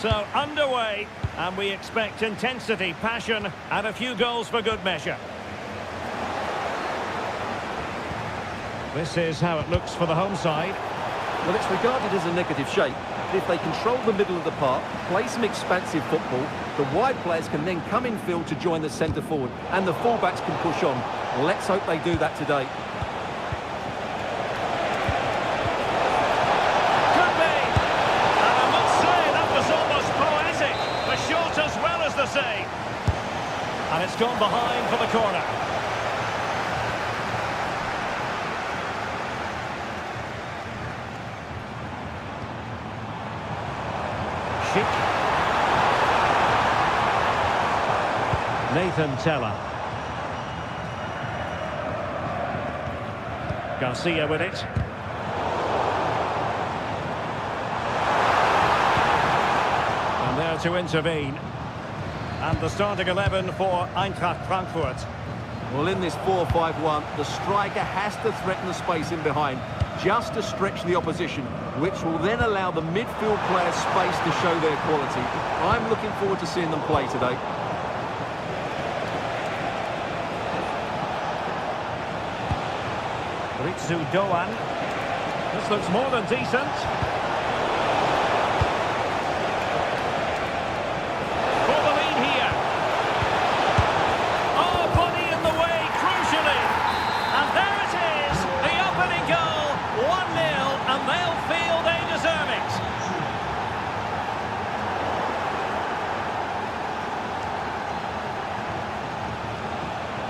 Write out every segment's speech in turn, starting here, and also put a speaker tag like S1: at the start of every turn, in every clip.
S1: So, underway, and we expect intensity, passion, and a few goals for good measure. This is how it looks for the home side.
S2: Well, it's regarded as a negative shape. If they control the middle of the park, play some expansive football, the wide players can then come in field to join the centre forward, and the fullbacks can push on. Let's hope they do that today.
S1: Could be! And I must say, that was almost poetic. The shot as well as the save. And it's gone behind for the corner. Nathan Teller. Garcia with it. And there to intervene. And the starting 11 for Eintracht Frankfurt.
S2: Well, in this 4-5-1, the striker has to threaten the space in behind, just to stretch the opposition, which will then allow the midfield players space to show their quality. I'm looking forward to seeing them play today.
S1: Ritsu Doan. This looks more than decent. For the lead here. Oh, body in the way, crucially. And there it is, the opening goal. 1-0, and they'll feel they deserve it.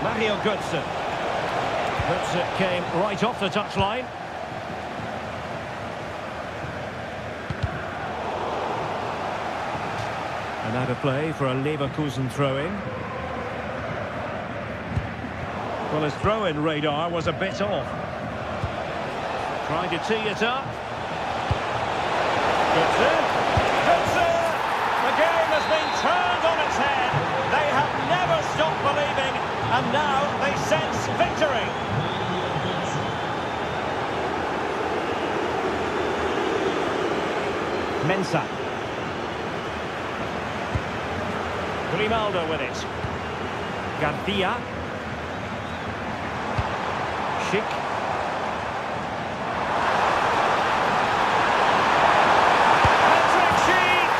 S1: Mario Götze. Götze came right off the touchline. And out of play for a Leverkusen throw-in. Well, his throw-in radar was a bit off. Trying to tee it up. Götze! Götze! The game has been turned on its head. They have never stopped believing, and now they sense victory. Mensah. Grimaldo with it. Garcia. Schick. Patrick Schick!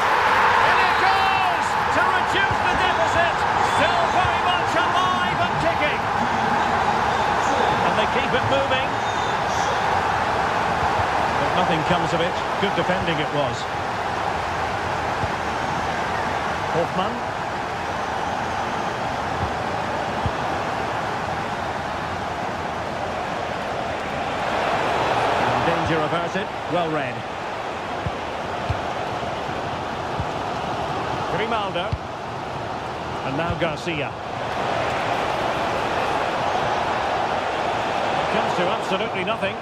S1: And it goes to reduce the deficit. Still very much alive and kicking. And they keep it moving. But nothing comes of it. Good defending it was. Hoffmann. And danger averted. Well read. Grimaldo. And now Garcia. It comes to absolutely nothing.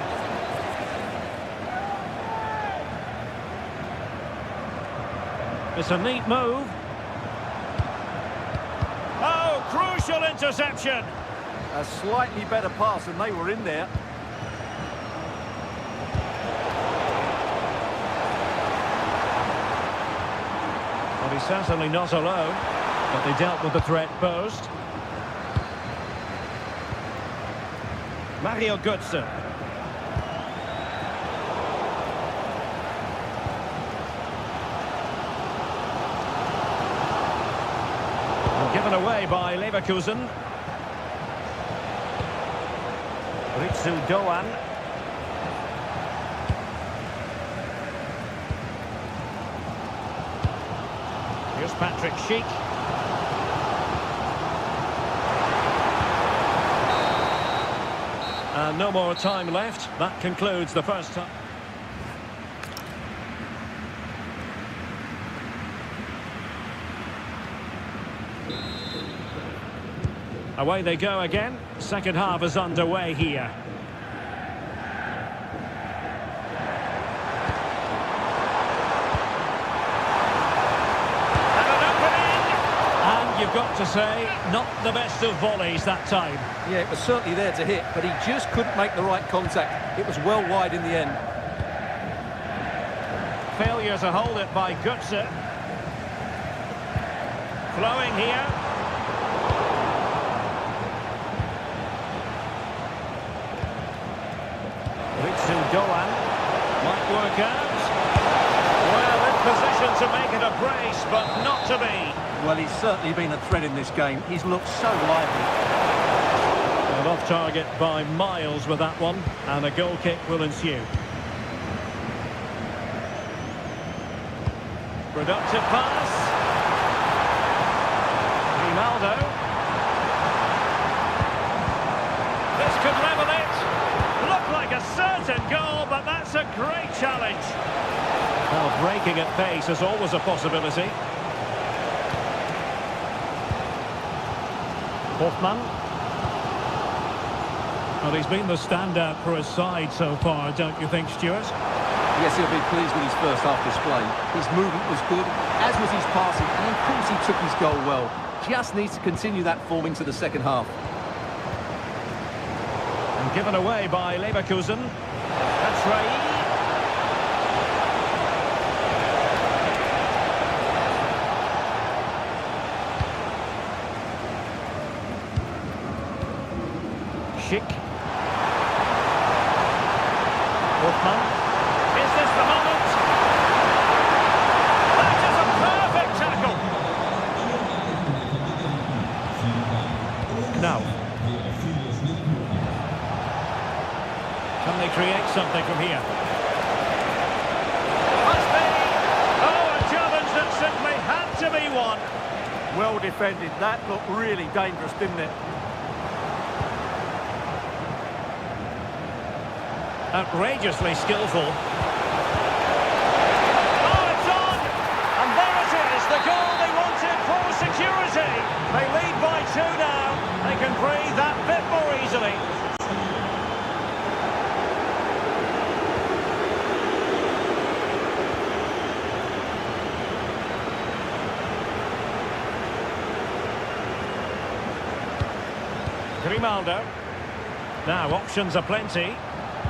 S1: It's a neat move. Oh, crucial interception.
S2: A slightly better pass and they were in there.
S1: Well, he's certainly not alone, but they dealt with the threat posed. Mario Götze. Given away by Leverkusen. Ritsu Doan. Here's Patrick Schick. And no more time left. That concludes the first time. Away they go again. Second half is underway here. And an opening! And you've got to say, not the best of volleys that time.
S2: Yeah, it was certainly there to hit, but he just couldn't make the right contact. It was well wide in the end.
S1: Failure to hold it by Götze. flowing here. Ritsu Doan might work out. Well, in position to make it a brace, but not to be.
S2: Well, he's certainly been a threat in this game. He's looked so lively.
S1: And off target by miles with that one, and a goal kick will ensue. Productive pass. Ronaldo. This could level it. Looked like a certain goal, but that's a great challenge. Well, breaking at pace is always a possibility. Hoffman. Well, he's been the standout for his side so far, don't you think, Stuart?
S2: Yes, he'll be pleased with his first half display. His movement was good, as was his passing, and of course he took his goal well. Just needs to continue that form into the second half.
S1: And given away by Leverkusen. That's right. Schick. Hoffman. Is this the moment? That is a perfect tackle. Now. Can they create something from here? Must be. Oh, a challenge that simply had to be won.
S2: Well defended. That looked really dangerous, didn't it?
S1: Outrageously skillful. Oh, it's on! And there it is, the goal they wanted for security. They lead by 2 now. They can breathe that bit more easily. Grimaldo. Now, options are plenty.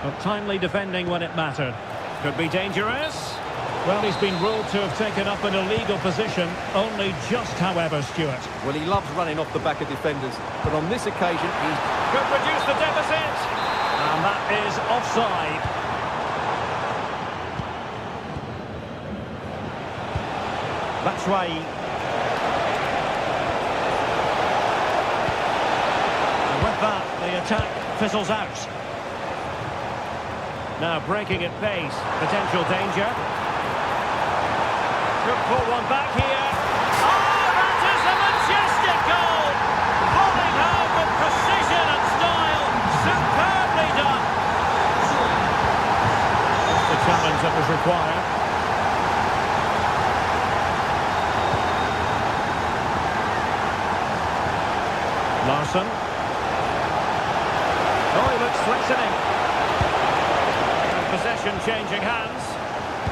S1: But timely defending when it mattered. Could be dangerous. Well, he's been ruled to have taken up an illegal position. Only just, however, Stuart.
S2: Well, he loves running off the back of defenders. But on this occasion, he's...
S1: Could reduce the deficit. And that is offside. That's right. And with that, the attack fizzles out. Now breaking at pace, potential danger. Could pull one back here. Oh, that is a majestic goal! Falling home with precision and style. Superbly done. That's the challenge that was required. Larsson. Oh, he looks threatening. Possession changing hands.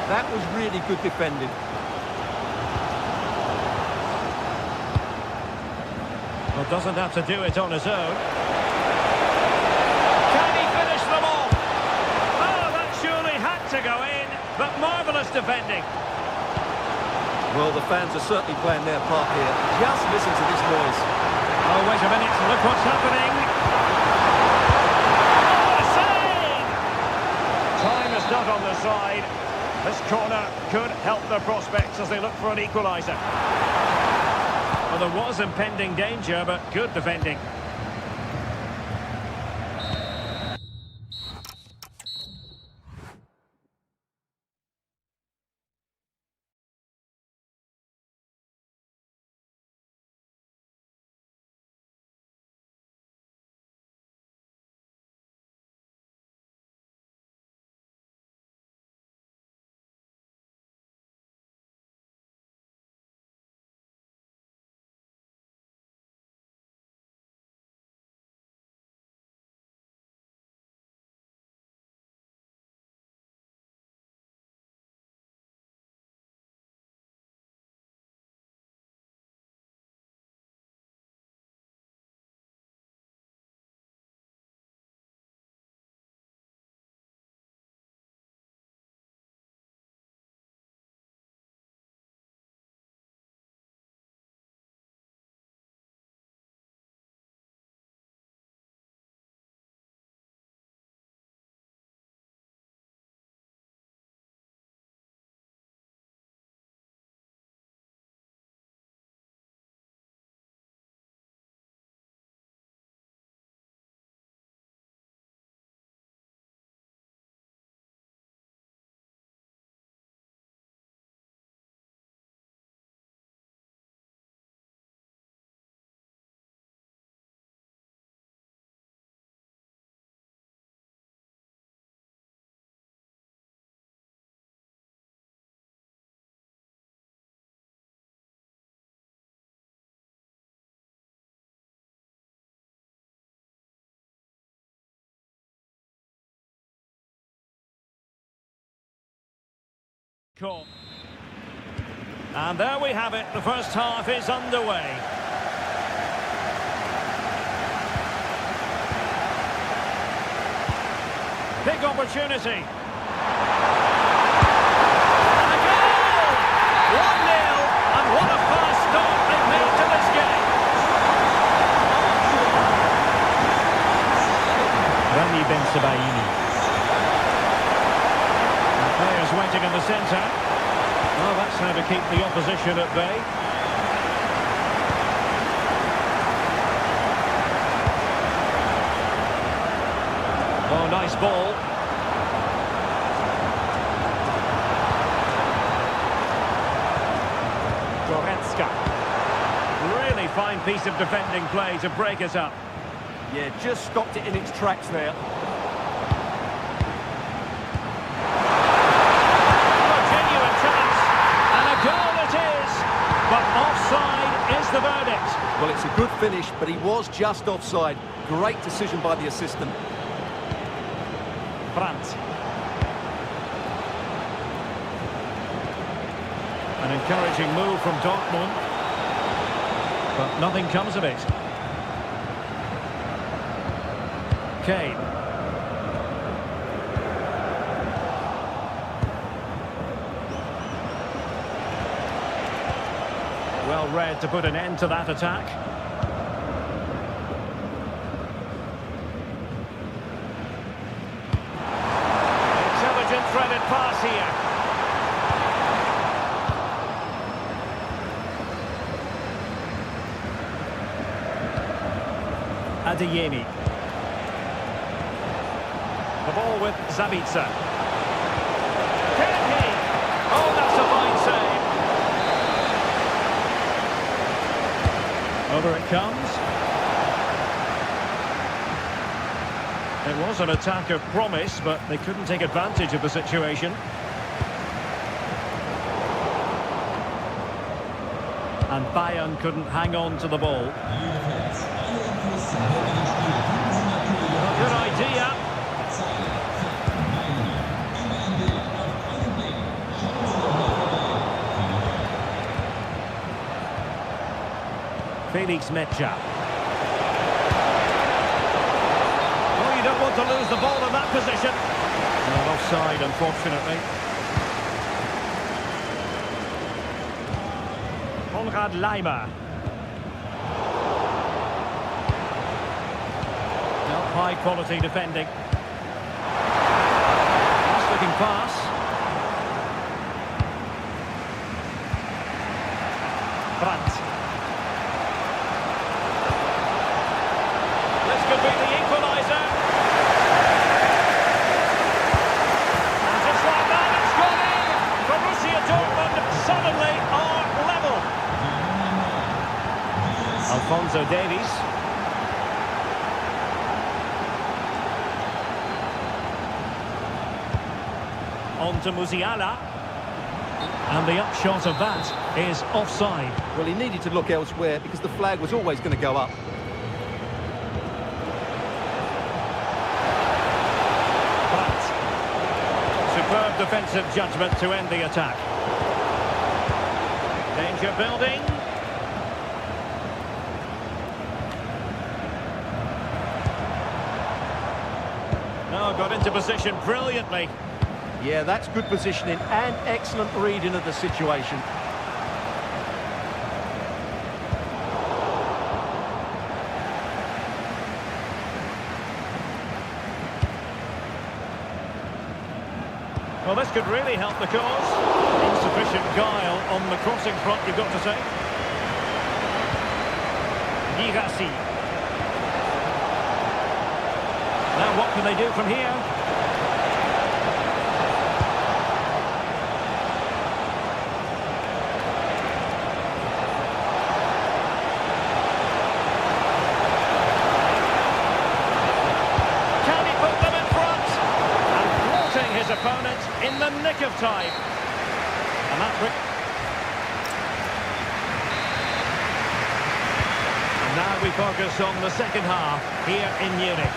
S2: That was really good defending.
S1: Well, doesn't have to do it on his own. Can he finish them off? Oh, that surely had to go in, but marvellous defending.
S2: Well, the fans are certainly playing their part here. Just listen to this noise.
S1: Oh, wait a minute, look what's happening. Time is not on their side. This corner could help their prospects as they look for an equaliser. Well, there was impending danger, but good defending. Cool. And there we have it. The first half is underway. Big opportunity. And a goal! 1-0, and what a fast start they've made to this game. Rami Ben Sebaini. Players waiting in the centre. Well, that's how to keep the opposition at bay. Oh, nice ball. Goretzka. Really fine piece of defending play to break it up.
S2: Yeah, just stopped it in its tracks there.
S1: But offside is the verdict.
S2: Well, it's a good finish, but he was just offside. Great decision by the assistant.
S1: Brandt. An encouraging move from Dortmund. But nothing comes of it. Kane. Well read to put an end to that attack. Intelligent threaded pass here. Adeyemi. The ball with Zabitzer. Can he? Oh, that's a fine save. Over it comes. It was an attack of promise, but they couldn't take advantage of the situation. And Bayern couldn't hang on to the ball. Good idea. Felix Mecha. Oh, you don't want to lose the ball in that position. Not offside, unfortunately. Konrad Leimer. Now, high quality defending. Nice looking pass. Brandt. Could be the equaliser. And just like that, it's gone in. Borussia Dortmund suddenly are level. Alphonso Davies. On to Musiala. And the upshot of that is offside.
S2: Well, he needed to look elsewhere because the flag was always going to go up. Superb defensive judgment to end the attack.
S1: Danger building. No, got into position brilliantly.
S2: Yeah, that's good positioning and excellent reading of the situation.
S1: Well, this could really help the cause. Insufficient guile on the crossing front, you've got to say. Girassi. Now what can they do from here? Can he put them in front? And thwarting his opponent in the nick of time. And that and now we focus on the second half here in Munich.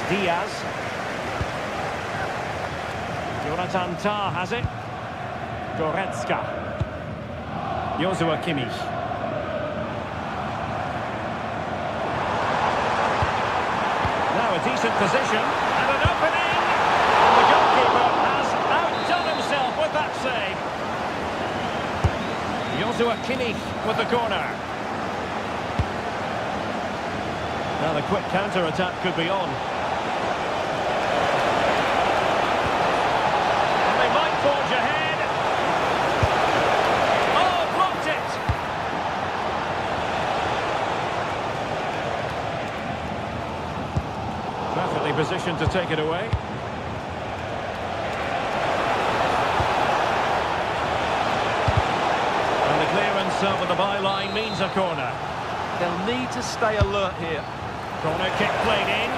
S1: Diaz. Jonathan Tah has it. Goretzka. Joshua Kimmich. Now a decent position and an opening. And the goalkeeper has outdone himself with that save. Joshua Kimmich with the corner. Now the quick counter-attack could be on. And they might forge ahead. Oh, blocked it! Perfectly positioned to take it away. And the clearance over the byline means a corner.
S2: They'll need to stay alert here.
S1: Corner kick played in.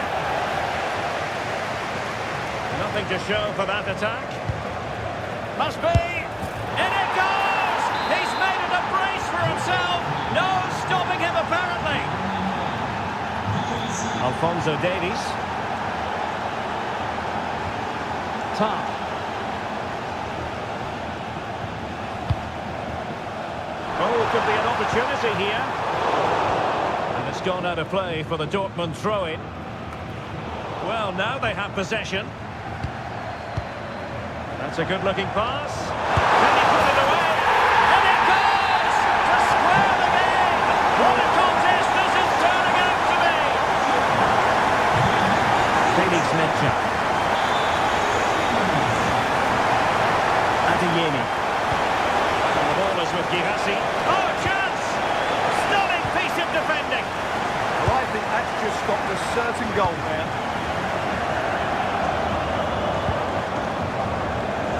S1: Nothing to show for that attack. Must be. In it goes! He's made it a brace for himself. No stopping him apparently. Alphonso Davies. Tah. Oh, could be an opportunity here. It's gone out of play for the Dortmund throw-in. Well, now they have possession. That's a good-looking pass. Can he put it away? And it goes! To square the game! What a contest this is turning out to be! Felix Metscher. Adeyemi. And the ball is with Girassi. Oh, chance! Stunning piece of defending.
S2: Well, I think that's just stopped a certain goal there.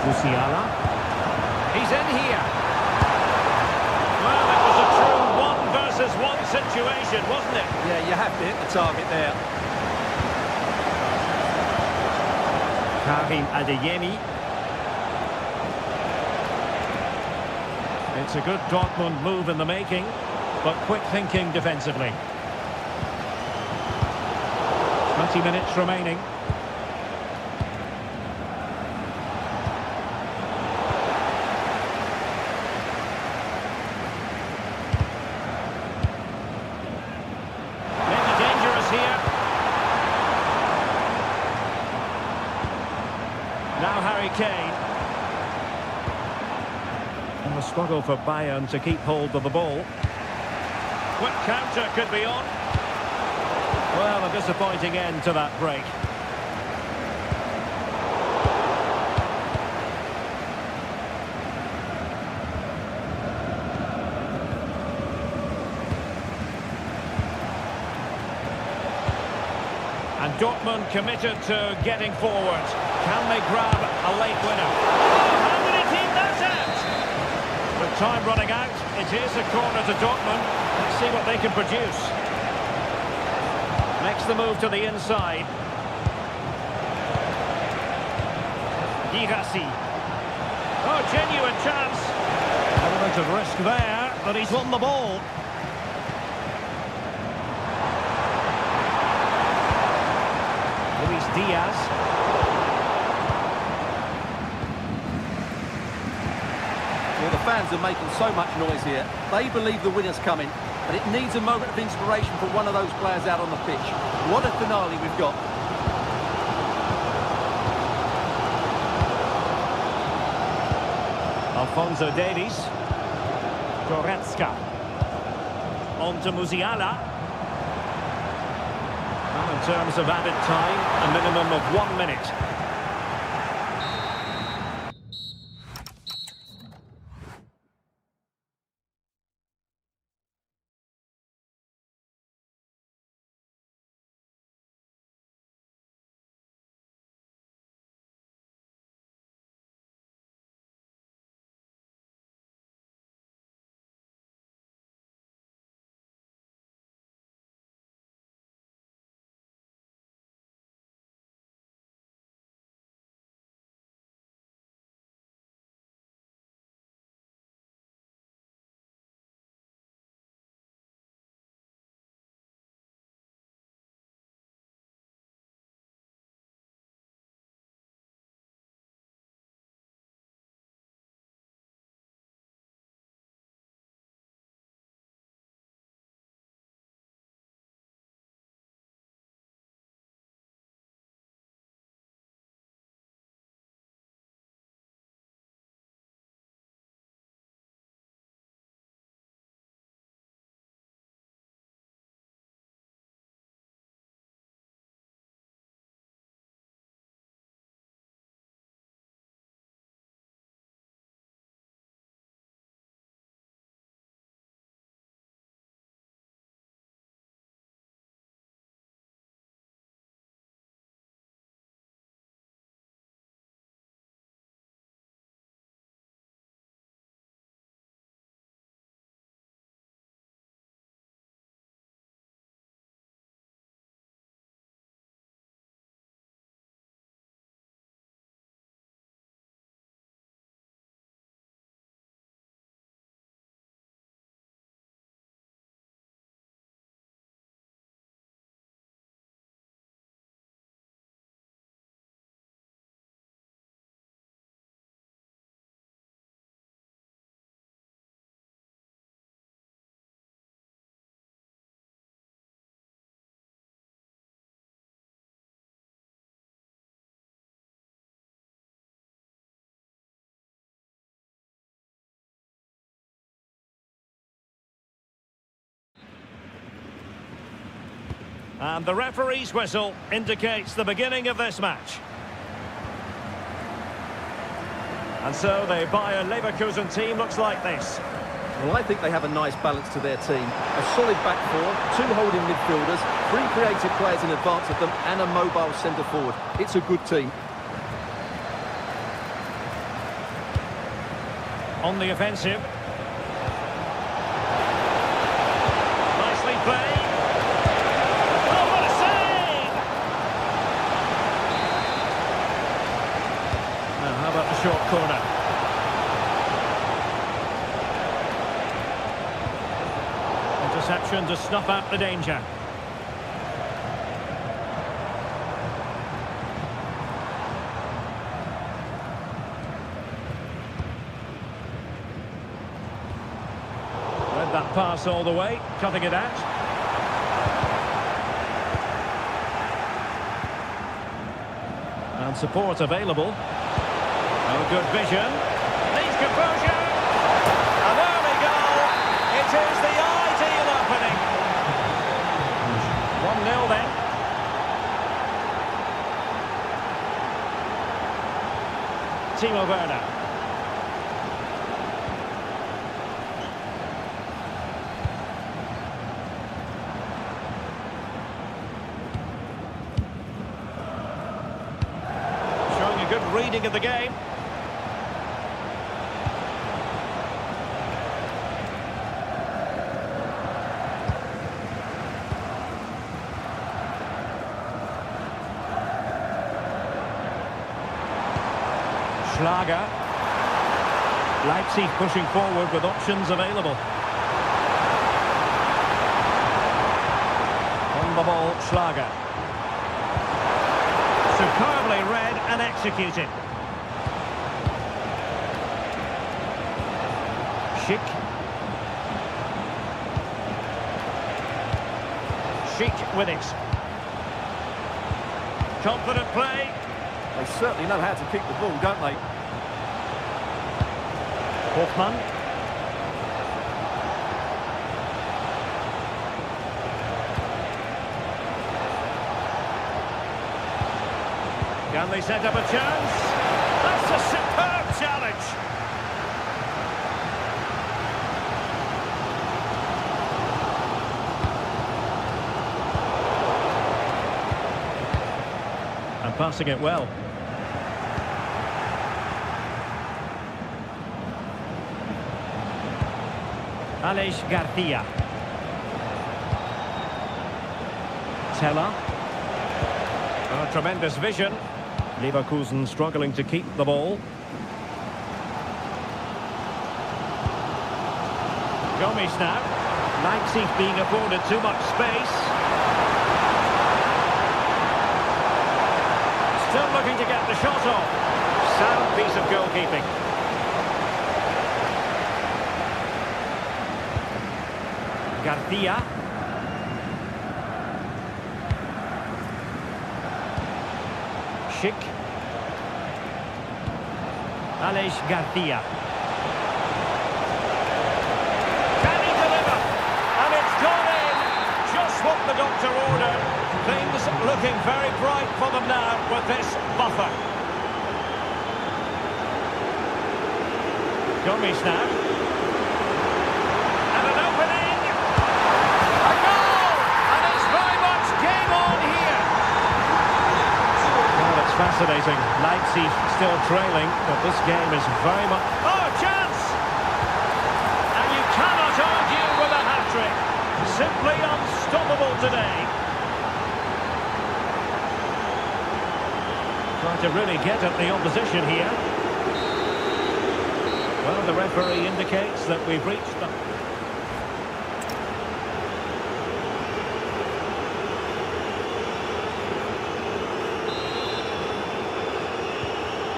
S1: Musiala. He's in here. Well, it was a true one-versus-one situation, wasn't it?
S2: Yeah, you have to hit the target there.
S1: Karim Adeyemi. It's a good Dortmund move in the making, but quick thinking defensively. 20 minutes remaining. Maybe dangerous here. Now Harry Kane. And the struggle for Bayern to keep hold of the ball. Quick counter could be on. Well, a disappointing end to that break. And Dortmund committed to getting forward. Can they grab a late winner? Oh, how did he keep that out? With time running out, it is a corner to Dortmund. Let's see what they can produce. Makes the move to the inside. Girassi. Oh, genuine chance. Element of risk there, but he's won the ball. Luis Diaz.
S2: Well, the fans are making so much noise here. They believe the winner's coming. But it needs a moment of inspiration for one of those players out on the pitch. What a finale we've got.
S1: Alphonso Davies. Goretzka. On to Musiala. And in terms of added time, a minimum of 1 minute. And the referee's whistle indicates the beginning of this match. And so the Bayer Leverkusen team looks like this.
S2: Well, I think they have a nice balance to their team. A solid back four, 2 holding midfielders, 3 creative players in advance of them, and a mobile centre forward. It's a good team.
S1: On the offensive. Nicely played. Oh, what a save! Now, how about the short corner? Interception to snuff out the danger. Read that pass all the way, cutting it out. And support available. Oh, good vision. Needs composure. An early goal. It is the ideal opening. 1-0 then. Timo Werner. Showing a good reading of the game. Schlager. Leipzig pushing forward with options available. On the ball, Schlager. Superbly read and executed. Schick. Schick with it. Confident play.
S2: They certainly know how to kick the ball, don't they?
S1: Hoffmann. Can they set up a chance? That's a superb challenge. And passing it well. Aleix Garcia. Teller. Oh, tremendous vision. Leverkusen struggling to keep the ball. Gomes now. Leipzig being afforded too much space. Still looking to get the shot off. Sound piece of goalkeeping. Garcia. Schick. Aleix Garcia. Can he deliver? And it's gone in. Just what the doctor ordered. Things looking very bright for them now with this buffer. Gomes now. Fascinating. Leipzig still trailing, but this game is very much... Oh, chance! And you cannot argue with a hat-trick. Simply unstoppable today. Trying to really get at the opposition here. Well, the referee indicates that we've reached the...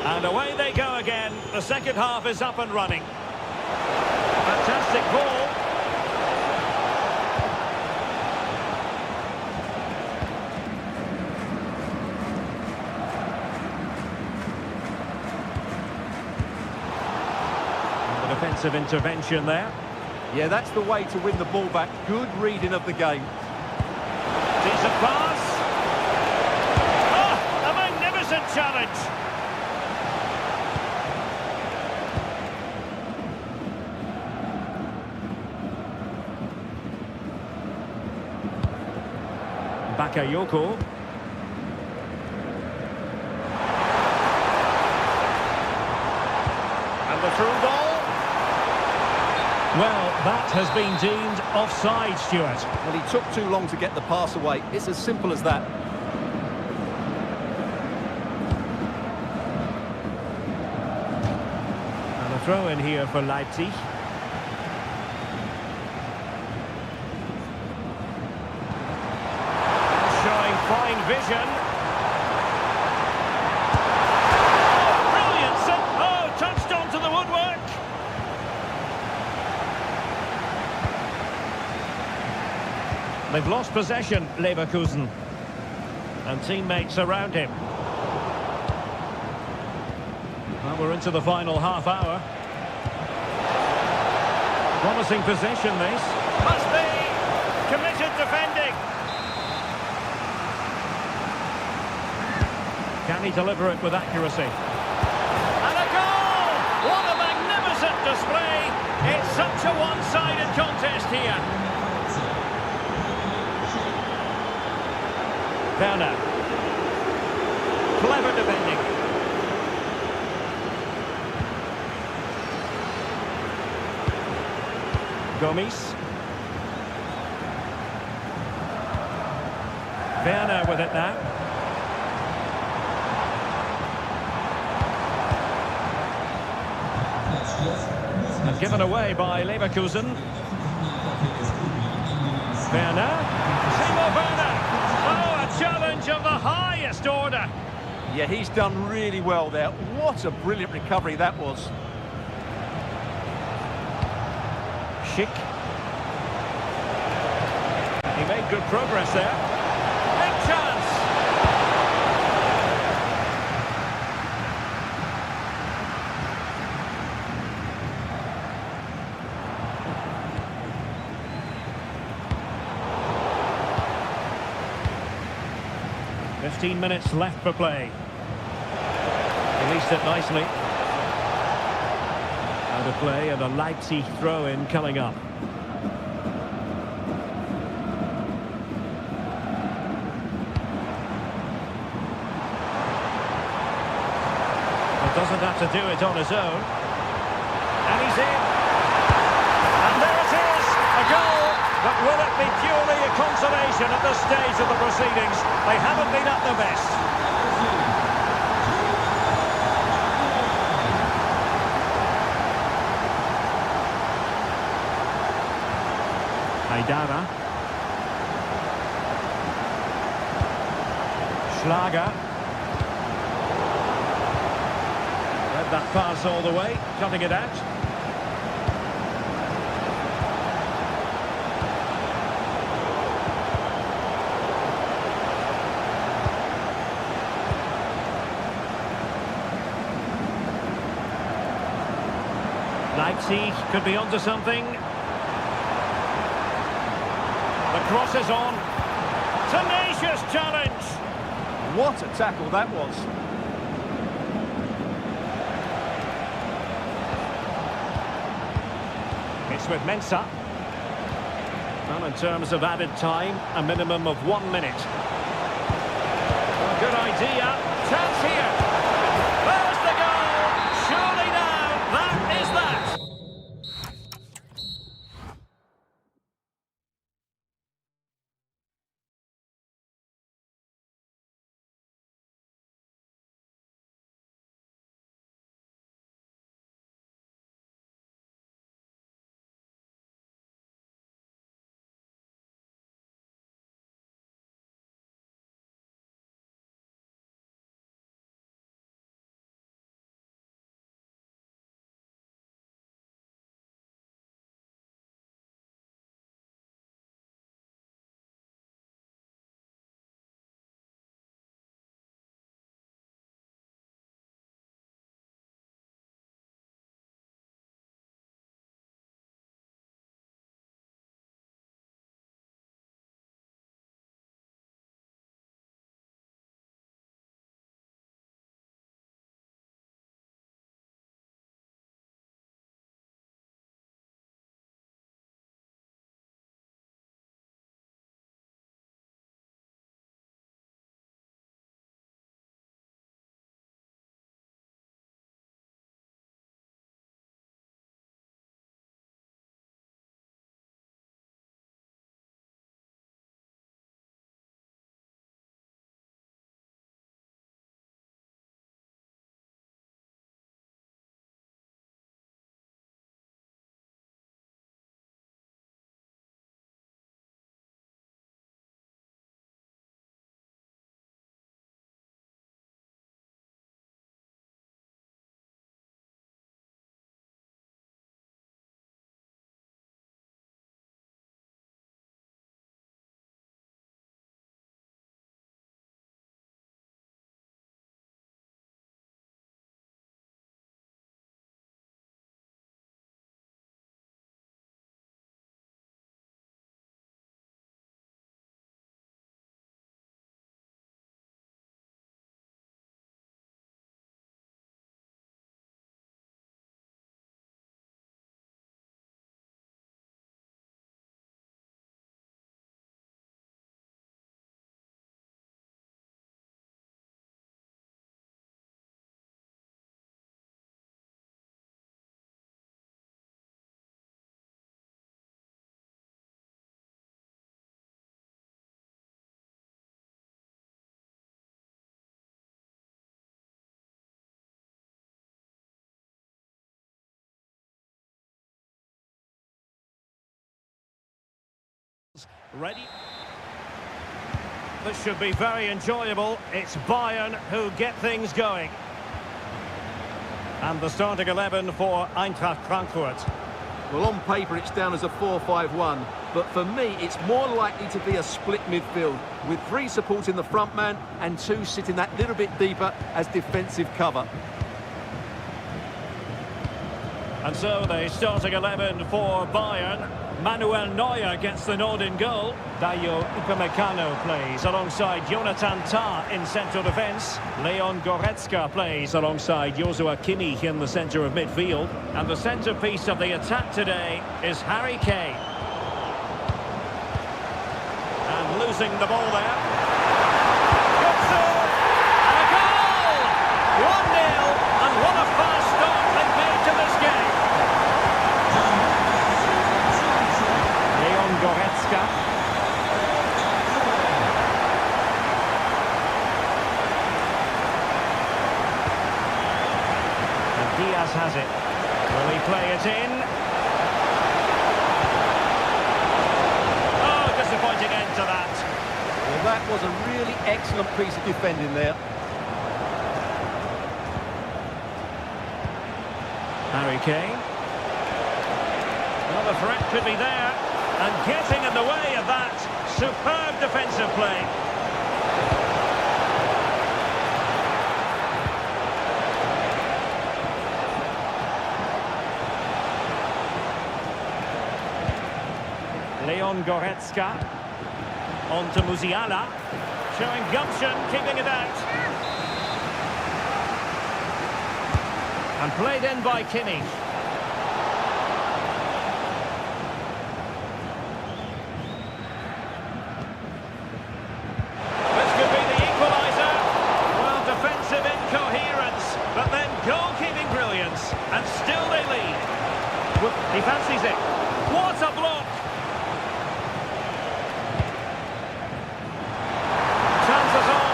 S1: And away they go again. The second half is up and running. Fantastic ball. And the defensive intervention there.
S2: Yeah, that's the way to win the ball back. Good reading of the game.
S1: Decent pass. Oh, a magnificent challenge. Bakayoko. And the through ball. Well, that has been deemed offside, Stuart.
S2: Well, he took too long to get the pass away. It's as simple as that.
S1: And a throw in here for Leipzig. Showing fine vision. Oh, brilliant! Oh, touched onto the woodwork. They've lost possession, Leverkusen. And teammates around him. Well, we're into the final half hour. Promising possession, this. Must be. Committed defending. Can he deliver it with accuracy? And a goal! What a magnificent display! It's such a one-sided contest here. Werner. Clever defending. Gomes. Werner with it now. And given away by Leverkusen. Werner. Timo Werner. Oh, a challenge of the highest order.
S2: Yeah, he's done really well there. What a brilliant recovery that was.
S1: Schick. He made good progress there. Big chance. "15 minutes left for play." Released it nicely. Out of play and a Leipzig throw-in coming up. But doesn't have to do it on his own. And he's in. And there it is, a goal. But will it be purely a consolation at this stage of the proceedings? They haven't been at their best. Haidara. Schlager. Read that pass all the way, cutting it out. Leipzig could be onto something. The cross is on. Tenacious challenge.
S2: What a tackle that was.
S1: It's with Mensah. Well, in terms of added time, a minimum of 1 minute. Well, good idea. Chance here. There's the goal. Surely now, that is that. fans. Ready? This should be very enjoyable. It's Bayern who get things going. And the starting 11 for Eintracht Frankfurt.
S2: Well, on paper it's down as a 4-5-1, but for me it's more likely to be a split midfield, with 3 supporting the front man and 2 sitting that little bit deeper as defensive cover.
S1: And so the starting 11 for Bayern. Manuel Neuer gets the nod in goal. Dayo Upamecano plays alongside Jonathan Tah in central defence. Leon Goretzka plays alongside Joshua Kimmich in the centre of midfield. And the centrepiece of the attack today is Harry Kane. And losing the ball there. Gets through! And a goal! 1-0, and what a fast start they've made to this game. Goretzka. And Diaz has it. Will he play it in? Oh, disappointing end to that.
S2: Well, that was a really excellent piece of defending there.
S1: Harry Kane. Another threat could be there. And getting in the way of that superb defensive play. Leon Goretzka. On to Musiala. Showing gumption, keeping it out. And played in by Kimmich. And still they lead. He fancies it. What a block! Chances on.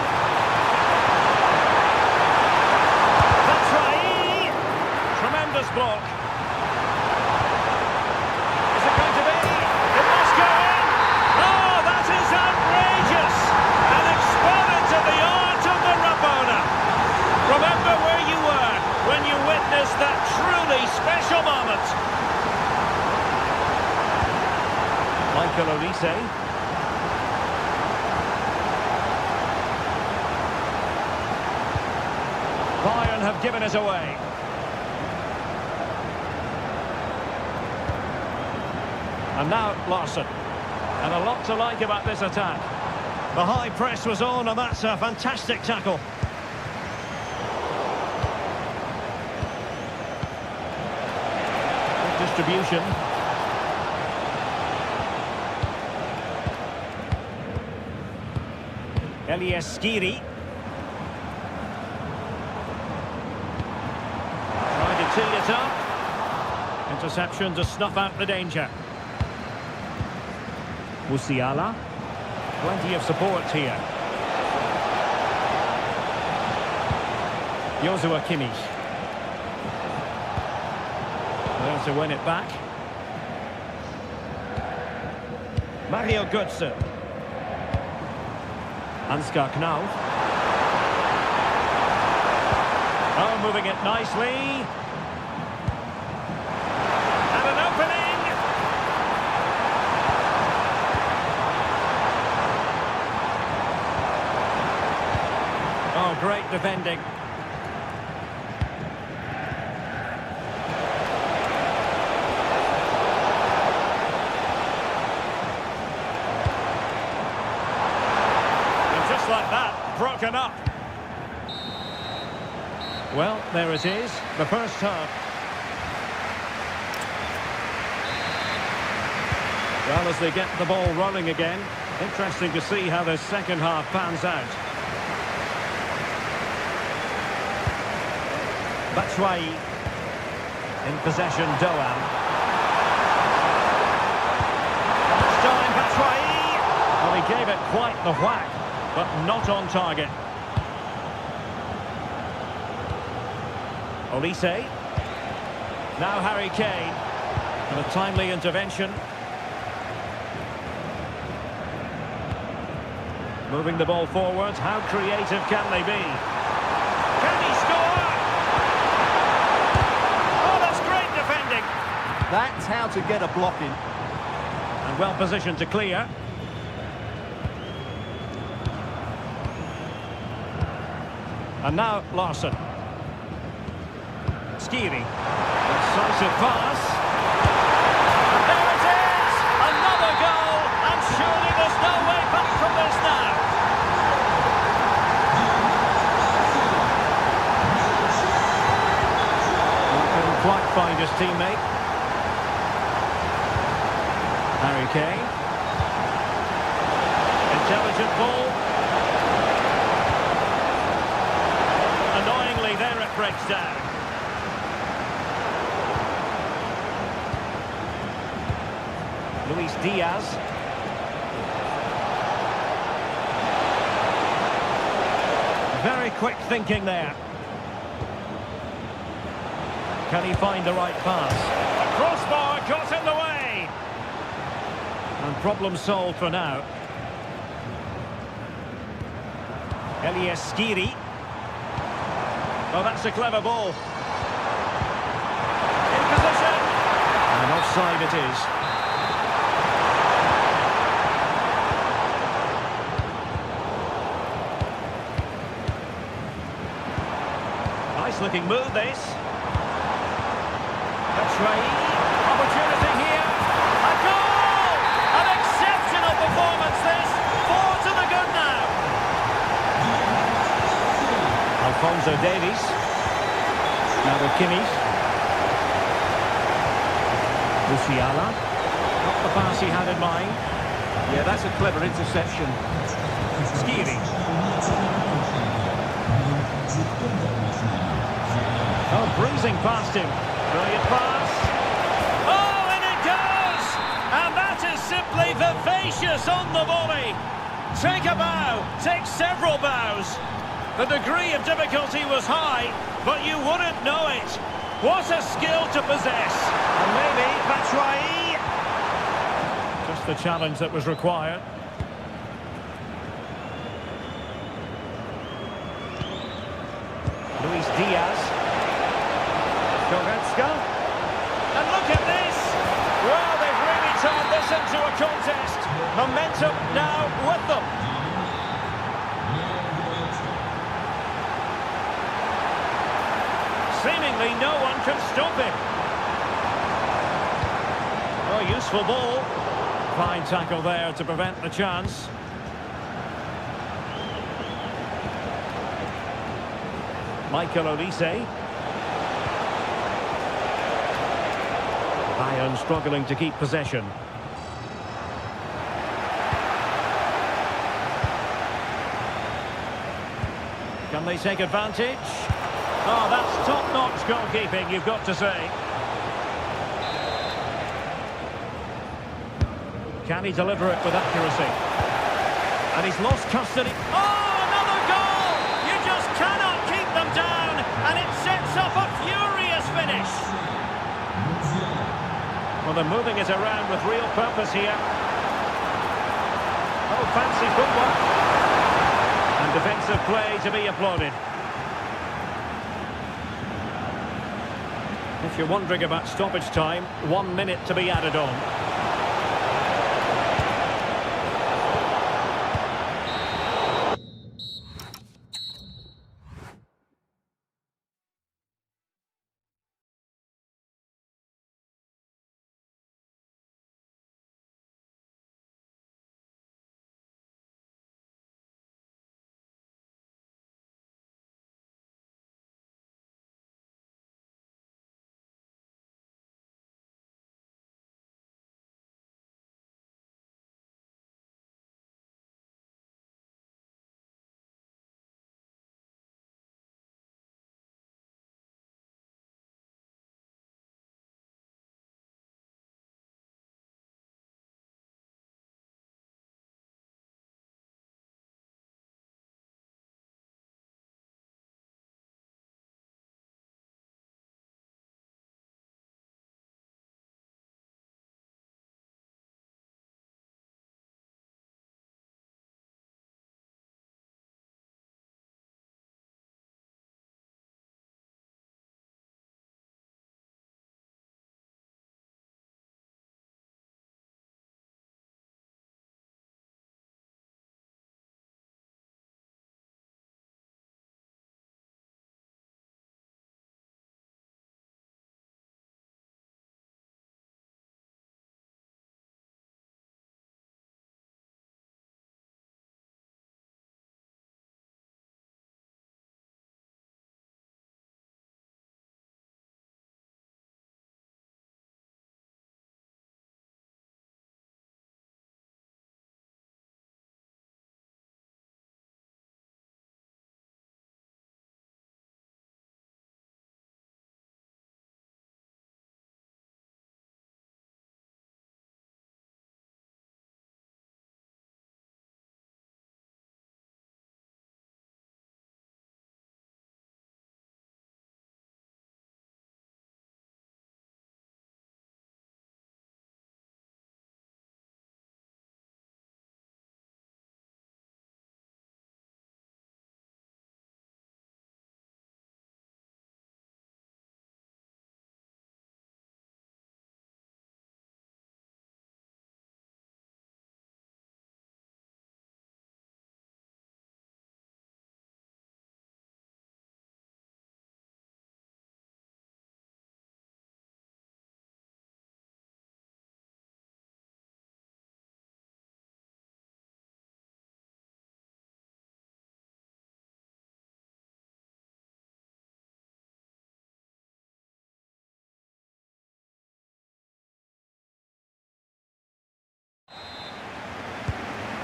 S1: Batshuayi. Tremendous block. Is it going to be? It must go in. Oh, that is outrageous. An exponent of the art of the Rabona. Remember where you were when you witnessed that truly special moment. Michael Olise. Bayern have given us away. And now Larsson. And a lot to like about this attack. The high press was on, and that's a fantastic tackle. Distribution. Elias Skiri. Trying to tee it up. Interception to snuff out the danger. Musiala. Plenty of support here. Joshua Kimmich. Well, to win it back. Mario Götze. Ansgar Knauf. Oh, moving it nicely. And an opening. Oh, great defending. Like that, broken up. Well, there it is, the first half. Well, as they get the ball rolling again, interesting to see how the second half pans out. Batshuayi in possession, Doan. This time Batshuayi. Well, he gave it quite the whack, but not on target. Olise. Now Harry Kane. And a timely intervention. Moving the ball forward. How creative can they be? Can he score? Oh, that's great defending.
S2: That's how to get a block in.
S1: And well positioned to clear. And now Larsson. Skiri. Decisive pass. And there it is! Another goal! And surely there's no way back from this now. He couldn't quite find his teammate. Harry Kane. Intelligent ball. Annoyingly, there it breaks down. Luis Diaz. Very quick thinking there. Can he find the right pass? A crossbar got in the way. And problem solved for now. Elias Skiri. Oh, that's a clever ball. In position. And offside it is. Nice looking move, this. Batshuayi. Opportunity here. A goal! An exceptional performance, this. 4 to the good now. Alphonso Davies. Now with Kimmich. Musiala. Not the pass he had in mind.
S2: Yeah, that's a clever interception.
S1: Skiri. Oh, breezing past him. Brilliant pass. Oh, and it goes! And that is simply vivacious on the volley. Take a bow. Take several bows. The degree of difficulty was high, but you wouldn't know it. What a skill to possess. And maybe Batshuayi. Just the challenge that was required. Luis Diaz. Goretzka. And look at this. Well, they've really turned this into a contest. Momentum now with them. Seemingly no one can stop him. Oh, useful ball. Fine tackle there to prevent the chance. Michael Olise. Bayern struggling to keep possession. Can they take advantage? Oh, that's top-notch goalkeeping, you've got to say. Can he deliver it with accuracy? And he's lost custody. Oh, another goal! You just cannot keep them down, and it sets up a furious finish. Well, they're moving it around with real purpose here. Oh, fancy football. And defensive play to be applauded. If you're wondering about stoppage time, 1 minute to be added on.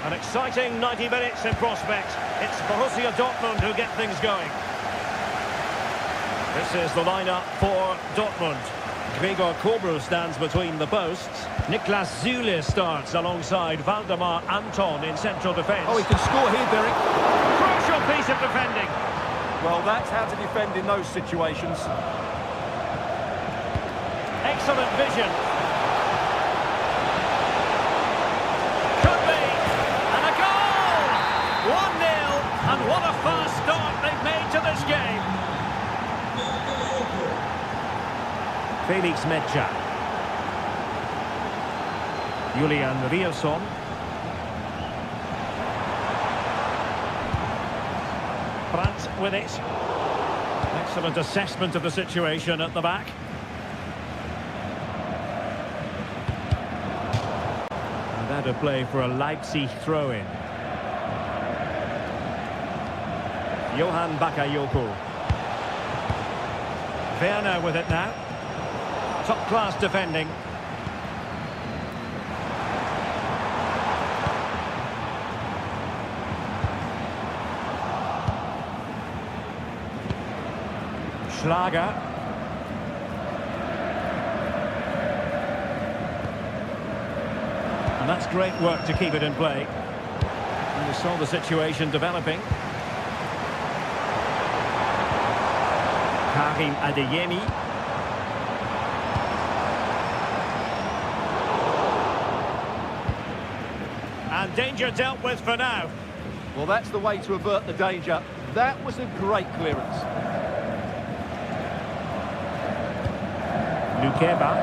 S1: An exciting 90 minutes in prospect. It's Borussia Dortmund who get things going. This is the lineup for Dortmund. Gregor Kobel stands between the posts. Niklas Süle starts alongside Valdemar Anton in central defence.
S2: Oh, he can score here, Derek.
S1: Crucial piece of defending.
S2: Well, that's how to defend in those situations.
S1: Excellent vision. Could be. And a goal! 1-0. And what a fast start they've made to this game. Felix Mecha. Julian Rielson. Brandt with it. Excellent assessment of the situation at the back. And that a play for a Leipzig throw-in. Johan Bakayoko. Werner with it now. Top-class defending. Schlager. And that's great work to keep it in play. And we saw the situation developing. Karim Adeyemi. And danger dealt with for now.
S2: Well, that's the way to avert the danger. That was a great clearance.
S1: Lukeba.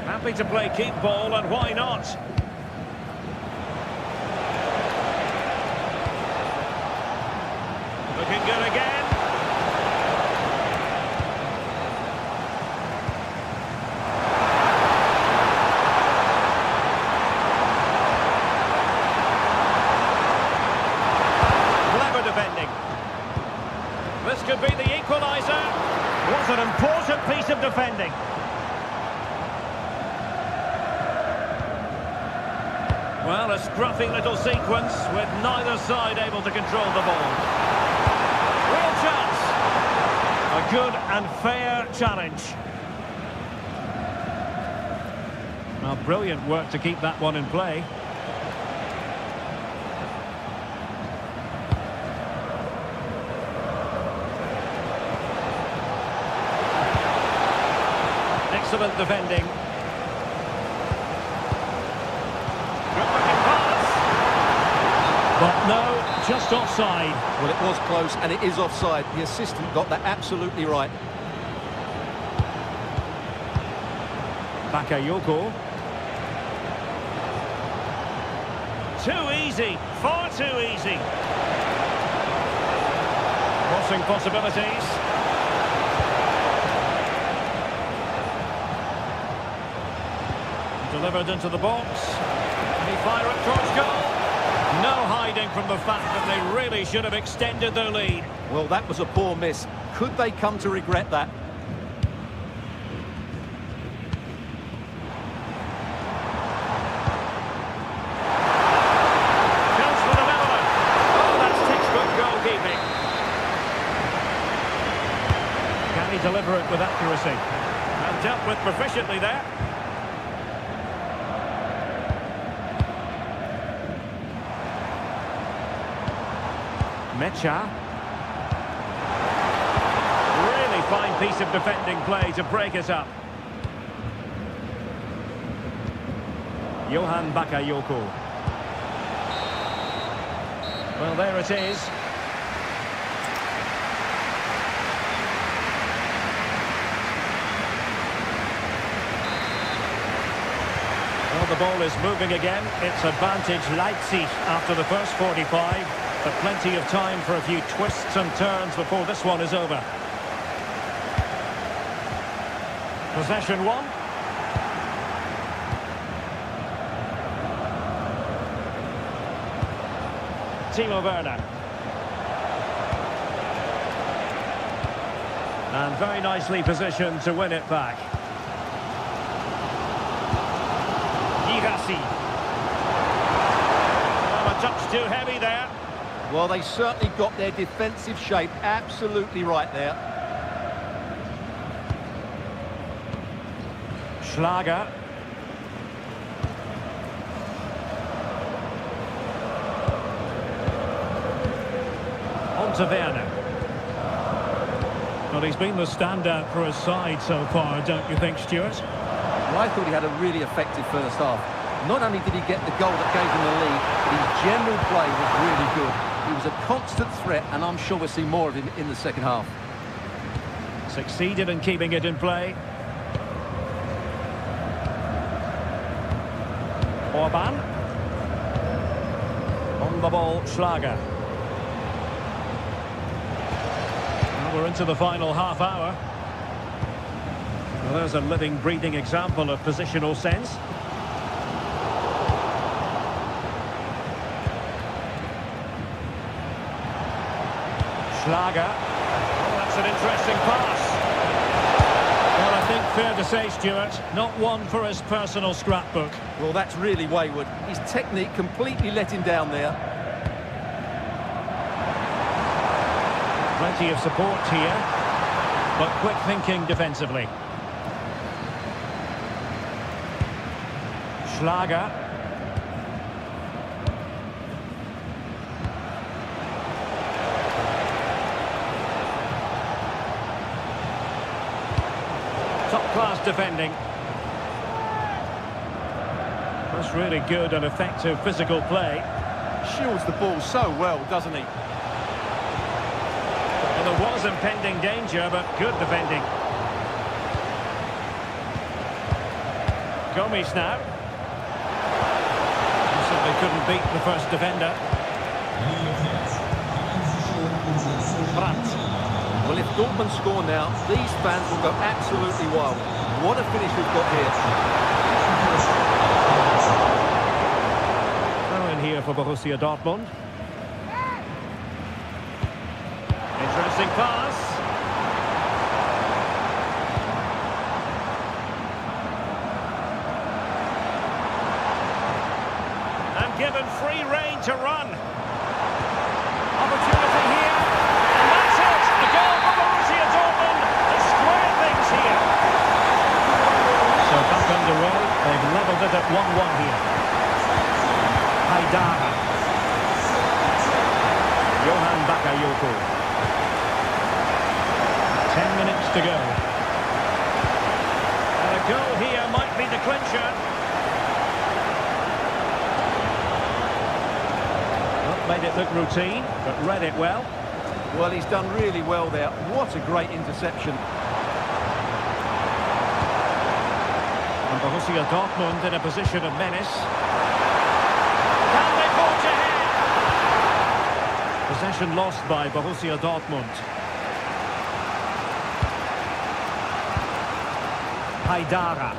S1: Happy to play keep ball, and why not? Looking good again. Clever defending. This could be the equaliser. What an important piece of defending. Well, a scruffy little sequence with neither side able to control the ball. Real chance. A good and fair challenge. Well, brilliant work to keep that one in play. Excellent defending. Good looking pass. But no, just offside.
S2: Well, it was close, and it is offside. The assistant got that absolutely right.
S1: Bakayoko. Too easy, far too easy. Crossing possibilities. Delivered into the box. They fire it towards goal. No hiding from the fact that they really should have extended their lead.
S2: Well, that was a poor miss. Could they come to regret that?
S1: Chance for the Netherlands. Oh, that's textbook goalkeeping. Can he deliver it with accuracy? And dealt with proficiently there. Mecha. Really fine piece of defending play to break us up. Johan Bakayoko. Well, there it is. Well, the ball is moving again. It's advantage Leipzig after the first 45. But plenty of time for a few twists and turns before this one is over. Possession one. Timo Werner. And very nicely positioned to win it back. Girassi. touch too heavy there.
S2: Well, they certainly got their defensive shape absolutely right there.
S1: Schlager. On to Werner. Well, he's been the standout for his side so far, don't you think, Stuart?
S2: Well, I thought he had a really effective first half. Not only did he get the goal that gave him the lead, but his general play was really good. He was a constant threat, and I'm sure we'll see more of him in the second half.
S1: Succeeded in keeping it in play. Orban. On the ball, Schlager. Well, we're into the final half hour. Well, there's a living, breathing example of positional sense. Schlager. Oh, that's an interesting pass. Well, I think fair to say, Stuart, not one for his personal scrapbook.
S2: Well, that's really wayward. His technique completely let him down there.
S1: Plenty of support here, but quick thinking defensively. Schlager. Top-class defending. That's really good and effective physical play.
S2: Shields the ball so well, doesn't he?
S1: Well, there was impending danger, but good defending. Gomes now. Simply couldn't beat the first defender. Brandt.
S2: Well, if Dortmund score now, these fans will go absolutely wild. What a finish we've got here.
S1: Throw in here for Borussia Dortmund. Interesting pass. And given free rein to run. Opportunity here. And that's it. A goal for Borussia Dortmund to square things here. So back underway. They've levelled it at 1-1 here. Haidara. Johan Bakayoko. 10 minutes to go. And a goal here might be the clincher. Not made it look routine, but read it well.
S2: Well, he's done really well there. What a great interception.
S1: And Borussia Dortmund in a position of menace. Can they forge ahead? Possession lost by Borussia Dortmund. Haidara.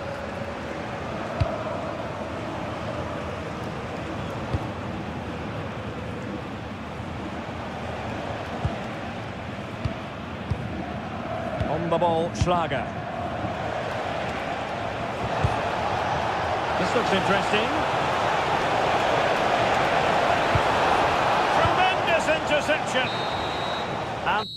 S1: On the ball, Schlager. This looks interesting. Tremendous interception. And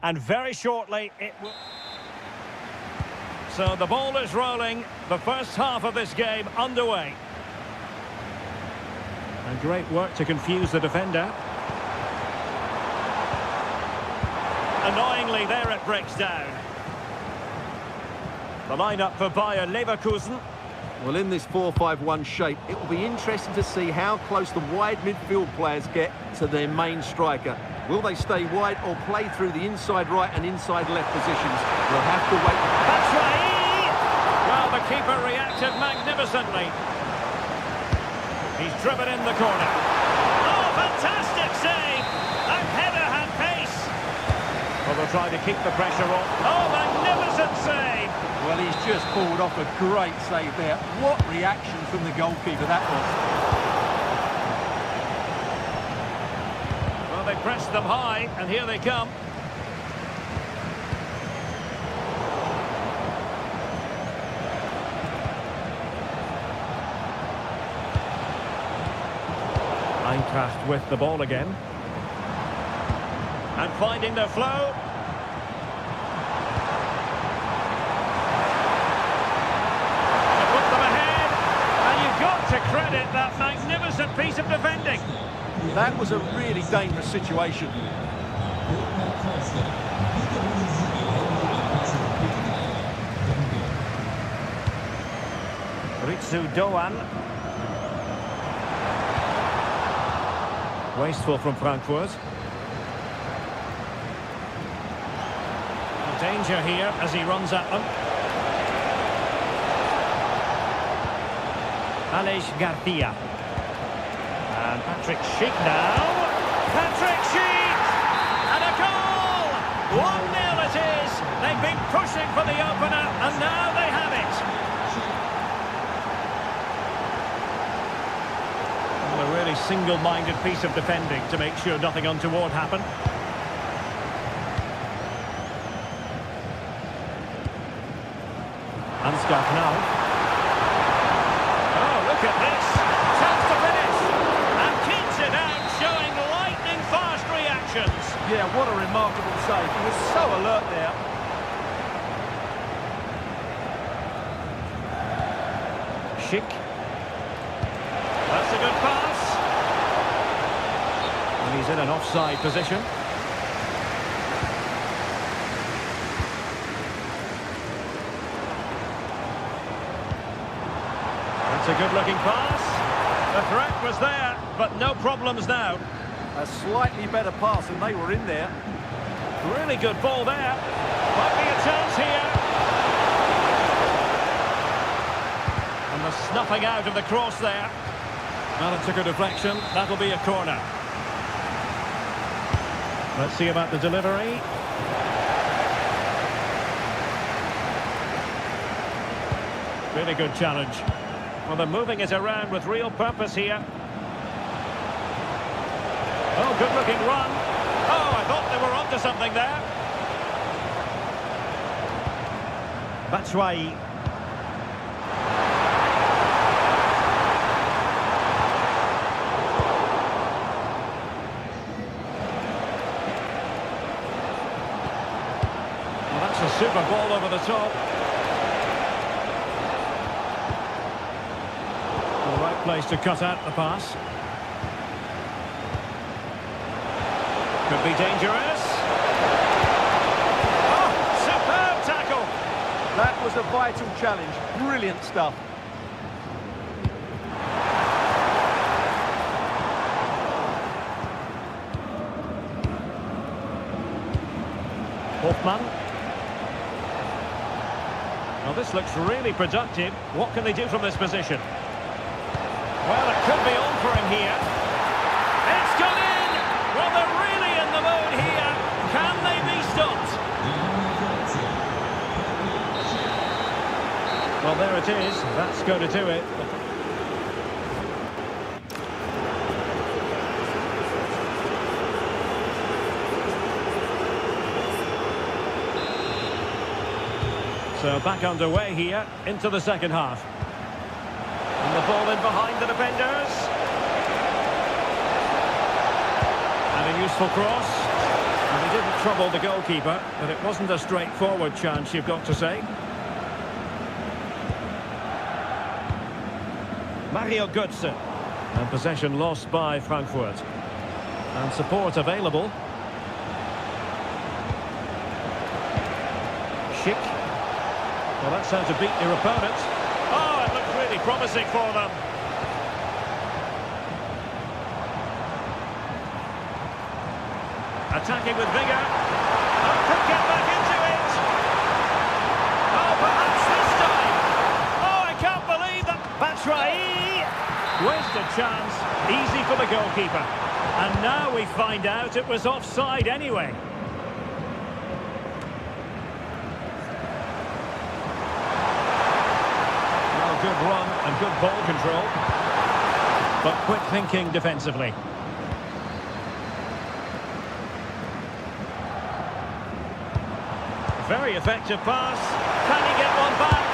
S1: And very shortly it will... So the ball is rolling. The first half of this game underway. And great work to confuse the defender. Annoyingly, there it breaks down. The lineup for Bayer Leverkusen.
S2: Well, in this 4-5-1 shape, it will be interesting to see how close the wide midfield players get to their main striker. Will they stay wide or play through the inside right and inside left positions? We'll have to wait.
S1: That's right! Well, the keeper reacted magnificently. He's driven in the corner. Oh, fantastic save! That header had pace. Well, they'll try to keep the pressure on. Oh, magnificent save!
S2: Well, he's just pulled off a great save there. What reaction from the goalkeeper that was.
S1: Well, they pressed them high, and here they come. Eintracht with the ball again. And finding their flow. To credit that magnificent piece of defending.
S2: That was a really dangerous situation.
S1: Ritsu Doan. Wasteful from Frankfurt. Danger here as he runs at them. Aleix Garcia. And Patrick Schick now. Patrick Schick! And a goal! 1-0 it is. They've been pushing for the opener, and now they have it. Well, a really single-minded piece of defending to make sure nothing untoward happened. Ansgar now. Look at this. Chance to finish. And keeps it out, showing lightning-fast reactions.
S2: Yeah, what a remarkable save. He was so alert there.
S1: Schick. That's a good pass. And he's in an offside position. A good-looking pass. The threat was there, but no problems now.
S2: A slightly better pass, and they were in there.
S1: Really good ball there. Might be a chance here. And the snuffing out of the cross there. Well, it took a deflection. That'll be a corner. Let's see about the delivery. Really good challenge. Well, they're moving it around with real purpose here. Oh, good-looking run. Oh, I thought they were onto something there. Batshuayi. Well, that's a super ball over the top. Place to cut out the pass. Could be dangerous. Oh, superb tackle.
S2: That was a vital challenge. Brilliant stuff.
S1: Hoffmann. Well, this looks really productive. What can they do from this position? Well, it could be on for him here. It's gone in! Well, they're really in the mood here. Can they be stopped? Well, there it is. That's going to do it. So back underway here into the second half. And the ball in behind the defenders. And a useful cross. And He didn't trouble the goalkeeper, but it wasn't a straightforward chance, you've got to say. Mario Götze. And possession lost by Frankfurt. And support available. Schick. Well, that's how to beat your opponent. Oh, it looked really promising for them. Attacking with vigour. Oh, could get back into it. Oh, perhaps this time. Oh, I can't believe that. Batshuayi. Wasted chance. Easy for the goalkeeper. And now we find out it was offside anyway. Well, good run and good ball control. But quick thinking defensively. Very effective pass. Can he get one back?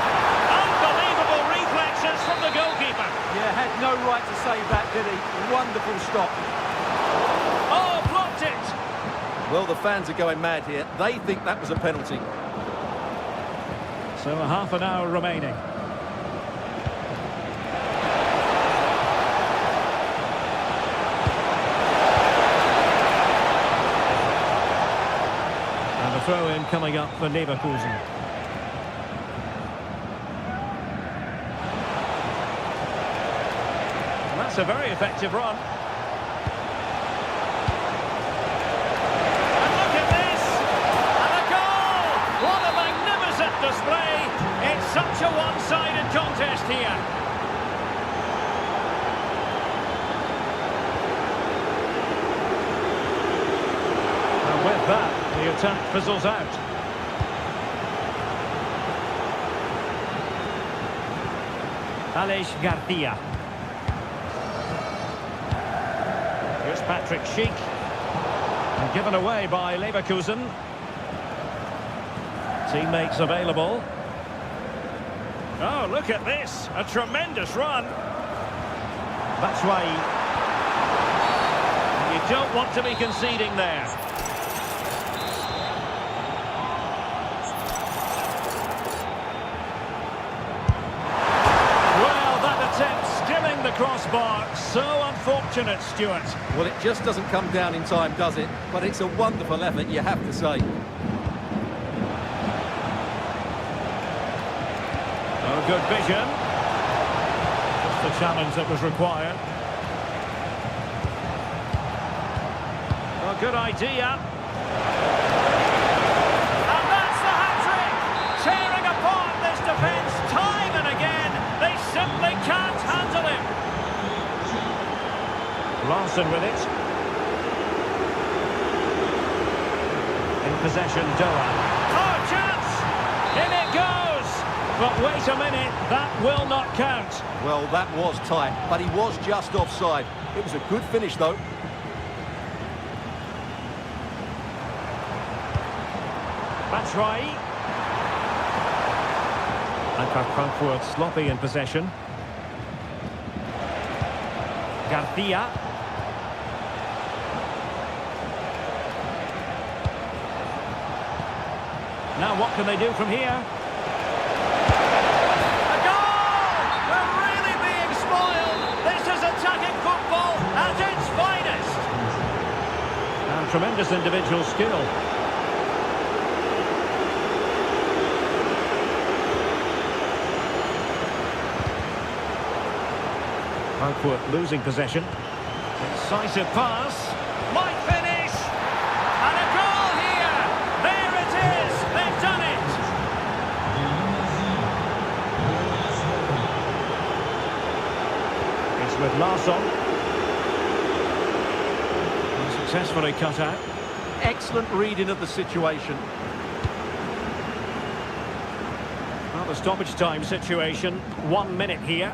S1: Unbelievable reflexes from the goalkeeper.
S2: Yeah, had no right to save that, did he? Wonderful stop.
S1: Oh, blocked it.
S2: Well, the fans are going mad here. They think that was a penalty.
S1: So a half an hour remaining. And the throw-in coming up for Leverkusen. And that's a very effective run. And look at this! And a goal! What a magnificent display! It's such a one-sided contest here. And with that, the attack fizzles out. Aleix Garcia. Here's Patrick Schick. And given away by Leverkusen. Teammates available. Oh, look at this. A tremendous run. Batshuayi. You don't want to be conceding there. The crossbar, so unfortunate, Stuart.
S2: Well, it just doesn't come down in time, does it? But it's a wonderful effort, you have to say.
S1: Oh, good vision. Just the challenge that was required. Oh, good idea. And that's the hat-trick! Tearing apart this defence time and again. They simply can't handle him. Larson with it. In possession, Doa. Oh, chance! In it goes! But wait a minute, that will not count.
S2: Well, that was tight, but he was just offside. It was a good finish, though.
S1: Batshuayi. Eintracht Frankfurt sloppy in possession. Garcia. Now what can they do from here? A goal! We're really being spoiled. This is attacking football at its finest. And tremendous individual skill. Frankfurt losing possession. Decisive pass. Might finish. And a goal here. There it is. They've done it. It's with Larsson. Successfully cut out.
S2: Excellent reading of the situation.
S1: Well, the stoppage time situation. 1 minute here.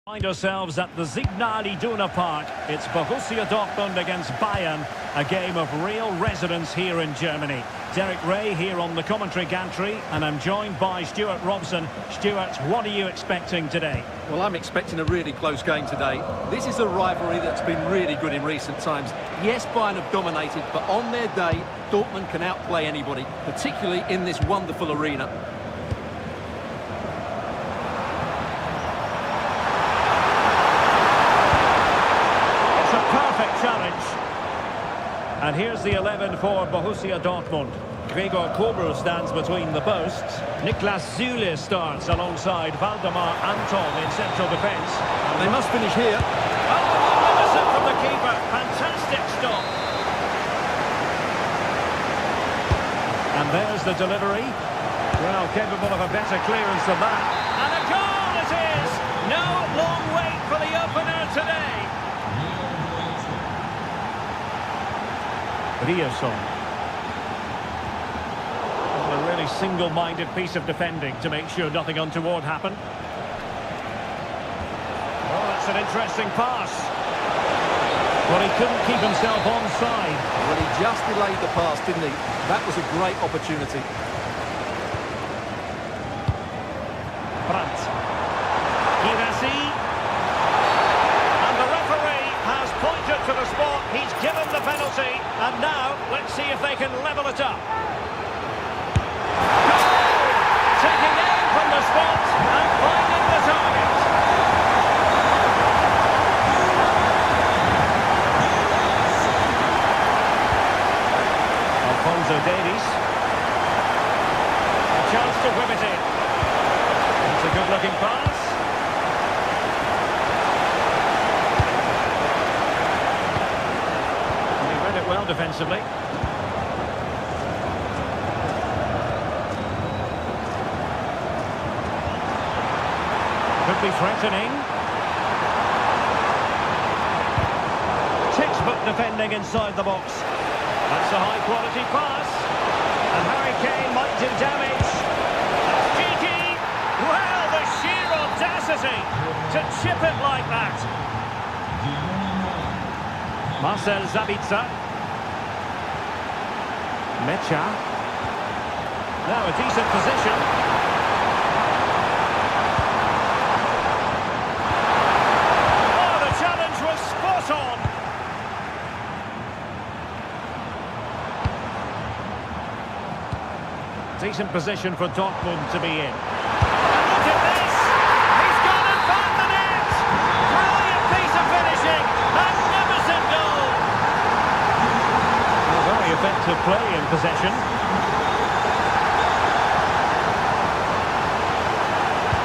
S1: Find ourselves at the Signal Iduna Park. It's Borussia Dortmund against Bayern, a game of real resonance here in Germany. Derek Ray here on the commentary gantry, and I'm joined by Stuart Robson. Stuart, what are you expecting today?
S2: Well, I'm expecting a really close game today. This is a rivalry that's been really good in recent times. Yes, Bayern have dominated, but on their day, Dortmund can outplay anybody, particularly in this wonderful arena.
S1: Challenge. And here's the 11 for Borussia Dortmund. Gregor Kobel stands between the posts. Niklas Süle starts alongside Valdemar Anton in central defence.
S2: They must finish here.
S1: Oh, magnificent from the keeper. Fantastic stop. And there's the delivery. Well, capable of a better clearance than that. And a goal it is! No long wait for the opener today. Rioson. Well, a really single-minded piece of defending to make sure nothing untoward happened. Oh, that's an interesting pass. Well, he couldn't keep himself onside.
S2: Well, he just delayed the pass, didn't he? That was a great opportunity.
S1: Brandt. Girassi. And the referee has pointed to the spot. He's given the penalty. And now, let's see if they can level it up. Goal! Taking aim from the spot and finding the target. Alphonso Davies. A chance to whip it in. It's a good-looking pass. Well defensively. Could be threatening. Textbook defending inside the box. That's a high quality pass. And Harry Kane might do damage. That's Gigi. Well, the sheer audacity to chip it like that. Marcel Sabitzer. Mecha. Now a decent position. Oh, the challenge was spot on. Decent position for Dortmund to be in. And look at this! He's gone and found the net! Brilliant piece of finishing! Magnificent goal! Very effective play in possession.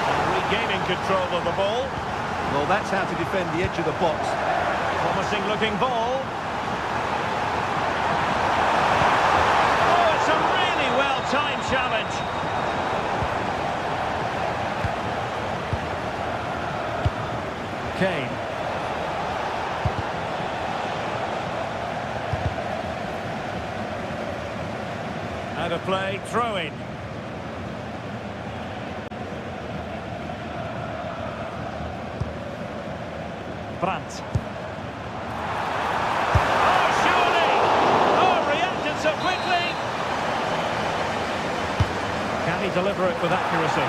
S1: And regaining control of the ball.
S2: Well, that's how to defend the edge of the box.
S1: Promising looking ball. Oh, it's a really well-timed challenge. Kane. Out of play, throw in. Brandt. Oh, surely! Oh, reacted so quickly! Can he deliver it with accuracy?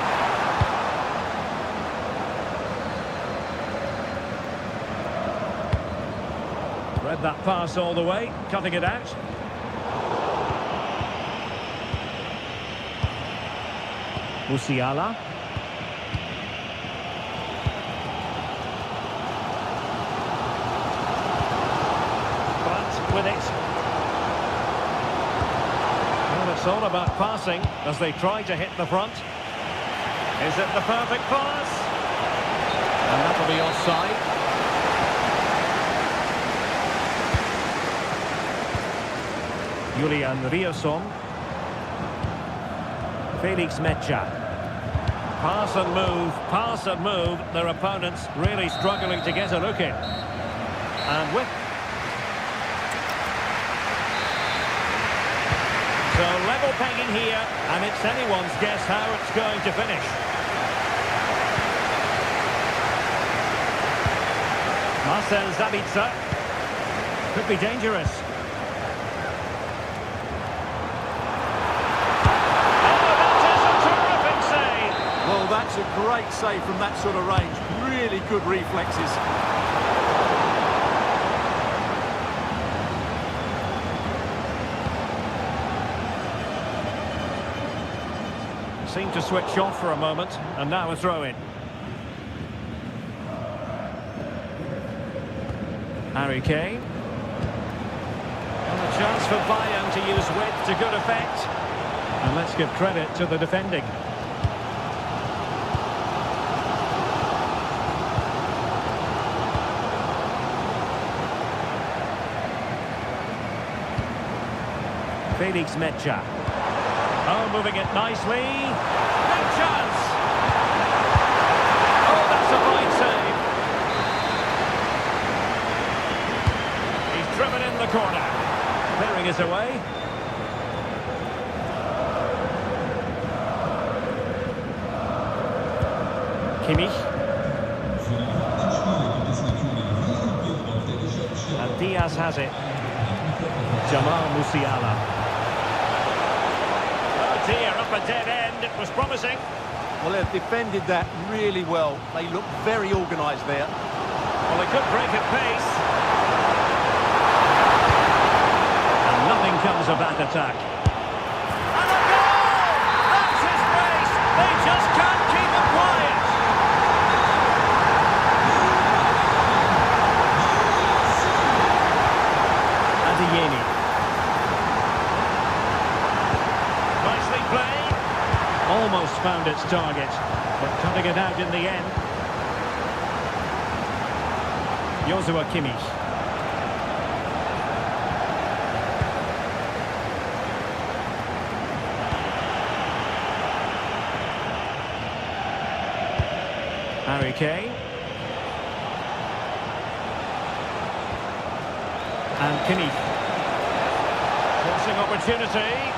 S1: Read that pass all the way, cutting it out. Musiala. Brandt with it. Well, it's all about passing as they try to hit the front. Is it the perfect pass? And that'll be offside. Julian Rioson. Felix Mecha. Pass and move. Their opponents really struggling to get a look in. And with... So level pegging here, and it's anyone's guess how it's going to finish. Marcel Zabitzer. Could be dangerous. Oh, that is a terrific save.
S2: Well, that's a great save from that sort of range. Really good reflexes.
S1: Seemed to switch off for a moment, and now a throw-in. Harry Kane. And a chance for Bayern to use width to good effect. And let's give credit to the defending. Felix Mecha. Oh, moving it nicely. Big chance. Oh, that's a fine save. He's driven in the corner. Clearing us away. Kimmich. And Diaz has it. Jamal Musiala. Dear, up a dead end. It was promising.
S2: Well, they've defended that really well. They look very organised there.
S1: Well, they could break at pace. And nothing comes of that attack. And a goal! That's his pace. They just can't keep him quiet. Adeyemi. Almost found its target, but cutting it out in the end. Joshua Kimmich. Harry Kane. And Kimmich. Crossing opportunity.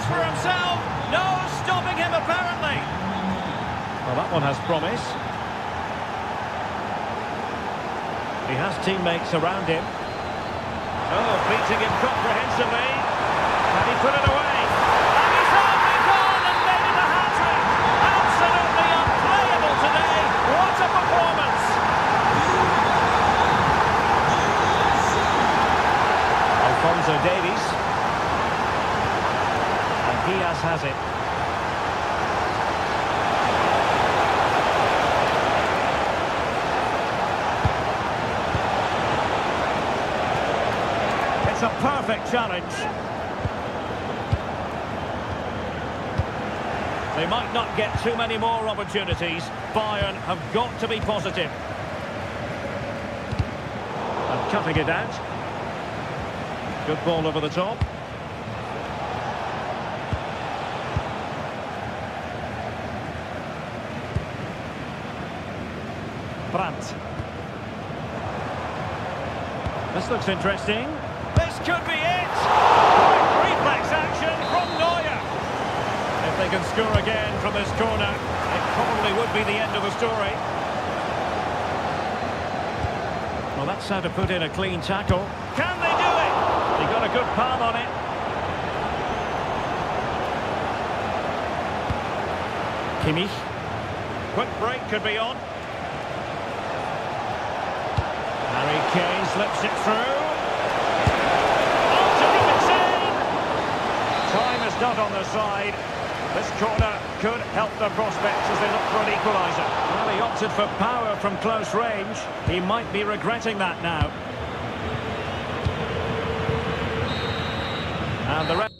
S1: For himself, no stopping him apparently. Well, that one has promise. He has teammates around him. Oh, beating him comprehensively. And he put it away. And he's only gone and made it a hat-trick. Absolutely unplayable today. What a performance. Alphonso Davies. Diaz has it. It's a perfect challenge. They might not get too many more opportunities. Bayern have got to be positive. And cutting it out. Good ball over the top. Brandt. This looks interesting. This could be it! Quick reflex action from Neuer. If they can score again from this corner, it probably would be the end of the story. Well, that's how to put in a clean tackle. Can they do it? They got a good palm on it. Kimmich. Quick break could be on. Harry Kane slips it through. Oh, terrific save! Time is not on their side. This corner could help their prospects as they look for an equaliser. Well, he opted for power from close range. He might be regretting that now. And the rest.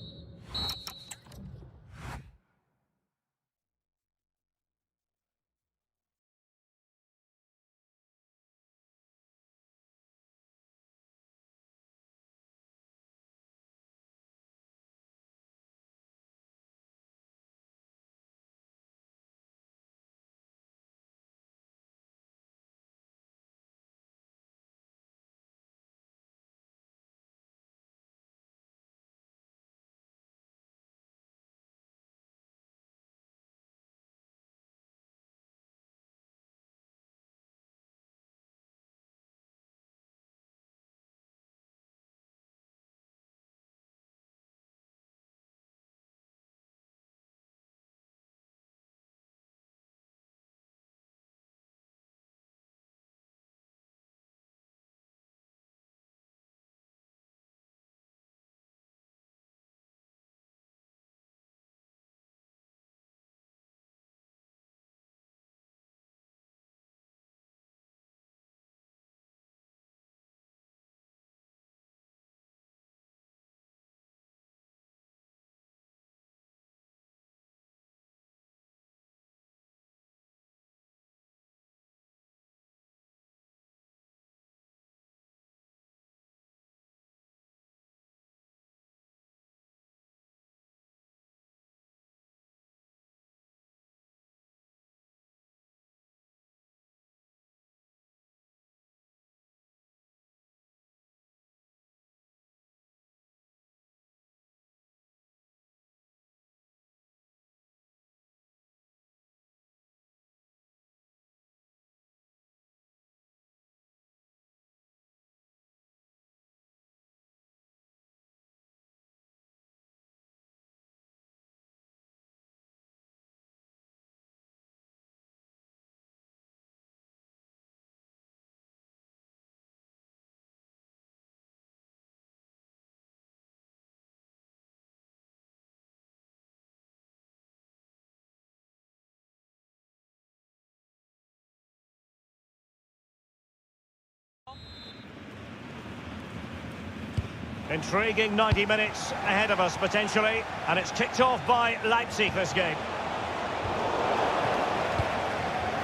S1: Intriguing 90 minutes ahead of us, potentially. And it's kicked off by Leipzig, this game.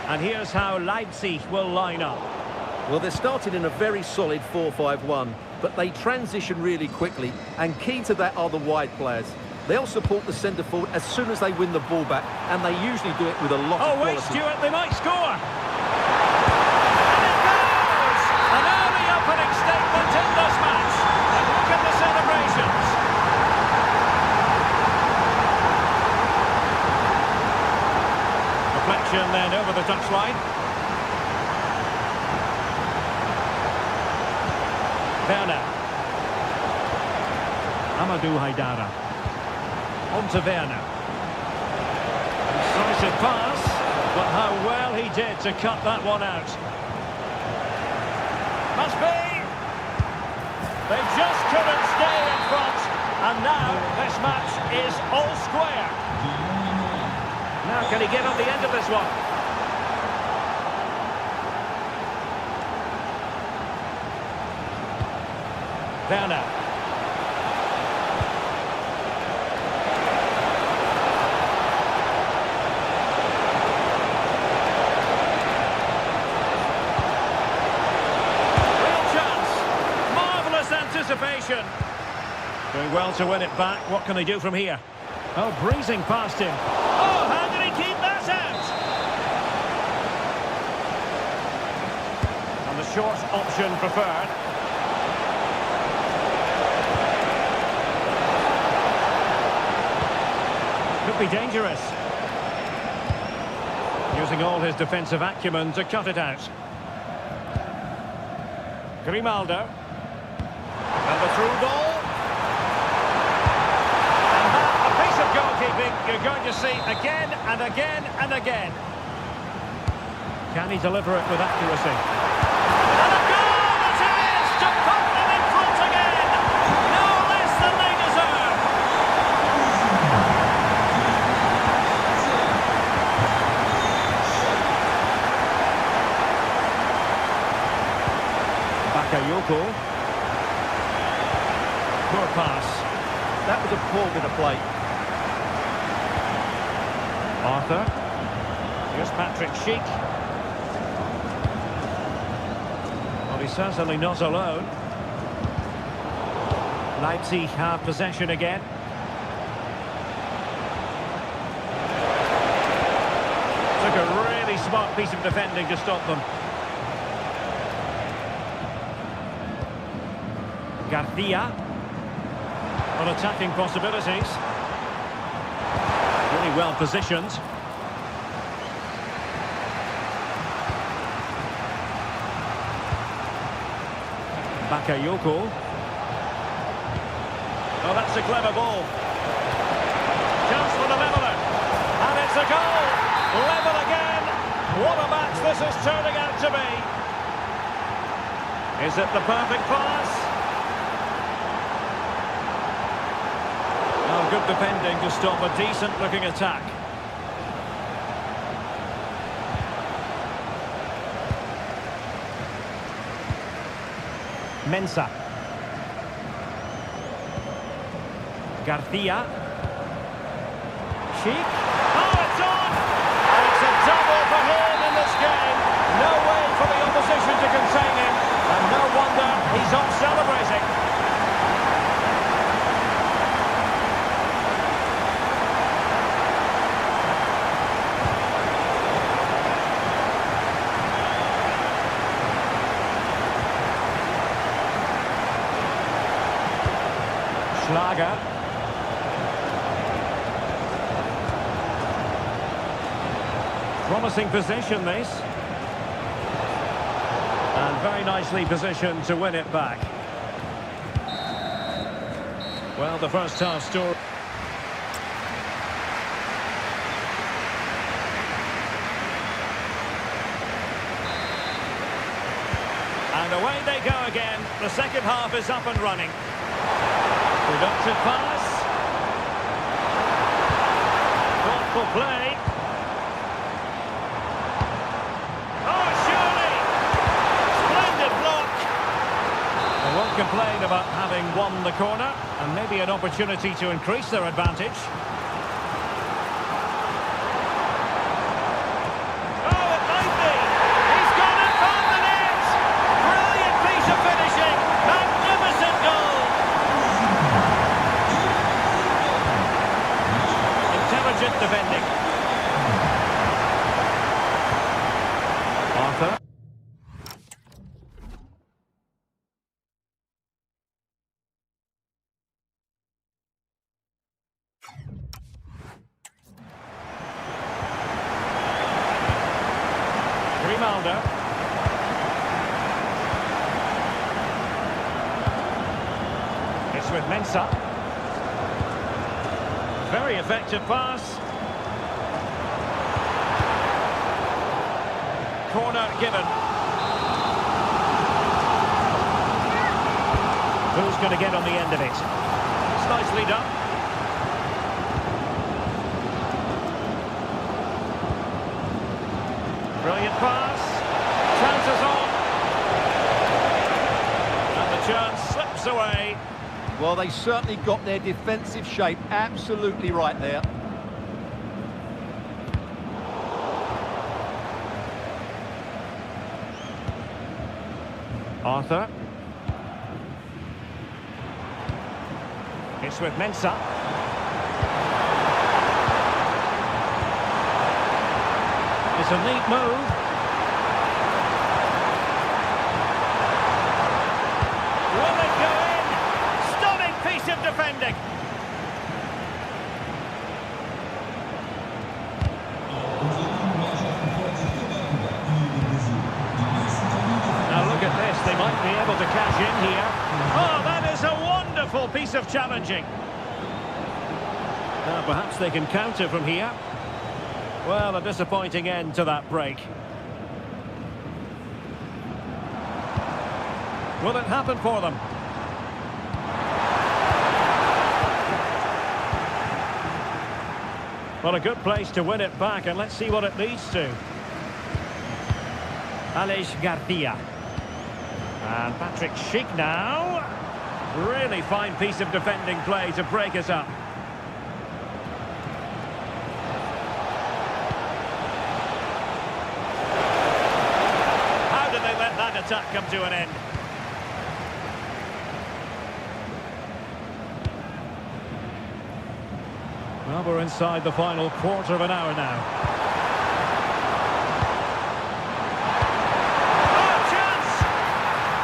S1: And here's how Leipzig will line up.
S2: Well, they're starting in a very solid 4-5-1, but they transition really quickly, and key to that are the wide players. They'll support the centre forward as soon as they win the ball back, and they usually do it with a lot of quality.
S1: Oh, wait, Stuart, they might score! And it goes! An early opening statement in this match. And look at the celebrations. Deflection then over the touchline. Werner. Amadou Haidara. On to Werner. Decisive pass, but how well he did to cut that one out. Must be! They just couldn't stay in front, and now this match is all square. Now can he get on the end of this one? Werner. Real chance. Marvellous anticipation. Doing well to win it back. What can they do from here? Oh, breezing past him. Oh, how did he keep that out? And the short option preferred. Could be dangerous. Using all his defensive acumen to cut it out. Grimaldo. And the through ball. And that, a piece of goalkeeping you're going to see again and again and again. Can he deliver it with accuracy? And a goal it is to put them in front again. No less than they deserve. Bakayoko. Poor pass.
S2: That was a poor bit of play.
S1: Arthur. Here's Patrick Schick. Well, he's certainly not alone. Leipzig have possession again. Took a really smart piece of defending to stop them. Garcia. On attacking possibilities. Really well positioned. Bakayoko. Oh, that's a clever ball. Chance for the leveller. And it's a goal. Level again. What a match this is turning out to be. Is it the perfect pass? Oh, good defending to stop a decent-looking attack. Mensah. Garcia. Schick. Oh, it's on! And it's a double for him in this game. No way for the opposition to contain him. And no wonder he's off celebrating. Schlager. Promising position, this. And very nicely positioned to win it back. Well, the first half story. And away they go again. The second half is up and running. Productive pass. Thoughtful play. Oh, surely! Splendid block. They won't complain about having won the corner and maybe an opportunity to increase their advantage. Oh, it might be. He's gone and found the net. Brilliant piece of finishing. Magnificent goal. Intelligent defending. Arthur. Grimaldo. It's with Mensah. Very effective pass. Corner given. Who's going to get on the end of it? It's nicely done. Brilliant pass. Chances on. And the chance slips away.
S2: Well, they certainly got their defensive shape absolutely right there.
S1: Arthur. It's with Mensah. It's a neat move. Will it go in? Stunning piece of defending. Now look at this, they might be able to cash in here. Oh, that is a wonderful piece of challenging. Now perhaps they can counter from here. Well, a disappointing end to that break. Will it happen for them? Well, a good place to win it back, and let's see what it leads to. Aleix Garcia. And Patrick Schick now. Really fine piece of defending play to break us up. How did they let that attack come to an end? Well, we're inside the final quarter of an hour now. Oh, chance!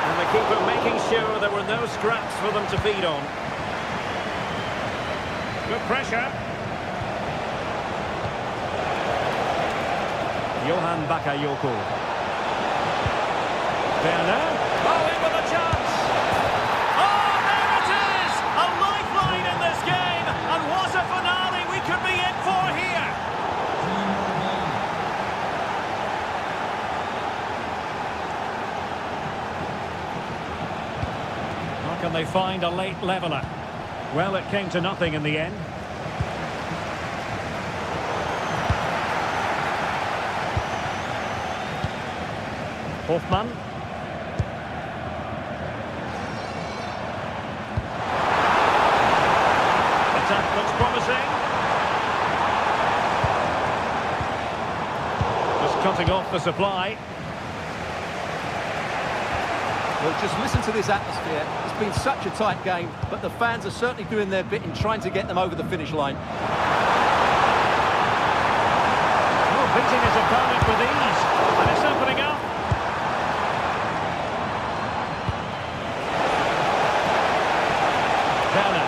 S1: And the keeper making sure there were no scraps for them to feed on. Good pressure. Johan Bakayoko. Werner. Oh, in with a chance! Oh, there it is! A lifeline in this game! And what a finale we could be in for here! How can they find a late leveller? Well, it came to nothing in the end. Hoffmann. Attack looks promising. Just cutting off the supply.
S2: Well, just listen to this atmosphere. It's been such a tight game, but the fans are certainly doing their bit in trying to get them over the finish line.
S1: Oh, beating his opponent with ease. And it's opening up. Werner.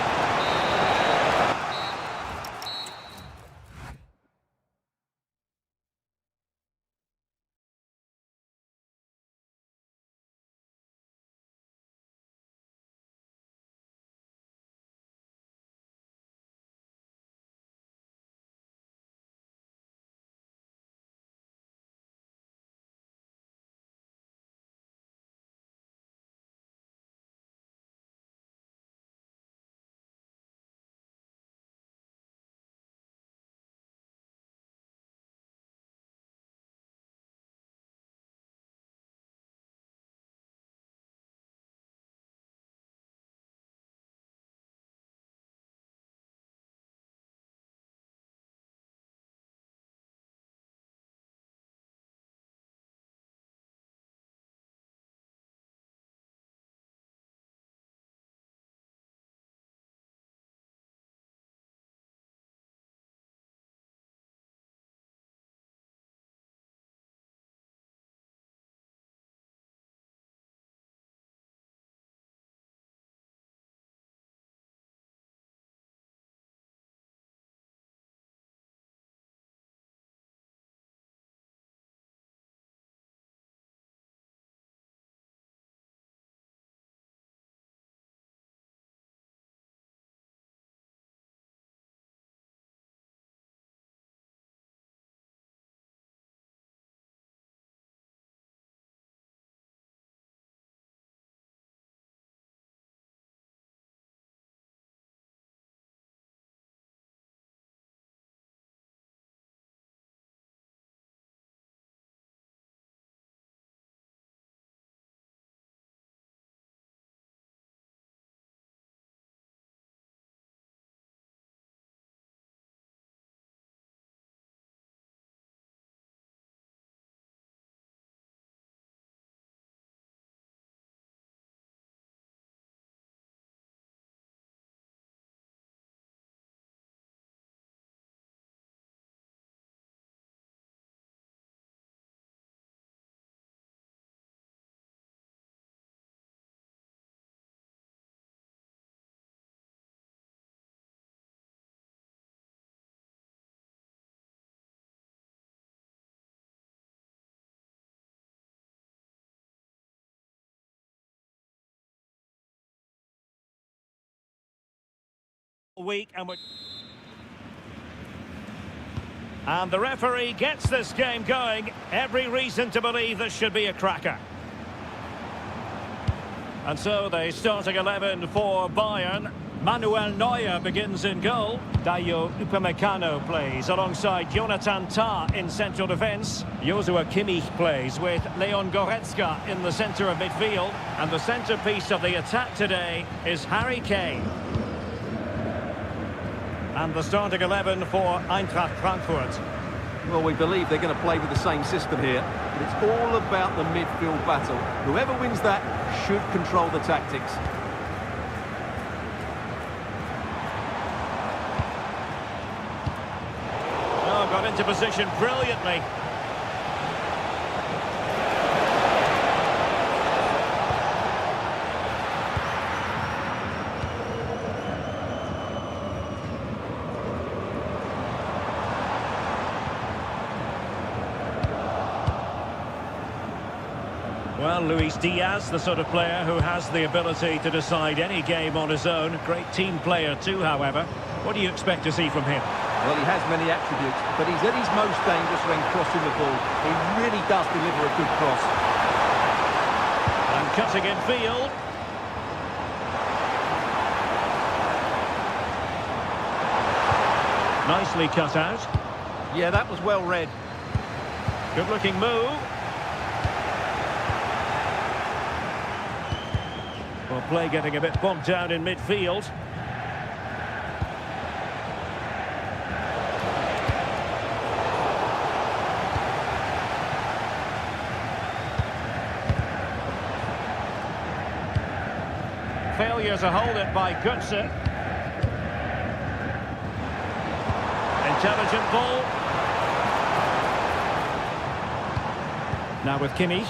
S1: week, and the referee gets this game going. Every reason to believe this should be a cracker. And so the starting 11 for Bayern. Manuel Neuer begins in goal. Dayo Upamecano plays alongside Jonathan Tah in central defence. Joshua Kimmich plays with Leon Goretzka in the centre of midfield. And the centrepiece of the attack today is Harry Kane. And the starting 11 for Eintracht Frankfurt.
S2: Well, we believe they're going to play with the same system here. But it's all about the midfield battle. Whoever wins that should control the tactics.
S1: Oh, got into position brilliantly. Well, Luis Diaz, the sort of player who has the ability to decide any game on his own. Great team player too, however. What do you expect to see from him?
S2: Well, he has many attributes, but he's at his most dangerous when crossing the ball. He really does deliver a good cross.
S1: And cutting in field. Nicely cut out.
S2: Yeah, that was well read.
S1: Good-looking move. Well, play getting a bit bogged down in midfield. Failure to hold it by Götze. Intelligent ball. Now with Kimmich.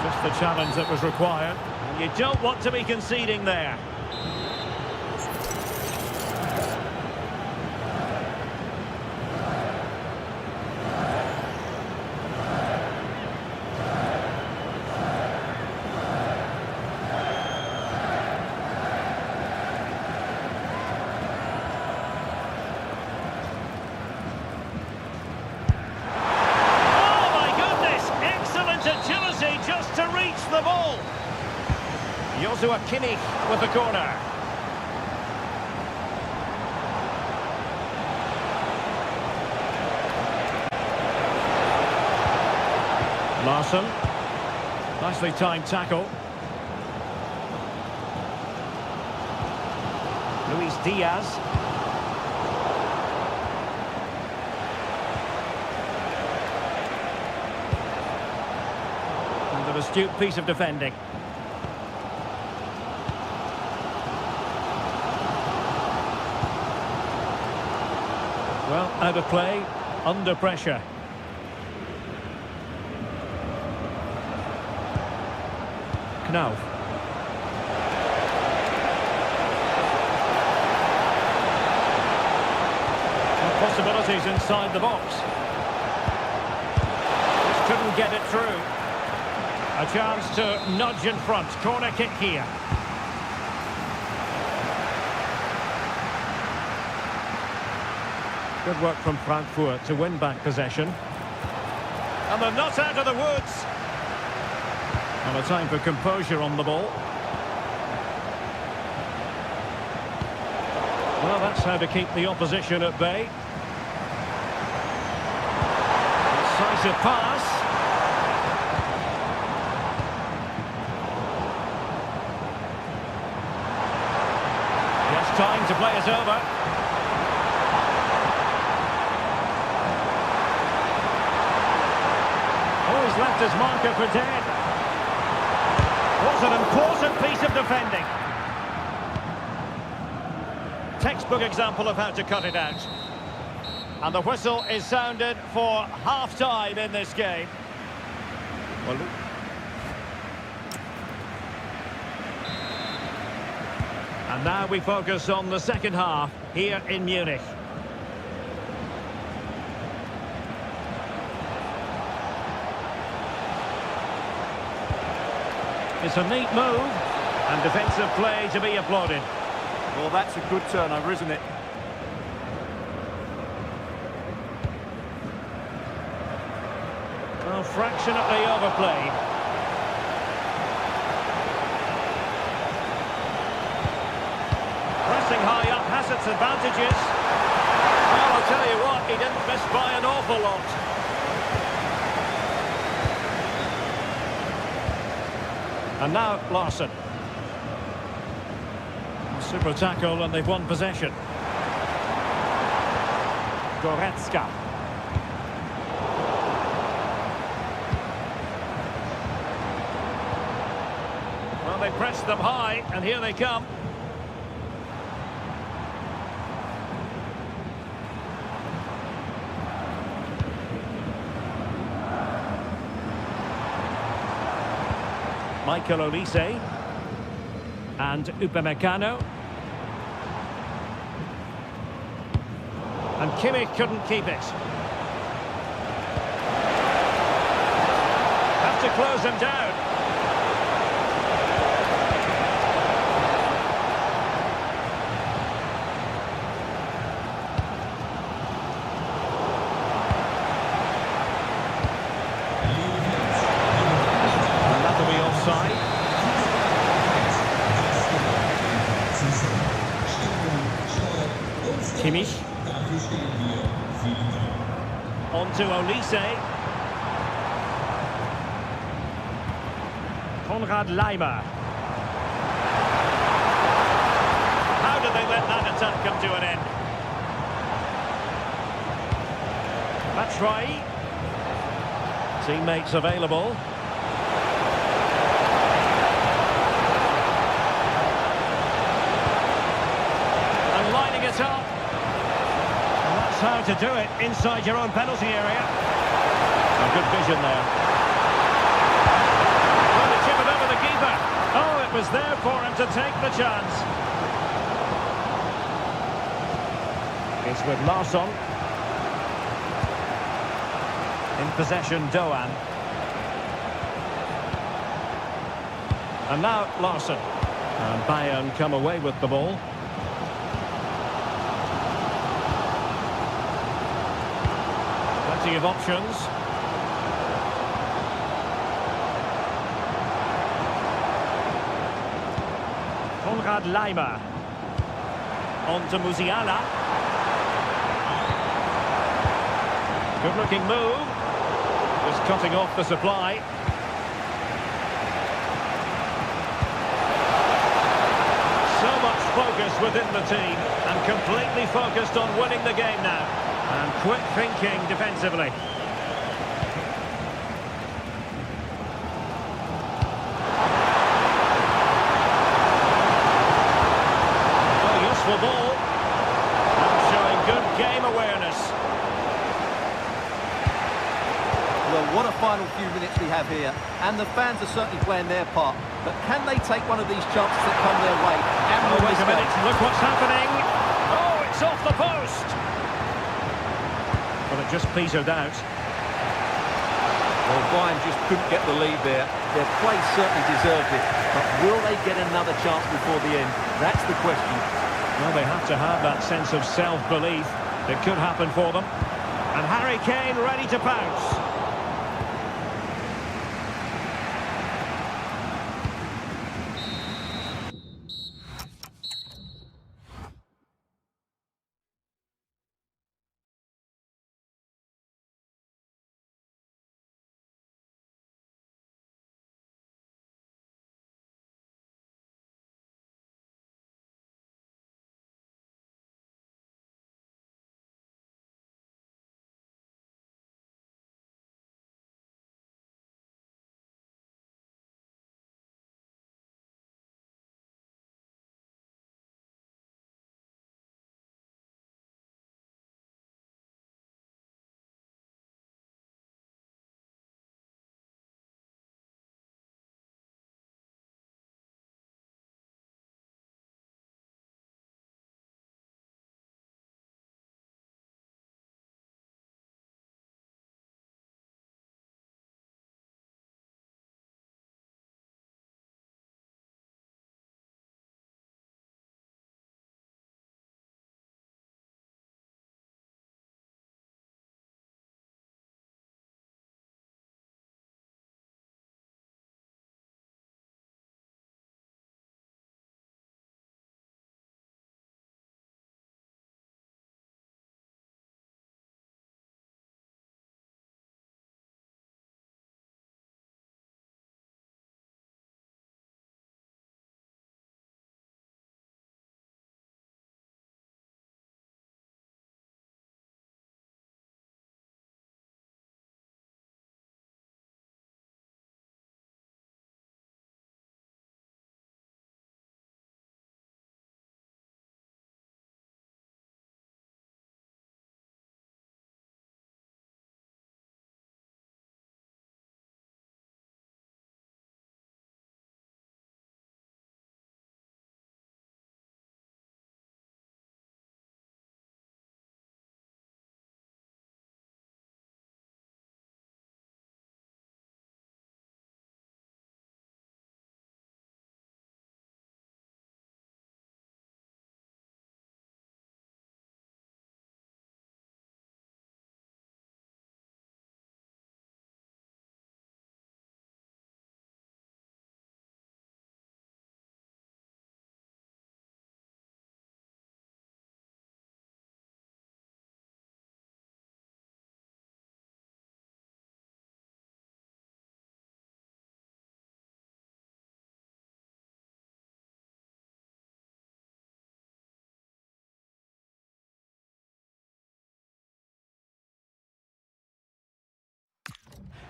S1: Just the challenge that was required. You don't want to be conceding there. Just to reach the ball. Joshua Kimmich with the corner. Larsson. Nicely timed tackle. Luis Diaz. An astute piece of defending. Well, out of play, under pressure. Knauf. Possibilities inside the box. Just couldn't get it through. A chance to nudge in front. Corner kick here. Good work from Frankfurt to win back possession. And they're not out of the woods. And a time for composure on the ball. Well, that's how to keep the opposition at bay. Decisive pass. Just time to play it over. Oh, he's left his marker for dead. Was an important piece of defending. Textbook example of how to cut it out. And the whistle is sounded for half-time in this game. Well, and now we focus on the second half here in Munich. It's a neat move. And defensive play to be applauded.
S2: Well, that's a good turnover, isn't it?
S1: Well, fractionately overplayed. Pressing high up has its advantages. Well, I'll tell you what, he didn't miss by an awful lot. And now Larson. Super tackle and they've won possession. Goretzka. Well, they pressed them high and here they come. Michael Olise and Upamecano. And Kimmich couldn't keep it. Have to close him down. And that'll be offside. Kimmich. On to Olise. Konrad Leimer. How did they let that attack come to an end? Batshuayi. Teammates available. And lining it up. How to do it inside your own penalty area. A good vision there. Trying to chip it over the keeper. Oh, it was there for him to take the chance. It's with Larsson. In possession, Doan. And now Larsson. And Bayern come away with the ball. Plenty of options. Konrad Leimer. On to Musiala. Good looking move. Just cutting off the supply. So much focus within the team and completely focused on winning the game now. And quick thinking defensively. Oh, useful ball. And showing good game awareness.
S2: Well, what a final few minutes we have here. And the fans are certainly playing their part. But can they take one of these chances that come their way? And
S1: oh, wait a minute. Look what's happening. Oh, it's off the post. But it just petered out.
S2: Well, Bayern just couldn't get the lead there. Their play certainly deserved it. But will they get another chance before the end? That's the question.
S1: Well, they have to have that sense of self-belief. It could happen for them. And Harry Kane ready to pounce.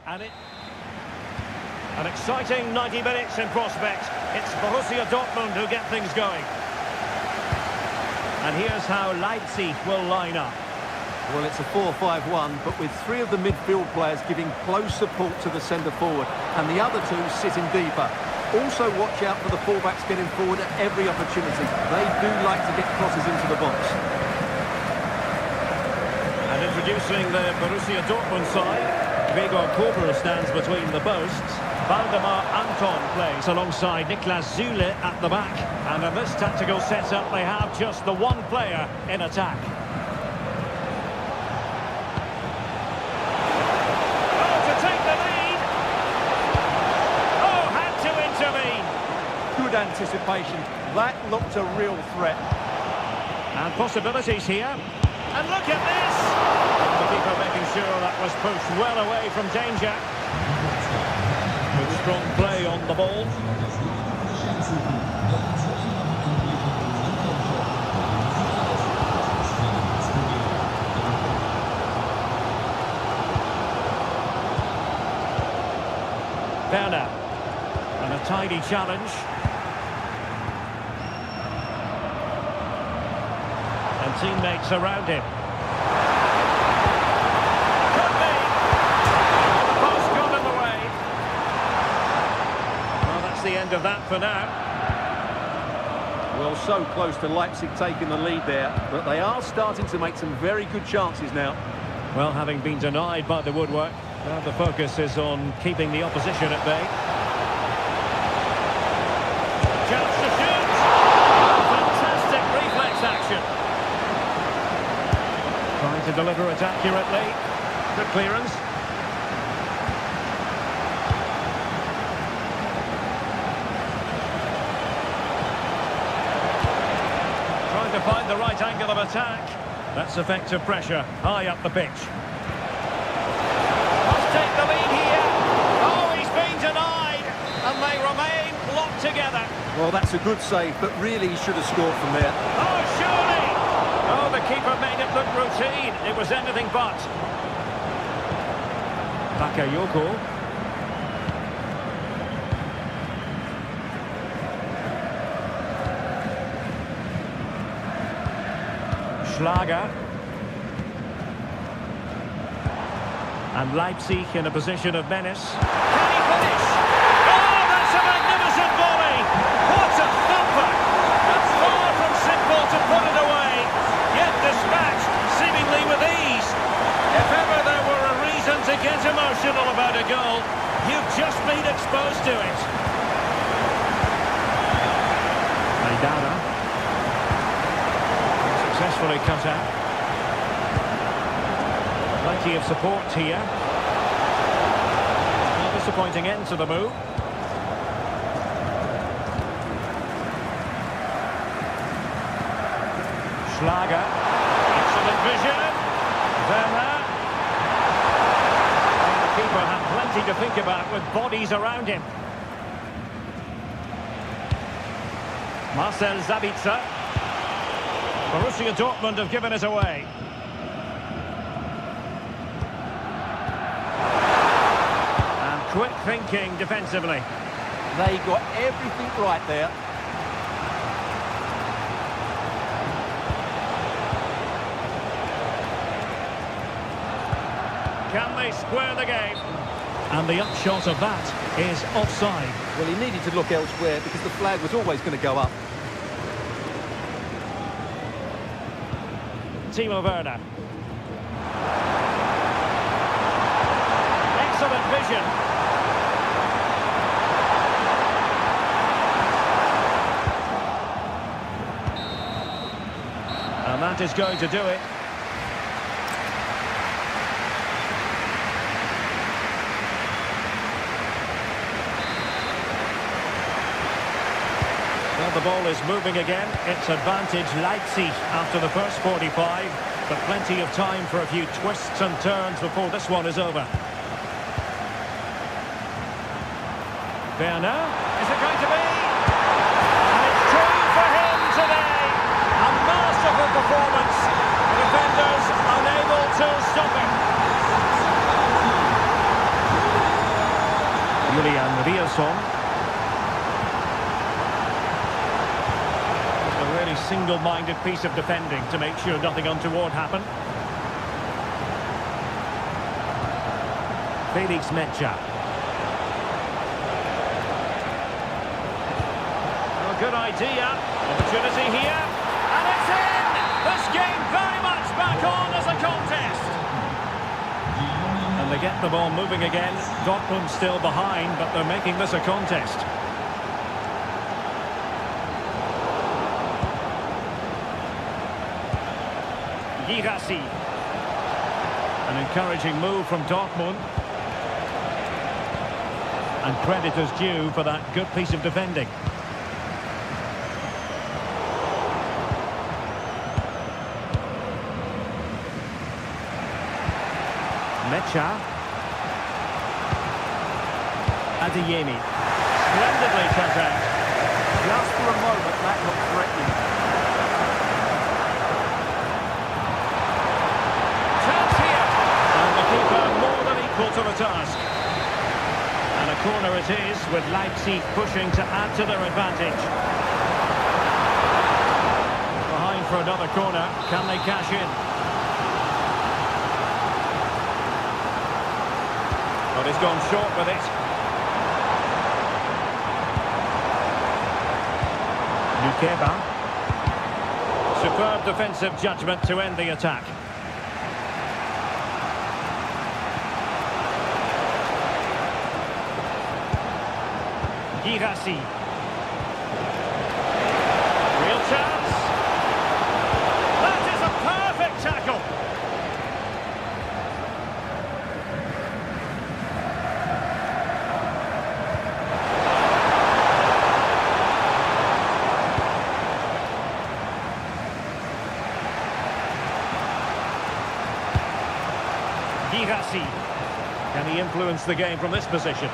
S1: And an exciting 90 minutes in prospect. It's Borussia Dortmund who get things going. And here's how Leipzig will line up.
S2: Well, it's a 4-5-1, but with three of the midfield players giving close support to the centre forward, and the other two sitting deeper. Also watch out for the fullbacks getting forward at every opportunity. They do like to get crosses into the box.
S1: And introducing the Borussia Dortmund side, Gregor Kobel stands between the posts. Valdemar Anton plays alongside Niklas Zule at the back. And in this tactical setup, they have just the one player in attack.
S2: Anticipation. That looked a real threat.
S1: And possibilities here. And look at this! The keeper making sure that was pushed well away from danger. Good strong play on the ball. Werner. And a tidy challenge. And teammates around him. Could be. The post got in the way. Well, that's the end of that for now.
S2: Well, so close to Leipzig taking the lead there, but they are starting to make some very good chances now.
S1: Well, having been denied by the woodwork, now the focus is on keeping the opposition at bay. Chance to shoot! Fantastic reflex action. Trying to deliver it accurately. Good clearance. Trying to find the right angle of attack. That's effective pressure, high up the pitch. Must take the lead here. Oh, he's been denied. And they remain locked together.
S2: Well, that's a good save, but really he should have scored from there.
S1: Oh, surely! Oh, the keeper made it look routine. It was anything but. Bakayoko. Schlager. And Leipzig in a position of menace. Can he finish? Oh, that's a magnificent volley! What a thumper! That's far from simple to put it away. Yet dispatched, seemingly with ease. If ever there were a reason to get emotional about a goal, you've just been exposed to it. Maidana. Successfully cut out. Plenty of support here. A disappointing end to the move. Schlager. Excellent vision. Werner. And the keeper had plenty to think about with bodies around him. Marcel Sabitzer. Borussia Dortmund have given it away. And quick thinking defensively.
S2: They got everything right there.
S1: Can they square the game? And the upshot of that is offside.
S2: Well, he needed to look elsewhere because the flag was always going to go up.
S1: Timo Werner. Excellent vision. And that is going to do it. Well, the ball is moving again. It's advantage Leipzig after the first 45, but plenty of time for a few twists and turns before this one is over. Werner, is it going to be? And it's true for him today. A masterful performance. The defenders unable to stop him. on. A really single-minded piece of defending to make sure nothing untoward happened. Felix Mecha. Oh, good idea. Opportunity here. And it's in! This game very much back on as a contest. And they get the ball moving again. Dortmund still behind, but they're making this a contest. Girassi. An encouraging move from Dortmund. And credit is due for that good piece of defending. Mecha. Adeyemi. Splendidly cut out.
S2: Just for a moment, that looked threatening.
S1: Chance here. And the keeper more than equal to the task. And a corner it is, with Leipzig pushing to add to their advantage. Behind for another corner. Can they cash in? But he's gone short with it. Nukeba. Superb defensive judgment to end the attack. Girassi. Real chance. That is a perfect tackle. Girassi. Can he influence the game from this position?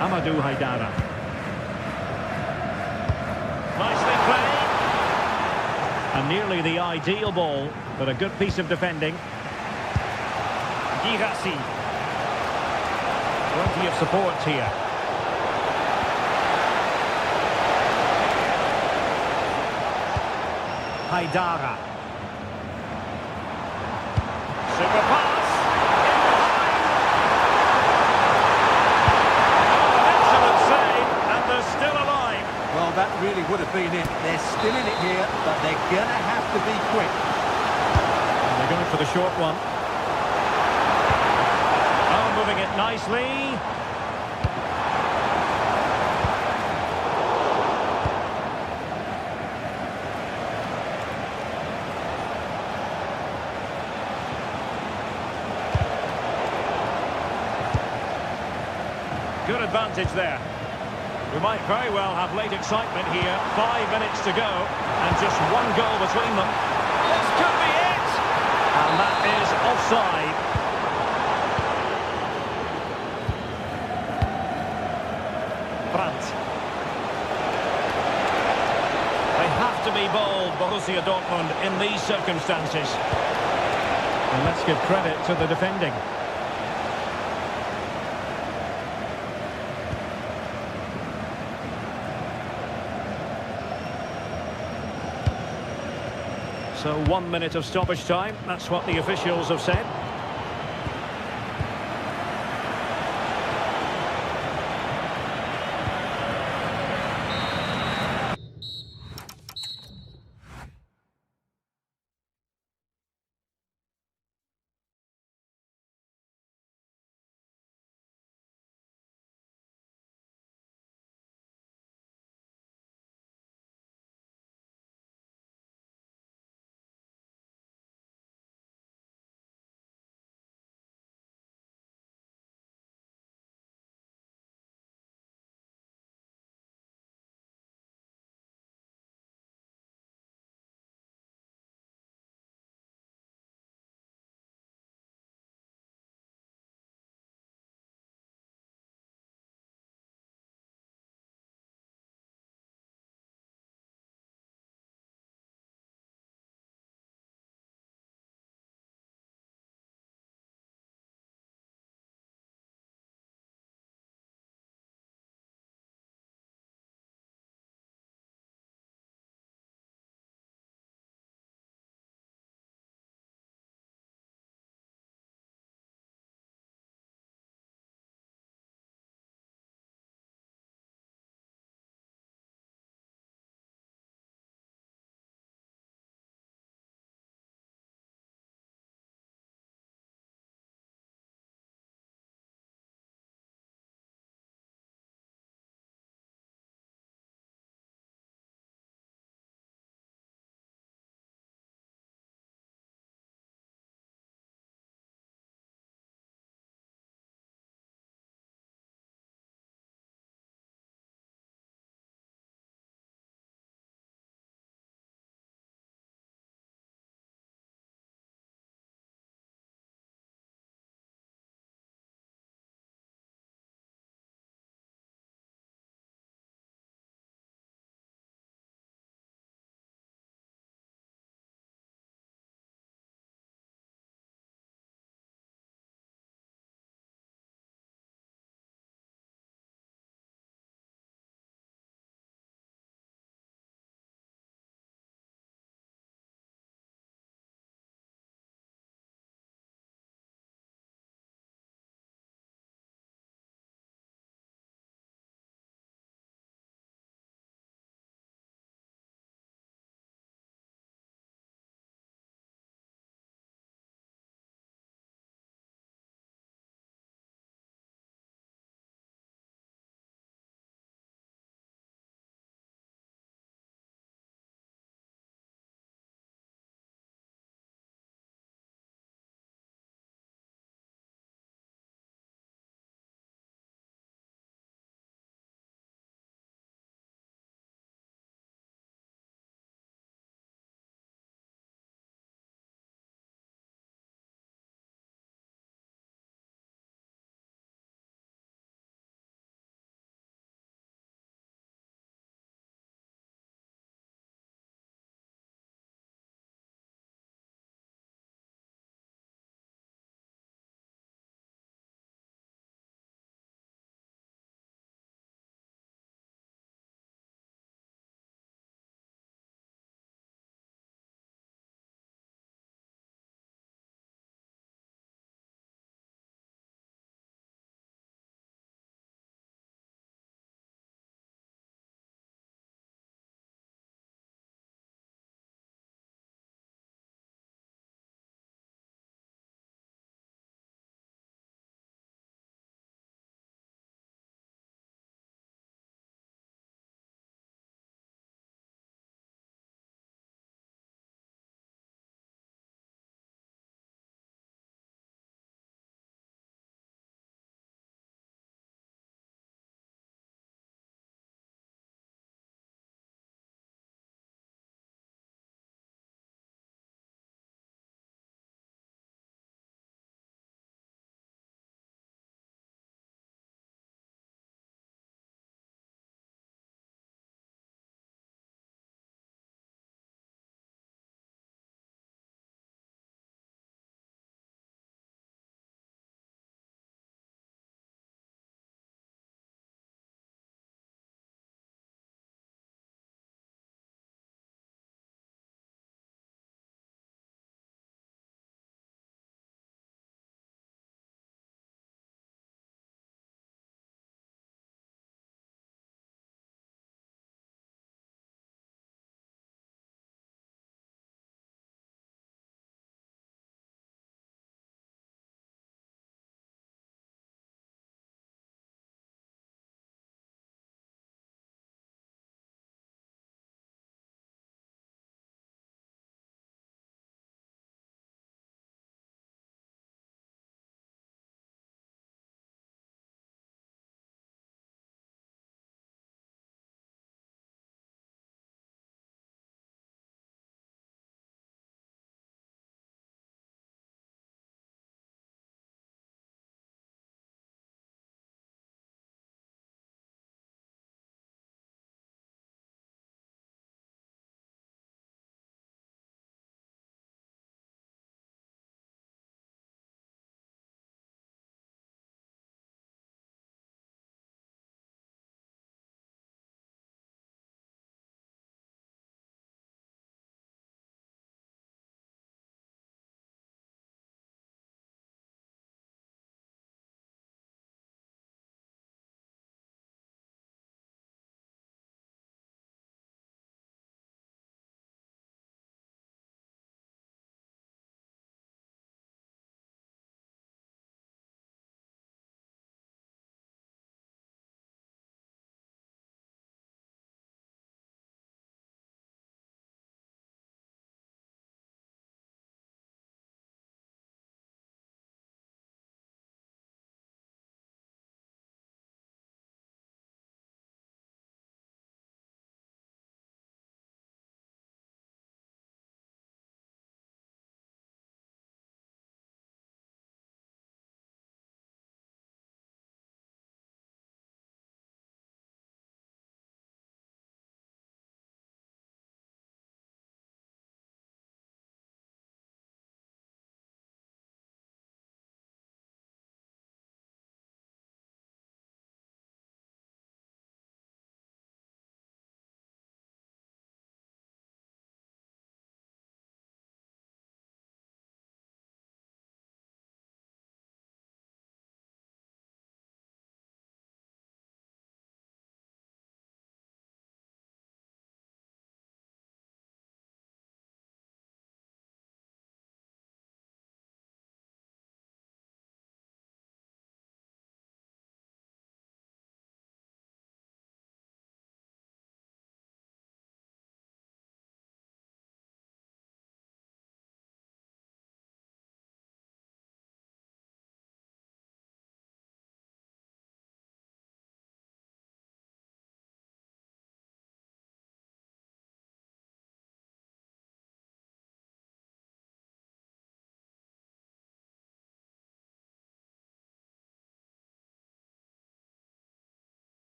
S1: Amadou Haidara. Nicely played. And nearly the ideal ball, but a good piece of defending. Girassi. Plenty of support here. Haidara. Super pass.
S2: Well, that really would have been it. They're still in it here, but they're going to have to be quick.
S1: And they're going for the short one. Oh, moving it nicely. Good advantage there. We might very well have late excitement here. 5 minutes to go, and just one goal between them. This could be it! And that is offside. Brandt. They have to be bold, Borussia Dortmund, in these circumstances. And let's give credit to the defending. So 1 minute of stoppage time, that's what the officials have said.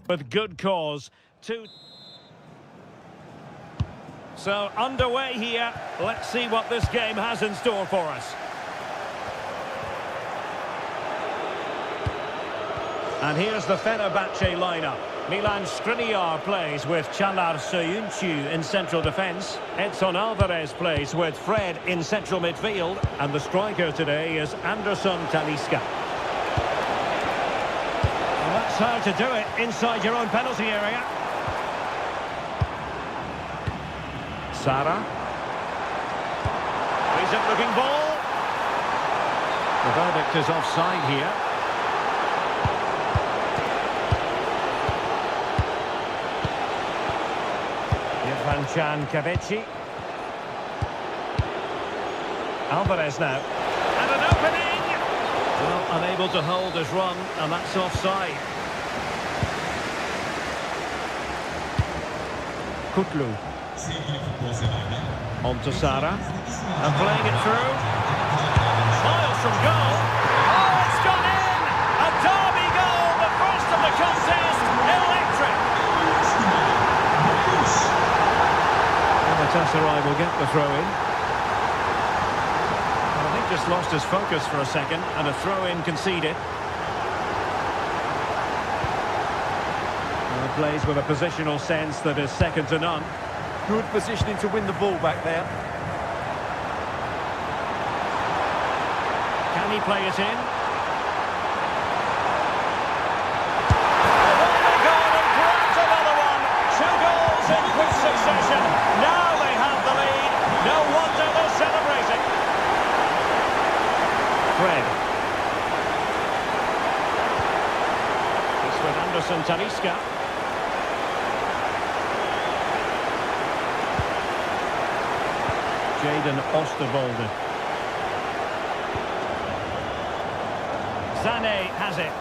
S1: with good cause. So underway here. Let's see what this game has in store for us. And here's the Fenerbahce lineup. Milan Skriniar plays with Çağlar Söyüncü in central defence. Edson Alvarez plays with Fred in central midfield. And the striker today is Anderson Talisca. Well, that's how to do it inside your own penalty area. Sara. Decent looking ball. The verdict is offside here. Can Kavici. Alvarez now. And an opening! Well, unable to hold his run, and that's offside. Kutlu. On to Sara. And playing it through. Miles from goal. Oh, it's gone in! A derby goal, the first of the contest. Electric! Galatasaray will get the throw-in. I think just lost his focus for a second, and a throw-in conceded. And plays with a positional sense that is second to none.
S2: Good positioning to win the ball back there.
S1: Can he play it in? Succession. Now they have the lead. No wonder they're celebrating. Fred. It's with Anderson Talisca. Jaden Osterwolde. Sané has it.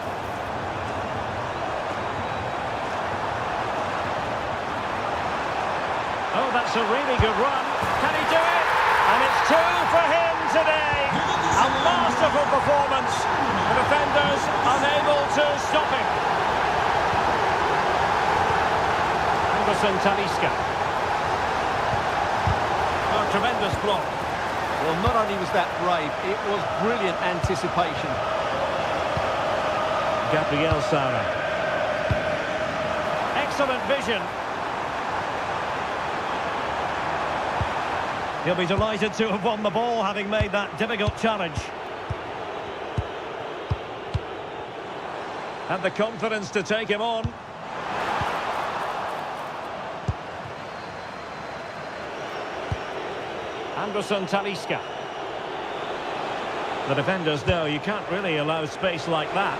S1: Oh, that's a really good run. Can he do it? And it's two for him today. A masterful performance. The defenders unable to stop him. Anderson Talisca. Oh, tremendous block.
S2: Well, not only was that brave, it was brilliant anticipation.
S1: Gabriel Sara. Excellent vision. He'll be delighted to have won the ball, having made that difficult challenge. Had the confidence to take him on. Anderson Talisca. The defenders know you can't really allow space like that.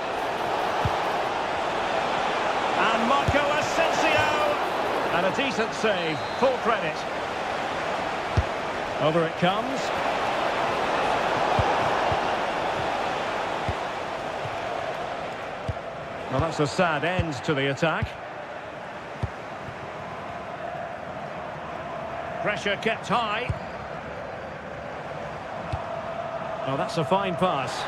S1: And Marco Asensio. And a decent save, full credit. Over it comes. Well, that's a sad end to the attack. Pressure kept high. Oh, that's a fine pass.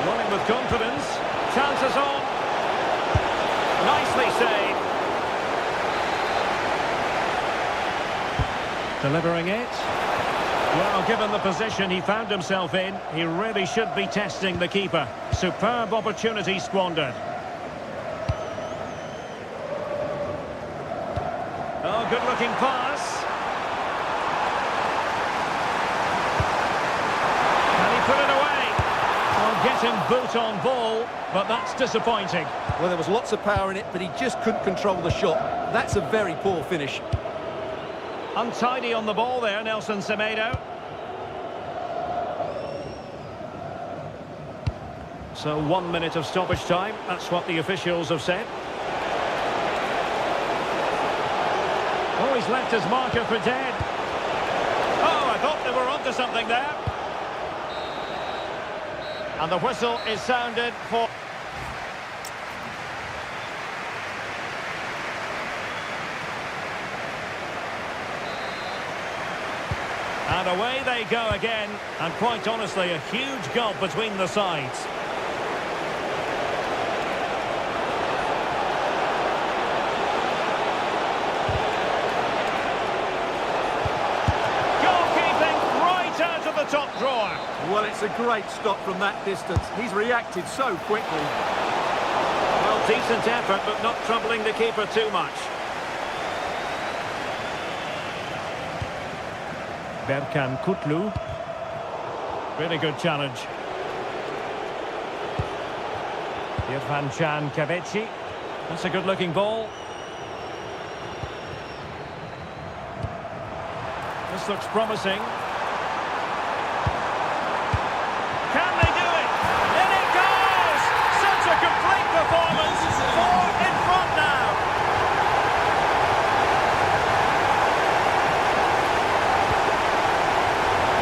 S1: Running with confidence. Chances on. Nicely saved. Delivering it. Well, given the position he found himself in, he really should be testing the keeper. Superb opportunity squandered. Oh, good-looking pass. Can he put it away? Well, getting boot on ball, but that's disappointing.
S2: Well, there was lots of power in it, but he just couldn't control the shot. That's a very poor finish.
S1: Untidy on the ball there, Nelson Semedo. So 1 minute of stoppage time, that's what the officials have said. Oh, he's left his marker for dead. Oh, I thought they were onto something there. And the whistle is sounded for... And away they go again. And quite honestly, a huge gulf between the sides. Top drawer.
S2: Well, it's a great stop from that distance. He's reacted so quickly.
S1: Well, decent effort, but not troubling the keeper too much. Berkan Kutlu. Really good challenge. Irfan Kabeci. That's a good-looking ball. This looks promising.
S2: Performance, 4 in front now.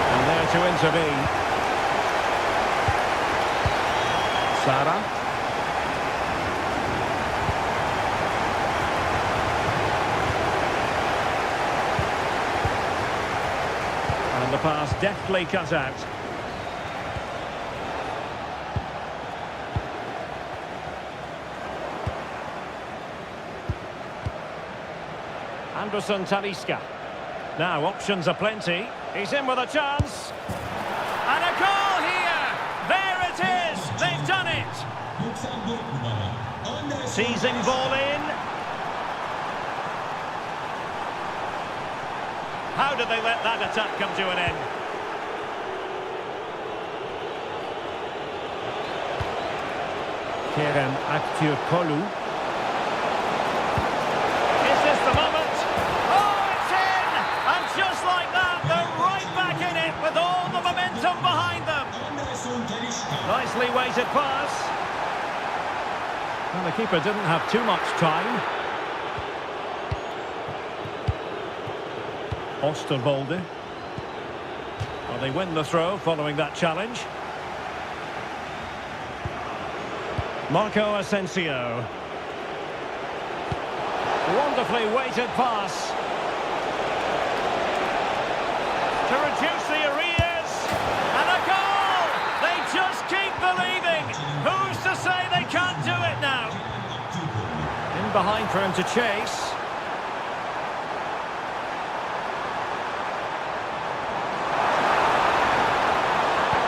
S1: And there to intervene. Sara. And the pass deftly cut out. Anderson Talisca. Now options are plenty. He's in with a chance. And a goal here. There it is. They've done it. Seizing ball in. How did they let that attack come to an end? Kerem Aktürkoğlu. Nicely weighted pass. Well, the keeper didn't have too much time. Osterwolde. Well, they win the throw following that challenge. Marco Asensio. Wonderfully weighted pass. To reduce the arrears. And a goal! They just keep believing. Who's to say they can't do it now? In behind for him to chase.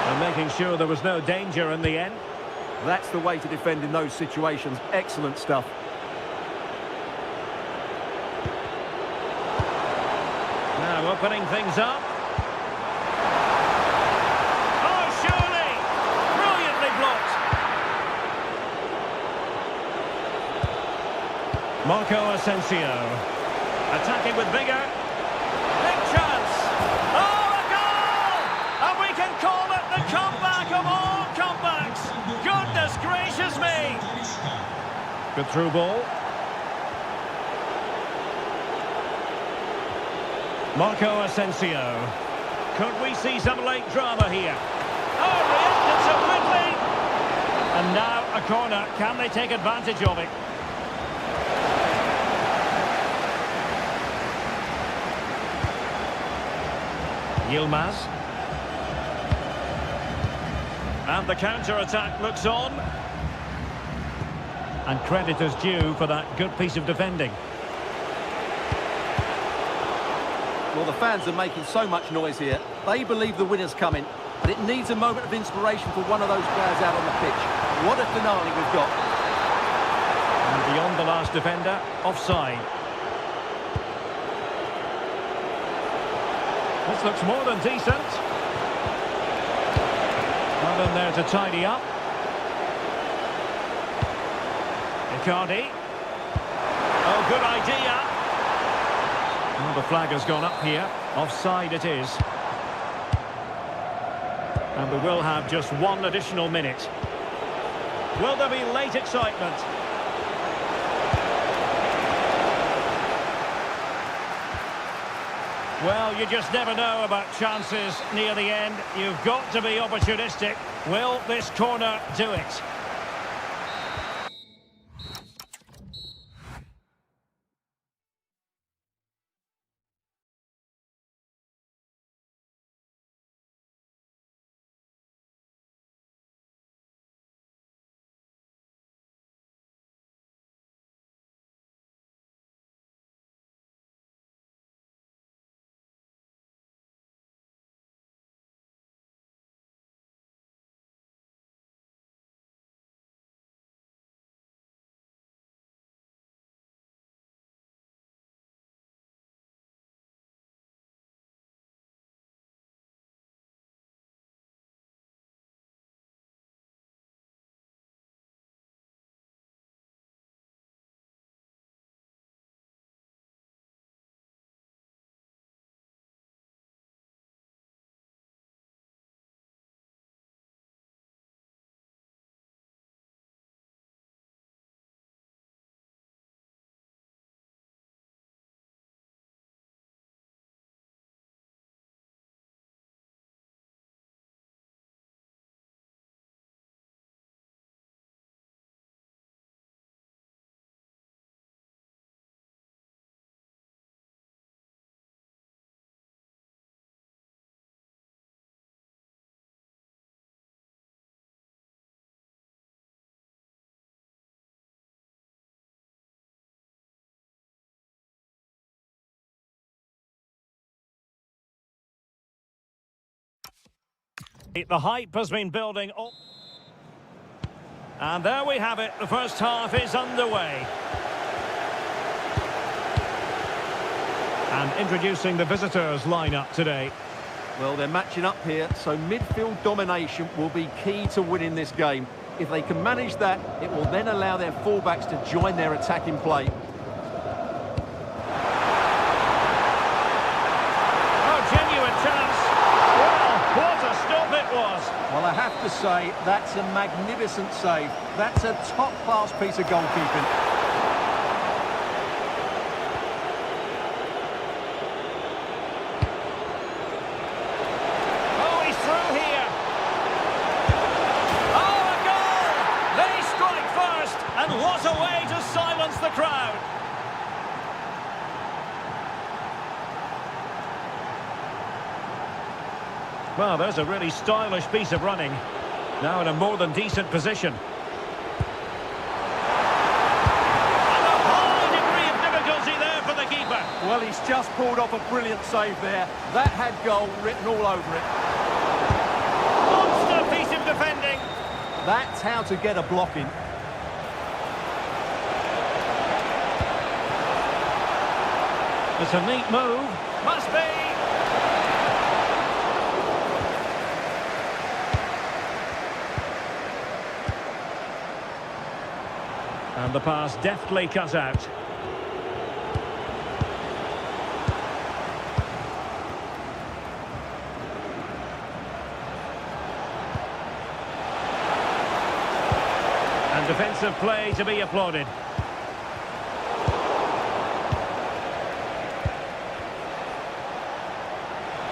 S1: And making sure there was no danger in the end.
S2: That's the way to defend in those situations. Excellent stuff.
S1: Now opening things up. Marco Asensio, attacking with vigour. Big chance. Oh, a goal! And we can call it the comeback of all comebacks. Goodness gracious me! Good through ball. Marco Asensio. Could we see some late drama here? Oh, reacted so quickly! And now a corner. Can they take advantage of it? Yilmaz. And the counter-attack looks on. And credit is due for that good piece of defending.
S2: Well, the fans are making so much noise here. They believe the winner's coming, but it needs a moment of inspiration for one of those players out on the pitch. What a finale we've got.
S1: And beyond the last defender, offside. This looks more than decent. Not in there to tidy up. Icardi. Oh, good idea. Well, the flag has gone up here. Offside it is. And we will have just one additional minute. Will there be late excitement? Well, you just never know about chances near the end. You've got to be opportunistic. Will this corner do it? The hype has been building up. And there we have it. The first half is underway. And introducing the visitors lineup today.
S2: Well, they're matching up here, so midfield domination will be key to winning this game. If they can manage that, it will then allow their fullbacks to join their attacking play. Well, I have to say, that's a magnificent save. That's a top-class piece of goalkeeping.
S1: Oh, he's through here. Oh, a goal! They strike first, and what a way to silence the crowd. Well, there's a really stylish piece of running. Now in a more than decent position. And a high degree of difficulty there for the keeper.
S2: Well, he's just pulled off a brilliant save there. That had goal written all over it.
S1: Monster piece of defending.
S2: That's how to get a block in.
S1: It's a neat move. Must be. And the pass deftly cut out. And defensive play to be applauded.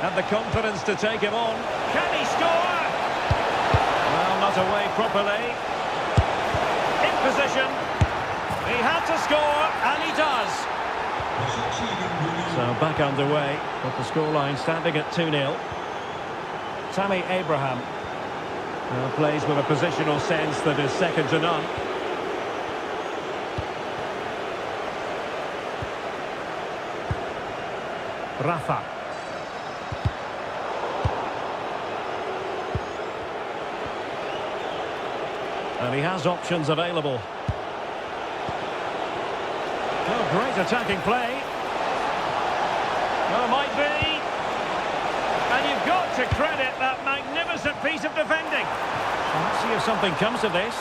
S1: And the confidence to take him on. Can he score? Well, not away properly. In position. He had to score, and he does. So back underway, but the scoreline standing at 2-0. Tammy Abraham now plays with a positional sense that is second to none. Rafa. And he has options available. Oh, great attacking play. Well, might be. And you've got to credit that magnificent piece of defending. Let's see if something comes of this.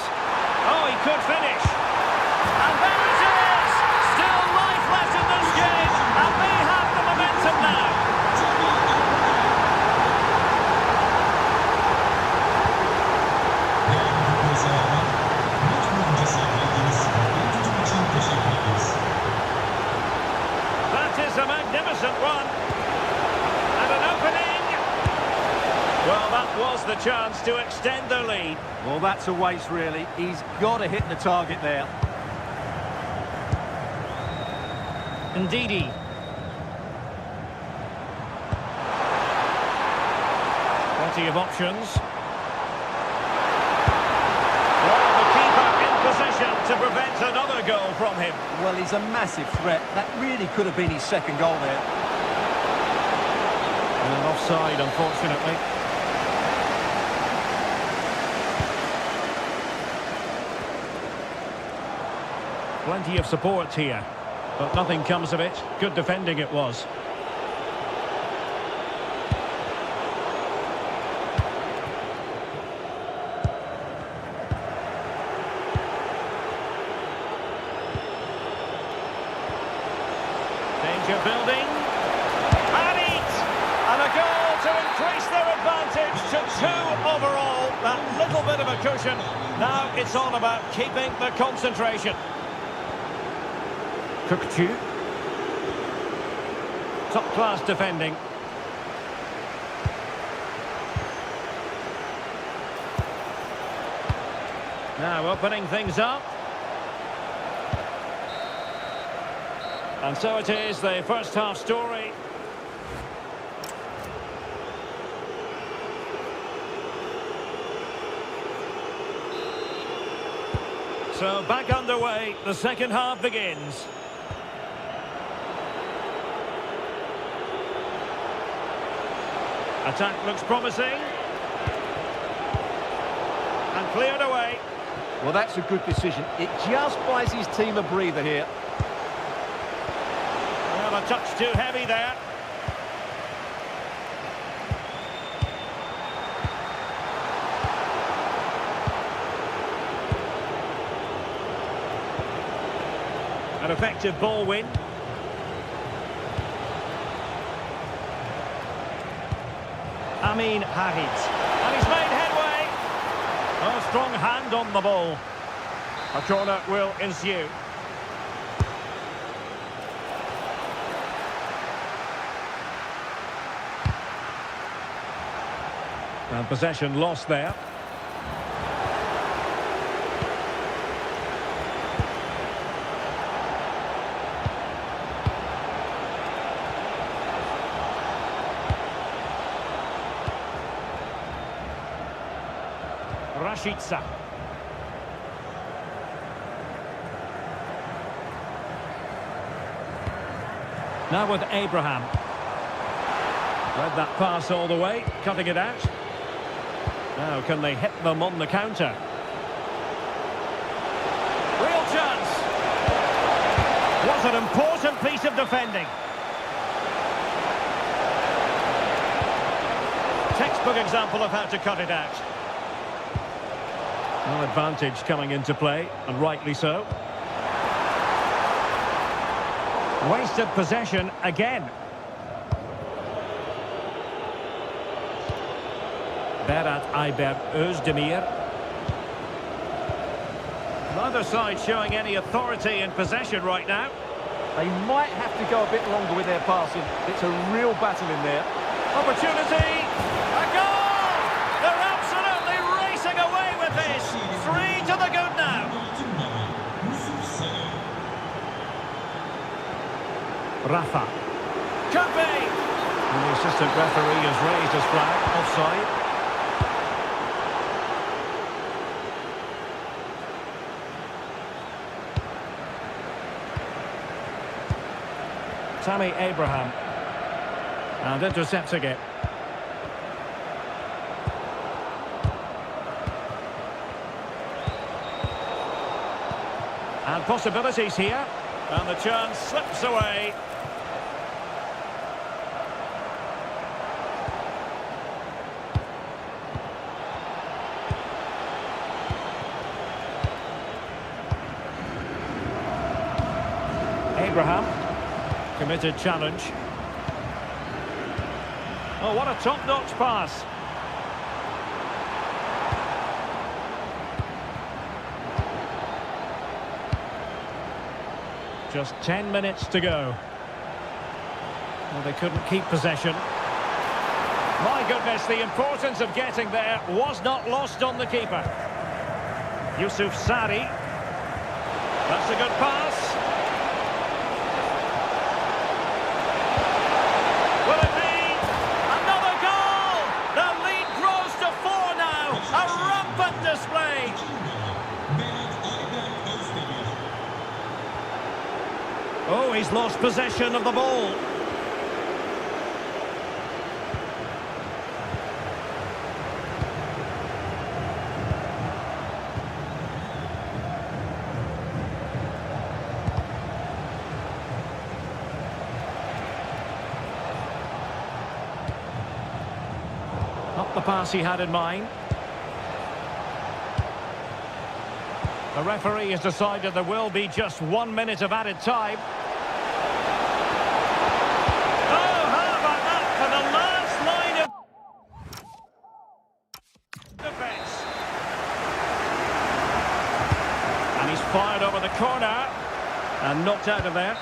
S1: Oh, he could finish. And there it is! Still life left in this game, and they have the momentum now. was the chance to extend their lead.
S2: Well, that's a waste, really. He's got to hit the target there.
S1: Ndidi. Plenty of options. Well, the keeper in position to prevent another goal from him.
S2: Well, he's a massive threat. That really could have been his second goal there.
S1: And offside, unfortunately. Plenty of support here, but nothing comes of it. Good defending it was. Danger building. And eat! And a goal to increase their advantage to 2 overall. That little bit of a cushion. Now it's all about keeping the concentration. Kukçu. Top-class defending. Now opening things up. And so it is, the first half story. So back underway, the second half begins. Attack looks promising. And cleared away.
S2: Well, that's a good decision. It just buys his team a breather here.
S1: Well, a touch too heavy there. An effective ball win. Harit. And he's made headway. A strong hand on the ball. A corner will ensue. And possession lost there. Rashica. Now with Abraham. Read that pass all the way, cutting it out. Now can they hit them on the counter? Real chance. What an important piece of defending. Textbook example of how to cut it out. Well, advantage coming into play, and rightly so. Wasted possession again. Berat Ayber Özdemir. Neither side showing any authority in possession right now.
S2: They might have to go a bit longer with their passing. It's a real battle in there.
S1: Opportunity! A goal! They're absolutely racing away with this. 3 to the good now. Rafa. Could be! And the assistant referee has raised his flag. Offside. Tammy Abraham. And intercepting it. And possibilities here. And the chance slips away. Abraham. Committed challenge. Oh, what a top-notch pass. Just 10 minutes to go. Well, they couldn't keep possession. My goodness, the importance of getting there was not lost on the keeper. Yusuf Sari. That's a good pass. Will it be another goal? The lead grows to 4 now. A rampant display. Oh, he's lost possession of the ball. Not the pass he had in mind. The referee has decided there will be just 1 minute of added time. Oh, how about that for the last line of defense. And he's fired over the corner and knocked out of there.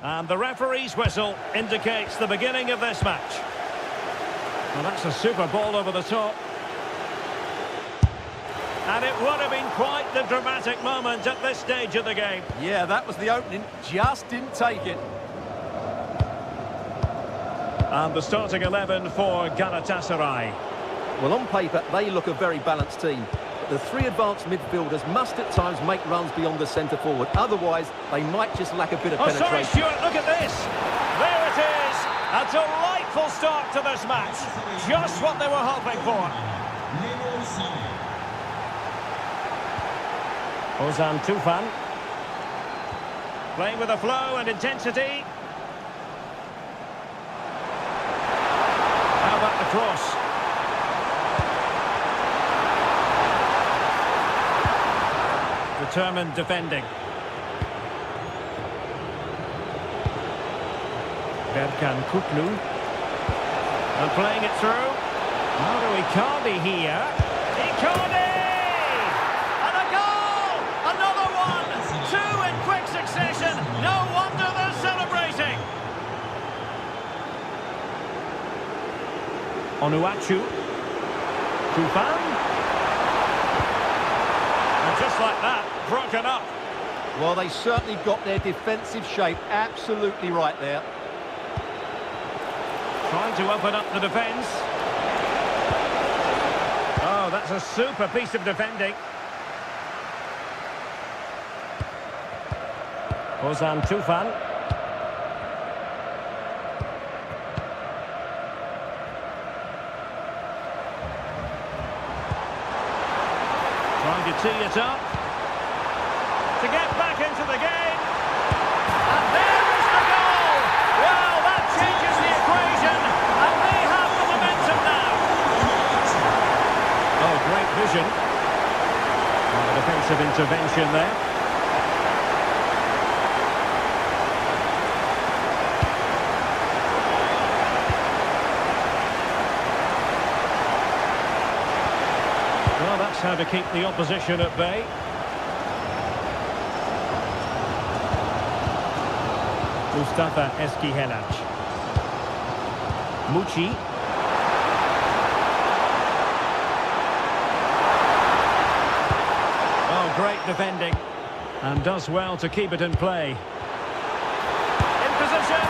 S1: And the referee's whistle indicates the beginning of this match. Well, that's a super ball over the top. And it would have been quite the dramatic moment at this stage of the game.
S2: Yeah, that was the opening, just didn't take it.
S1: And the starting 11 for Galatasaray.
S2: Well, on paper, they look a very balanced team. The three advanced midfielders must at times make runs beyond the centre forward. Otherwise, they might just lack a bit of penetration.
S1: Sorry, Stuart, look at this. There it is. A delightful start to this match. Just what they were hoping for. Ozan Tufan. Playing with a flow and intensity. How about the cross? Determined defending. Berkan Kutlu. And playing it through. Now to Icardi here. Icardi! And a goal! Another one! Two in quick succession. No wonder they're celebrating. Onuachu. Tufan. And just like that, broken up.
S2: Well, they certainly got their defensive shape absolutely right there.
S1: Trying to open up the defence. Oh, that's a super piece of defending. Ozan Tufan. Trying to tee it up. To get back into the game. And there is the goal! Well, that changes the equation. And they have the momentum now. Oh, great vision. And a defensive intervention there. Well, that's how to keep the opposition at bay. Mustafa Eskihelac. Mucci. Oh, great defending. And does well to keep it in play. In position.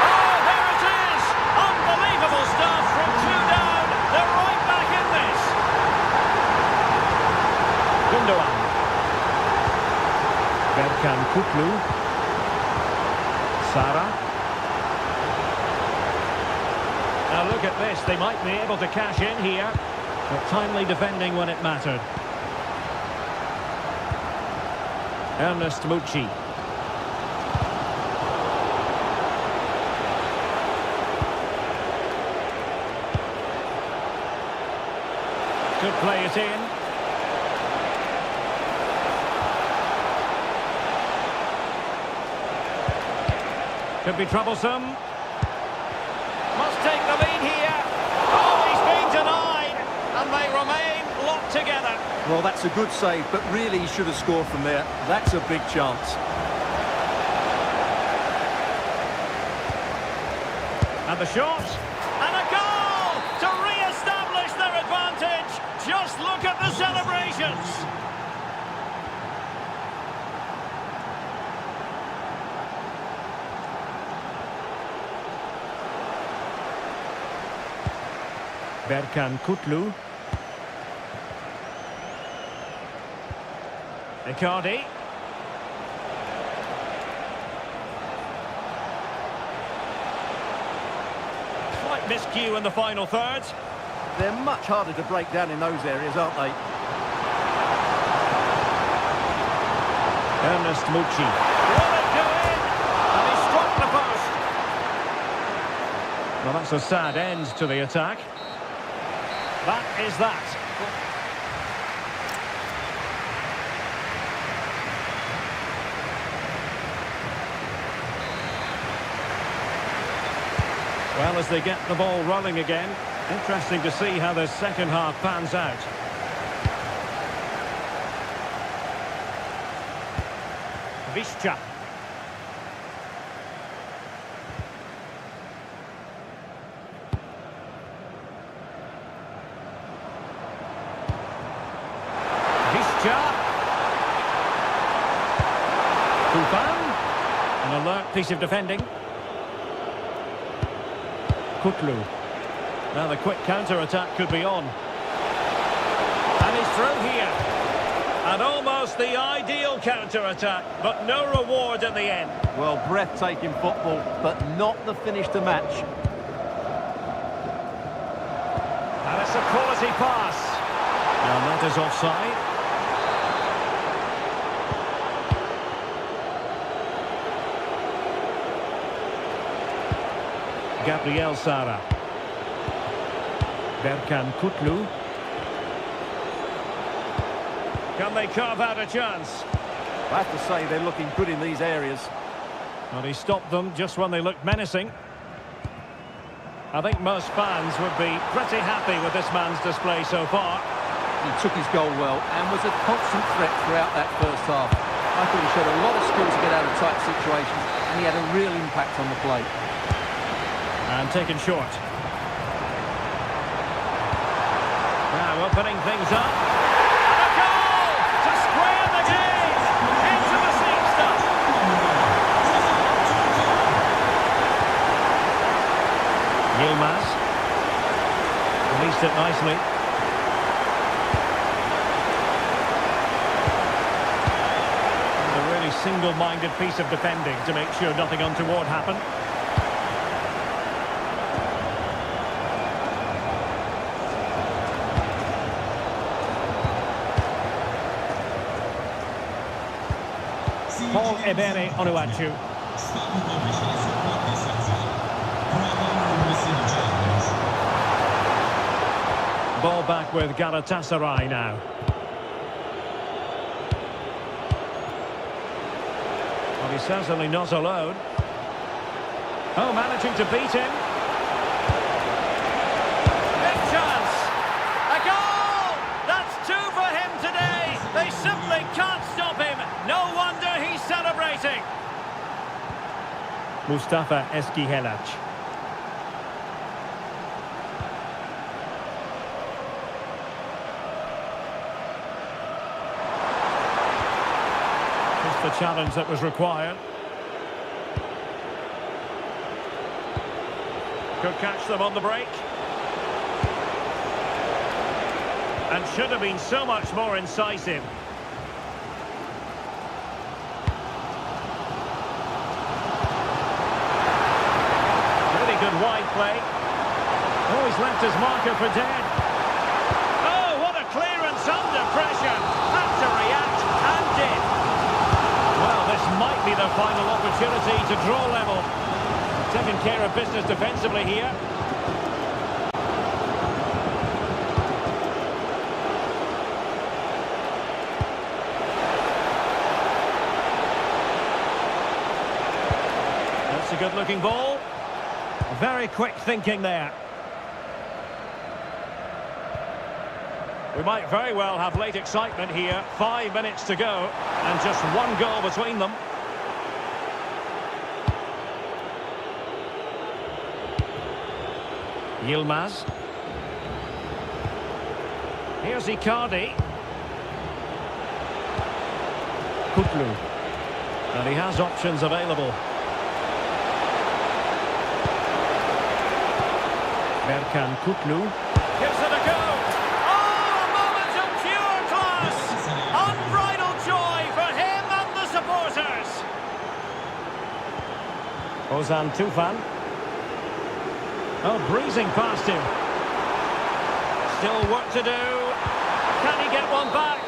S1: Oh, there it is! Unbelievable stuff from two down. They're right back in this. Gundogan. Berkan Kutlu. Sara. Now look at this, they might be able to cash in here, but timely defending when it mattered. Ernest Mucci. Could play it in. Could be troublesome. Must take the lead here. Oh, he's been denied. And they remain locked together.
S2: Well, that's a good save, but really he should have scored from there. That's a big chance.
S1: And the shot. And a goal to re-establish their advantage. Just look at the celebrations. Berkan Kutlu. Icardi. Slight miscue in the final third.
S2: They're much harder to break down in those areas, aren't they?
S1: Ernest Mucci. Will it go in? And he struck the post. Well, that's a sad end to the attack. That is that. Well, as they get the ball rolling again, interesting to see how the second half pans out. Bільше. Tufan. An alert piece of defending. Kutlu. Now the quick counter-attack could be on. And he's through here. And almost the ideal counter-attack, but no reward at the end.
S2: Well, breathtaking football, but not the finish to match.
S1: And it's a quality pass. And that is offside. Gabriel Sara. Berkan Kutlu. Can they carve out a chance?
S2: I have to say they're looking good in these areas.
S1: Well, he stopped them just when they looked menacing. I think most fans would be pretty happy with this man's display so far.
S2: He took his goal well and was a constant threat throughout that first half. I thought he showed a lot of skill to get out of tight situations, and he had a real impact on the play.
S1: And taken short. Now opening things up. And a goal to square the game. Intimacy stuff. Yilmaz. Released it nicely. Single-minded piece of defending to make sure nothing untoward happened. Paul Ebere Onuachu. Ball back with Galatasaray now. He's certainly not alone. Oh, managing to beat him. Big chance. A goal! That's two for him today. They simply can't stop him. No wonder he's celebrating. Mustafa Eskihelac. The challenge that was required. Could catch them on the break. And should have been so much more incisive. Really good wide play. Oh, he's left his marker for dead. Oh, what a clearance under pressure. Had to react and did. Well, this might be the final opportunity to draw level. Taking care of business defensively here. That's a good-looking ball. Very quick thinking there. We might very well have late excitement here. 5 minutes to go, and just one goal between them. Yilmaz. Here's Icardi. Kutlu. And he has options available. Berkan Kutlu. Gives it a go. Ozan Tufan. Oh, breezing past him. Still work to do. Can he get one back?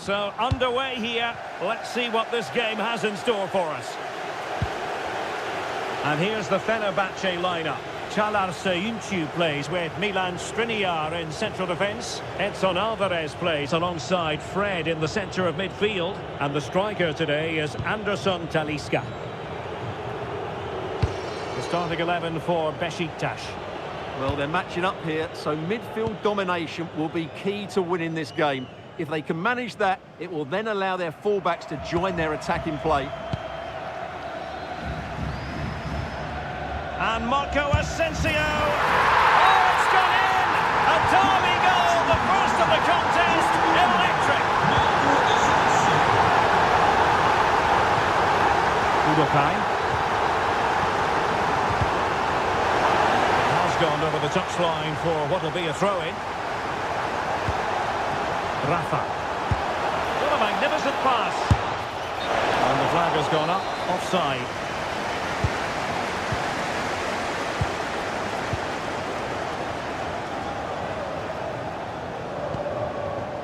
S1: So, underway here. Let's see what this game has in store for us. And here's the Fenerbahce lineup. Çağlar Söyüncü plays with Milan Skriniar in central defence. Edson Alvarez plays alongside Fred in the centre of midfield. And the striker today is Anderson Talisca. The starting 11 for Beşiktaş.
S2: Well, they're matching up here, so midfield domination will be key to winning this game. If they can manage that, it will then allow their fullbacks to join their attacking play.
S1: And Marco Asensio. Oh, it's gone in! A derby goal, the first of the contest. Electric. Udokai. Has gone over the touchline for what will be a throw-in. Rafa. What a magnificent pass. And the flag has gone up, offside.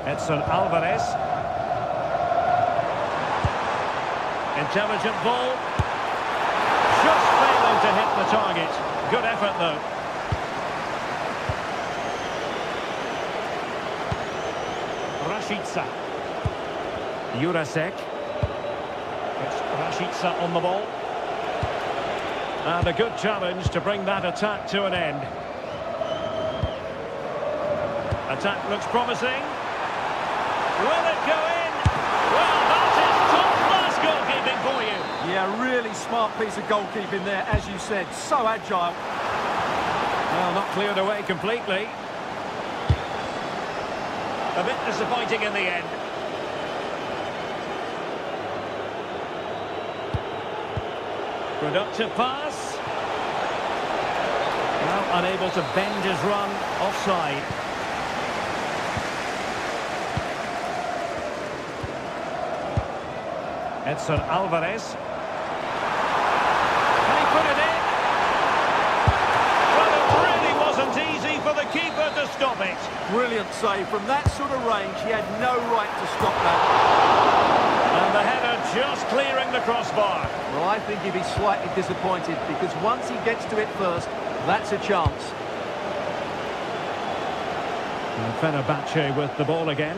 S1: Edson Alvarez. Intelligent ball. Just failing to hit the target. Good effort though. Rashica. Jurasek. It's Rashica on the ball. And a good challenge to bring that attack to an end. Attack looks promising. Will it go in? Well, that is top-class goalkeeping for you.
S2: Yeah, really smart piece of goalkeeping there, as you said. So agile.
S1: Well, not cleared away completely. A bit disappointing in the end. Productive pass. Now unable to bend his run, offside. Edson Alvarez. Can he put it in? Well, it really wasn't easy for the keeper to stop it.
S2: Brilliant save. From that sort of range, he had no right to stop that.
S1: And the header just clearing the crossbar.
S2: Well, I think he'd be slightly disappointed because once he gets to it first, that's a chance.
S1: And Fenerbahce with the ball again.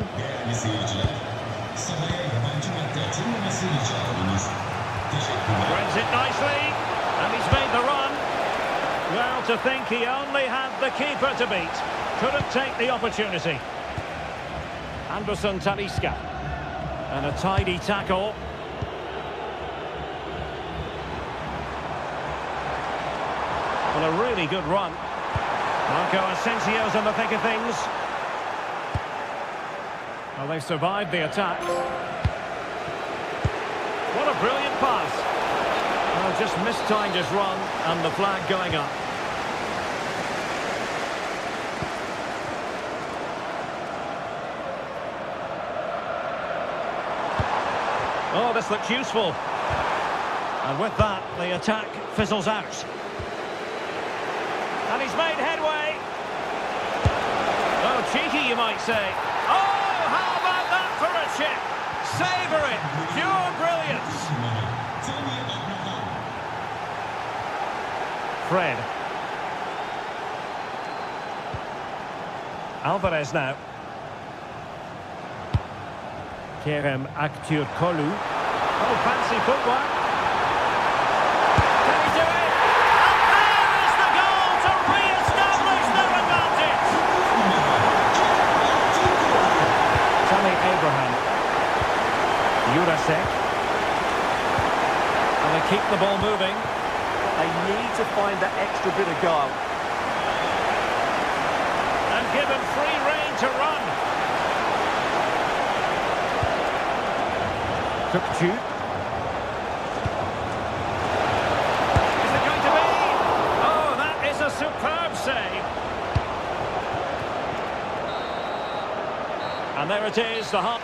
S1: Runs it nicely, and he's made the run. Well, to think he only had the keeper to beat. Couldn't take the opportunity. Anderson Talisca. And a tidy tackle. Well, a really good run. Marco Asensio's in the thick of things. Well, they've survived the attack. What a brilliant pass. Well, just mistimed his run, and the flag going up. Oh, this looks useful. And with that, the attack fizzles out. And he's made headway. Oh, cheeky, you might say. Oh, how about that for a chip? Savour it. Pure brilliance. Fred. Alvarez now. Kerem Aktürkoğlu. Oh, fancy footwork. Can he do it? And there is the goal to re-establish their advantage. Tammy Abraham. Jurasek. And they keep the ball moving.
S2: They need to find that extra bit of guile.
S1: And given free rein to run. Tukcu. Is it going to be? Oh, that is a superb save. And there it is, the half.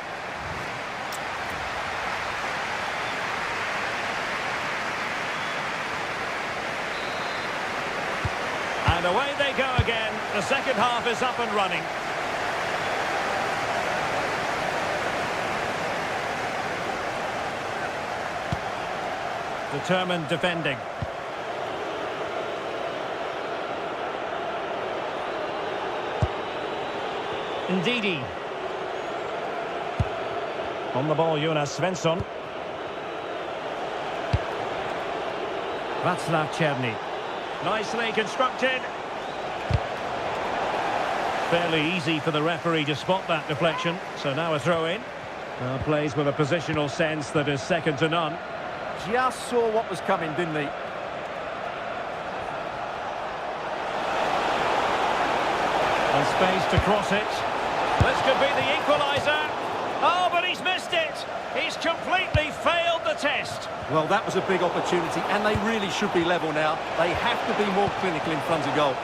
S1: And away they go again. The second half is up and running. Determined defending. Ndidi. On the ball, Jonas Svensson. Václav Černý. Nicely constructed. Fairly easy for the referee to spot that deflection. So now a throw-in. Plays with a positional sense that is second to none.
S2: Just saw what was coming, didn't he?
S1: And space to cross it. This could be the equaliser. Oh, but he's missed it. He's completely failed the test.
S2: Well, that was a big opportunity, and they really should be level now. They have to be more clinical in front of goal.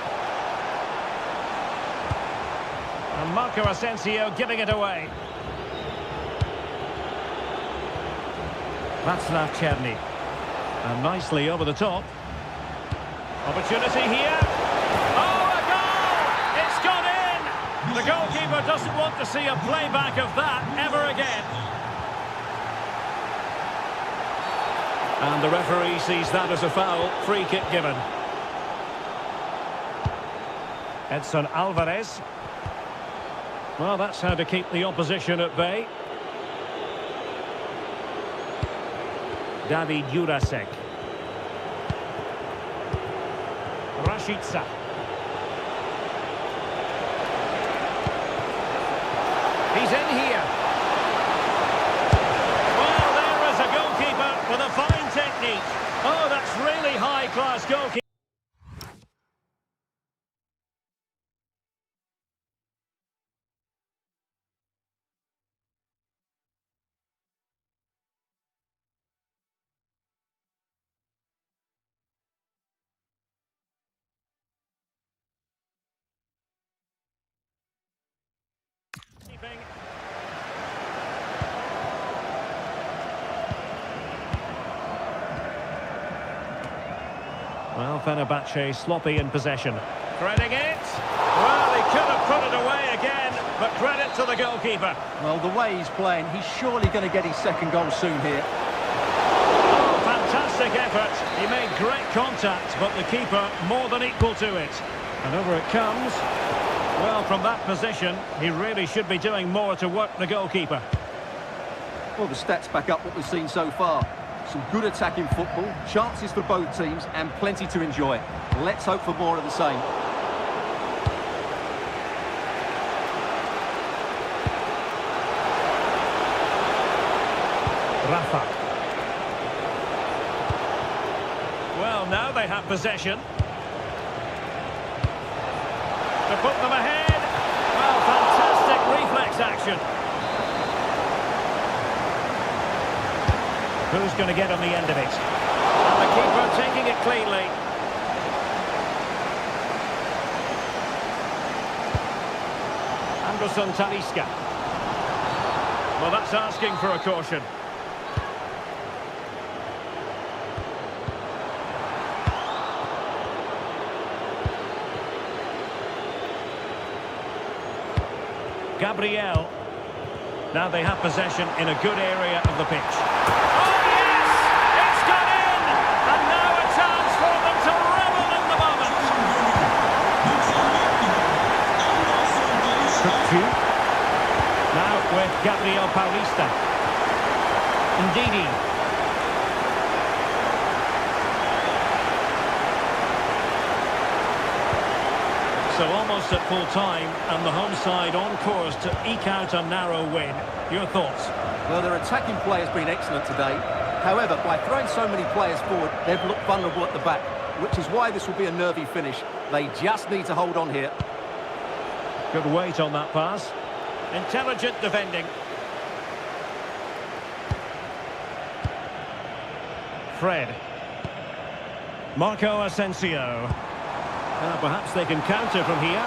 S1: And Marco Asensio giving it away. Václav Černý. And nicely over the top. Opportunity here. Oh, a goal! It's gone in! The goalkeeper doesn't want to see a playback of that ever again. And the referee sees that as a foul. Free kick given. Edson Alvarez. Well, that's how to keep the opposition at bay. David Jurasek. Rashica. He's in here. Well, there is a goalkeeper with a fine technique. Oh, that's really high-class goalkeeping. Well, Fenerbahce sloppy in possession. Threading it. Well, he could have put it away again, but credit to the goalkeeper.
S2: Well, the way he's playing, he's surely going to get his second goal soon here.
S1: Oh, fantastic effort. He made great contact, but the keeper more than equal to it. And over it comes. Well, from that position, he really should be doing more to work the goalkeeper.
S2: Well, the stats back up what we've seen so far. Some good attacking football, chances for both teams, and plenty to enjoy. Let's hope for more of the same.
S1: Rafa. Well, now they have possession. To put them ahead. Well, fantastic reflex action. Who's going to get on the end of it? And the keeper taking it cleanly. Anderson Talisca. Well, that's asking for a caution. Gabriel. Now they have possession in a good area of the pitch. Oh, yes! It's gone in! And now a chance for them to revel in the moment. Now with Gabriel Paulista. Ndidi. So almost at full time, and the home side on course to eke out a narrow win. Your thoughts?
S2: Well, their attacking play has been excellent today. However, by throwing so many players forward, they've looked vulnerable at the back, which is why this will be a nervy finish. They just need to hold on here.
S1: Good weight on that pass. Intelligent defending. Fred. Marco Asensio. Perhaps they can counter from here.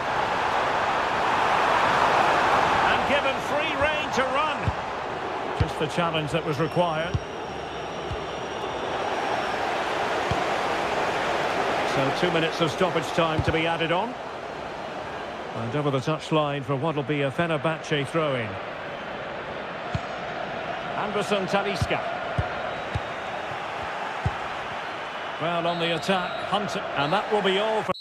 S1: And given free rein to run. Just the challenge that was required. So 2 minutes of stoppage time to be added on. And over the touchline for what will be a Fenerbahce throw-in. Anderson Talisca. Well, on the attack, Hunt, and that will be all for...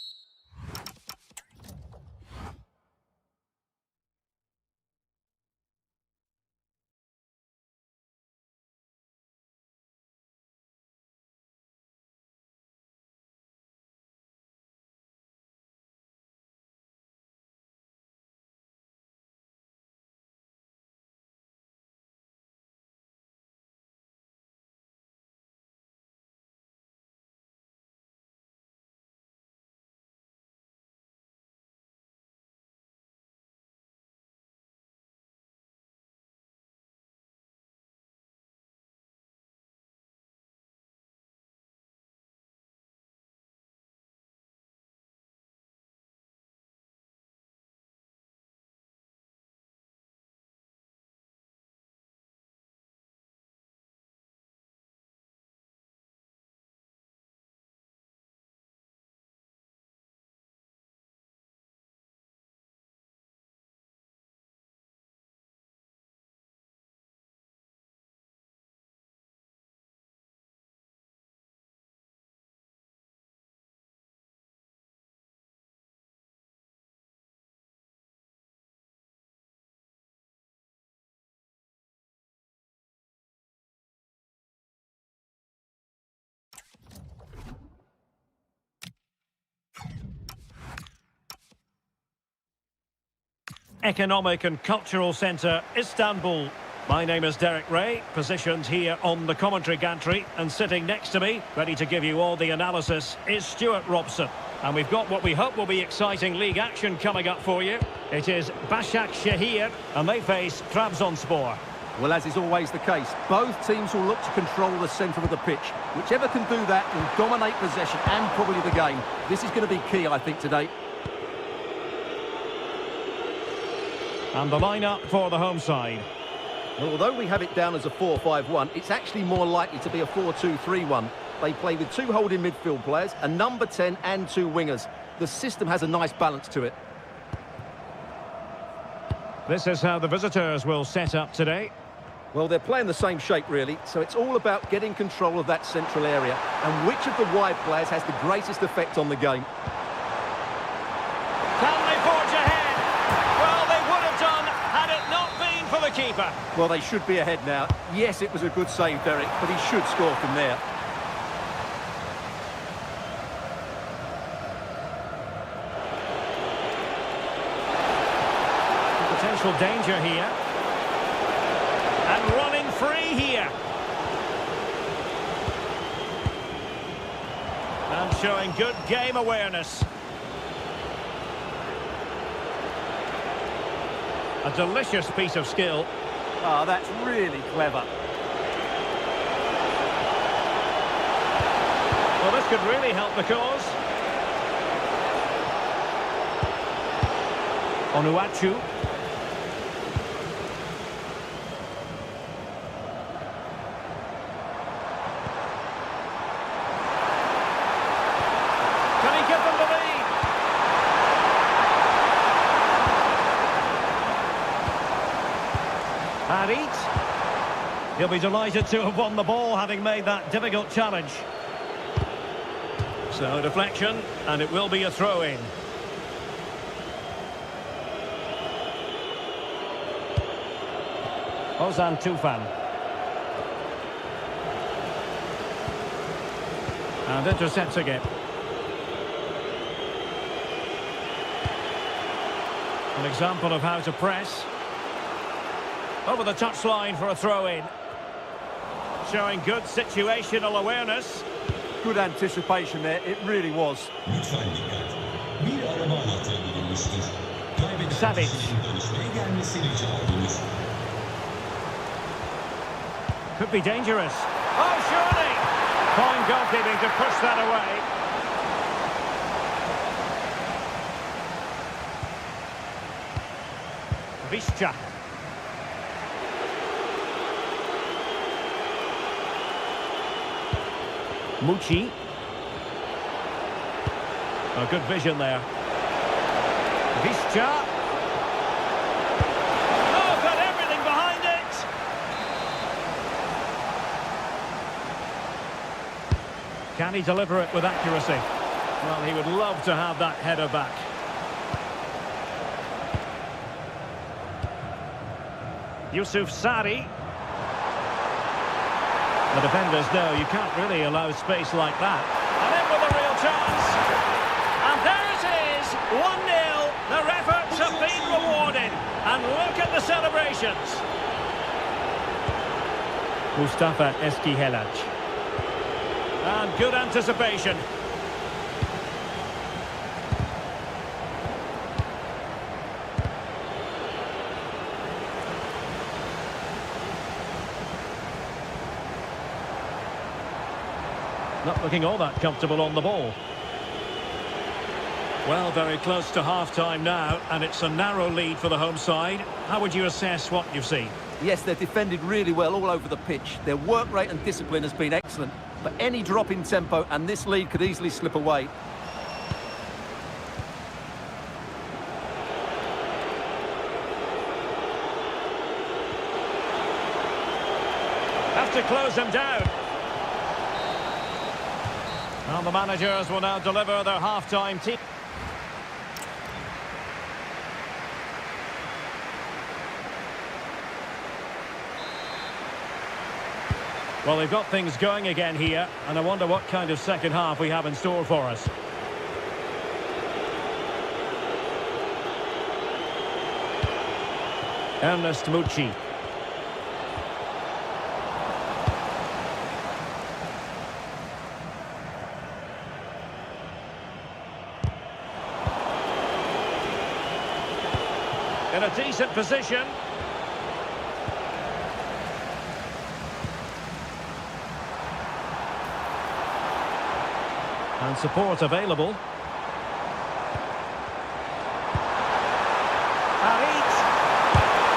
S1: Economic and Cultural Centre, Istanbul. My name is Derek Ray, positioned here on the commentary gantry, and sitting next to me, ready to give you all the analysis, is Stuart Robson. And we've got what we hope will be exciting league action coming up for you. It is Başakşehir, and they face Trabzonspor.
S2: Well, as is always the case, both teams will look to control the centre of the pitch. Whichever can do that will dominate possession and probably the game. This is going to be key, I think, today.
S1: And the line-up for the home side.
S2: Well, although we have it down as a 4-5-1, it's actually more likely to be a 4-2-3-1. They play with two holding midfield players, a number 10 and two wingers. The system has a nice balance to it.
S1: This is how the visitors will set up today.
S2: Well, they're playing the same shape, really, so it's all about getting control of that central area and which of the wide players has the greatest effect on the game.
S1: Can they forge ahead? Well, they would have done had it not been for the keeper.
S2: Well, they should be ahead now. Yes, it was a good save, Derek, but he should score from there.
S1: Potential danger here. And running free here. And showing good game awareness. A delicious piece of skill.
S2: Ah, that's really clever.
S1: Well, this could really help the cause. Onuachu. Can he give them the lead? Harit. He'll be delighted to have won the ball, having made that difficult challenge. So, deflection, and it will be a throw-in. Ozan Tufan. And intercepts again. An example of how to press. Over the touchline for a throw-in. Showing good situational awareness.
S2: Good anticipation there, it really was.
S3: Lütfen dikkat. Bir araba anahtarı bulunmuştur.
S1: Savic.
S3: Dönüşmeye gelmesi rica edilir.
S1: Could be dangerous. Oh, surely! Fine goalkeeping to push that away. Bільше. Mucci. Oh, good vision there. Bільше. Oh, got everything behind it. Can he deliver it with accuracy? Well, he would love to have that header back. Yusuf Sari. The defenders know you can't really allow space like that. And in with a real chance. And there it is, 1-0. Their efforts have been rewarded. And look at the celebrations. Mustafa Eskihelac. And good anticipation. Not looking all that comfortable on the ball. Well, very close to half-time now, and it's a narrow lead for the home side. How would you assess what you've seen?
S2: Yes, they've defended really well all over the pitch. Their work rate and discipline has been excellent, but any drop in tempo and this lead could easily slip away.
S1: Have to close them down. Well, the managers will now deliver their half-time team. Well, they've got things going again here, and I wonder what kind of second half we have in store for us. Ernest Mucci. In a decent position. And support available. And eats.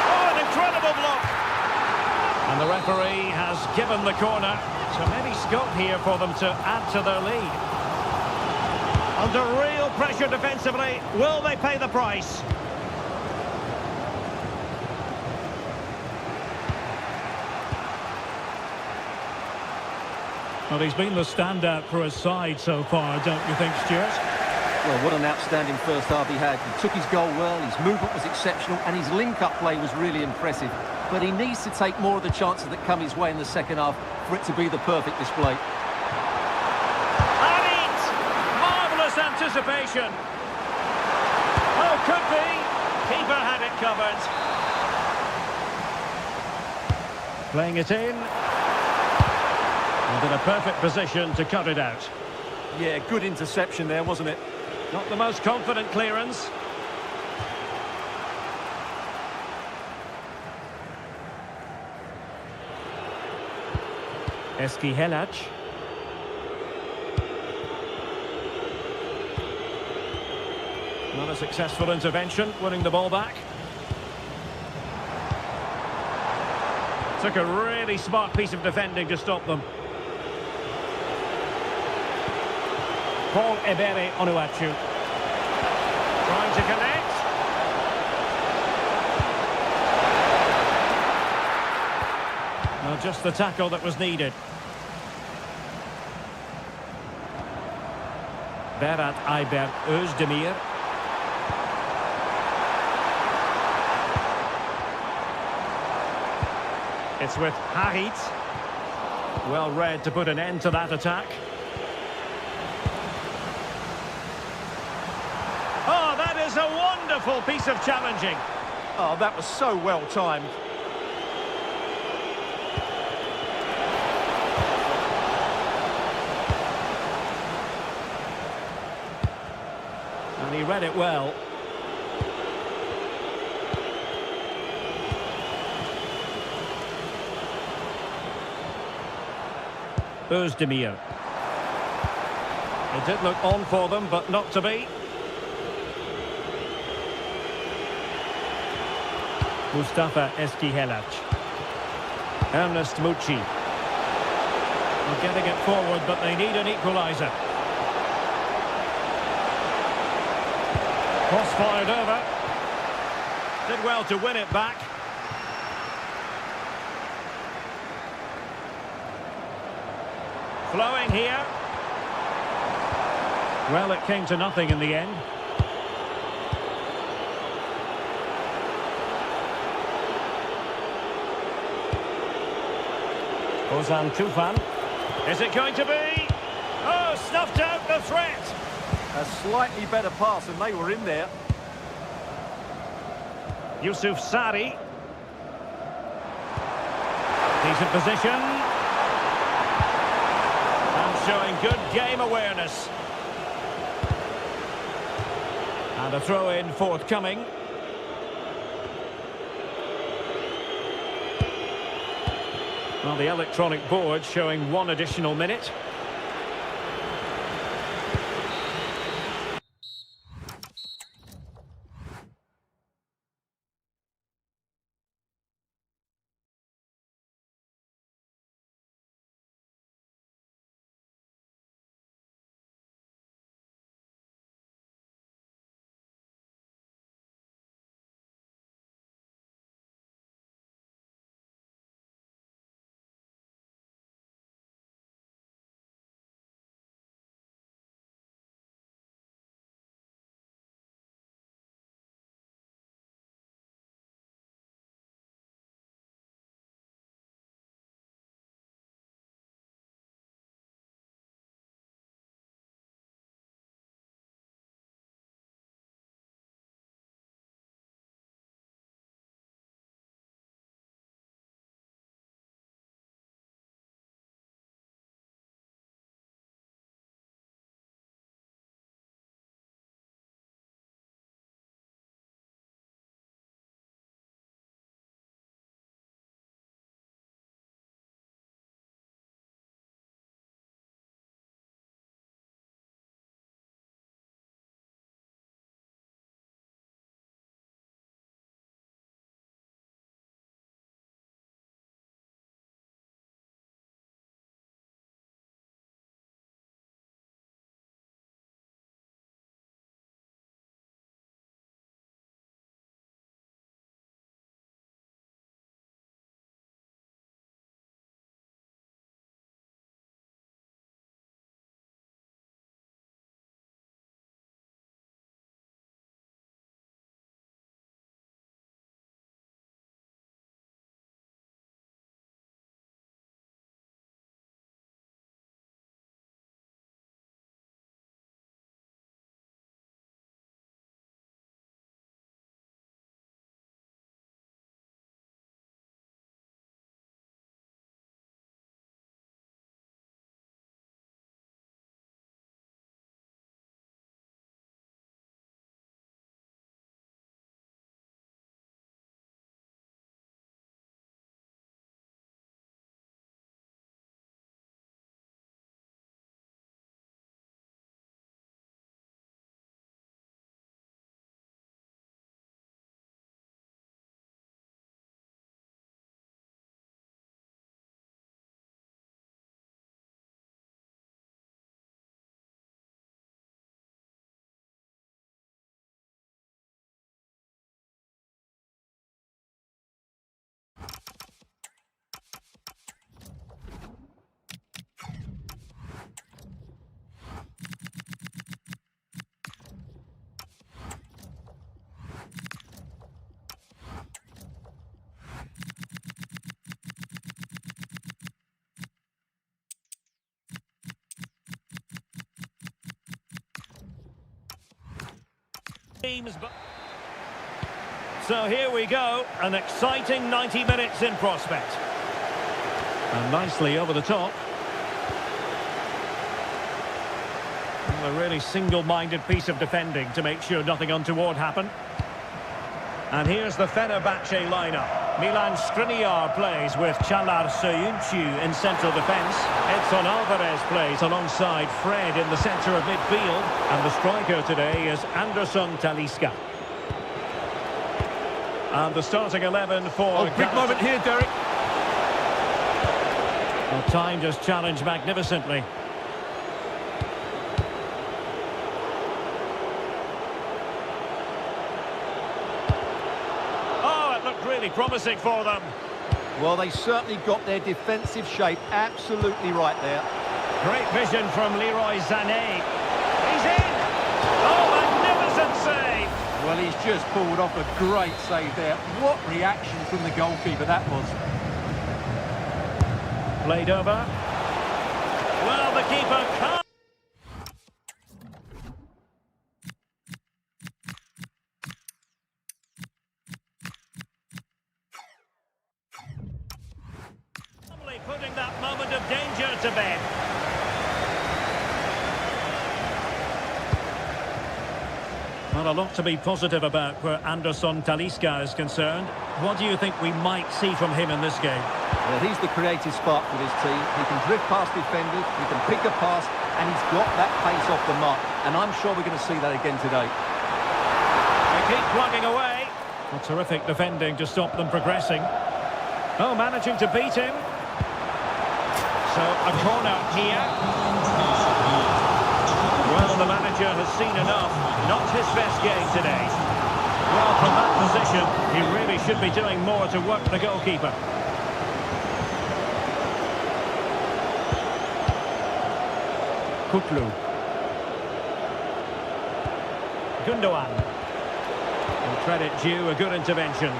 S1: Oh, an incredible block. And the referee has given the corner. So maybe scope here for them to add to their lead. Under real pressure defensively. Will they pay the price? Well, he's been the standout for his side so far, don't you think, Stuart?
S2: Well, what an outstanding first half he had. He took his goal well, his movement was exceptional, and his link-up play was really impressive. But he needs to take more of the chances that come his way in the second half for it to be the perfect display.
S1: And it's marvellous anticipation. Oh, could be. Keeper had it covered. Playing it in. And in a perfect position to cut it out.
S2: Yeah, good interception there, wasn't it?
S1: Not the most confident clearance. Eskihelac. Not a successful intervention, winning the ball back. Took a really smart piece of defending to stop them. Paul Ebere Onuachu. Trying to connect. Well, just the tackle that was needed. Berat Ayber Özdemir. It's with Hahit. Well read to put an end to that attack. Oh, that is a wonderful piece of challenging.
S2: Oh, that was so well timed.
S1: And he read it well. Özdemir. It did look on for them, but not to be. Mustafa Eskihelac. Ernest Mucci. They're getting it forward, but they need an equaliser. Cross fired over. Did well to win it back. Flowing here. Well, it came to nothing in the end. Ozan Tufan. Is it going to be? Oh, snuffed out the threat.
S2: A slightly better pass and they were in there.
S1: Yusuf Sari. Decent position. And showing good game awareness. And a throw-in forthcoming. Well, the electronic board showing 1 additional minute. So here we go, an exciting 90 minutes in prospect. And nicely over the top. A really single-minded piece of defending to make sure nothing untoward happened. And here's the Fenerbahce lineup. Milan Skriniar plays with Çağlar Söyüncü in central defence. Edson Alvarez plays alongside Fred in the centre of midfield. And the striker today is Anderson Talisca. And the starting 11 for...
S2: Oh, big moment here, Derek.
S1: Well, time just challenged magnificently. Really promising for them.
S2: Well, they certainly got their defensive shape absolutely right there.
S1: Great vision from Leroy Sané. He's in! Oh, magnificent save!
S2: Well, he's just pulled off a great save there. What reaction from the goalkeeper that was.
S1: Played over. Well, the keeper can't. Putting that moment of danger to bed. Well, a lot to be positive about where Anderson Talisca is concerned. What do you think we might see from him in this game?
S2: Well, he's the creative spark with his team. He can drift past defenders, he can pick a pass, and he's got that pace off the mark. And I'm sure we're going to see that again today.
S1: They keep plugging away. A terrific defending to stop them progressing. Oh, managing to beat him. So, a corner here. Well, the manager has seen enough. Not his best game today. Well, from that position, he really should be doing more to work the goalkeeper. Kutlu. Gundogan. And credit due, a good intervention.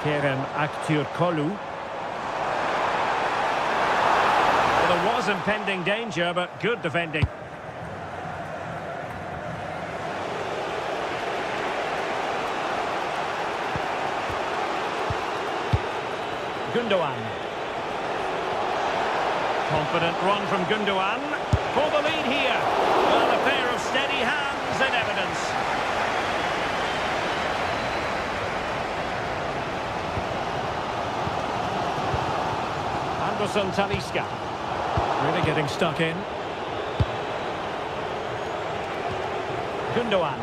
S1: Kerem Aktürkoğlu. There was impending danger, but good defending. Gundogan. Confident run from Gundogan. For the lead here. Well, a pair of steady hands in evidence. Anderson Talisca. Really getting stuck in. Gundogan.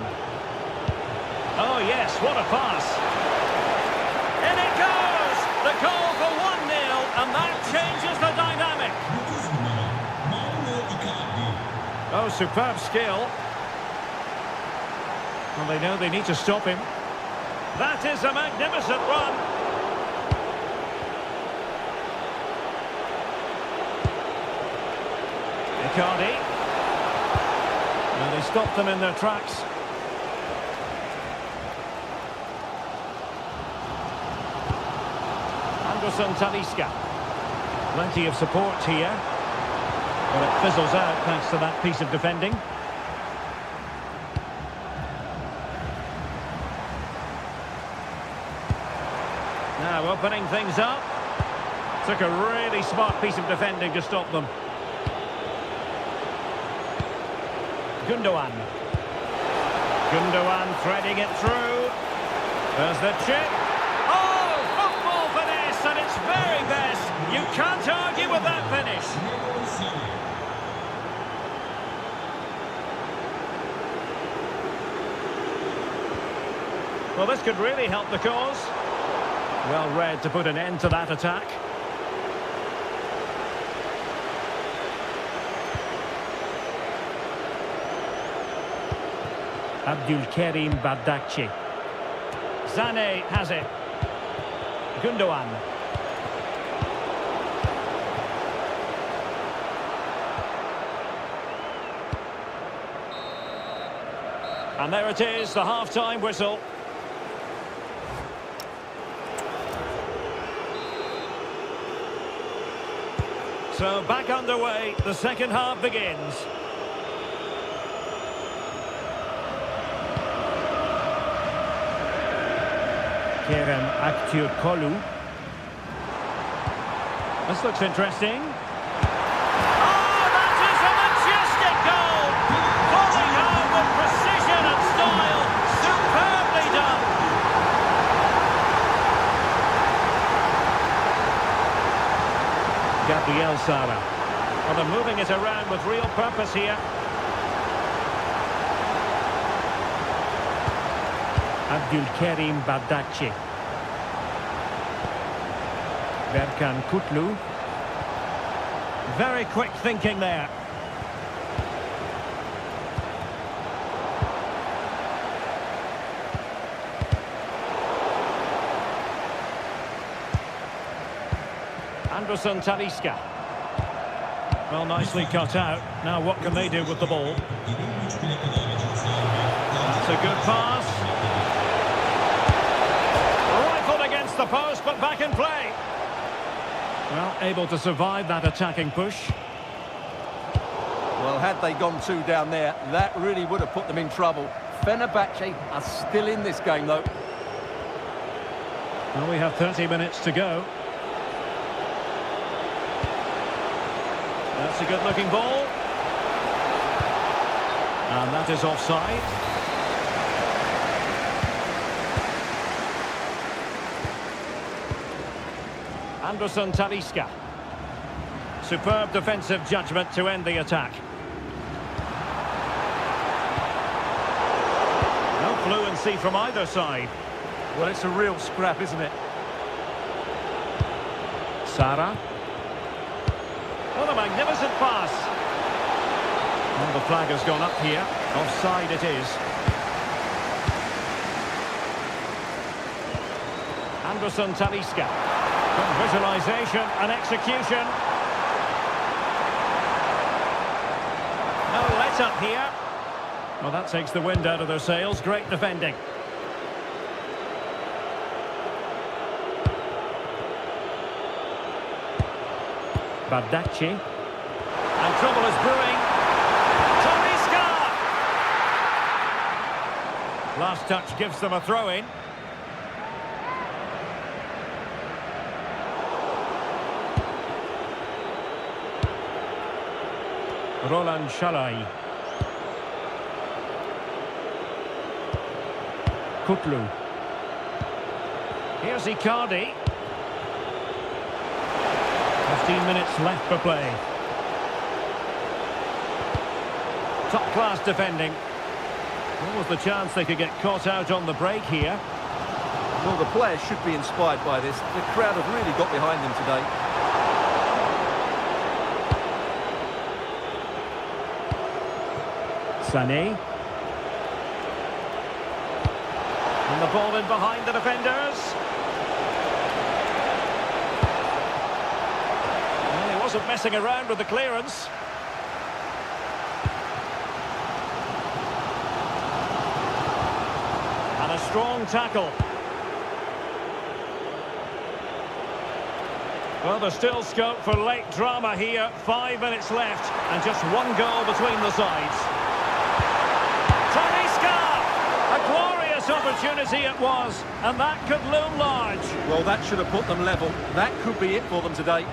S1: Oh yes, what a pass. In it goes! The goal for 1-0, and that changes the dynamic. Oh, superb skill. Well, they know they need to stop him. That is a magnificent run. Cardi. Well, they stopped them in their tracks. Anderson Talisca. Plenty of support here. But it fizzles out thanks to that piece of defending. Now opening things up. Took a really smart piece of defending to stop them. Gundogan. Gundogan threading it through. There's the chip. Oh, football finesse at its very best. You can't argue with that finish. Well, this could really help the cause. Well read to put an end to that attack. Abdülkerim Bardakçı. Zane has it. Gundogan. And there it is, the half-time whistle. So back underway, the second half begins. Kerem Aktürkoğlu. This looks interesting. Oh, that is a majestic goal! Falling home with precision and style. Superbly done. Gabriel Sara. Well, they're moving it around with real purpose here. Abdülkerim Bardakçı. Berkan Kutlu. Very quick thinking there. Anderson Talisca. Well, nicely cut out. Now what can they do with the ball? That's a good pass. Rifled against the post, but back in play. Well, able to survive that attacking push.
S2: Well, had they gone two down there, that really would have put them in trouble. Fenerbahce are still in this game, though.
S1: Well, we have 30 minutes to go. That's a good-looking ball. And that is offside. Anderson Talisca. Superb defensive judgment to end the attack. No fluency from either side.
S2: Well, it's a real scrap, isn't it?
S1: Sara. What a magnificent pass. Well, the flag has gone up here. Offside it is. Anderson Talisca. Good visualization and execution. No let-up here. Well, that takes the wind out of their sails. Great defending. Bardacci. And trouble is brewing. Talisca! Last touch gives them a throw-in. Roland Shalai. Kutlu. Here's Icardi. 15 minutes left for play. Top-class defending. What was the chance they could get caught out on the break here?
S2: Well, the players should be inspired by this. The crowd have really got behind them today.
S1: Sané. And the ball in behind the defenders. Well, he wasn't messing around with the clearance. And a strong tackle. Well, there's still scope for late drama here. 5 minutes left and just one goal between the sides. A glorious opportunity it was, and that could loom large.
S2: Well, that should have put them level. That could be it for them today.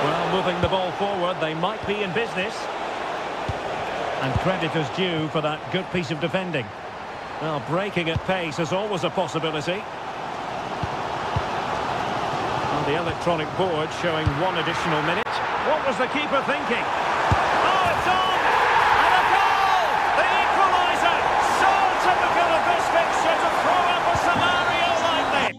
S1: Well, moving the ball forward, they might be in business. And credit is due for that good piece of defending. Well, breaking at pace is always a possibility. And the electronic board showing 1 additional minute. What was the keeper thinking? Oh, it's on! And a goal! The equaliser! So typical of this fixture to throw up a scenario like this!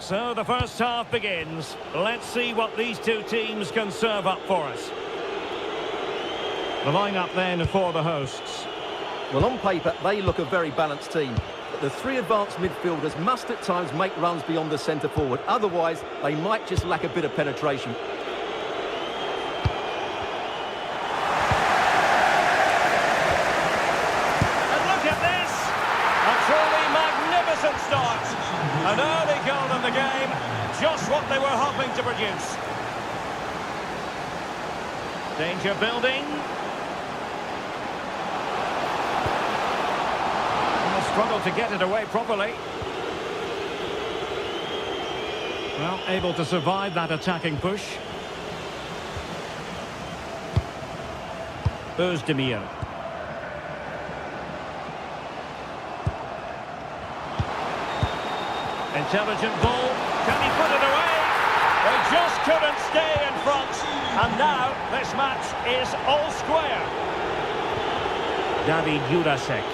S1: So the first half begins. Let's see what these two teams can serve up for us. The lineup then for the hosts.
S2: Well, on paper, they look a very balanced team. But the three advanced midfielders must at times make runs beyond the centre forward. Otherwise, they might just lack a bit of penetration.
S1: And look at this! A truly magnificent start. An early goal in the game. Just what they were hoping to produce. Danger building. Struggled to get it away properly. Well, able to survive that attacking push. Özdemir. Intelligent ball. Can he put it away? They just couldn't stay in front. And now this match is all square. David Jurasek.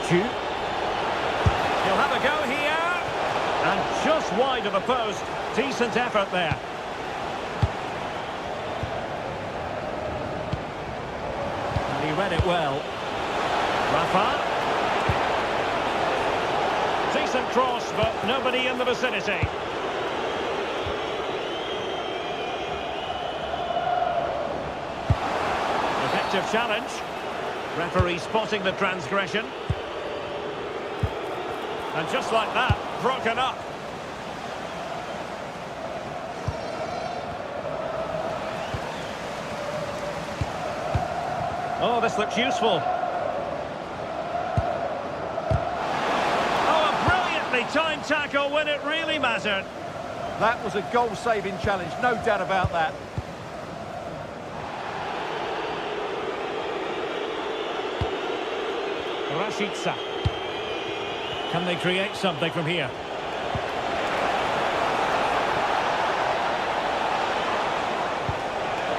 S1: He'll have a go here. And just wide of the post. Decent effort there. And he read it well. Rafa. Decent cross, but nobody in the vicinity. Effective challenge. Referee spotting the transgression. And just like that, broken up. Oh, this looks useful. Oh, a brilliantly timed tackle when it really mattered.
S2: That was a goal-saving challenge, no doubt about that.
S1: Rashica. Can they create something from here?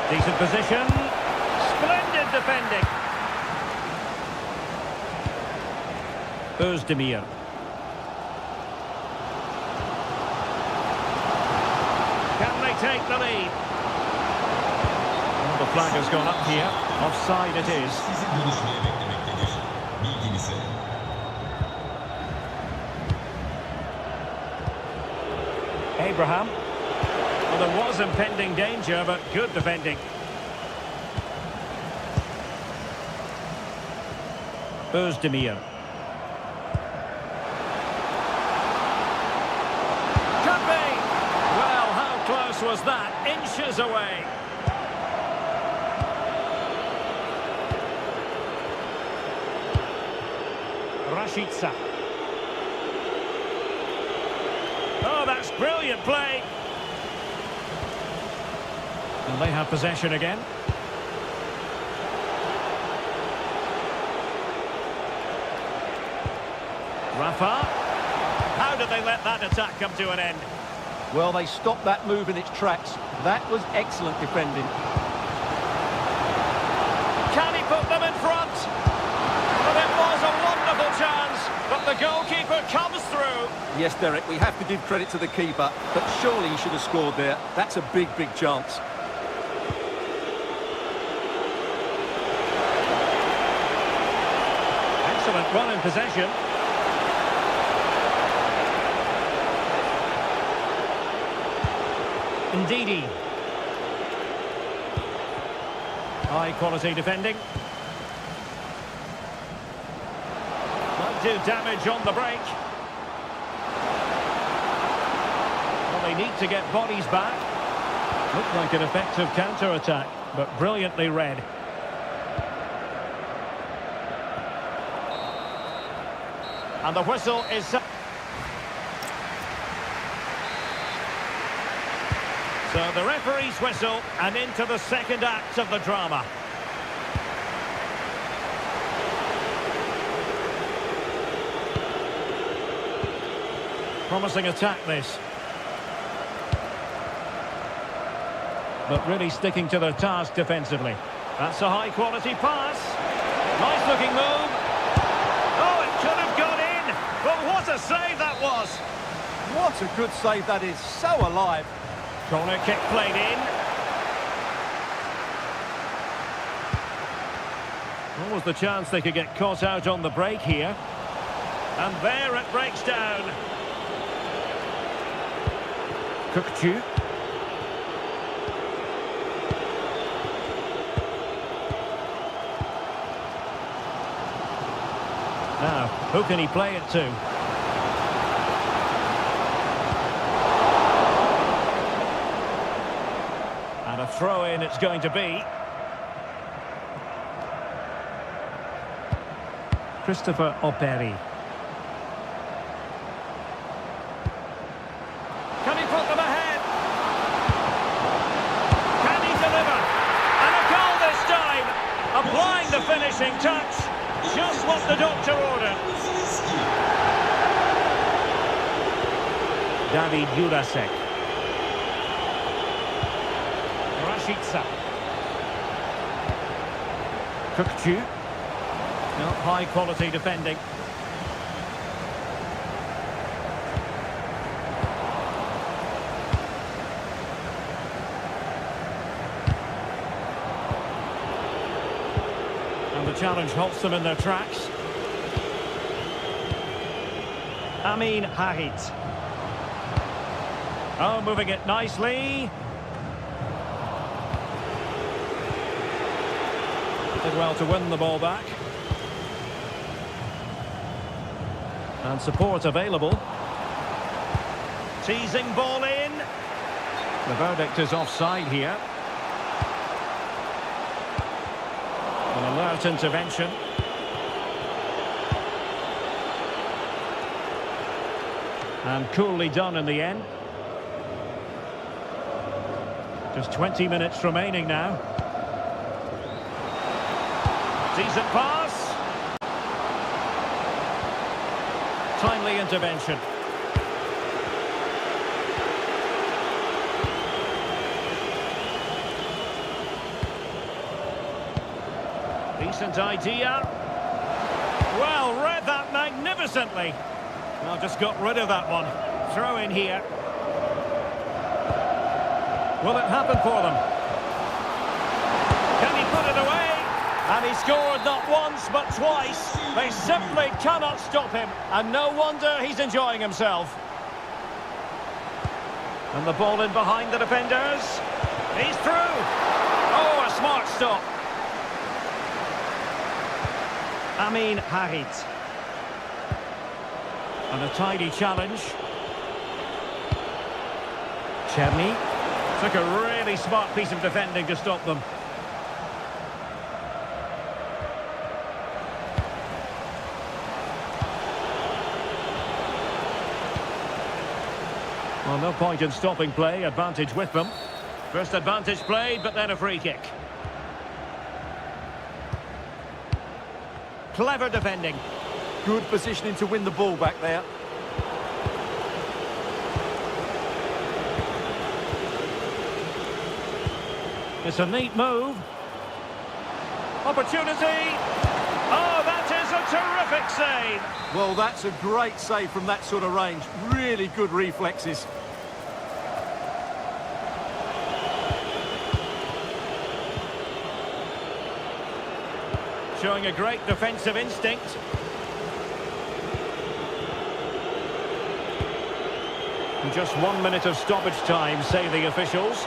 S1: Decent position. Splendid defending. Özdemir. Can they take the lead? Well, the flag has gone up here. Offside it is.
S3: Sizin görüşmeyi beklemektedir. Bilginize.
S1: Abraham. Well, there was impending danger, but good defending. Özdemir. Could be. Well, how close was that? Inches away. Rashica. Oh, that's brilliant play. And they have possession again. Rafa. How did they let that attack come to an end?
S2: Well, they stopped that move in its tracks. That was excellent defending.
S1: Can he put them in front? Well, it was a wonderful chance, but the goalkeeper comes through.
S2: Yes, Derek, we have to give credit to the keeper, but surely he should have scored there. That's a big, big chance.
S1: Excellent run in possession. Ndidi. High quality defending. Might do damage on the break. Well, they need to get bodies back. Looked like an effective counter-attack, but brilliantly read. And the whistle is... So the referee's whistle, and into the second act of the drama. Promising attack, this. But really sticking to their task defensively. That's a high-quality pass. Nice-looking move. Oh, it could have gone in. a save that was.
S2: What a good save that is, so alive.
S1: Corner kick played in. What was the chance they could get caught out on the break here? And there it breaks down. Kukchu. Now, who can he play it to? And a throw-in it's going to be. Christopher Operi. Can he put them ahead? Can he deliver? And a goal this time! Applying the finishing touch. Just what the doctor ordered. David Jurasek. Rashica. Kukchu. No, high quality defending. And the challenge halts them in their tracks. Amin Harit. Oh, moving it nicely. Did well to win the ball back. And support available. Teasing ball in. The verdict is offside here. An alert intervention. And coolly done in the end. Just 20 minutes remaining now. Decent pass. Timely intervention. Decent idea. Well, read that magnificently. Well, just got rid of that one. Throw in here. Will it happen for them? Can he put it away? And he scored not once, but twice. They simply cannot stop him. And no wonder he's enjoying himself. And the ball in behind the defenders. He's through. Oh, a smart stop. Amin Harit. And a tidy challenge. Cherny. Took a really smart piece of defending to stop them. Well, no point in stopping play. Advantage with them. First advantage played, but then a free kick. Clever defending.
S2: Good positioning to win the ball back there.
S1: It's a neat move. Opportunity. Oh, that is a terrific save.
S2: Well, that's a great save from that sort of range. Really good reflexes.
S1: Showing a great defensive instinct. And just 1 minute of stoppage time, say the officials.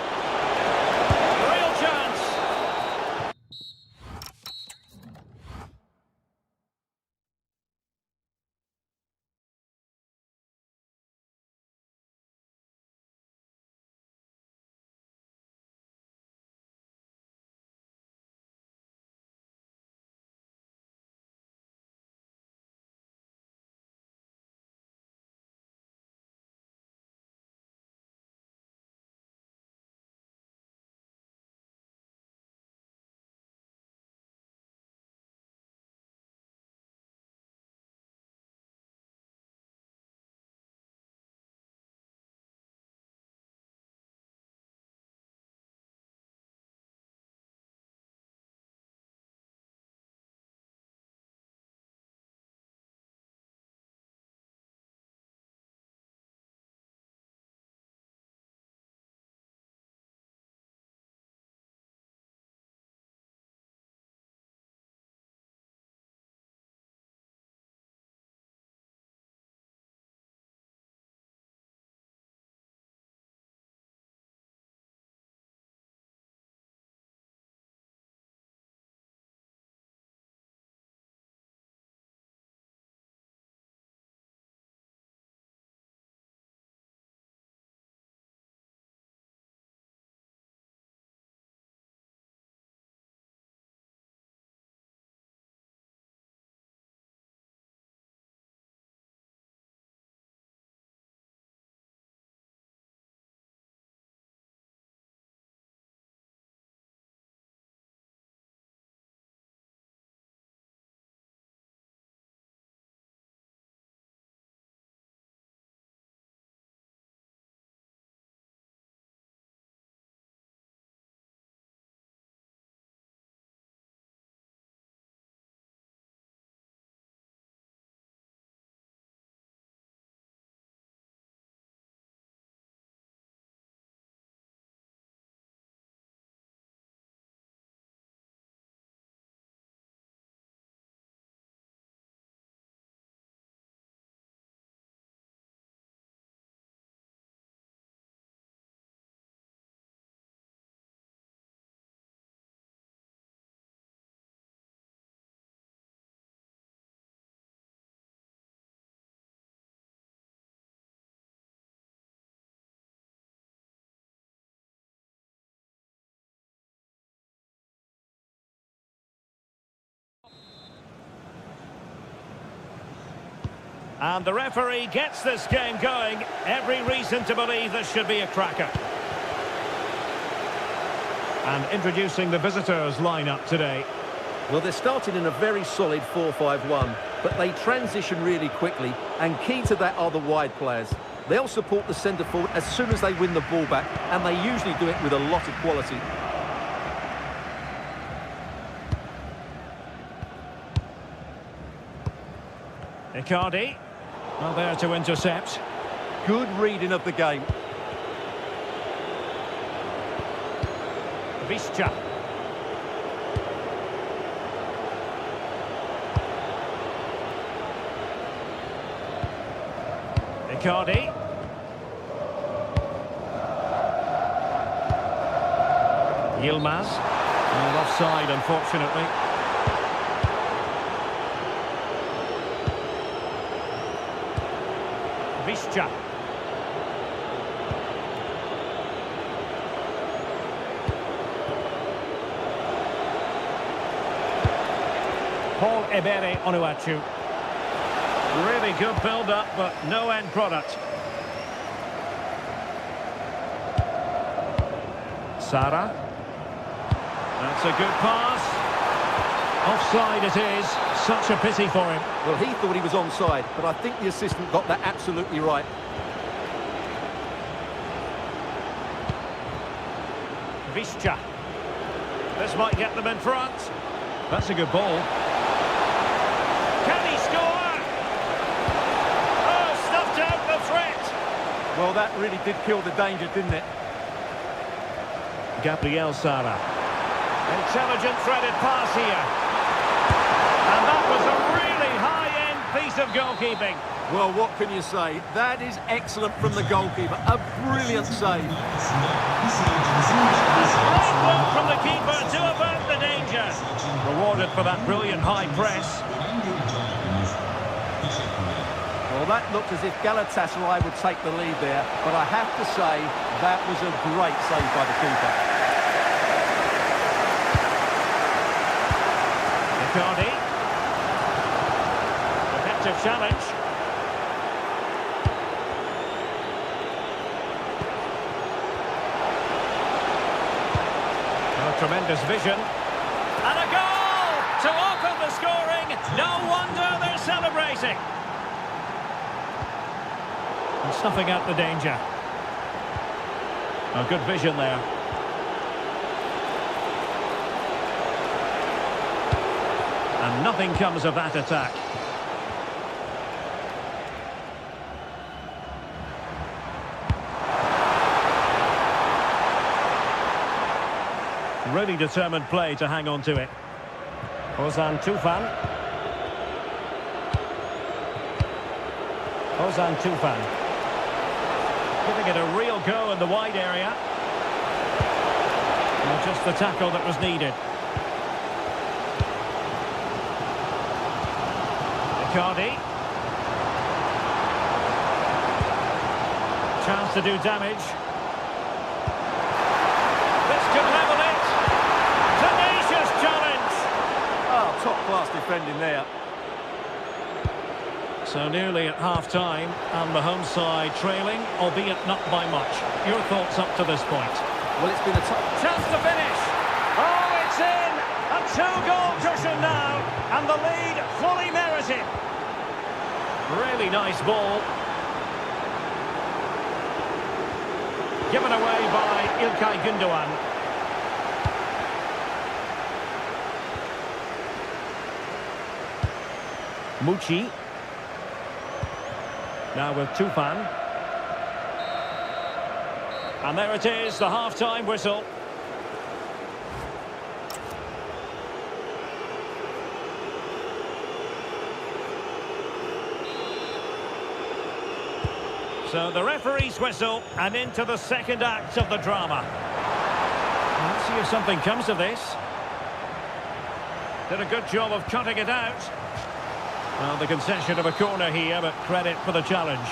S1: And the referee gets this game going. Every reason to believe this should be a cracker. And introducing the visitors lineup today.
S2: Well, they're starting in a very solid 4-5-1, but they transition really quickly, and key to that are the wide players. They'll support the centre forward as soon as they win the ball back, and they usually do it with a lot of quality.
S1: Icardi, well, there to intercept.
S2: Good reading of the game.
S1: Bільше. Icardi. Yilmaz. Oh, offside, unfortunately. Bільше. Paul Ebere Onuachu. Really good build-up, but no end product. Sara. That's a good pass. Offside it is. Such a pity for him.
S2: Well, he thought he was onside, but I think the assistant got that absolutely right.
S1: Bільше. This might get them in front. That's a good ball. Can he score? Oh, stuffed out the threat.
S2: Well, that really did kill the danger, didn't it?
S1: Gabriel Sara. Intelligent threaded pass here. And that was a really high-end piece of goalkeeping.
S2: Well, what can you say? That is excellent from the goalkeeper. A brilliant save.
S1: Great work from the keeper to avert the danger. Rewarded for that brilliant high press.
S2: Well, that looked as if Galatasaray would take the lead there, but I have to say that was a great save by the keeper.
S1: Icardi. Effective challenge. Tremendous vision. And a goal to open the scoring. No wonder they're celebrating. And snuffing out the danger. A good vision there. And nothing comes of that attack. Really determined play to hang on to it. Ozan Tufan. Ozan Tufan. Giving it a real go in the wide area. Not just the tackle that was needed. Icardi. Chance to do damage. This could level it. Tenacious challenge.
S2: Oh, top-class defending there.
S1: So nearly at half-time, and the home side trailing, albeit not by much. Your thoughts up to this point?
S2: Well, it's been a tough
S1: Chance to finish. Oh, it's in. A two-goal cushion now, and the lead fully merited. Really nice ball. Given away by İlkay Gündoğan. Mucci. Now with Tufan. And there it is, the half-time whistle. So the referee's whistle, and into the second act of the drama. Let's see if something comes of this. Did a good job of cutting it out. Well, the concession of a corner here, but credit for the challenge.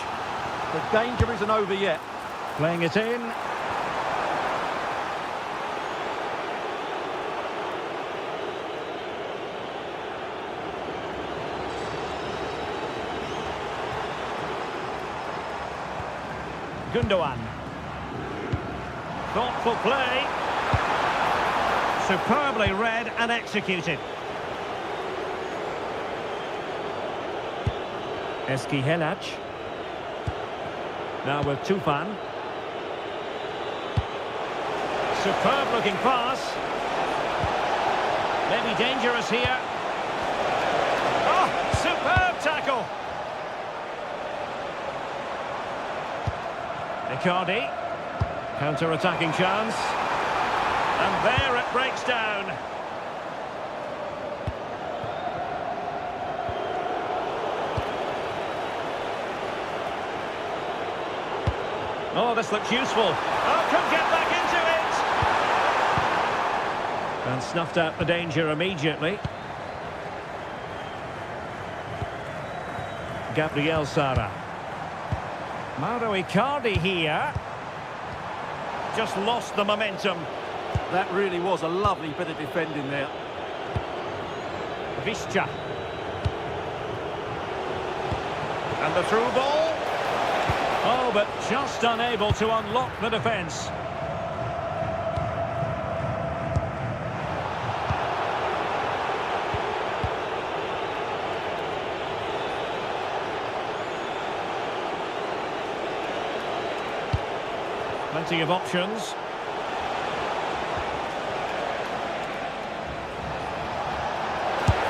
S2: The danger isn't over yet.
S1: Playing it in. Gundogan. Thoughtful play. Superbly read and executed. Eski Helac. Now with Tufan. Superb looking pass. Maybe dangerous here. Oh, superb tackle. Icardi. Counter-attacking chance. And there it breaks down. Oh, this looks useful. Oh, could get back into it. And snuffed out the danger immediately. Gabriel Sara. Mauro Icardi here. Just lost the momentum.
S2: That really was a lovely bit of defending there.
S1: Visca. And the through ball. Oh, but just unable to unlock the defence. Plenty of options.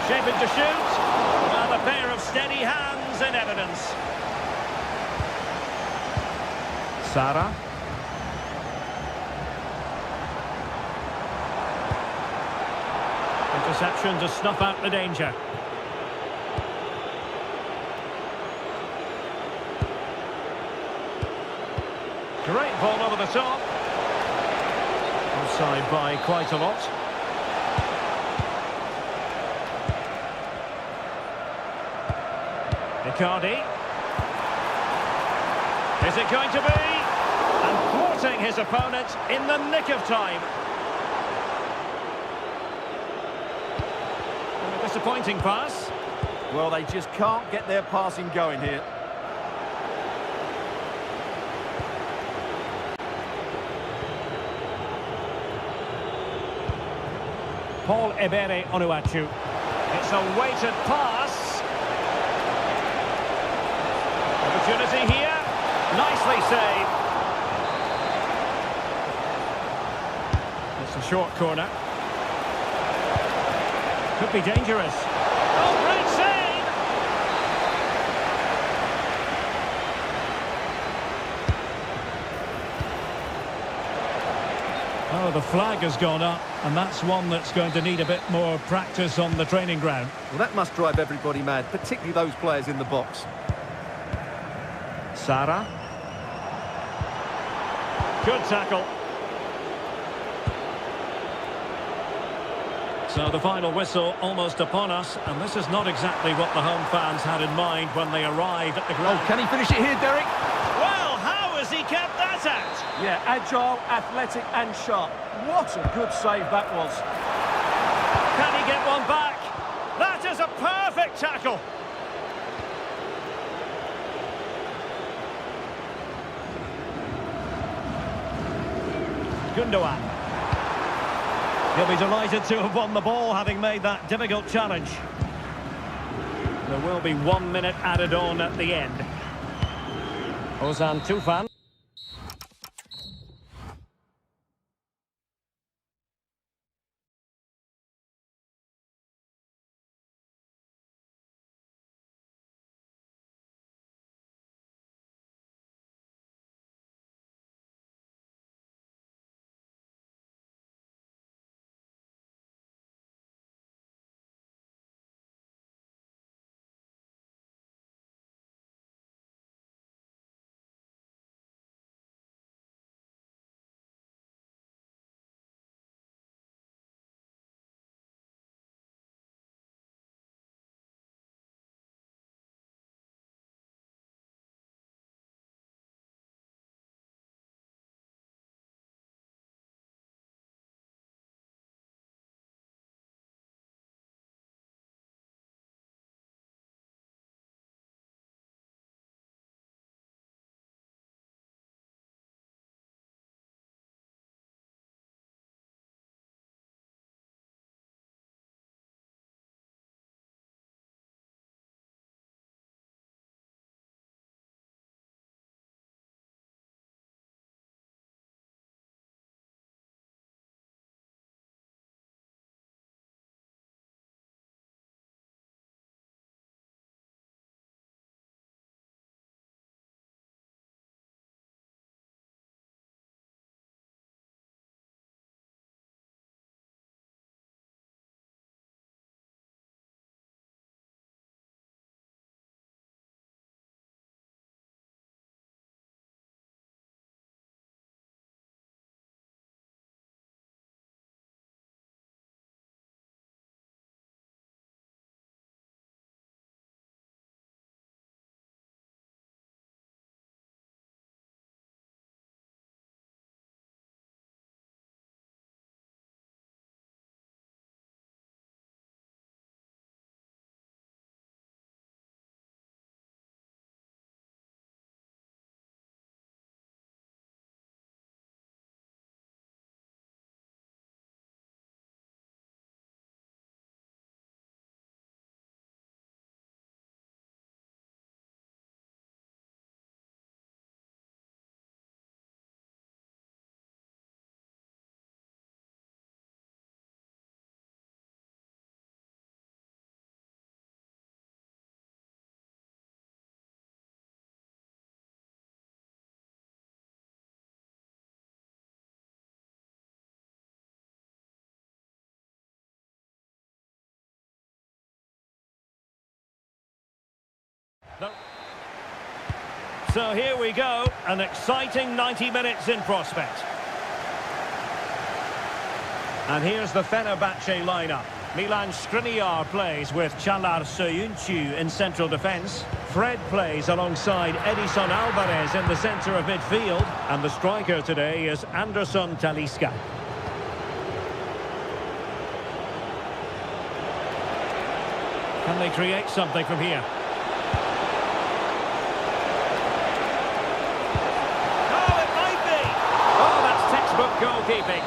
S1: Shaping to shoot. Another pair of steady hands in evidence. Sara. Interception to snuff out the danger. Great ball over the top. Offside by quite a lot. Icardi. Is it going to be? And thwarting his opponent in the nick of time. And a disappointing pass.
S2: Well, they just can't get their passing going here.
S1: Paul Ebere Onuachu. It's a weighted pass. Opportunity here. Nicely saved. It's a short corner. Could be dangerous. Oh, great save! Oh, the flag has gone up, and that's one that's going to need a bit more practice on the training ground.
S2: Well, that must drive everybody mad, particularly those players in the box.
S1: Sara. Good tackle. So the final whistle almost upon us, and this is not exactly what the home fans had in mind when they arrived at the ground.
S2: Oh, can he finish it here, Derek?
S1: Well, how has he kept that out?
S2: Yeah, agile, athletic and sharp. What a good save that was.
S1: Can he get one back? That is a perfect tackle. Gundogan. He'll be delighted to have won the ball, having made that difficult challenge. There will be 1 minute added on at the end. Ozan Tufan. So here we go, an exciting 90 minutes in prospect. And here's the Fenerbahce lineup. Milan Skriniar plays with Çağlar Söyüncü in central defence. Fred plays alongside Edison Alvarez in the centre of midfield. And the striker today is Anderson Talisca. Can they create something from here? Oh, it might be! Oh, that's textbook goalkeeping.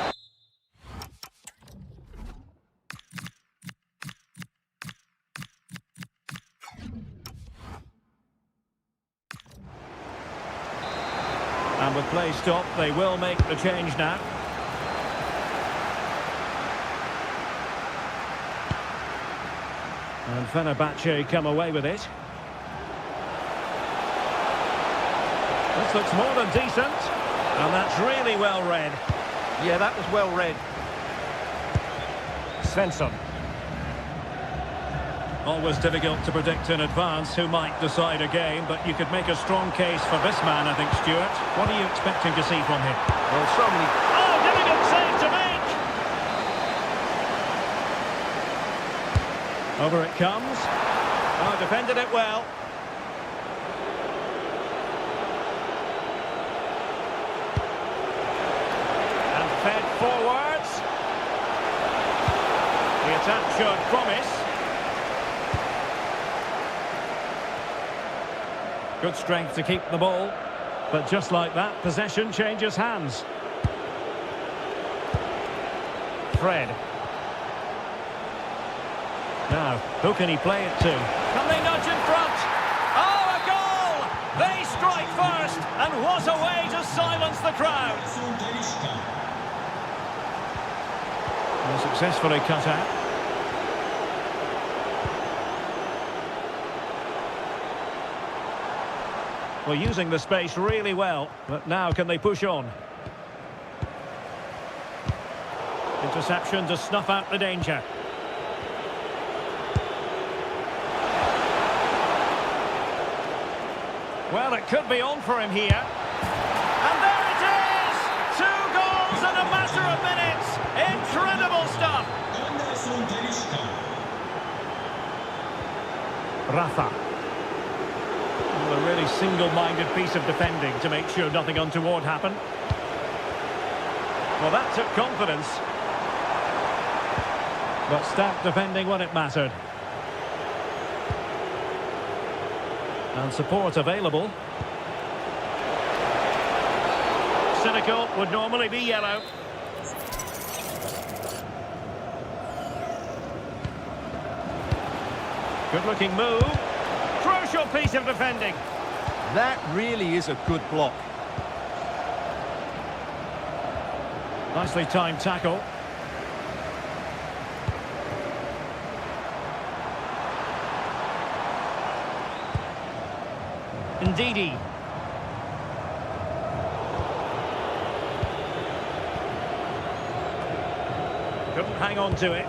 S1: And with play stopped, they will make the change now. And Fenerbahce come away with it. This looks more than decent. And that's really well read.
S2: Yeah, that was well read.
S1: Svensson. Always difficult to predict in advance who might decide a game, but you could make a strong case for this man, I think, Stuart. What are you expecting to see from him?
S2: Well, so many...
S1: Oh, difficult save to make! Over it comes. Oh, defended it well. And fed forwards. The attack showed promise. Good strength to keep the ball. But just like that, possession changes hands. Fred. Now, who can he play it to? Can they nudge in front? Oh, a goal! They strike first, and what a way to silence the crowd! And successfully cut out. Well, using the space really well, but now can they push on? Interception to snuff out the danger. Well, it could be on for him here. And there it is! 2 goals in a matter of minutes! Incredible stuff! Rafa. Well, a really single-minded piece of defending to make sure nothing untoward happened. Well, that took confidence. But stout defending when it mattered. And support available. Cynical would normally be yellow. Good looking move. Crucial piece of defending.
S2: That really is a good block.
S1: Nicely timed tackle. Ndidi. Couldn't hang on to it.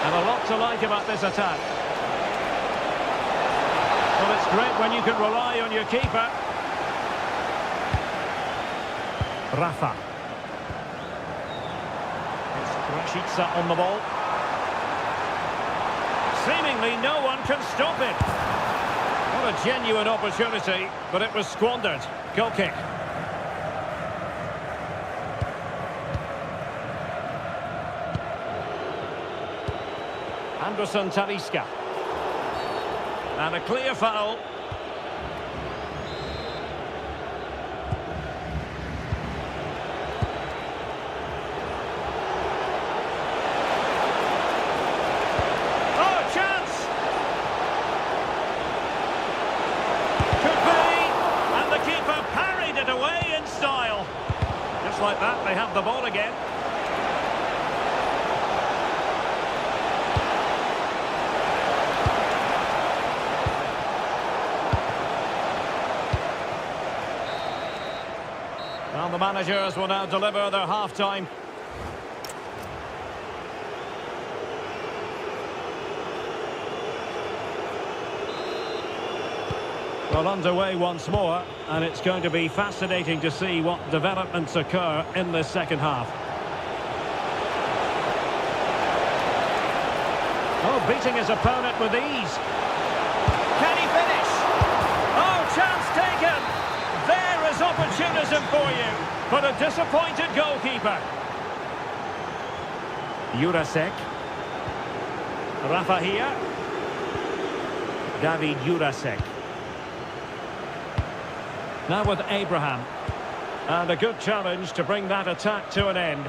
S1: And a lot to like about this attack. Well, it's great when you can rely on your keeper. Rafa. Rashica on the ball. Seemingly no one can stop it. What a genuine opportunity, but it was squandered. Goal kick. Anderson Talisca. And a clear foul. Like that, they have the ball again. Well, the managers will now deliver their half-time Well, underway once more, and it's going to be fascinating to see what developments occur in this second half. Oh, beating his opponent with ease. Can he finish? Oh, chance taken. There is opportunism for you, but a disappointed goalkeeper. Jurasek. Rafa here. David Jurasek. Now with Abraham. And a good challenge to bring that attack to an end.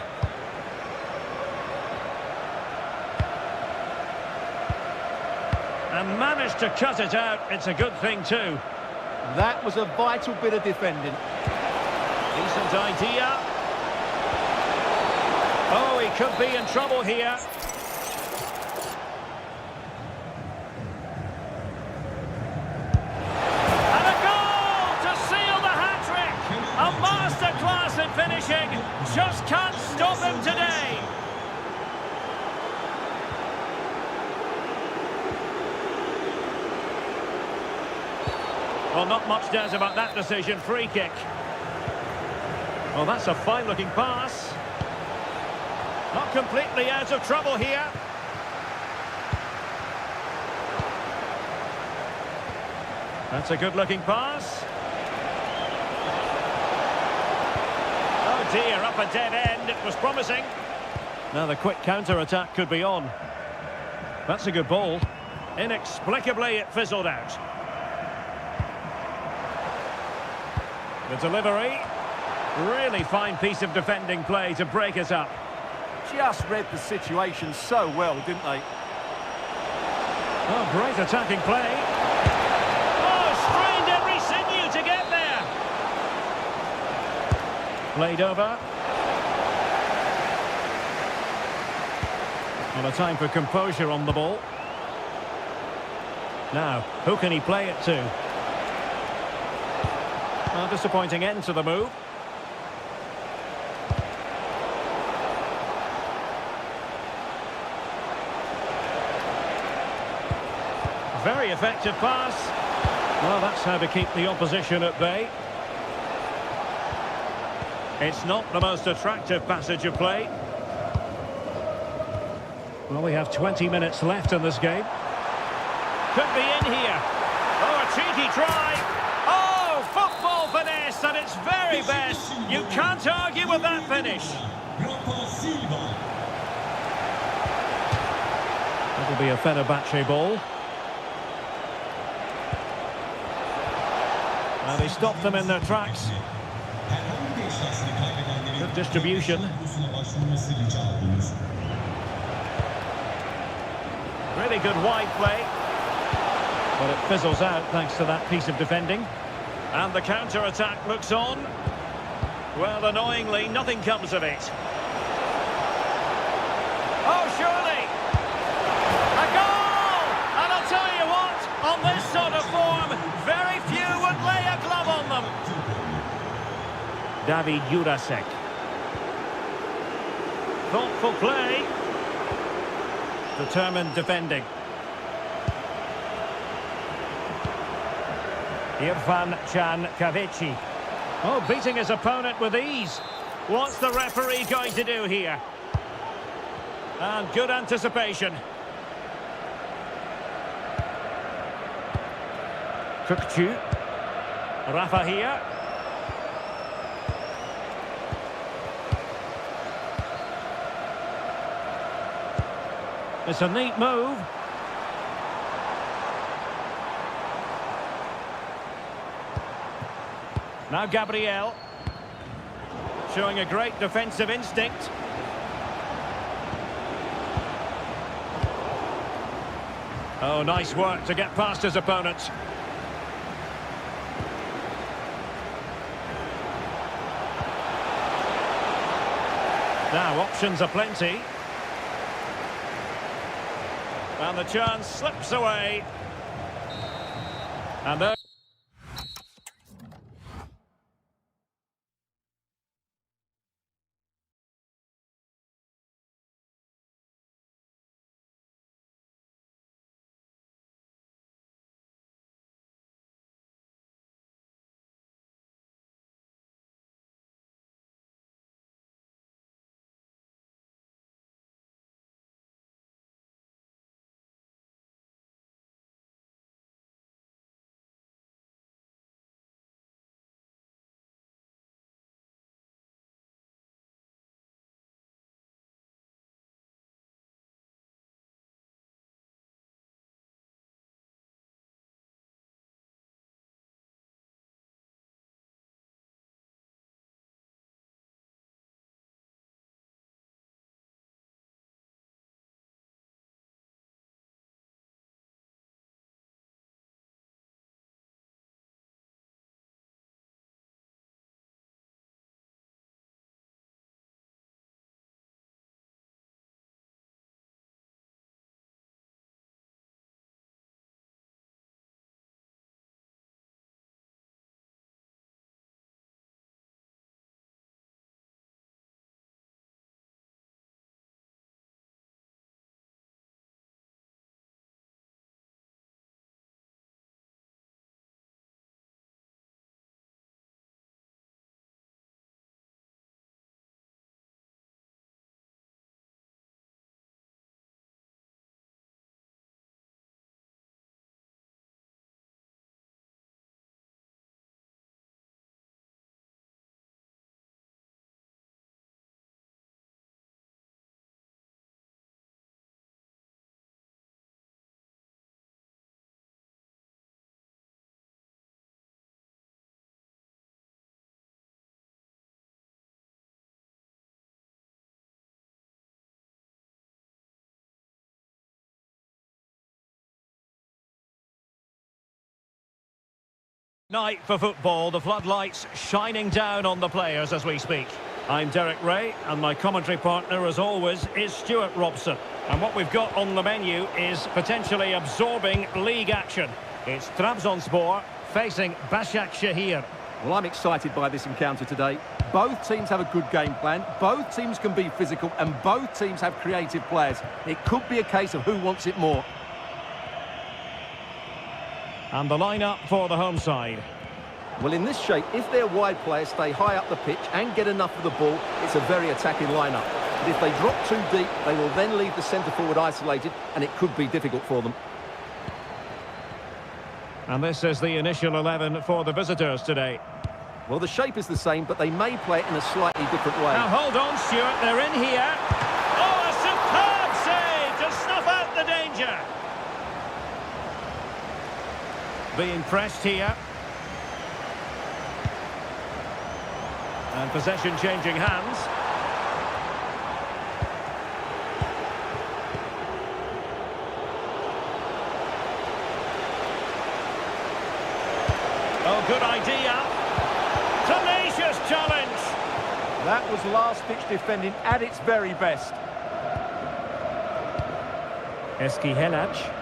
S1: And managed to cut it out. It's a good thing too.
S2: That was a vital bit of defending.
S1: Decent idea. Oh, he could be in trouble here. And a goal to seal the hat-trick. A masterclass in finishing. Just can't stop him today. Well, not much doubt about that decision. Free kick. Well, that's a fine-looking pass. Not completely out of trouble here. That's a good-looking pass. Oh dear, up a dead end. It was promising. Now the quick counter-attack could be on. That's a good ball. Inexplicably, it fizzled out. The delivery. Really fine piece of defending play to break us up.
S2: Just read the situation so well, didn't they?
S1: Oh, great attacking play. Oh, strained every sinew to get there. Played over. Well, a time for composure on the ball. Now, who can he play it to? A disappointing end to the move. Very effective pass. Well, that's how to keep the opposition at bay. It's not the most attractive passage of play. Well, we have 20 minutes left in this game. Could be in here. Oh, a cheeky try. Oh, football finesse at its very best. You can't argue with that finish. That'll be a Fenerbahce ball. And he stopped them in their tracks. Good distribution. Really good wide play. But it fizzles out thanks to that piece of defending. And the counter-attack looks on. Well, annoyingly, nothing comes of it. Oh, surely! A goal! And I'll tell you what, on this sort of form, very few would lay a glove on them. David Jurasek. Thoughtful play. Determined defending. Irfan Can Kavici. Oh, beating his opponent with ease. What's the referee going to do here? And good anticipation. Kukcu. Rafa here. It's a neat move. Now Gabriel. Showing a great defensive instinct. Oh, nice work to get past his opponent. Now, options are plenty. And the chance slips away. And there... Night for football, the floodlights shining down on the players as we speak. I'm Derek Ray, and my commentary partner, as always, is Stuart Robson. And what we've got on the menu is potentially absorbing league action. It's Trabzonspor facing Başakşehir.
S2: Well, I'm excited by this encounter today. Both teams have a good game plan, both teams can be physical, and both teams have creative players. It could be a case of who wants it more.
S1: And the lineup for the home side.
S2: Well, in this shape, if their wide players stay high up the pitch and get enough of the ball, it's a very attacking lineup. But if they drop too deep, they will then leave the centre-forward isolated, and it could be difficult for them.
S1: And this is the initial 11 for the visitors today.
S2: Well, the shape is the same, but they may play it in a slightly different way.
S1: Now, hold on, Stuart, they're in here. Oh, a superb save to snuff out the danger. Being pressed here. And possession changing hands. Oh, good idea. Tenacious challenge.
S2: That was last-ditch defending at its very best.
S1: Helac.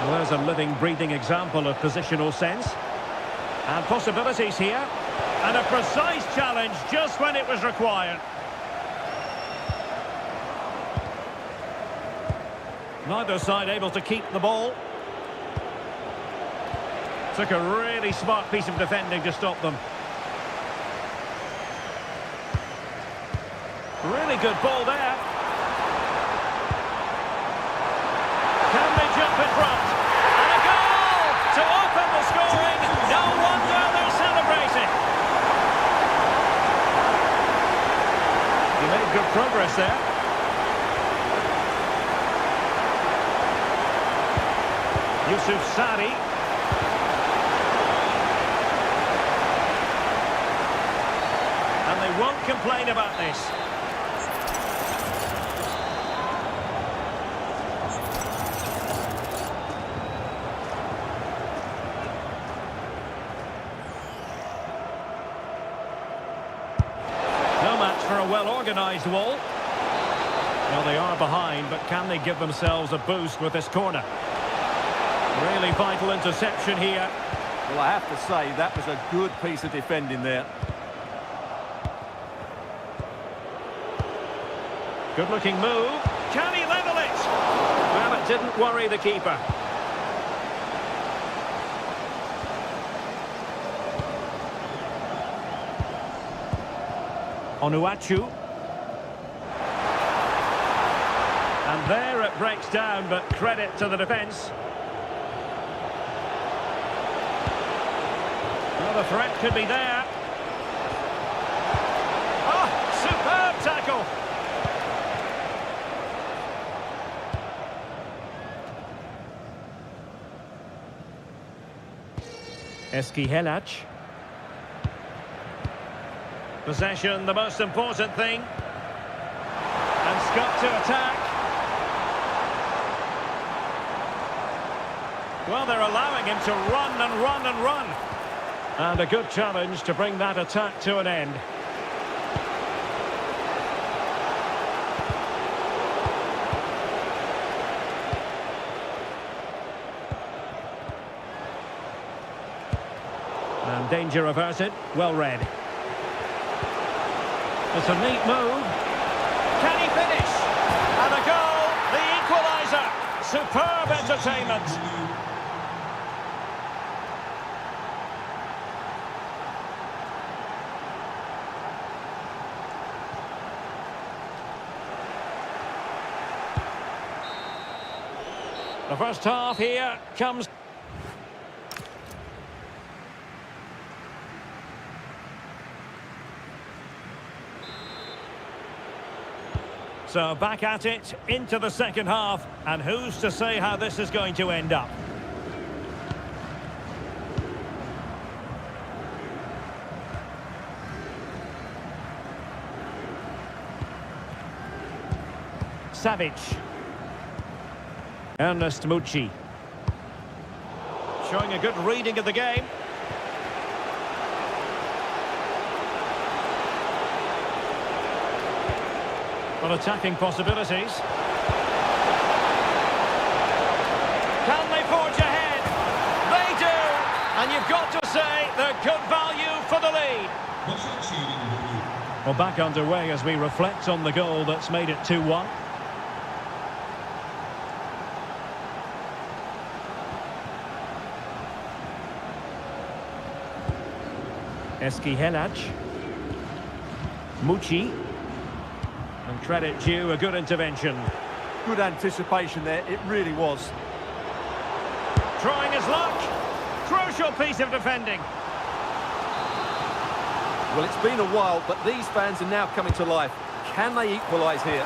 S1: Well, there's a living, breathing example of positional sense. And possibilities here. And a precise challenge just when it was required. Neither side able to keep the ball. Took a really smart piece of defending to stop them. Really good ball there. Can they jump in front? And a goal to open the scoring. No wonder they're celebrating. He made good progress there. Yusuf Sari. And they won't complain about this. No match for a well-organised wall. Well, they are behind, but can they give themselves a boost with this corner? Really vital interception here.
S2: Well, I have to say, that was a good piece of defending there.
S1: Good-looking move. Can he level it? Well, it didn't worry the keeper. Onuachu. And there it breaks down, but credit to the defence. Well, the threat could be there. Oh, superb tackle. Helac. Possession, the most important thing. And Scott to attack. Well, they're allowing him to run and run and run. And a good challenge to bring that attack to an end. And danger averted. Well read. It's a neat move. Can he finish? And a goal, the equaliser. Superb entertainment. The first half here comes. So back at it, into the second half, and who's to say how this is going to end up? Savic. Ernest Mucci. showing a good reading of the game. Well, attacking possibilities. Can they forge ahead? They do! And you've got to say they're good value for the lead. Well, back underway as we reflect on the goal that's made it 2-1. Helaj. Mucci. And credit due, a good intervention.
S2: Good anticipation there, it really was.
S1: Trying his luck. Crucial piece of defending.
S2: Well, it's been a while, but these fans are now coming to life. Can they equalise here?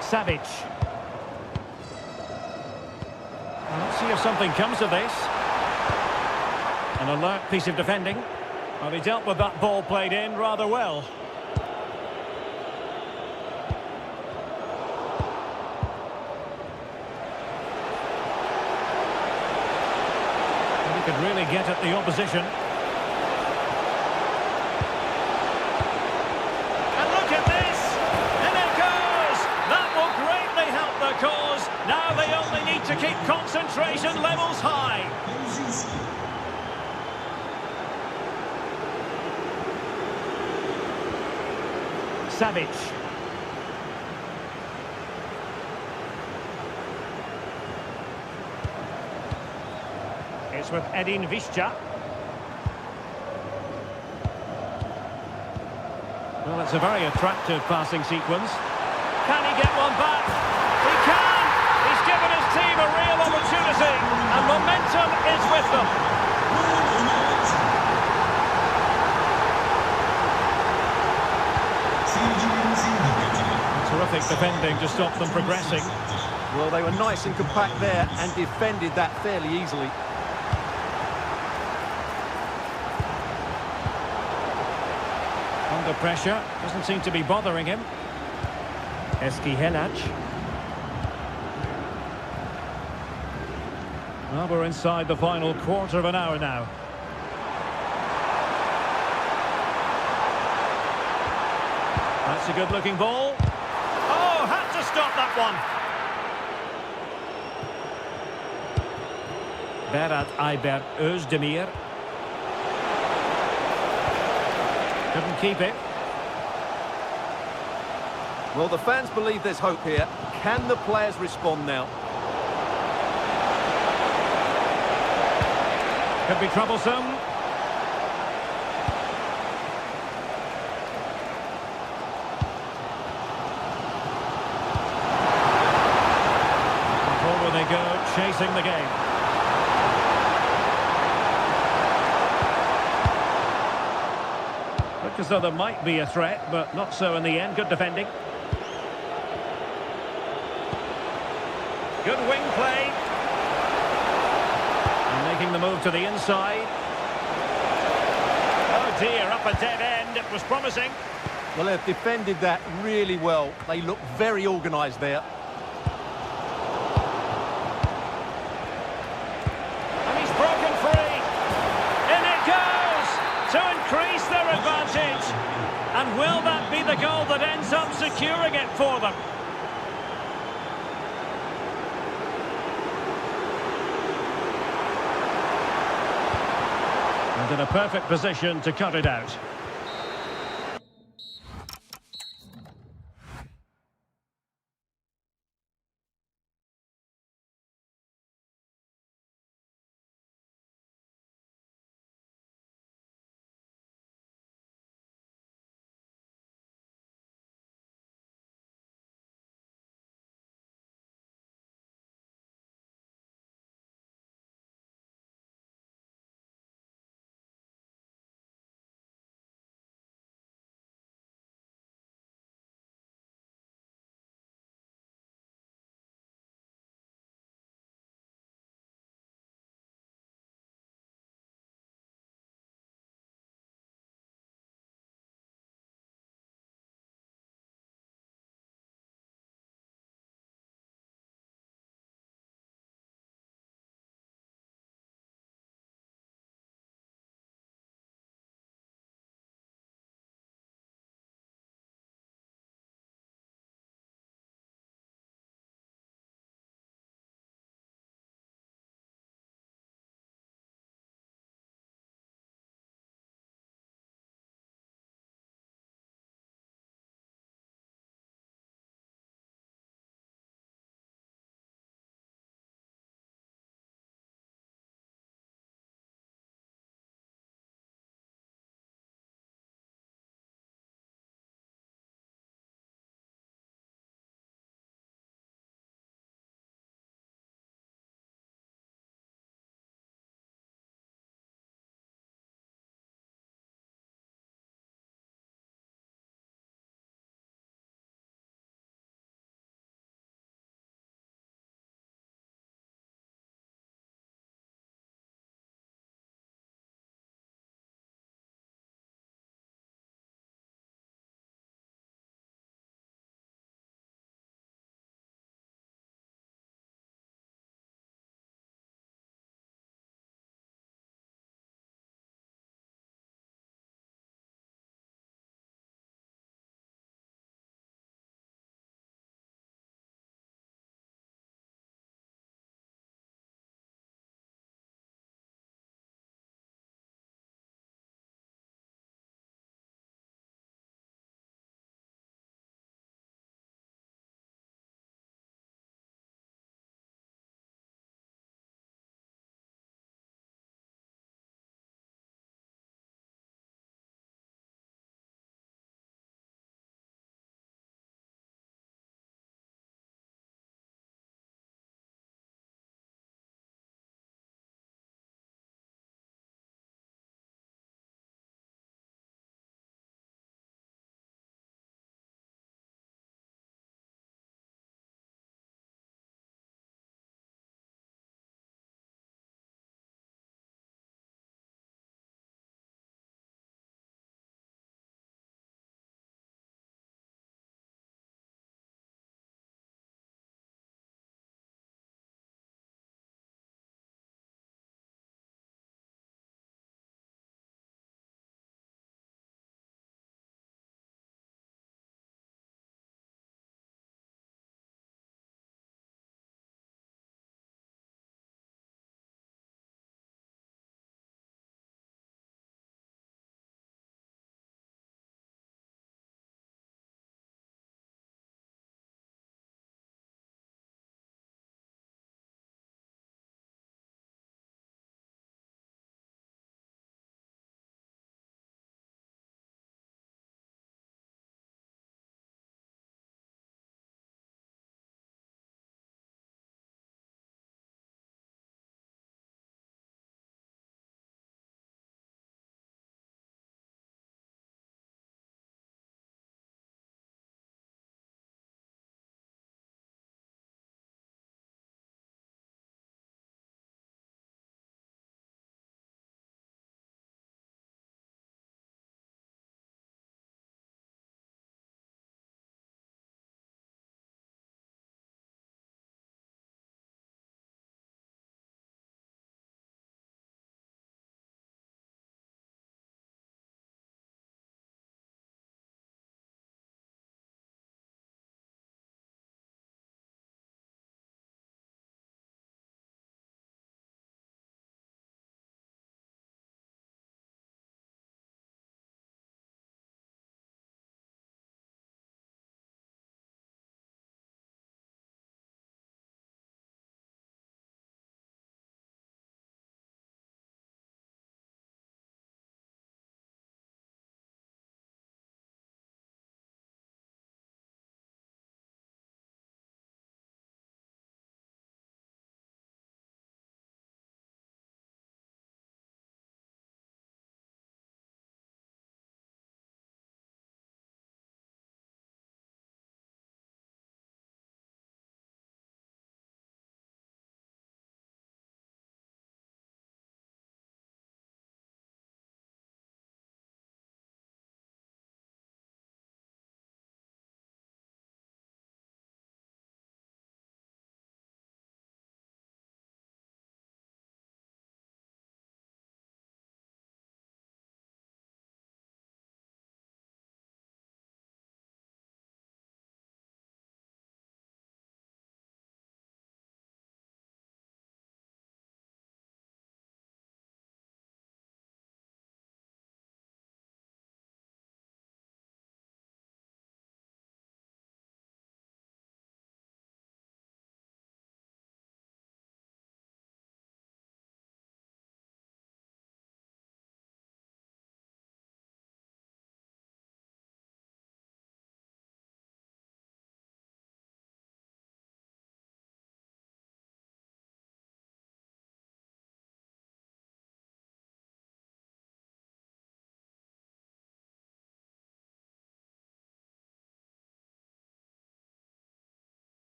S1: Savic. Let's see if something comes of this. An alert piece of defending. Well, he dealt with that ball played in rather well. He could really get at the opposition. And look at this! And it goes! That will greatly help the cause. Now they only need to keep concentration levels high. Savic. It's with Edin Visca. Well, it's a very attractive passing sequence. Can he get one back? He can! He's given his team a real opportunity, and momentum is with them. Terrific defending to stop them progressing.
S2: Well, they were nice and compact there and defended that fairly easily.
S1: Under pressure, doesn't seem to be bothering him. Helaj. Well, we're inside the final quarter of an hour now. That's a good-looking ball. Oh, had to stop that one. Berat Ayber Özdemir. Couldn't keep it.
S2: Well, the fans believe there's hope here. Can the players respond now?
S1: Could be troublesome. Forward they go, chasing the game. Look as though there might be a threat, but not so in the end. Good defending. Good wing play. And making the move to the inside. Oh dear, up a dead end. It was promising.
S2: Well, they've defended that really well. They look very organised there.
S1: And he's broken free. In it goes to increase their advantage. And will that be the goal that ends up securing it for them? And in a perfect position to cut it out.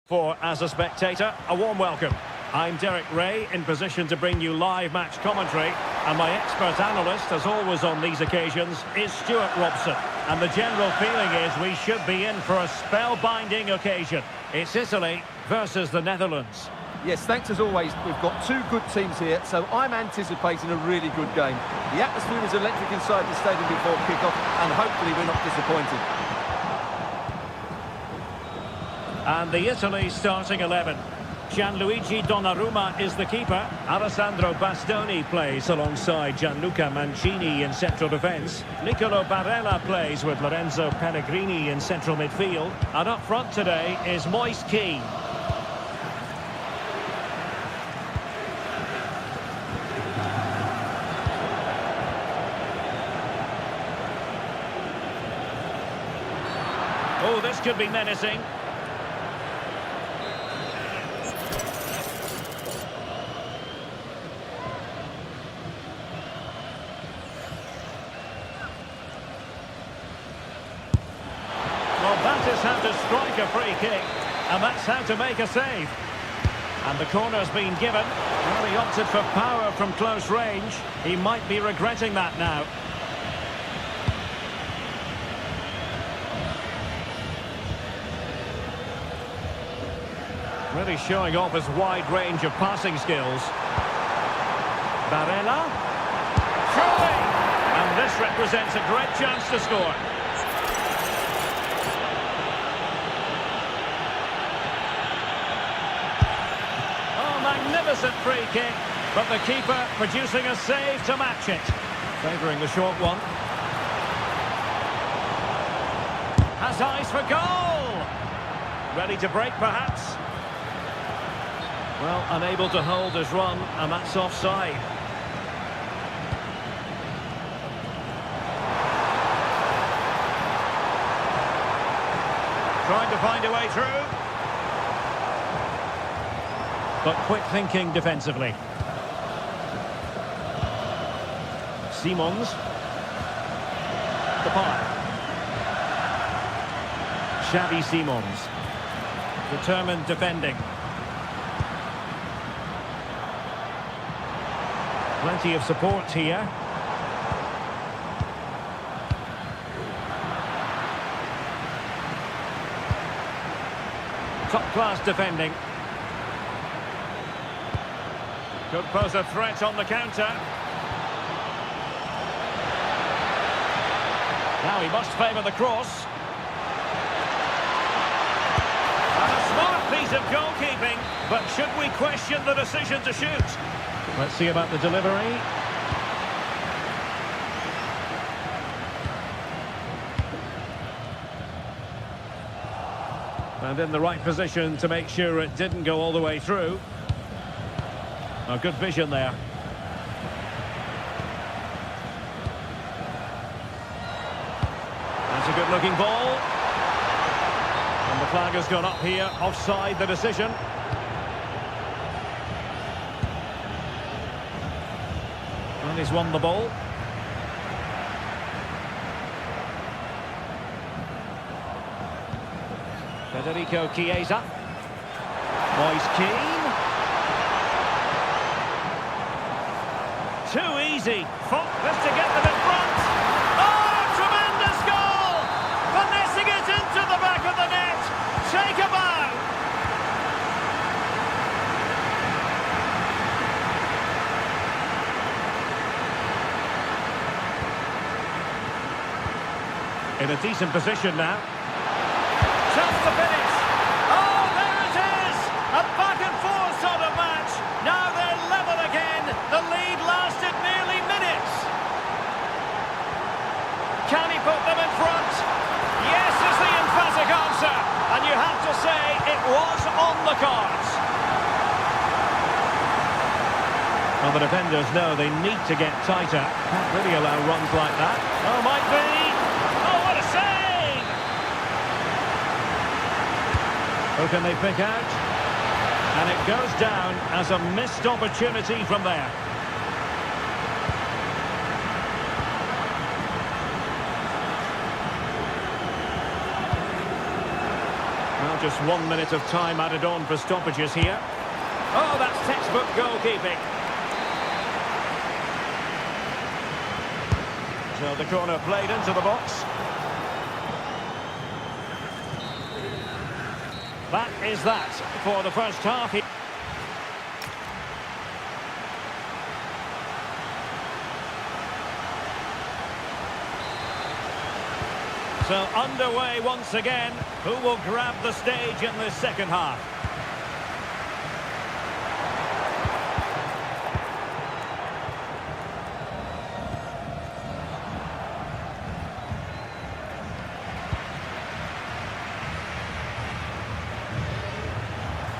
S1: For as a spectator, a warm welcome. I'm Derek Ray, in position to bring you live match commentary, and my expert analyst, as always on these occasions, is Stuart Robson. And the general feeling is we should be in for a spellbinding occasion. It's Italy versus the Netherlands.
S2: Yes, thanks as always. We've got two good teams here, so I'm anticipating a really good game. The atmosphere is electric inside the stadium before kick-off, and hopefully we're not disappointed.
S1: And the Italy starting 11. Gianluigi Donnarumma is the keeper. Alessandro Bastoni plays alongside Gianluca Mancini in central defence. Nicolo Barella plays with Lorenzo Pellegrini in central midfield. And up front today is Moise Kean. Oh, this could be menacing. That is how to strike a free kick, and that's how to make a save. And the corner's been given. Well, he opted for power from close range. He might be regretting that now. Really showing off his wide range of passing skills. Barella. Surely! And this represents a great chance to score. Magnificent free kick, but the keeper producing a save to match it. Favouring the short one. Has eyes for goal! Ready to break, perhaps? Well, unable to hold his run, and that's offside. Trying to find a way through. But quick thinking defensively. Simons. Depay. Xavi Simons. Determined defending. Plenty of support here. Top-class defending. Could pose a threat on the counter. Now he must favour the cross. And a smart piece of goalkeeping, but should we question the decision to shoot? Let's see about the delivery. And in the right position to make sure it didn't go all the way through. Oh, good vision there. That's a good-looking ball. And the flag has gone up here, offside the decision. And he's won the ball. Federico Chiesa. Moise Kean. Too easy. Fought this to get them in front. Oh, tremendous goal! Finessing it into the back of the net. Take a bow. In a decent position now. Chance to finish. Oh, there it is! A back and forth sort of match. Now they're level again. The lead lasted nearly minutes. Can he put them in front? Yes is the emphatic answer. And you have to say it was on the cards. Well, the defenders know they need to get tighter. Can't really allow runs like that. Oh, might be. Oh, what a save! Who can they pick out? And it goes down as a missed opportunity from there. Well, Well, just 1 minute of time added on for stoppages here. Oh, that's textbook goalkeeping. So the corner played into the box. That is that for the first half. So underway once again. Who will grab the stage in this second half?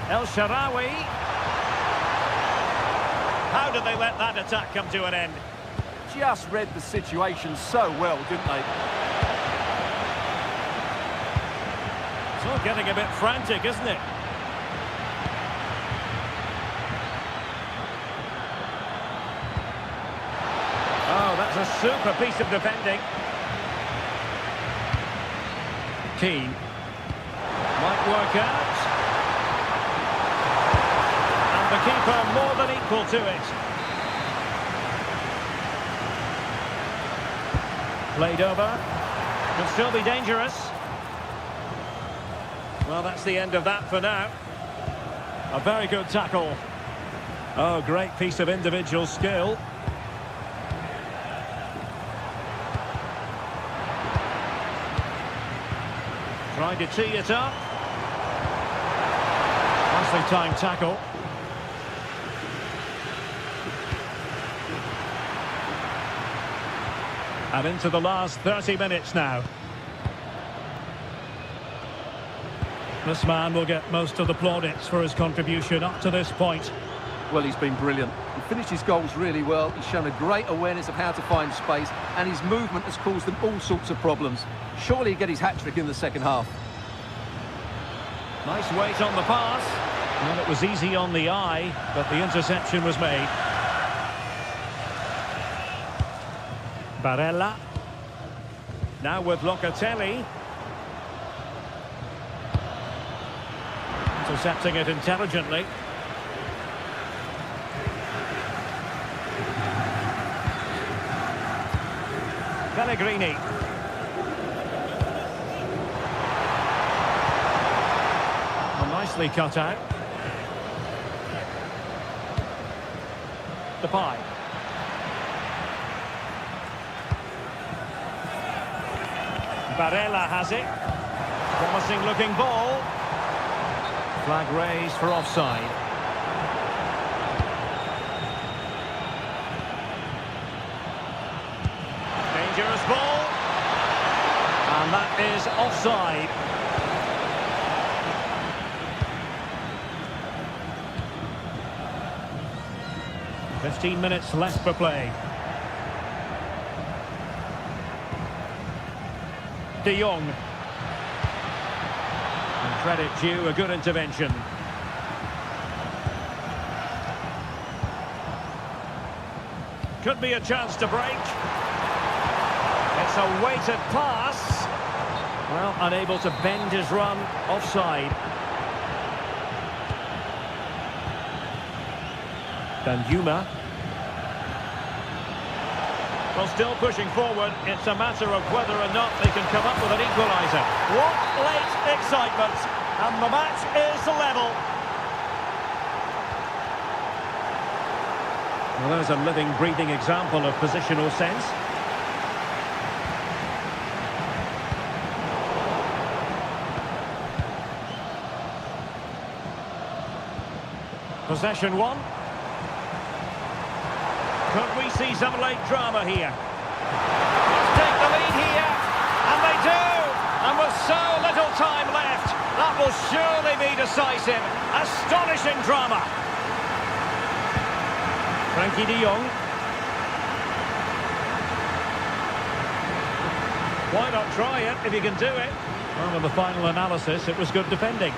S1: El Shaarawy. How did they let that attack come to an end?
S2: Just read the situation so well, didn't they?
S1: It's all getting a bit frantic, isn't it? Oh, that's a super piece of defending. Keane. Might work out. And the keeper more than equal to it. Played over. Could still be dangerous. Well, that's the end of that for now. A very good tackle. Oh, great piece of individual skill. Trying to tee it up. Nicely timed tackle. And into the last 30 minutes now. This man will get most of the plaudits for his contribution up to this point.
S2: Well, he's been brilliant. He finished his goals really well. He's shown a great awareness of how to find space, and his movement has caused them all sorts of problems. Surely he'll get his hat-trick in the second half.
S1: Nice weight on the pass. Well, it was easy on the eye, but the interception was made. Barella. Now with Locatelli. Intercepting it intelligently. Pellegrini. Well, nicely cut out. Depay. Barella has it. Promising looking ball. Flag raised for offside. Dangerous ball. And that is offside. "15 minutes left for play. De Jong. And credit due, a good intervention. Could be a chance to break. It's a weighted pass. Well, unable to bend his run, offside. Danjuma. Well, still pushing forward. It's a matter of whether or not they can come up with an equaliser. What late excitement! And the match is level. Well, there's a living, breathing example of positional sense. Possession one. Could we see some late drama here? Let's take the lead here, and they do! And with so little time left, that will surely be decisive. Astonishing drama. Frankie de Jong. Why not try it if you can do it? Well, in the final analysis, it was good defending.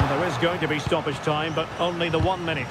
S1: There is going to be stoppage time, but only the 1 minute.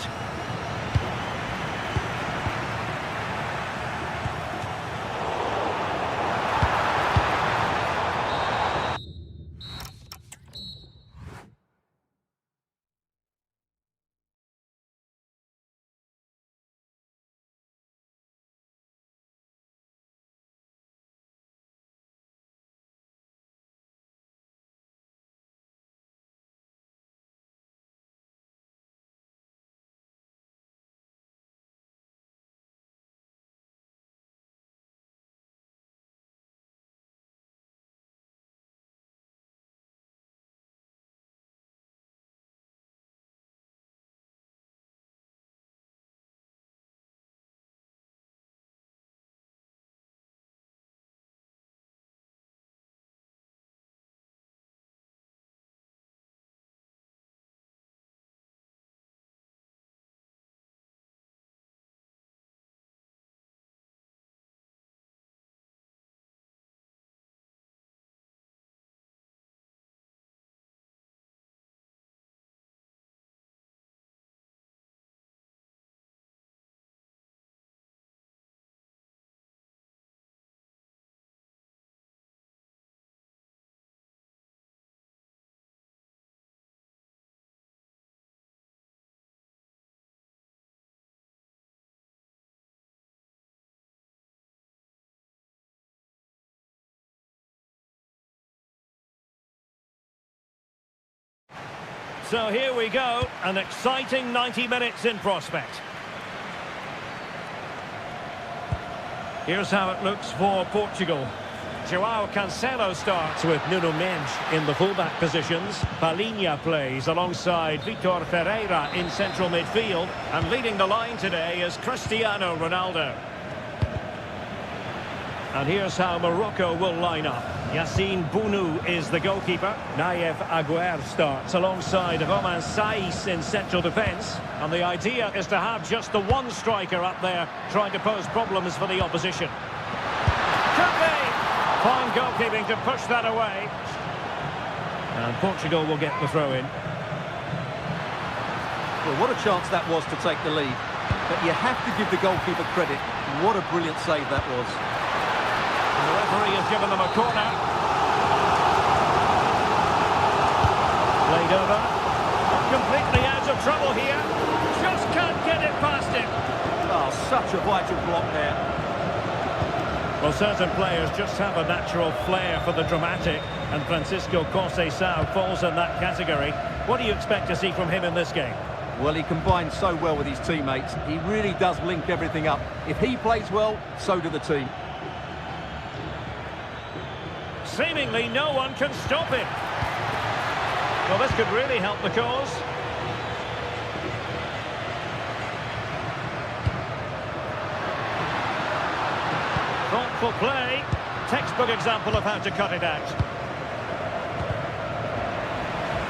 S1: So here we go, an exciting 90 minutes in prospect. Here's how it looks for Portugal. João Cancelo starts with Nuno Mendes in the fullback positions. Palhinha plays alongside Vitor Ferreira in central midfield. And leading the line today is Cristiano Ronaldo. And here's how Morocco will line up. Yassine Bounou is the goalkeeper. Naïef Aguer starts alongside Romain Saïs in central defence. And the idea is to have just the one striker up there trying to pose problems for the opposition. Could be! Fine goalkeeping to push that away. And Portugal will get the throw in.
S2: Well, what a chance that was to take the lead. But you have to give the goalkeeper credit. What a brilliant save that was.
S1: And the referee has given them a corner. Played over. Completely out of trouble here. Just can't get it past him.
S2: Oh, such a vital block there.
S1: Well, certain players just have a natural flair for the dramatic, and Francisco Conceição falls in that category. What do you expect to see from him in this game?
S2: Well, he combines so well with his teammates. He really does link everything up. If he plays well, so do the team.
S1: Seemingly no one can stop him. Well, this could really help the cause. Thoughtful play. Textbook example of how to cut it out.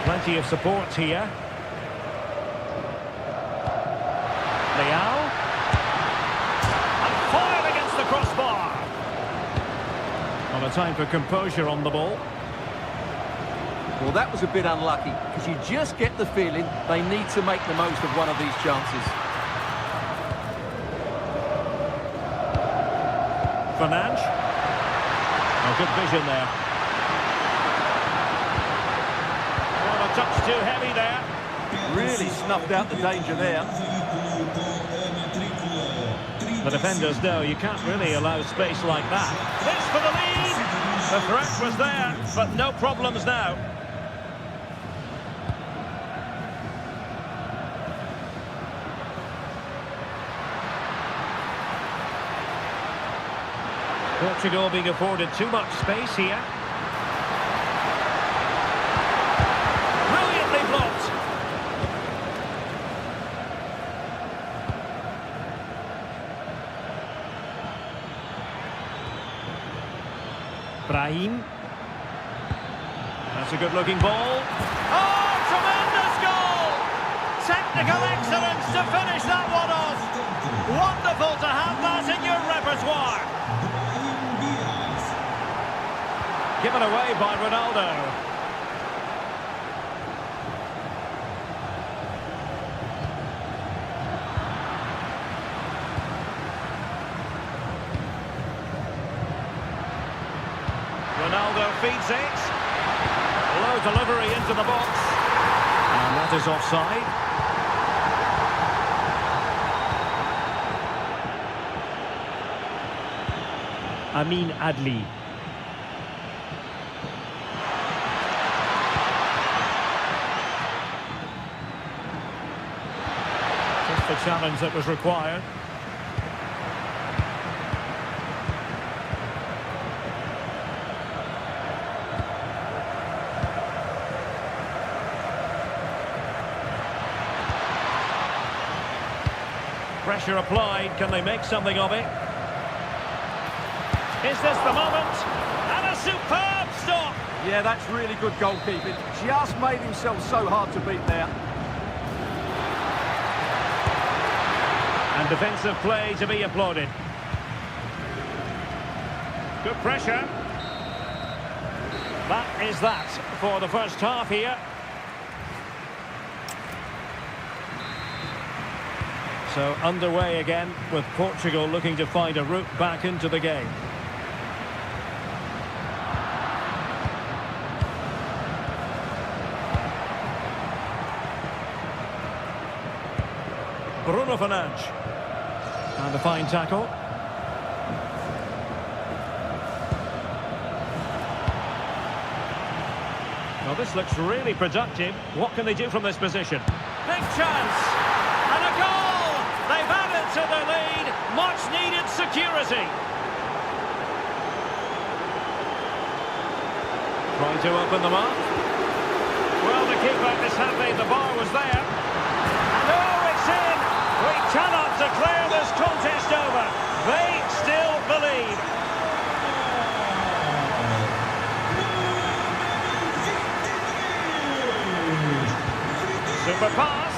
S1: Plenty of support here. Leao. And fired against the crossbar. Well, a time for composure on the ball.
S2: Well, that was a bit unlucky, because you just get the feeling they need to make the most of one of these chances.
S1: Fernandes. Oh, good vision there. Well, a touch too heavy there.
S2: Really snuffed out the danger there.
S1: The defenders know you can't really allow space like that. This for the lead! The threat was there, but no problems now. Portugal being afforded too much space here. Brilliantly blocked. Brahim. That's a good-looking ball. Oh, tremendous goal! Technical excellence to finish that one off. Wonderful to have that in your repertoire. Given away by Ronaldo. Ronaldo feeds it. Low delivery into the box. And that is offside. Amin Adli. The challenge that was required. Pressure applied. Can they make something of it? Is this the moment? And a superb stop!
S2: Yeah, that's really good goalkeeping. Just made himself so hard to beat there.
S1: And defensive play to be applauded. Good pressure. That is that for the first half here. So underway again with Portugal looking to find a route back into the game. Bruno Fernandes. And a fine tackle. Well, this looks really productive. What can they do from this position? Big chance! And a goal! They've added to the lead. Much needed security. Trying to open them up. Well, the keeper is happy the bar was there. And oh, it's in! We cannot declare this contest over. They still believe. Super pass.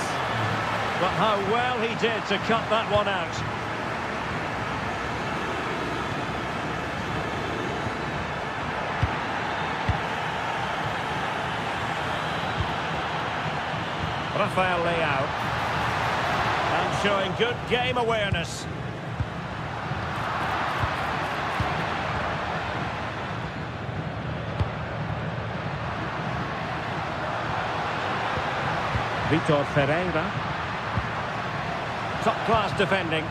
S1: But how well he did to cut that one out. Rafael Leao. And showing good game awareness. Vitor Ferreira. Top-class defending.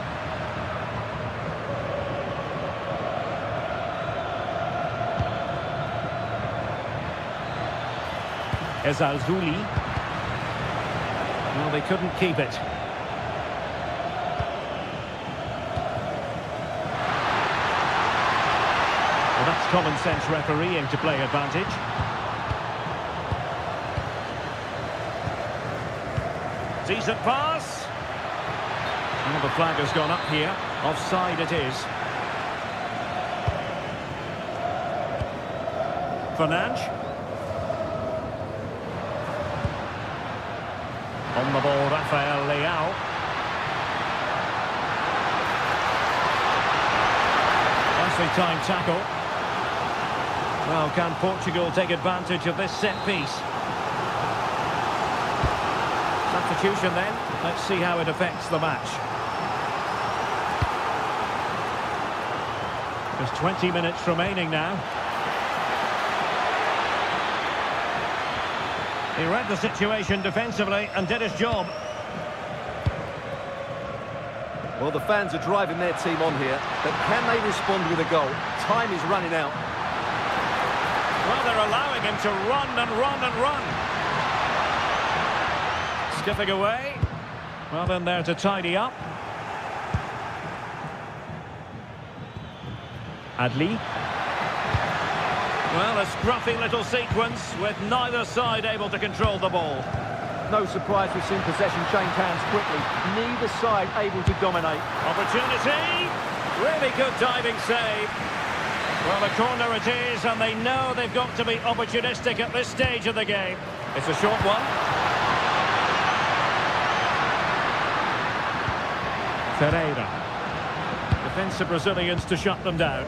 S1: Ezalzouli. Well, they couldn't keep it. Well, that's common sense refereeing to play advantage. Decent pass. Well, the flag has gone up here. Offside it is. Fernandes. On the ball, Rafael Leao. Nicely timed tackle. Well, can Portugal take advantage of this set piece? Substitution then. Let's see how it affects the match. There's 20 minutes remaining now. He read the situation defensively and did his job.
S2: Well, the fans are driving their team on here, but can they respond with a goal? Time is running out.
S1: Well, they're allowing him to run and run and run. Skipping away. Well, then there to tidy up. Adli. Well, a scruffy little sequence with neither side able to control the ball.
S2: No surprise we've seen possession change hands quickly. Neither side able to dominate.
S1: Opportunity. Really good diving save. Well, a corner it is, and they know they've got to be opportunistic at this stage of the game. It's a short one. Ferreira. Defensive Brazilians to shut them down.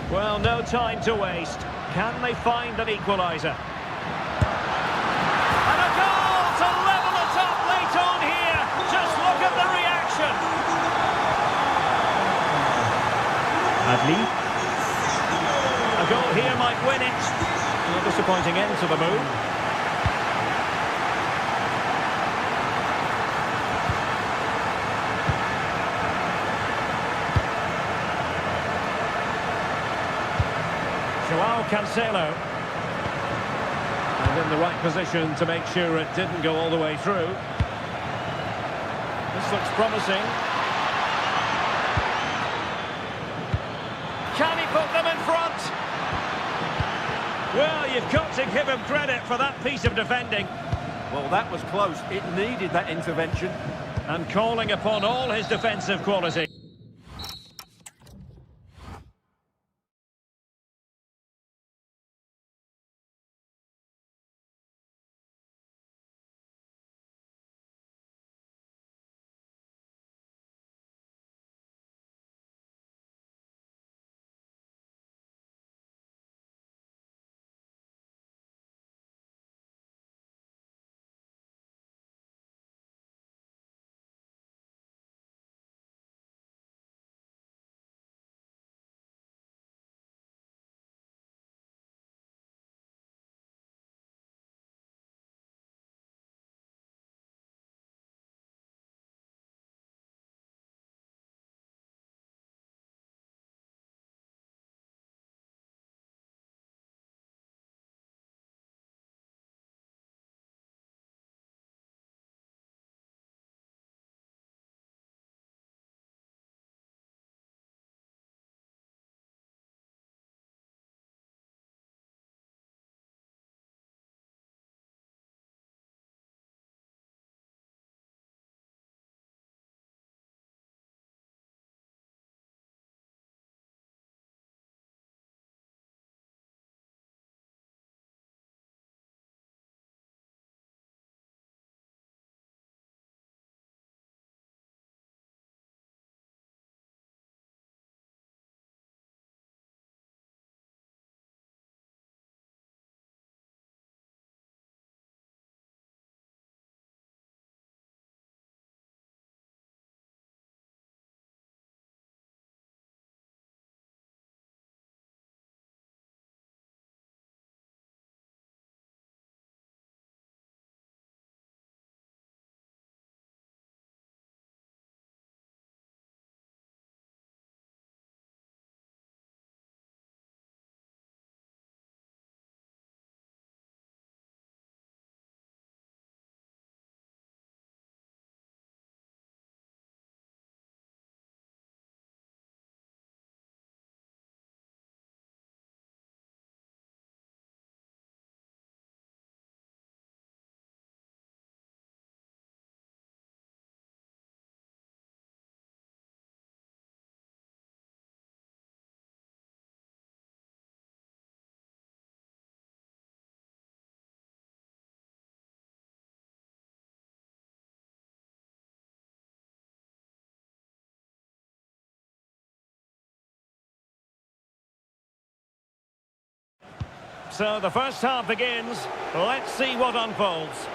S1: Well, no time to waste. Can they find an equaliser? And a goal to level it up late on here. Just look at the reaction. Adli. A goal here might win it. A disappointing end to the move. Cancelo. And in the right position to make sure it didn't go all the way through. This looks promising. Can he put them in front? Well, you've got to give him credit for that piece of defending.
S2: Well, that was close. It needed that intervention.
S1: And calling upon all his defensive quality. So the first half begins. Let's see what unfolds.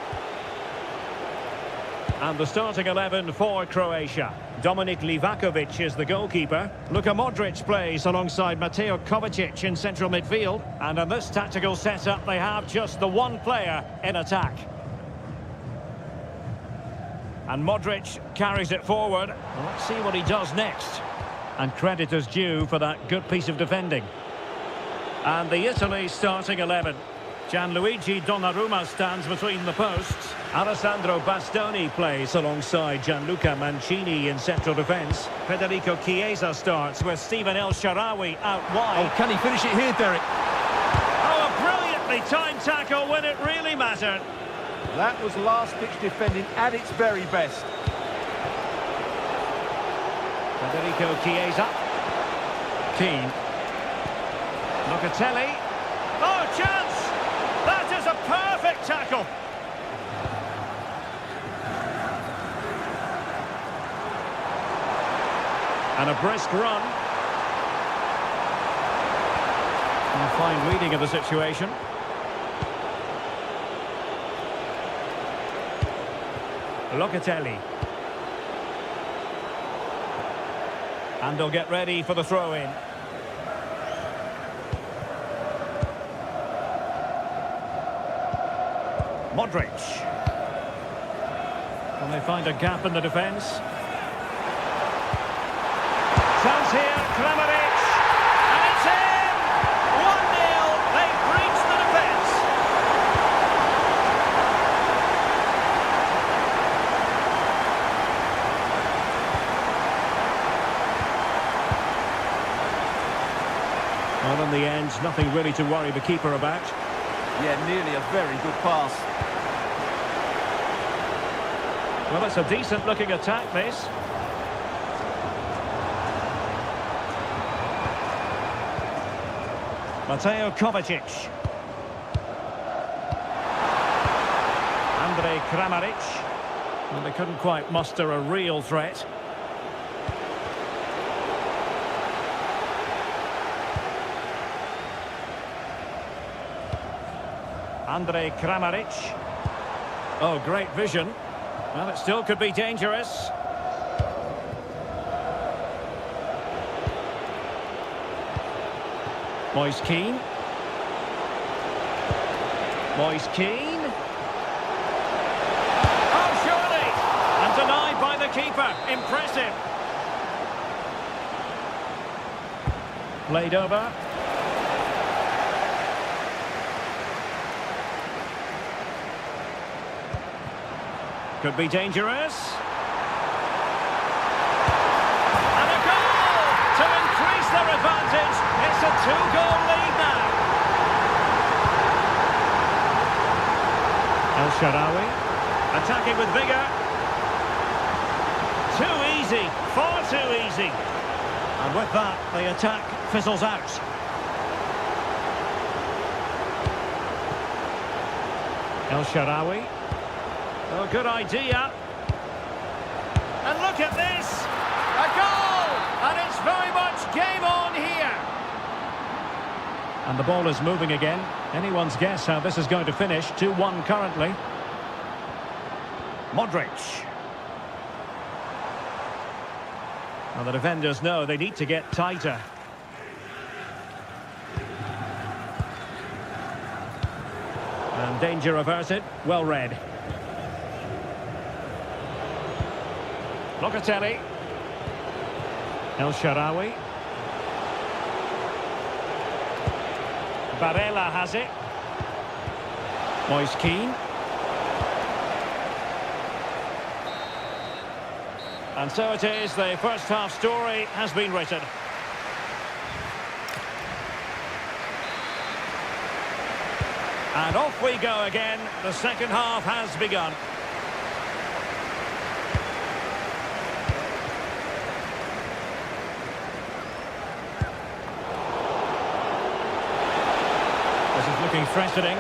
S1: And the starting 11 for Croatia. Dominik Livakovic is the goalkeeper. Luka Modric plays alongside Mateo Kovacic in central midfield. And in this tactical setup, they have just the one player in attack. And Modric carries it forward. Well, let's see what he does next. And credit is due for that good piece of defending. And the Italy starting 11. Gianluigi Donnarumma stands between the posts. Alessandro Bastoni plays alongside Gianluca Mancini in central defence. Federico Chiesa starts with Steven El Shaarawy out wide.
S2: Oh, can he finish it here, Derek?
S1: Oh, a brilliantly timed tackle when it really mattered.
S2: That was last-ditch defending at its very best.
S1: Federico Chiesa. Keane. Locatelli. Oh, chance! That is a perfect tackle. And a brisk run. And a fine reading of the situation. Locatelli. And they'll get ready for the throw-in. Modric. Can they find a gap in the defence? Chance here, Kramaric. And it's in! 1-0. They've breached the defence. Well, in the end, nothing really to worry the keeper about.
S2: Yeah, nearly a very good pass.
S1: Well, it's a decent-looking attack, this. Mateo Kovacic. Andrej Kramaric. And they couldn't quite muster a real threat. Andrej Kramaric. Oh, great vision. Well, it still could be dangerous. Moise Keane. Moise Keane. Oh, surely! And denied by the keeper. Impressive. Played over. Could be dangerous. And a goal to increase their advantage. It's a two-goal lead now. El Shaarawy attacking with vigour. Too easy, far too easy. And with that, the attack fizzles out. El Shaarawy. Oh, good idea. And look at this! A goal! And it's very much game on here. And the ball is moving again. Anyone's guess how this is going to finish. 2-1 currently. Modric. Well, the defenders know they need to get tighter. And danger averted. Well read. Locatelli. El Shaarawy. Barella has it. Moise Keane. And so it is, the first half story has been written. And off we go again. The second half has begun. Looking threatening.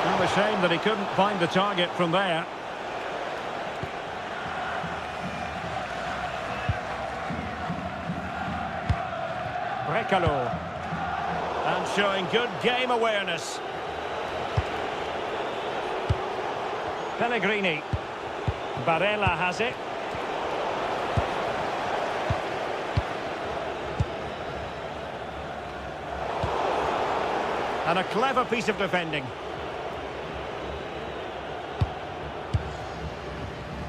S1: Well, a shame that he couldn't find the target from there. Brekalo. And showing good game awareness. Pellegrini. Barella has it. And a clever piece of defending.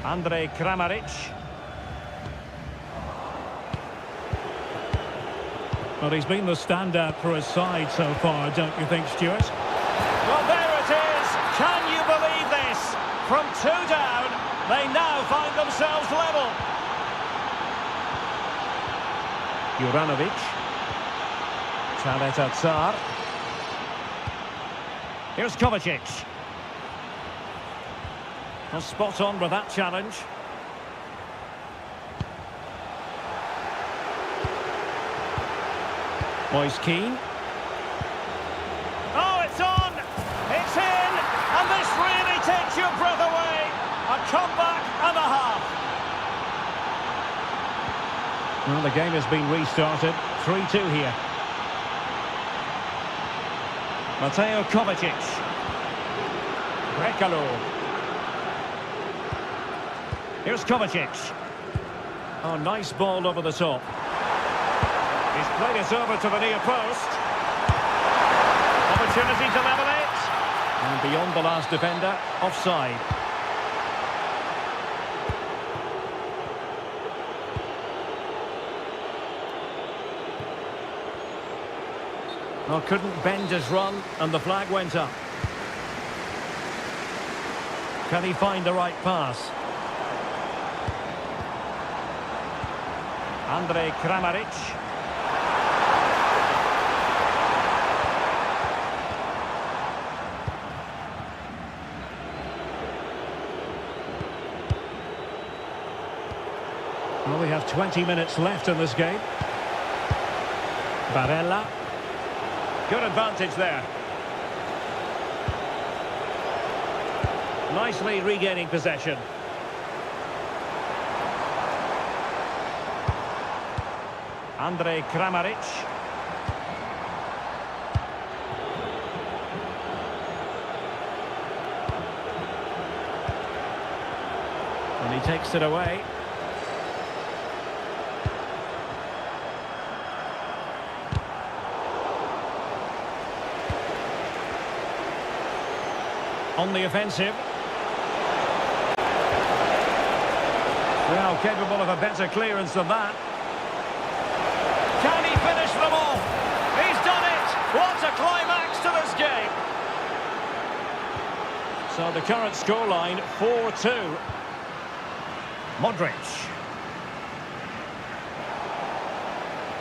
S1: Andrej Kramaric.
S4: Well, he's been the standout for his side so far, don't you think, Stuart?
S1: Well, there it is. Can you believe this? From 2 down, they now find themselves level.
S4: Juranovic.
S1: Taleta Tsar. Here's Kovacic. Well, spot on with that challenge. Moise Keane. Oh, it's on! It's in! And this really takes your breath away! A comeback and a half.
S4: Well, the game has been restarted. 3-2 here.
S1: Mateo Kovacic. Brekalo. Here's Kovacic. Oh, nice ball over the top. He's played it over to the near post. Opportunity to level it. And beyond the last defender, offside. Well, couldn't bend his run, and the flag went up. Can he find the right pass? Andrej Kramaric.
S4: Well, we have 20 minutes left in this game.
S1: Barella. Good advantage there. Nicely regaining possession. Andrej Kramaric. And he takes it away. On the offensive. Well, capable of a better clearance than that. Can he finish them all? He's done it! What a climax to this game! So the current scoreline, 4-2. Modric.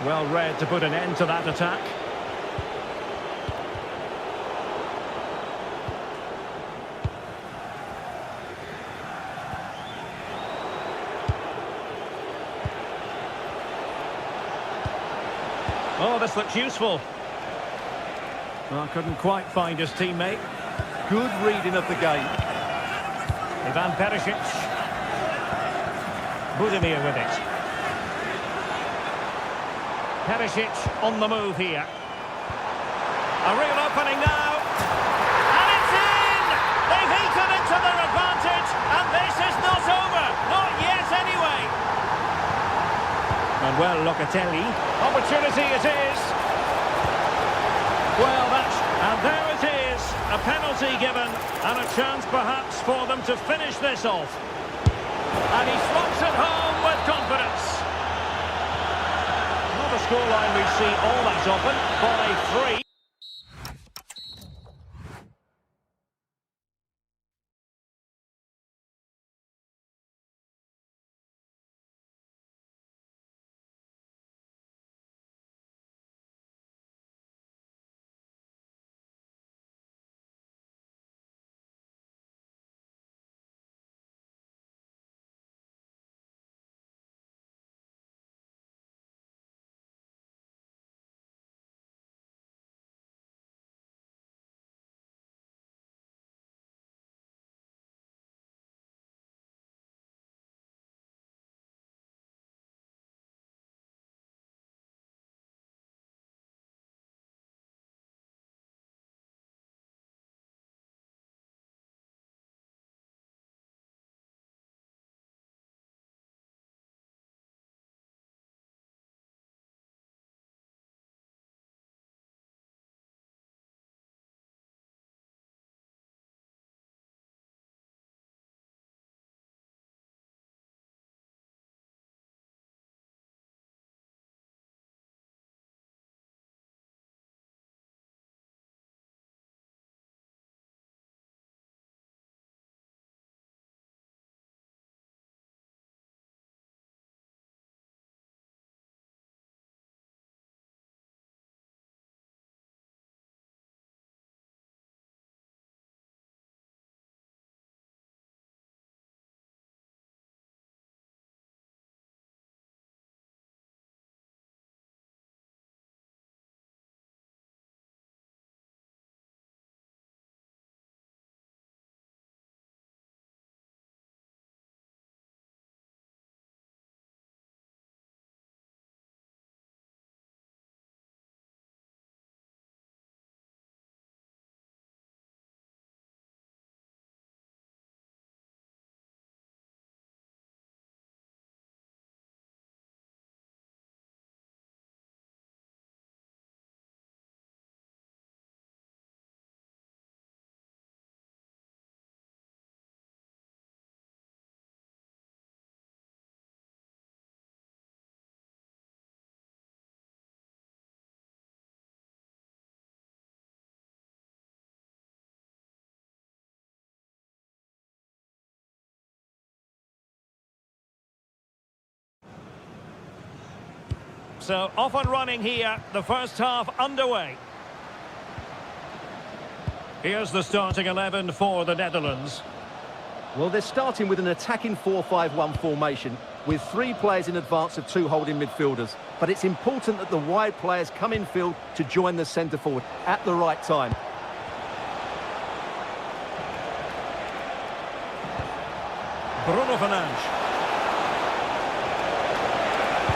S1: Well read to put an end to that attack. Oh, this looks useful. Well, couldn't quite find his teammate.
S2: Good reading of the game.
S1: Ivan Perisic. Budimir with it. Perisic on the move here. A real opening now. And it's in! They've eaten into their advantage, and this is not over. Not yet, anyway. And well, Locatelli. Opportunity it is. Well, and there it is. A penalty given, and a chance perhaps for them to finish this off. And he slots it home with confidence. Not a scoreline we see all that often. 5-3. So off and running here, the first half underway. Here's the starting 11 for the Netherlands.
S2: Well, they're starting with an attacking 4-5-1 formation with 3 players in advance of 2 holding midfielders. But it's important that the wide players come in field to join the centre forward at the right time.
S1: Bruno Fernandes.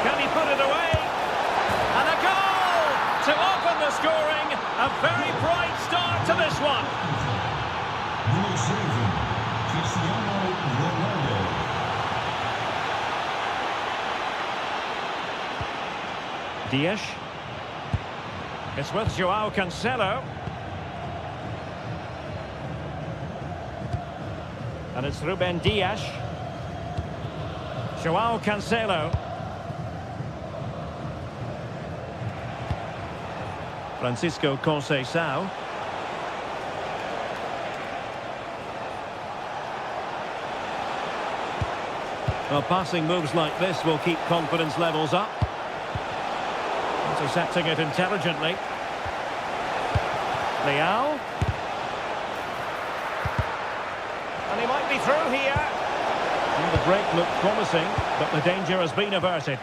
S1: Can he put it away? And a goal to open the scoring. A very bright start to this one.
S3: Nummer 7, Cristiano Ronaldo.
S1: Dias. It's with Joao Cancelo. And it's Ruben Dias. Joao Cancelo. Francisco Conceição. Well, passing moves like this will keep confidence levels up. Intercepting it intelligently. Leao. And he might be through here. Well, the break looked promising, but the danger has been averted.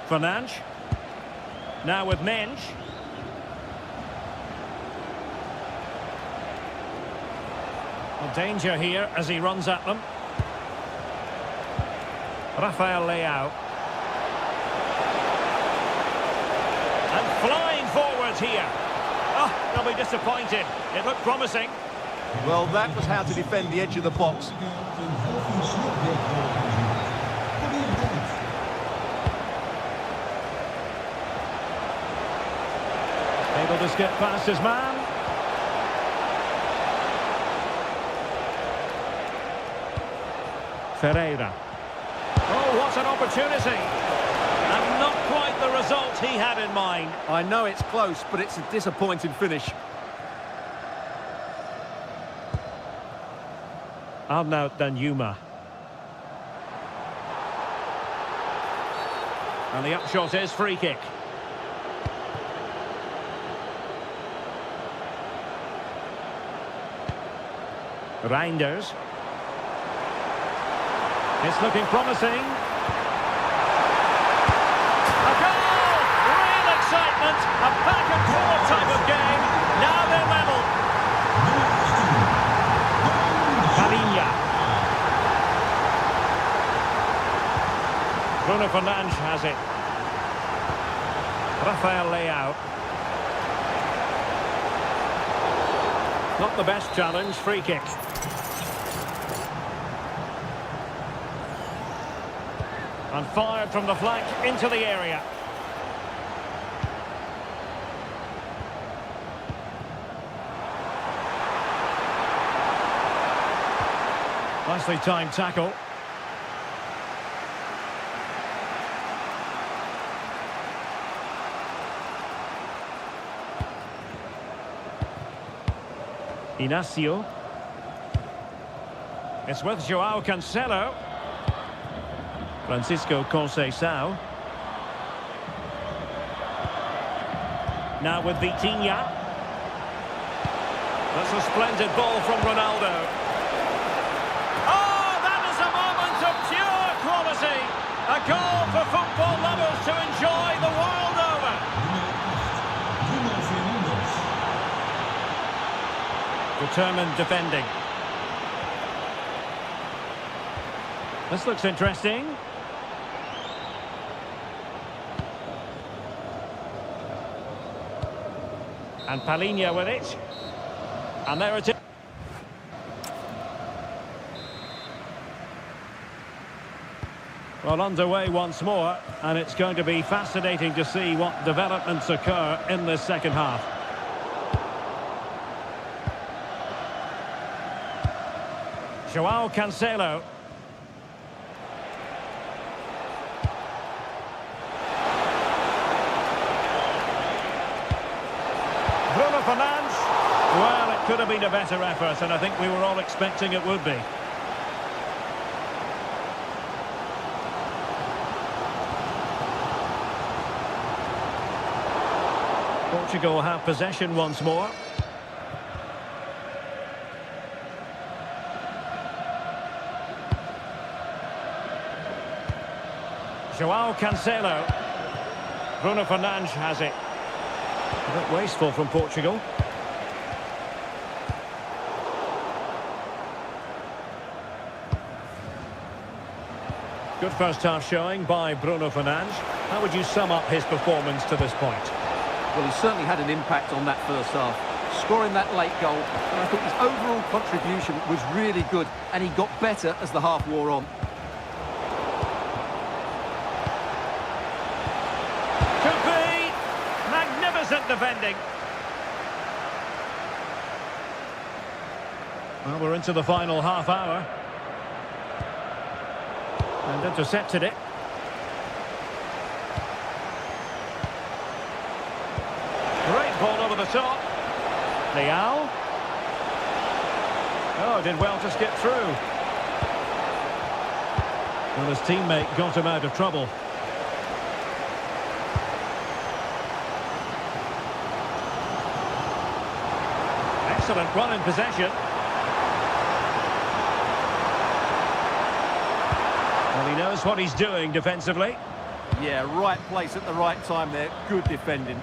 S1: Fernandes. Now with Mensch. Well, danger here as he runs at them. Rafael Leao. And flying forwards here. Oh, they'll be disappointed. It looked promising.
S2: Well, that was how to defend the edge of the box.
S1: Able to skip past his man. Ferreira. Oh, what an opportunity. And not quite the result he had in mind.
S2: I know it's close, but it's a disappointing finish.
S1: Arnaud Danjuma. And the upshot is free kick. Reinders. It's looking promising. A goal! Real excitement. A back and forth type of game. Now they're level. Palinha. Bruno Fernandes has it. Rafael Leao. Not the best challenge, free kick. And fired from the flank into the area. Nicely timed tackle. Inacio. It's with Joao Cancelo. Francisco Conceição. Now with Vitinha. That's a splendid ball from Ronaldo. Oh, that is a moment of pure quality. A goal for football lovers to enjoy the world over. Determined defending. This looks interesting. And Palinha with it. And there it is. Well, underway once more, and it's going to be fascinating to see what developments occur in this second half. Joao Cancelo. Bruno Fernandes. Well, it
S4: Could have been a better effort, and I think we were all expecting it would be. Portugal have possession once more. João Cancelo. Bruno Fernandes has it. A bit wasteful from Portugal. Good first half showing by Bruno Fernandes. How would you sum up his performance to this point?
S2: Well, he certainly had an impact on that first half, scoring that late goal, and I think his overall contribution was really good, and he got better as the half wore on.
S1: Could be. Magnificent defending.
S4: Well, we're into the final half hour. And intercepted it. Great ball over the top. Leao. Oh, did well to skip through. Well, his teammate got him out of trouble. Excellent run in possession. Well, he knows what he's doing defensively.
S2: Yeah, right place at the right time there. Good defending.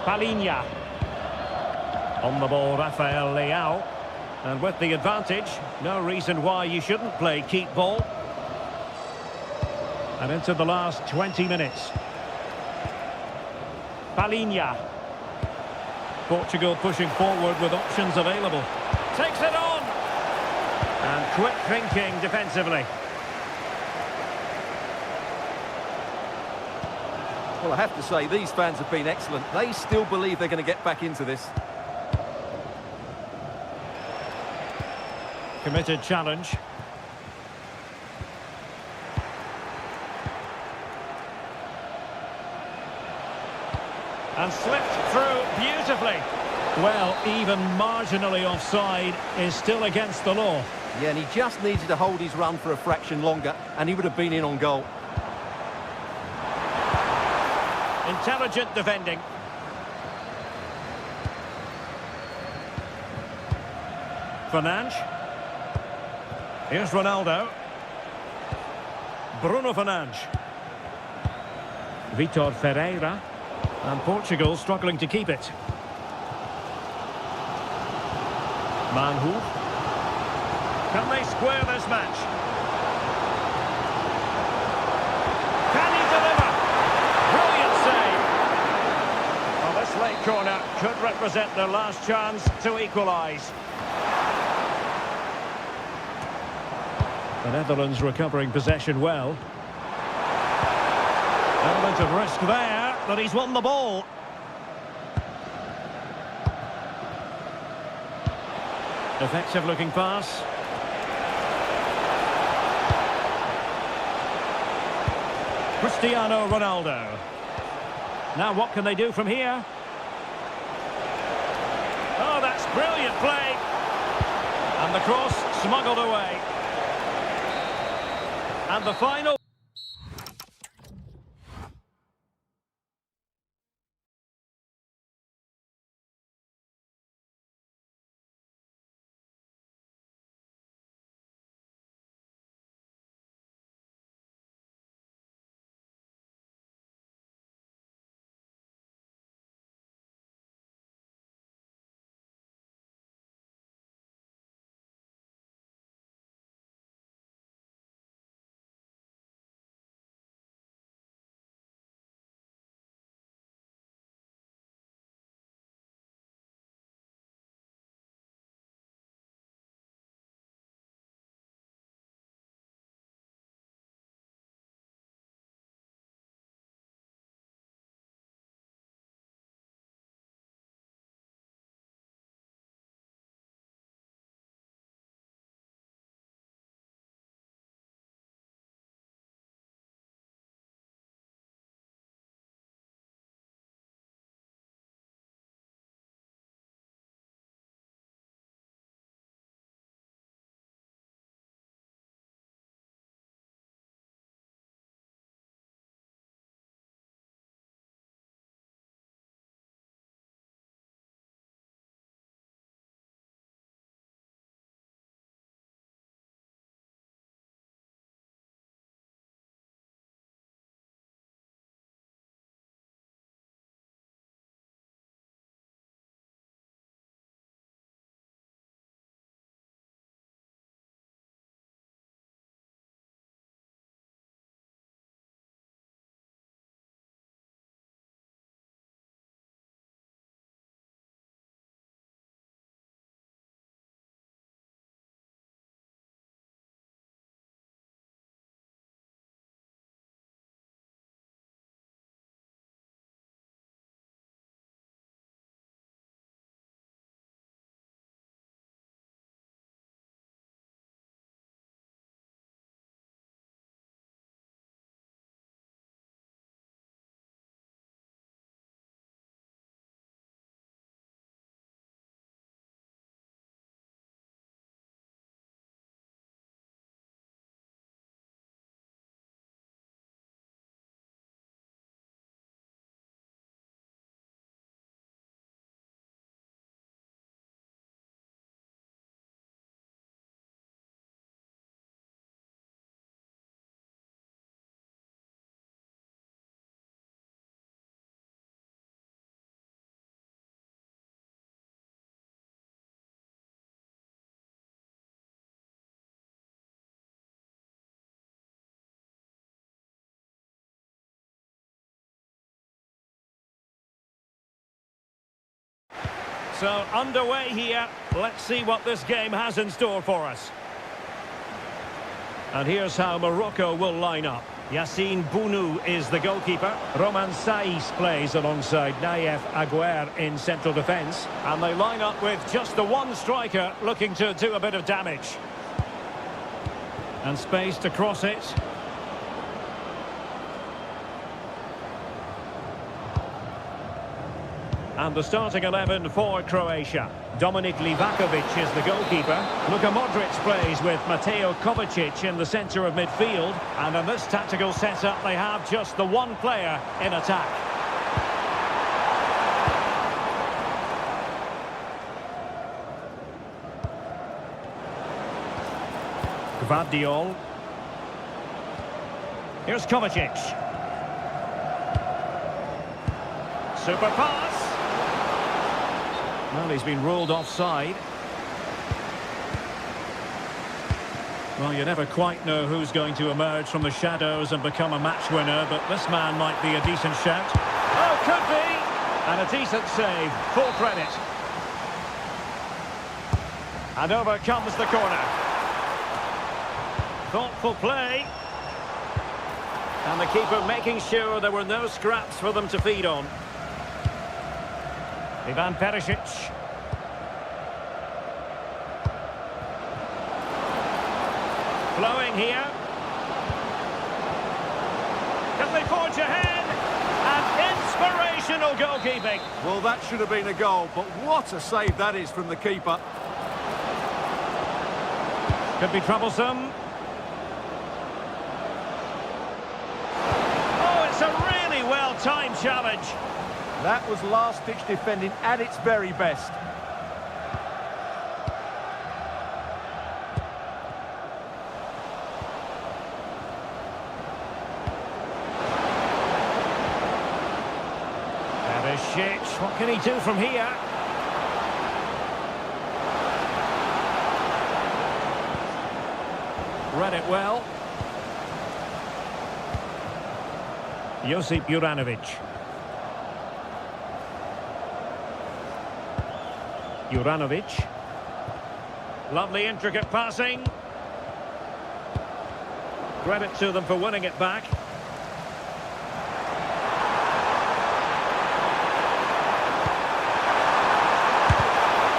S4: Palinha. On the ball, Rafael Leao. And with the advantage, no reason why you shouldn't play keep ball. And into the last 20 minutes. Palinha. Portugal pushing forward with options available.
S1: Takes it on.
S4: And quick thinking defensively.
S2: Well, I have to say, these fans have been excellent. They still believe they're going to get back into this.
S4: Committed challenge. And slipped through beautifully. Well, even marginally offside is still against the law.
S2: Yeah, and he just needed to hold his run for a fraction longer, and he would have been in on goal.
S1: Intelligent defending.
S4: Fernandes. Here's Ronaldo. Bruno Fernandes. Vitor Ferreira. And Portugal struggling to keep it. Manhu.
S1: Can they square this match? Can he deliver? Brilliant save. Well, this late corner could represent their last chance to equalise.
S4: The Netherlands recovering possession well. Element of risk there, but he's won the ball. Effective looking pass. Cristiano Ronaldo. Now what can they do from here?
S1: Oh, that's brilliant play.
S4: And the cross smuggled away. And the final... So, underway here. Let's see what this game has in store for us. And here's how Morocco will line up. Yassine Bounou is the goalkeeper. Roman Saiz plays alongside Naïef Aguer in central defence. And they line up with just the one striker looking to do a bit of damage. And space to cross it. And the starting 11 for Croatia. Dominik Livakovic is the goalkeeper. Luka Modric plays with Mateo Kovacic in the centre of midfield. And in this tactical setup, they have just the one player in attack. Gvardiol. Here's Kovacic. Super pass. Well, he's been ruled offside. Well, you never quite know who's going to emerge from the shadows and become a match winner, but this man might be a decent shout. Oh, could be! And a decent save. Full credit. And over comes the corner. Thoughtful play. And the keeper making sure there were no scraps for them to feed on. Ivan Perisic. Flowing here. Can they forge ahead? And inspirational goalkeeping.
S2: Well, that should have been a goal, but what a save that is from the keeper.
S4: Could be troublesome. Oh, it's a really well-timed challenge.
S2: That was last-ditch defending at its very best.
S4: Perisic, what can he do from here? Read it well. Josip Juranovic. Juranovic. Lovely intricate passing. Credit to them for winning it back.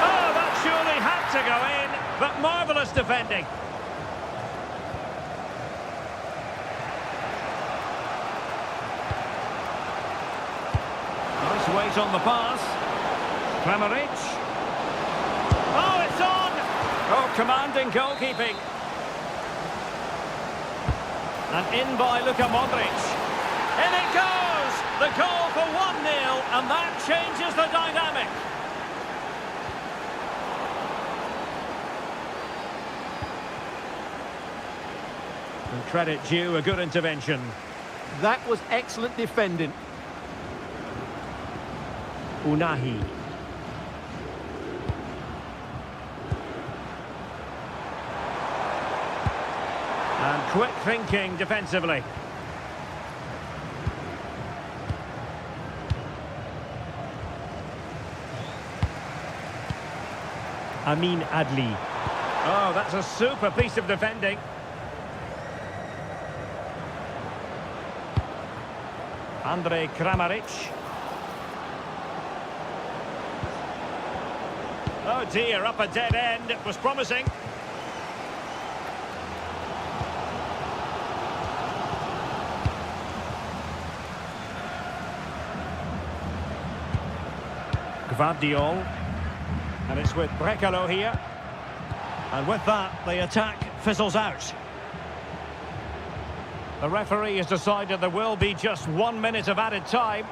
S4: Oh, that surely had to go in, but marvellous defending. Nice weight on the pass. Kramaric. Oh, it's on! Oh, commanding goalkeeping. And in by Luka Modric. In it goes! The goal for 1-0, and that changes the dynamic. And credit due, a good intervention.
S2: That was excellent defending.
S4: Unahi. And quick thinking defensively. Amin Adli. Oh, that's a super piece of defending. Andrej Kramaric. Oh dear, up a dead end. It was promising. Gvardiol. And it's with Brekalo here. And with that, the attack fizzles out. The referee has decided there will be just 1 minute of added time.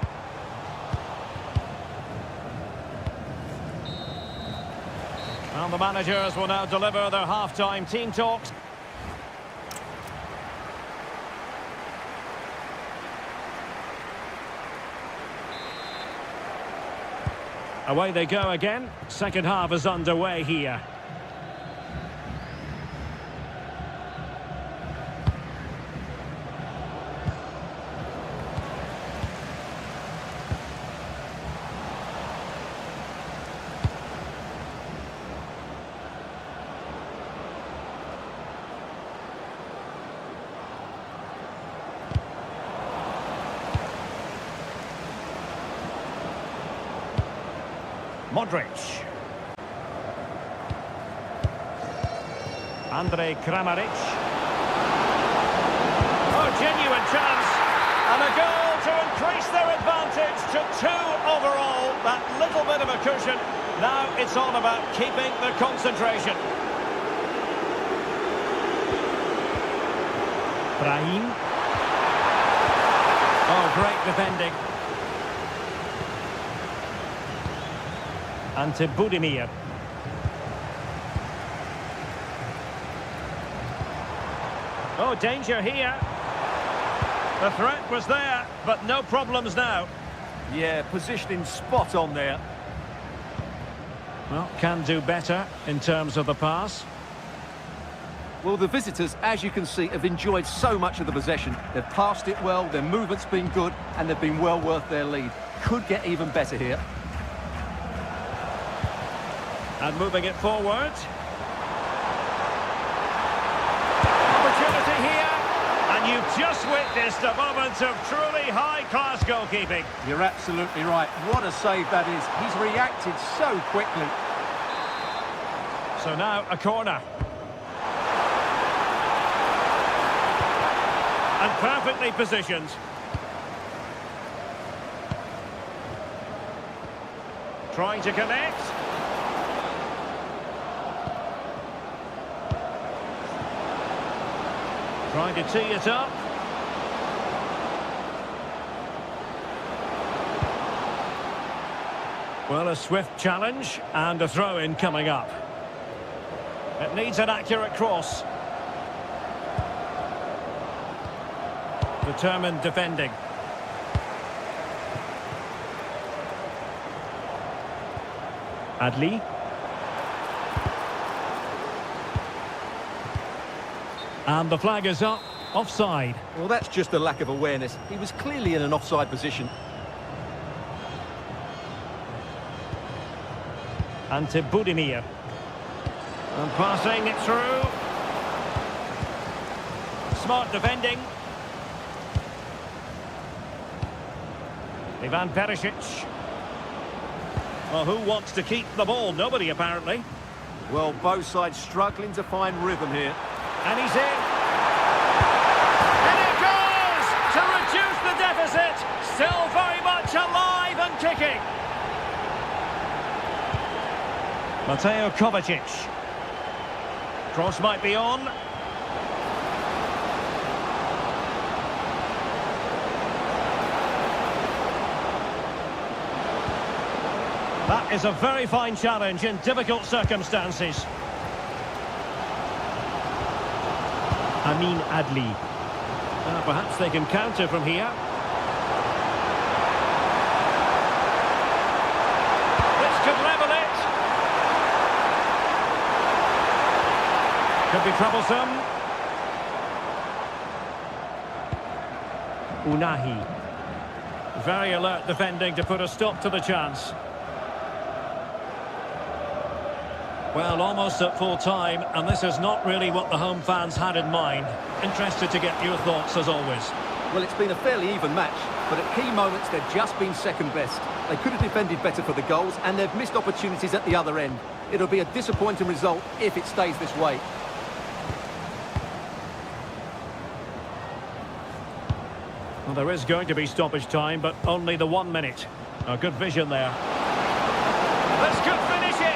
S4: And the managers will now deliver their half-time team talks. Away they go again. Second half is underway here. Modric. Andrej Kramaric. Oh, genuine chance. And a goal to increase their advantage to 2 overall. That little bit of a cushion. Now it's all about keeping the concentration. Brahim. Oh, great defending. And to Budimir. Oh, danger here. The threat was there, but no problems now.
S2: Yeah, positioning spot on there.
S4: Well, can do better in terms of the pass.
S2: Well, the visitors, as you can see, have enjoyed so much of the possession. They've passed it well, their movement's been good, and they've been well worth their lead. Could get even better here.
S4: And moving it forward. Opportunity here. And you've just witnessed a moment of truly high-class goalkeeping.
S2: You're absolutely right. What a save that is. He's reacted so quickly.
S4: So now a corner. And perfectly positioned. Trying to connect. Trying to tee it up. Well, a swift challenge and a throw-in coming up. It needs an accurate cross. Determined defending. Adli. And the flag is up. Offside.
S2: Well, that's just a lack of awareness. He was clearly in an offside position.
S4: And to Budimir. And passing it through. Smart defending. Ivan Perisic. Well, who wants to keep the ball? Nobody, apparently.
S2: Well, both sides struggling to find rhythm here.
S4: And he's in. And it goes to reduce the deficit. Still very much alive and kicking. Mateo Kovacic. Cross might be on. That is a very fine challenge in difficult circumstances. Amin Adli. Perhaps they can counter from here. This could level it. Could be troublesome. Unahi. Very alert defending to put a stop to the chance. Well, almost at full time, and this is not really what the home fans had in mind. Interested to get your thoughts, as always.
S2: Well, it's been a fairly even match, but at key moments they've just been second best. They could have defended better for the goals, and they've missed opportunities at the other end. It'll be a disappointing result if it stays this way.
S4: Well, there is going to be stoppage time, but only the 1 minute. A good vision there. This could finish it!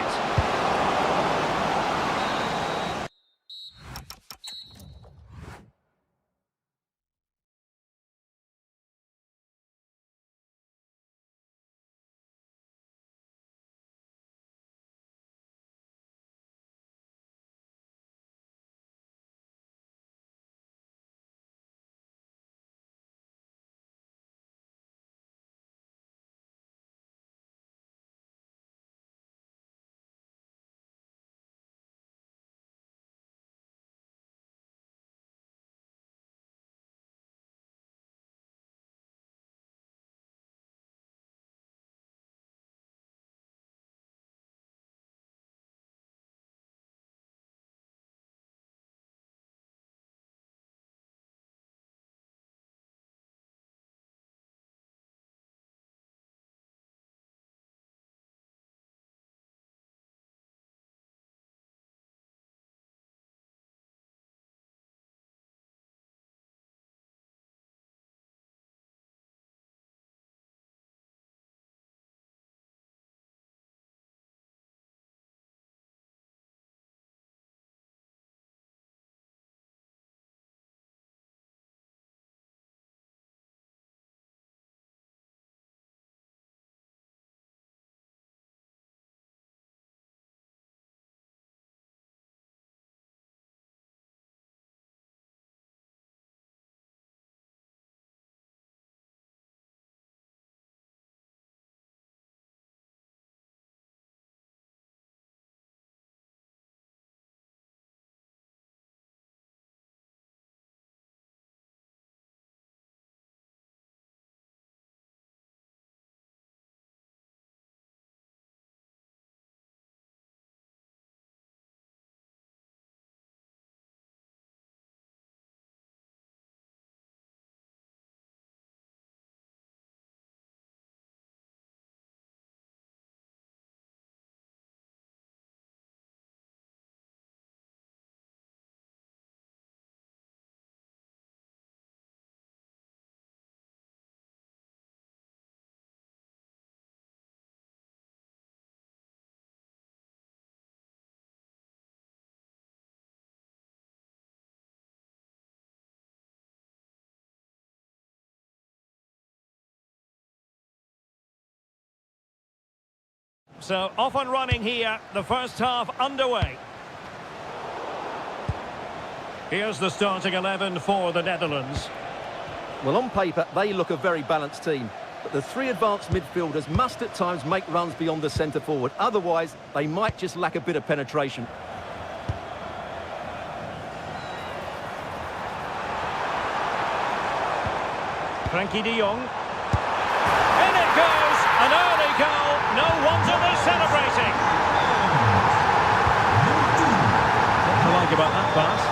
S4: so off and running here, the first half underway. Here's the starting 11 for the Netherlands.
S2: Well, on paper, they look a very balanced team. But the three advanced midfielders must at times make runs beyond the centre forward. Otherwise, they might just lack a bit of penetration.
S4: Frankie de Jong. In it goes! An early goal. No wonder they're celebrating. What do you like about that pass?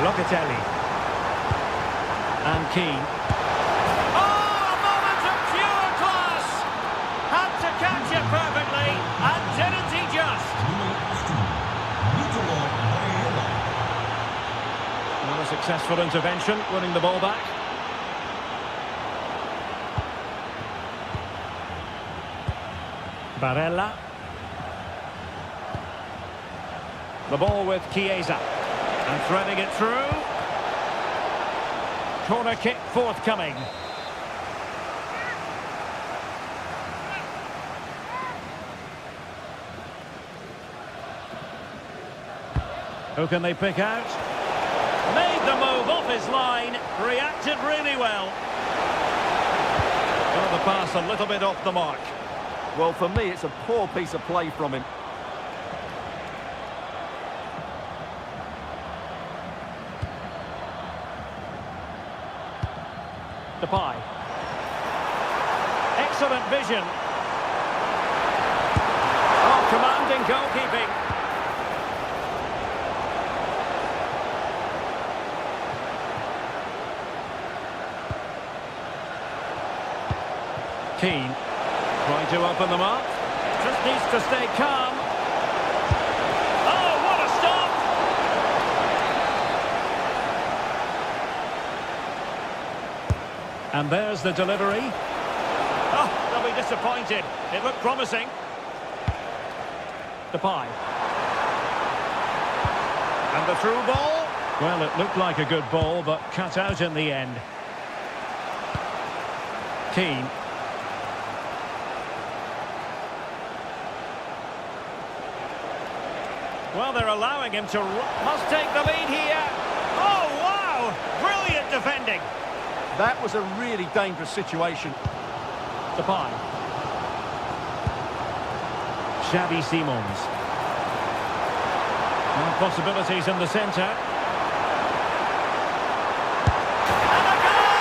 S4: Locatelli. And Keane.
S1: Oh, a moment of pure class! Had to catch it perfectly, and didn't he just?
S4: Not a successful intervention, winning the ball back. Barella. The ball with Chiesa. And threading it through. Corner kick forthcoming. Who can they pick out? Made the move off his line. Reacted really well. Got the pass a little bit off the mark.
S2: Well, for me, it's a poor piece of play from him.
S4: Depay. Excellent vision. Oh, commanding goalkeeping. Keane. Trying to open them up. Just needs to stay calm. Oh, what a stop! And there's the delivery. Oh, they'll be disappointed. It looked promising. Depay. And the through ball. Well, it looked like a good ball, but cut out in the end. Keane. Well, they're allowing him to... Must take the lead here. Oh, wow! Brilliant defending.
S2: That was a really dangerous situation.
S4: Depay. Xavi Simons. More possibilities in the centre.
S1: And a goal!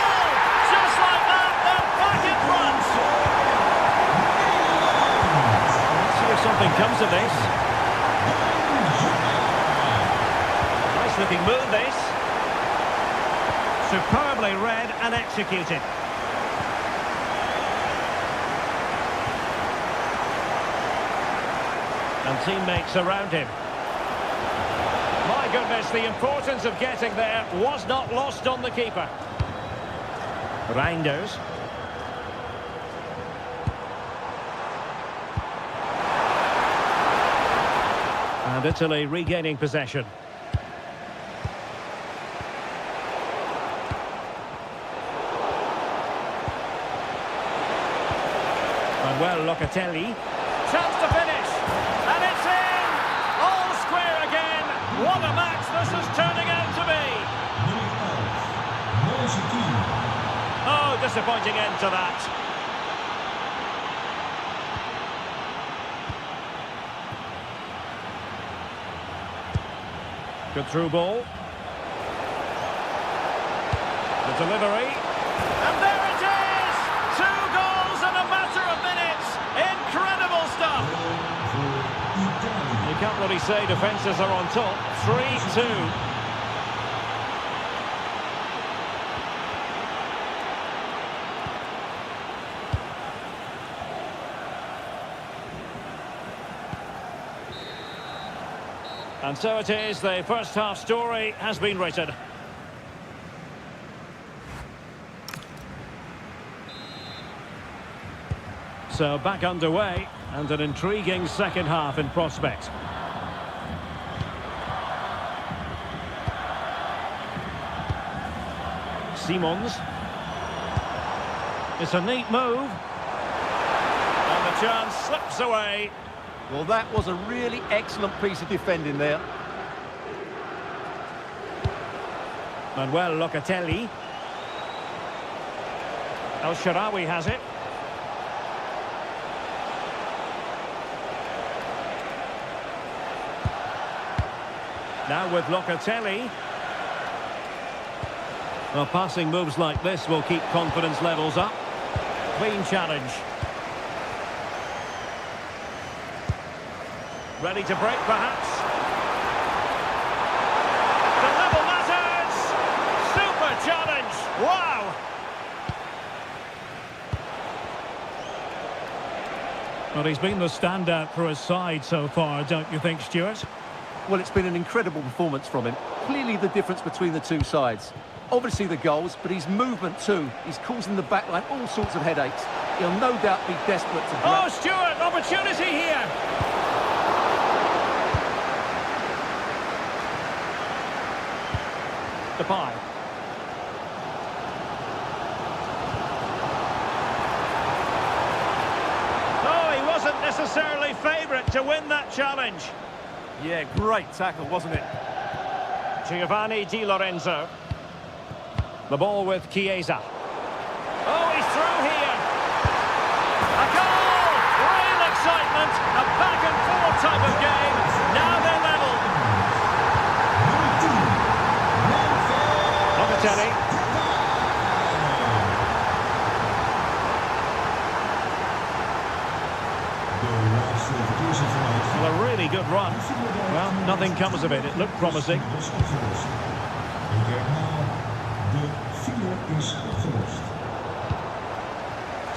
S1: Just like that, they're back in front.
S4: Let's see if something comes of this. Nice looking move, this. Superbly read and executed. And teammates around him. My goodness, the importance of getting there was not lost on the keeper. Reinders. And Italy regaining possession. And well, Locatelli.
S1: Chance to finish. And it's in! All square again. What a match this is turning out to be.
S4: Oh, disappointing end to that. Good through ball. The delivery.
S1: And there it is! 2 goals in a matter of minutes. Incredible stuff.
S4: You can't really say defences are on top. 3-2. And so it is, the first half story has been written. So back underway, and an intriguing second half in prospect. Simons. It's a neat move. chance, slips away.
S2: Well, that was a really excellent piece of defending there.
S4: Manuel Locatelli. El Shaarawy has it. Now with Locatelli. Well, passing moves like this will keep confidence levels up. Clean challenge. Ready to break, perhaps. The level matters! Super challenge! Wow! Well, he's been the standout for his side so far, don't you think, Stuart?
S2: Well, it's been an incredible performance from him. Clearly the difference between the two sides. Obviously the goals, but his movement too. He's causing the backline all sorts of headaches. He'll no doubt be desperate to grab.
S4: Oh, Stuart, opportunity here! Depay. Oh, he wasn't necessarily favourite to win that challenge.
S2: Yeah, great tackle, wasn't it?
S4: Giovanni Di Lorenzo. The ball with Chiesa. Oh, he's through here. A goal! Real excitement. A back and forth type of game. Now they're level. Locatelli. Well, a really good run. Well, nothing comes of it. It looked promising.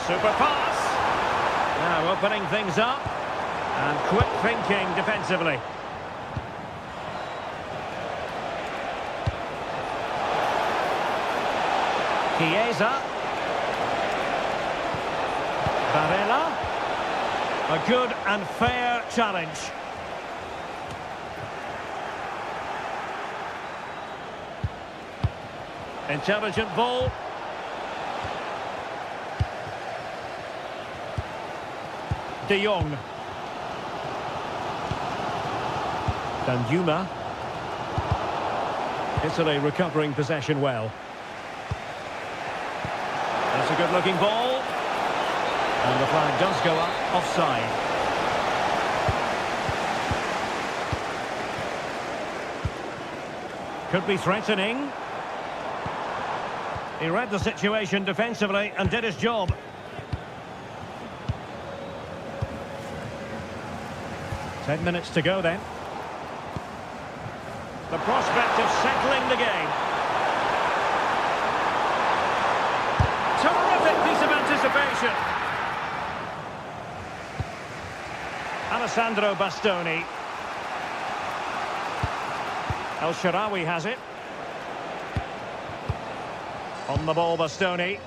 S4: Super pass. Now opening things up. And quick thinking defensively. Chiesa. Barella. A good and fair challenge. Intelligent ball. De Jong. Danjuma. Italy recovering possession well. That's a good-looking ball. And the flag does go up, offside. Could be threatening. He read the situation defensively and did his job. Ten minutes to go then. The prospect of settling the game. Terrific piece of anticipation. Alessandro Bastoni. El Shaarawy has it. On the ball, Bastoni.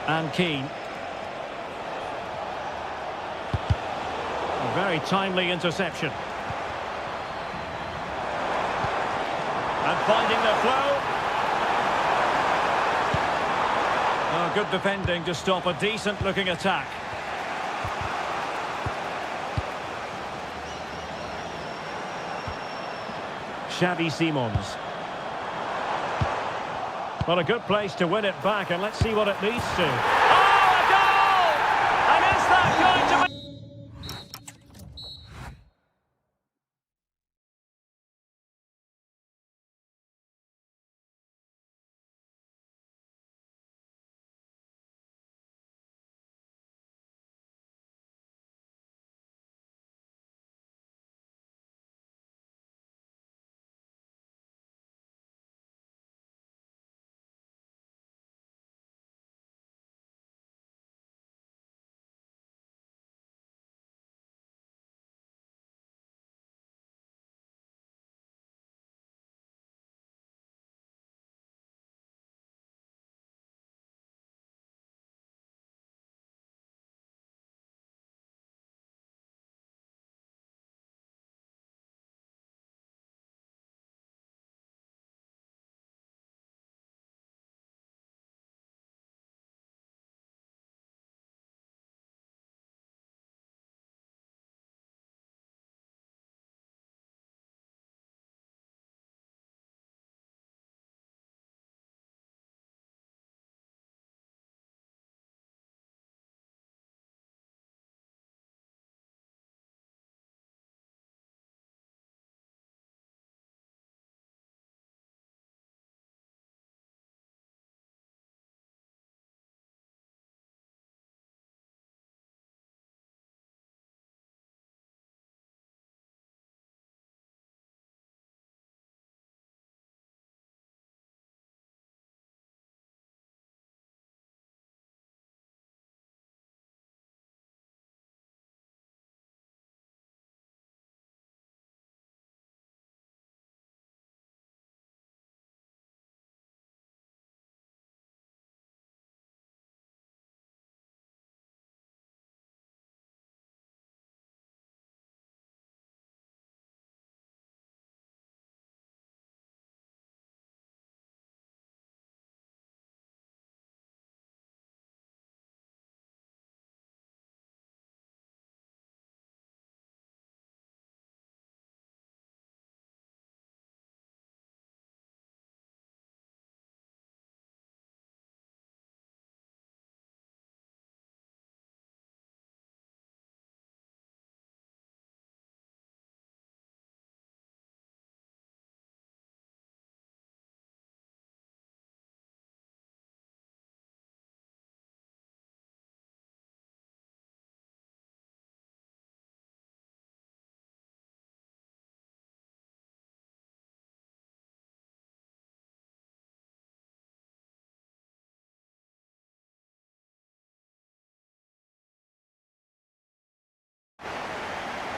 S4: And Keane. A very timely interception. And finding their flow. Oh, good defending to stop a decent-looking attack. Xavi Simons. Well, a good place to win it back, and let's see what it leads to. Oh, a goal! And is that going to be...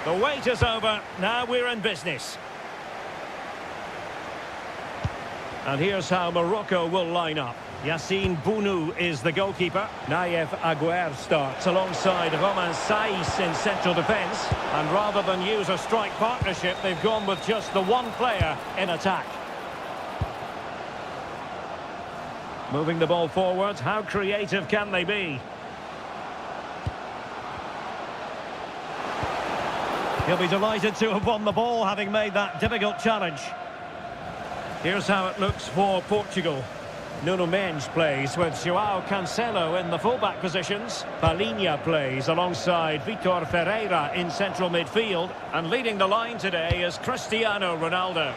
S4: The wait is over. Now we're in business. And here's how Morocco will line up. Yassine Bounou is the goalkeeper. Naïef Aguer starts alongside Romain Saïs in central defence. And rather than use a strike partnership, they've gone with just the one player in attack. Moving the ball forward, how creative can they be? He'll be delighted to have won the ball, having made that difficult challenge. Here's how it looks for Portugal. Nuno Mendes plays with João Cancelo in the fullback positions. Palhinha plays alongside Vitor Ferreira in central midfield. And leading the line today is Cristiano Ronaldo.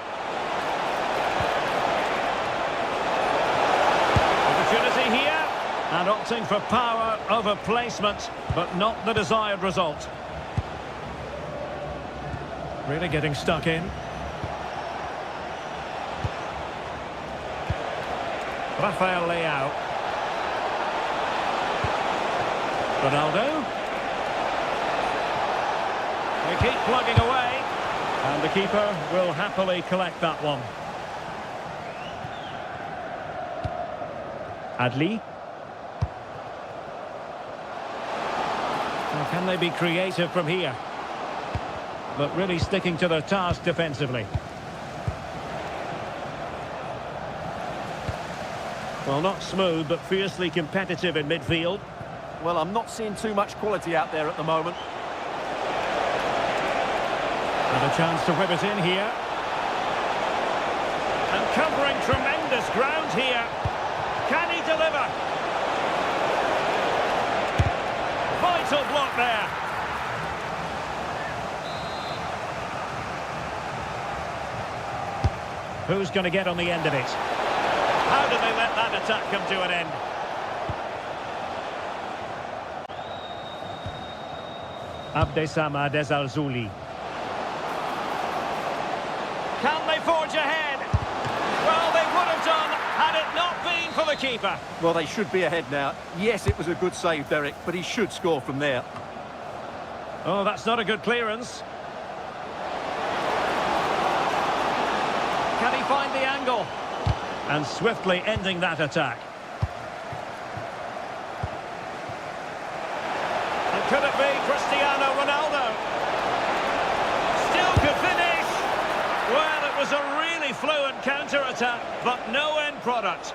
S4: Opportunity here. And opting for power over placement, but not the desired result. Really getting stuck in. Rafael Leao. Ronaldo. They keep plugging away. And the keeper will happily collect that one. Adli. Now, can they be creative from here? But really sticking to their task defensively. Well, not smooth, but fiercely competitive in midfield.
S2: Well, I'm not seeing too much quality out there at the moment.
S4: And a chance to whip it in here. And covering tremendous ground here. Can he deliver? Vital block there. Who's going to get on the end of it? How do they let that attack come to an end? Abdessamad Al-Zouli. Can they forge ahead? Well, they would have done had it not been for the keeper.
S2: Well, they should be ahead now. Yes, it was a good save, Derek, but he should score from there.
S4: Oh, that's not a good clearance. Can he find the angle? And swiftly ending that attack. And could it be Cristiano Ronaldo? Still could finish. Well, it was a really fluent counter-attack, but no end product.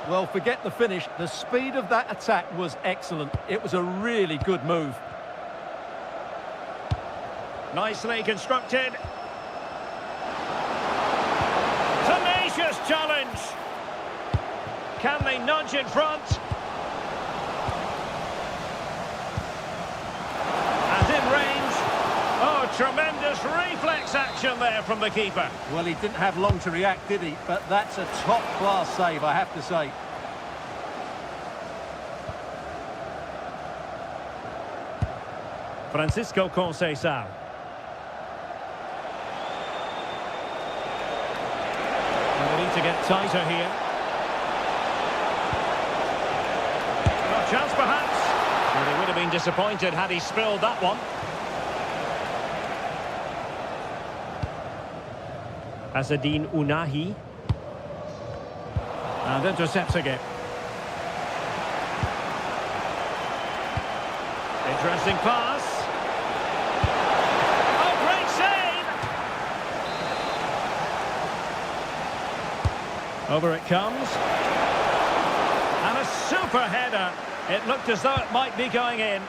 S2: Well, forget the finish. The speed of that attack was excellent. It was a really good move.
S4: Nicely constructed. Tenacious challenge. Can they nudge in front? And in range. Oh, tremendous reflex action there from the keeper.
S2: Well, he didn't have long to react, did he? But that's a top-class save, I have to say.
S4: Francisco Conceição. They need to get tighter here. Well, chance perhaps. Well, he would have been disappointed had he spilled that one. Azzedine Ounahi. And intercepts again. Interesting pass. Oh, great save! Over it comes. And a super header. It looked as though it might be going in.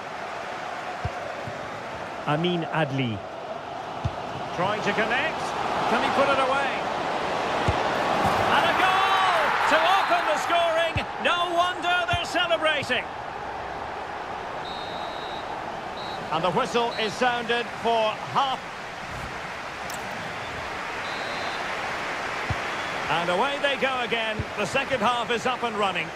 S4: Amin Adli. Trying to connect. Can he put it away? And a goal to open the scoring. No wonder they're celebrating. And the whistle is sounded for half. And away they go again. The second half is up and running.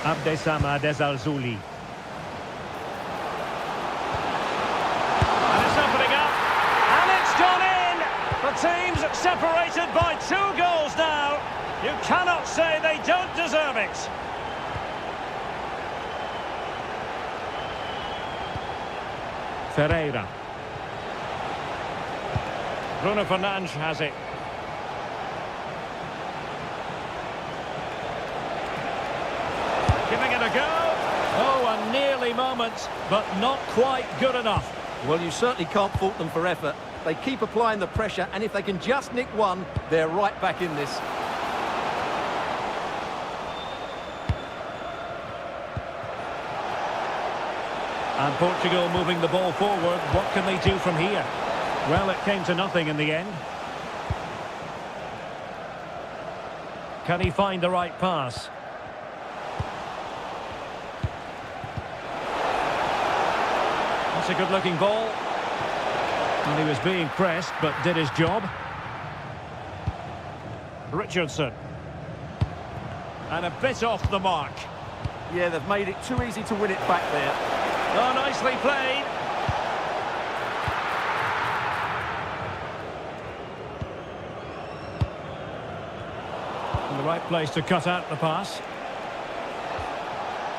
S4: Abdessamad Al-Zouli. And it's opening up. And it's gone in! The team's separated by 2 goals now. You cannot say they don't deserve it. Ferreira. Bruno Fernandes has it. Giving it a go. Oh, a nearly moment, but not quite good enough.
S2: Well, you certainly can't fault them for effort. They keep applying the pressure, and if they can just nick one, they're right back in this.
S4: And Portugal moving the ball forward. What can they do from here? Well, it came to nothing in the end. Can he find the right pass? That's a good-looking ball. And he was being pressed, but did his job. Richardson. And a bit off the mark.
S2: Yeah, they've made it too easy to win it back there.
S4: Oh, nicely played. In the right place to cut out the pass.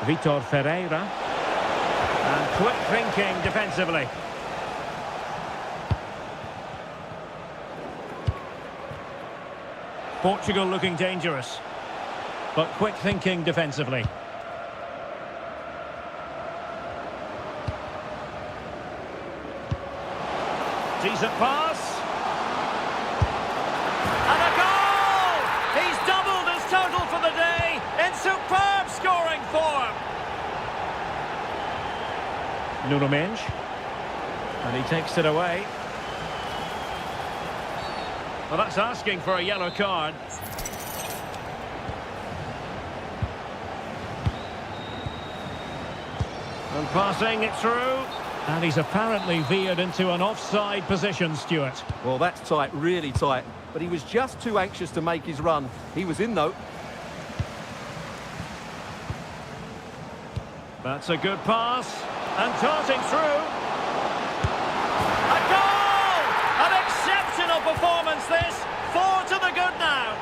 S4: Vitor Ferreira. And quick thinking defensively. Portugal looking dangerous, but quick thinking defensively. Decent pass. And a goal! He's doubled his total for the day in superb scoring form. Nuno Mendes. And he takes it away. Well, that's asking for a yellow card. And passing it through. And he's apparently veered into an offside position, Stuart.
S2: Well, that's tight, really tight. But he was just too anxious to make his run. He was in, though.
S4: That's a good pass. And darting through. A goal! An exceptional performance, this. 4 to the good now.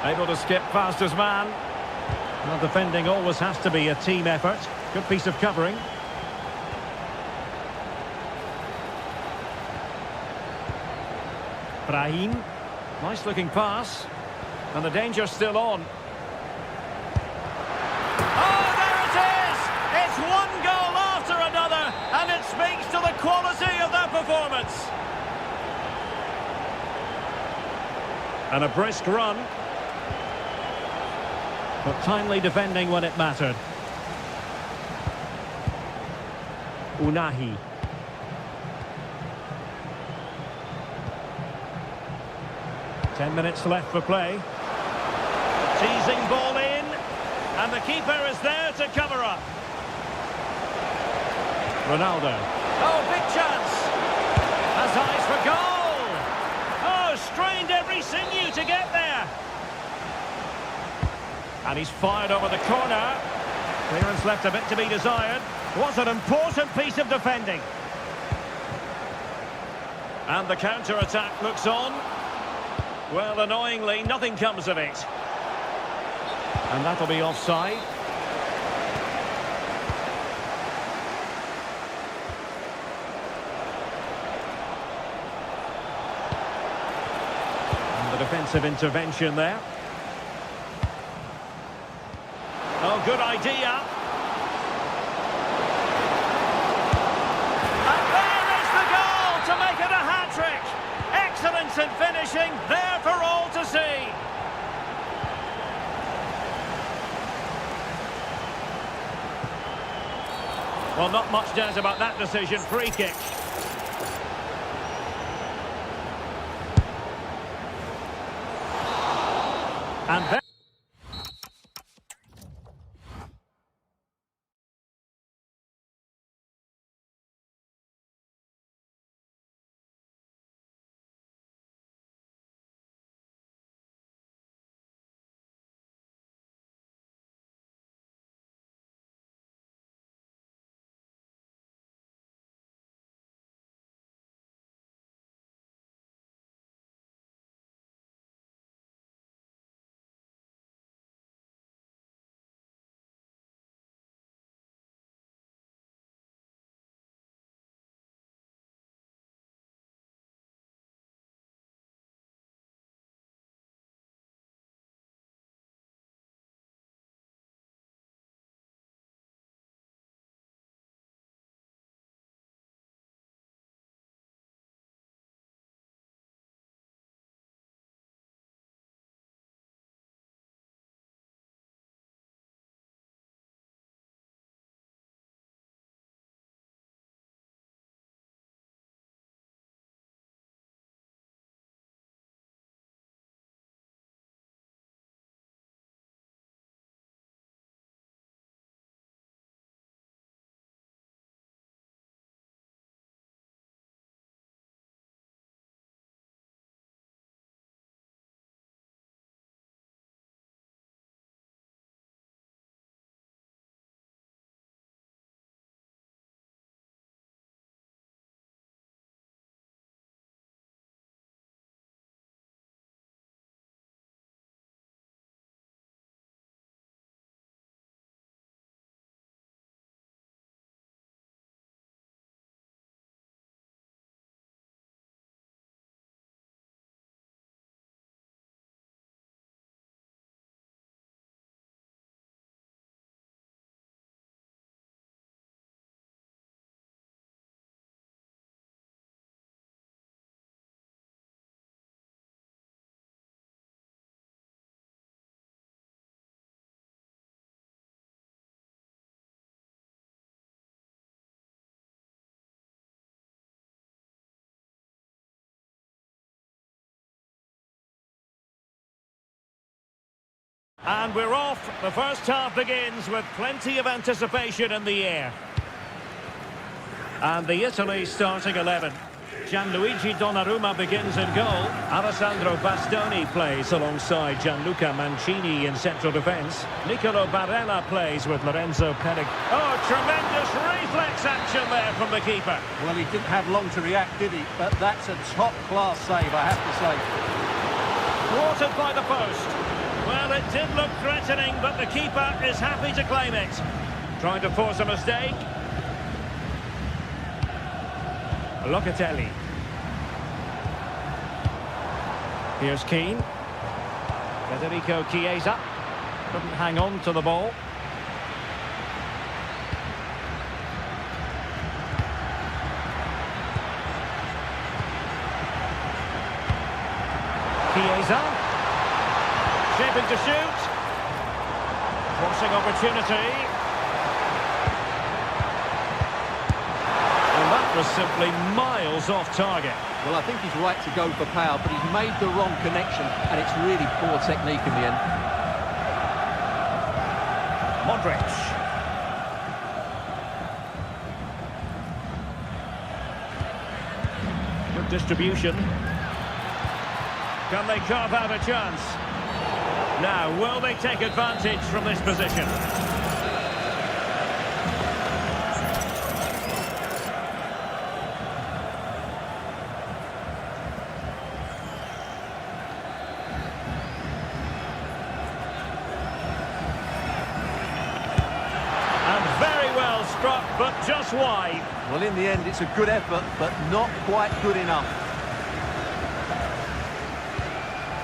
S4: Able to skip past his man. Well, defending always has to be a team effort. Good piece of covering. Brahim. Nice looking pass. And the danger's still on. Oh, there it is! It's one goal after another, and it speaks to the quality of their performance. And a brisk run. But timely defending when it mattered. Unahi. Ten minutes left for play. Teasing ball in. And the keeper is there to cover up. Ronaldo. Oh, big chance. Has eyes for goal. Oh, strained every sinew to get there. And he's fired over the corner. Clearance left a bit to be desired. Was an important piece of defending. And the counter-attack looks on. Well, annoyingly, nothing comes of it. And that'll be offside. And the defensive intervention there. Oh, good idea. And there is the goal to make it a hat-trick. Excellence in finishing, there for all to see. Well, not much doubt about that decision. Free kick. And then And we're off. The first half begins with plenty of anticipation in the air. And the Italy starting 11. Gianluigi Donnarumma begins in goal. Alessandro Bastoni plays alongside Gianluca Mancini in central defence. Nicolo Barella plays with Lorenzo Perez. Oh, tremendous reflex action there from the keeper.
S2: Well, he didn't have long to react, did he? But that's a top-class save, I have to say.
S4: Thwarted by the post. Well, it did look threatening, but the keeper is happy to claim it. Trying to force a mistake. Locatelli. Here's Keane. Federico Chiesa. Couldn't hang on to the ball. Chiesa. Shaping to shoot. Crossing opportunity. And that was simply miles off target.
S2: Well, I think he's right to go for power, but he's made the wrong connection, and it's really poor technique in the end.
S4: Modric. Good distribution. Can they carve out a chance? Now, will they take advantage from this position? But just wide.
S2: Well, in the end, it's a good effort, but not quite good enough.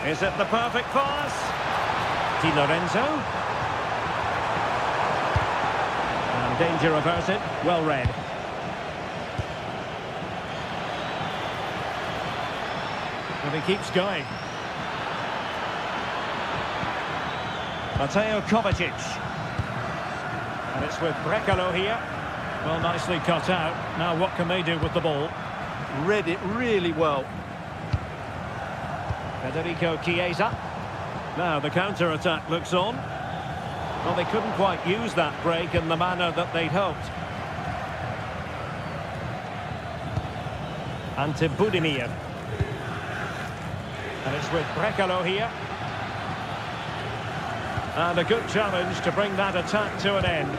S4: Is it the perfect pass? Di Lorenzo. And danger averted. Well read. And he keeps going. Mateo Kovacic. And it's with Brekalo here. Well, nicely cut out. Now what can they do with the ball?
S2: Read it really well.
S4: Federico Chiesa. Now the counter-attack looks on. Well, they couldn't quite use that break in the manner that they'd hoped. Ante Budimir. And it's with Brekalo here. And a good challenge to bring that attack to an end.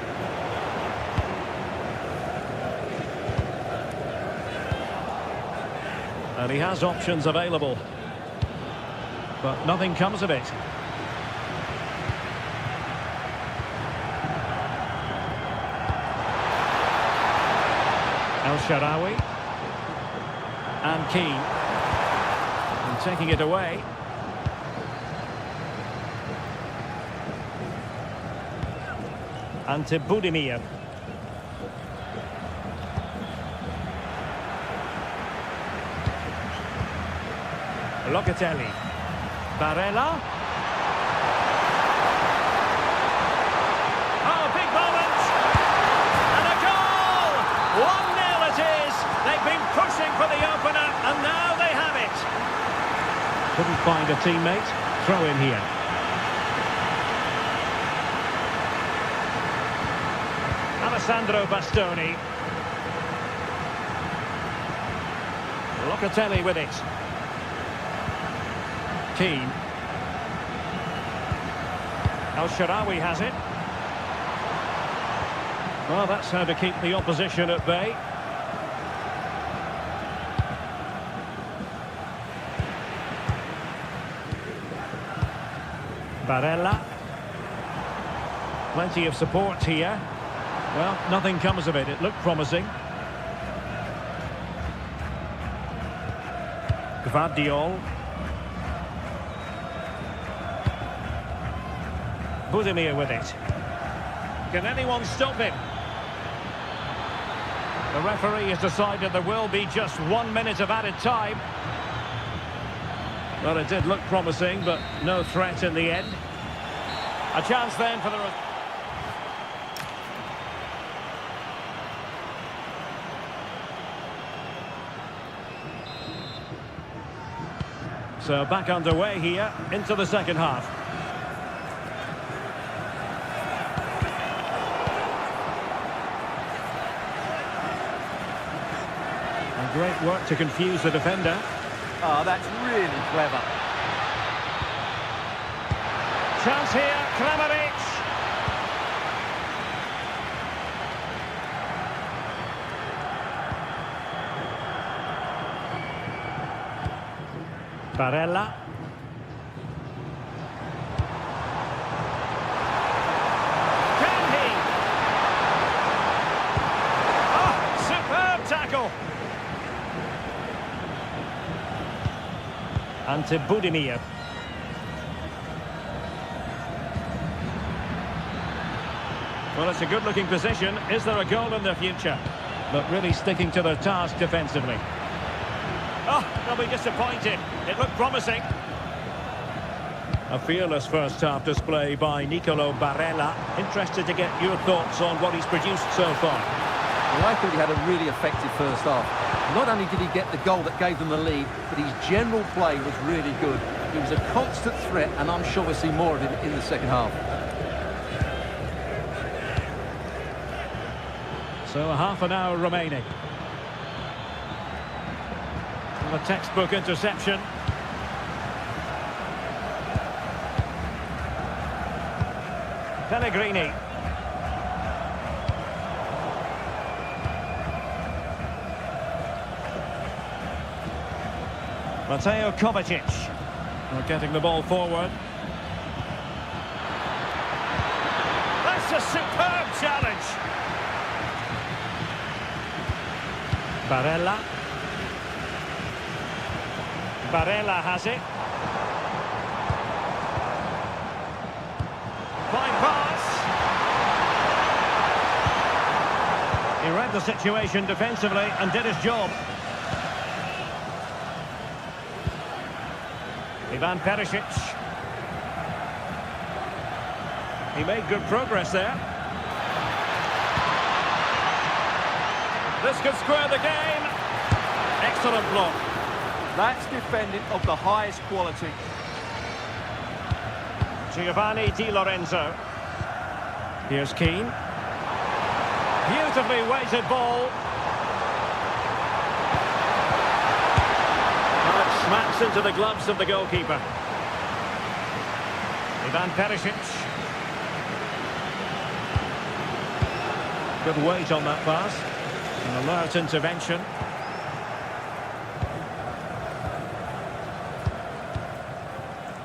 S4: And he has options available. But nothing comes of it. El Shaarawy. And Keane. And taking it away. Ante Budimir. Locatelli. Barella. Oh, big moment! And a goal! 1-0 it is! They've been pushing for the opener, and now they have it! Couldn't find a teammate. Throw in here. Alessandro Bastoni. Locatelli with it. Keane. El Shaarawy has it. Well, that's how to keep the opposition at bay. Barella. Plenty of support here. Well, nothing comes of it. It looked promising. Gvardiol. Budimir with it. Can anyone stop him? The referee has decided there will be just 1 minute of added time. Well, it did look promising, but no threat in the end. A chance then for the... So back underway here into the second half. Great work to confuse the defender.
S2: Oh, that's really clever.
S4: Chance here, Kramaric. Barella. Can he? Oh, superb tackle. And to Budimir. Well, it's a good-looking position. Is there a goal in the future? But really sticking to their task defensively. Oh, they'll be disappointed. It looked promising. A fearless first-half display by Nicolo Barella. Interested to get your thoughts on what he's produced so far.
S2: Well, I thought he had a really effective first half. Not only did he get the goal that gave them the lead, but his general play was really good. He was a constant threat, and I'm sure we'll see more of him in the second half.
S4: So half an hour remaining. And a textbook interception. Pellegrini. Mateo Kovacic. We're getting the ball forward. That's a superb challenge. Barella. Barella has it. Fine pass. He read the situation defensively and did his job. Ivan Perisic. He made good progress there. This could square the game. Excellent block.
S2: That's defending of the highest quality.
S4: Giovanni Di Lorenzo. Here's Keane. Beautifully weighted ball. Well, it smacks into the gloves of the goalkeeper. Ivan Perisic. Good weight on that pass. An alert intervention.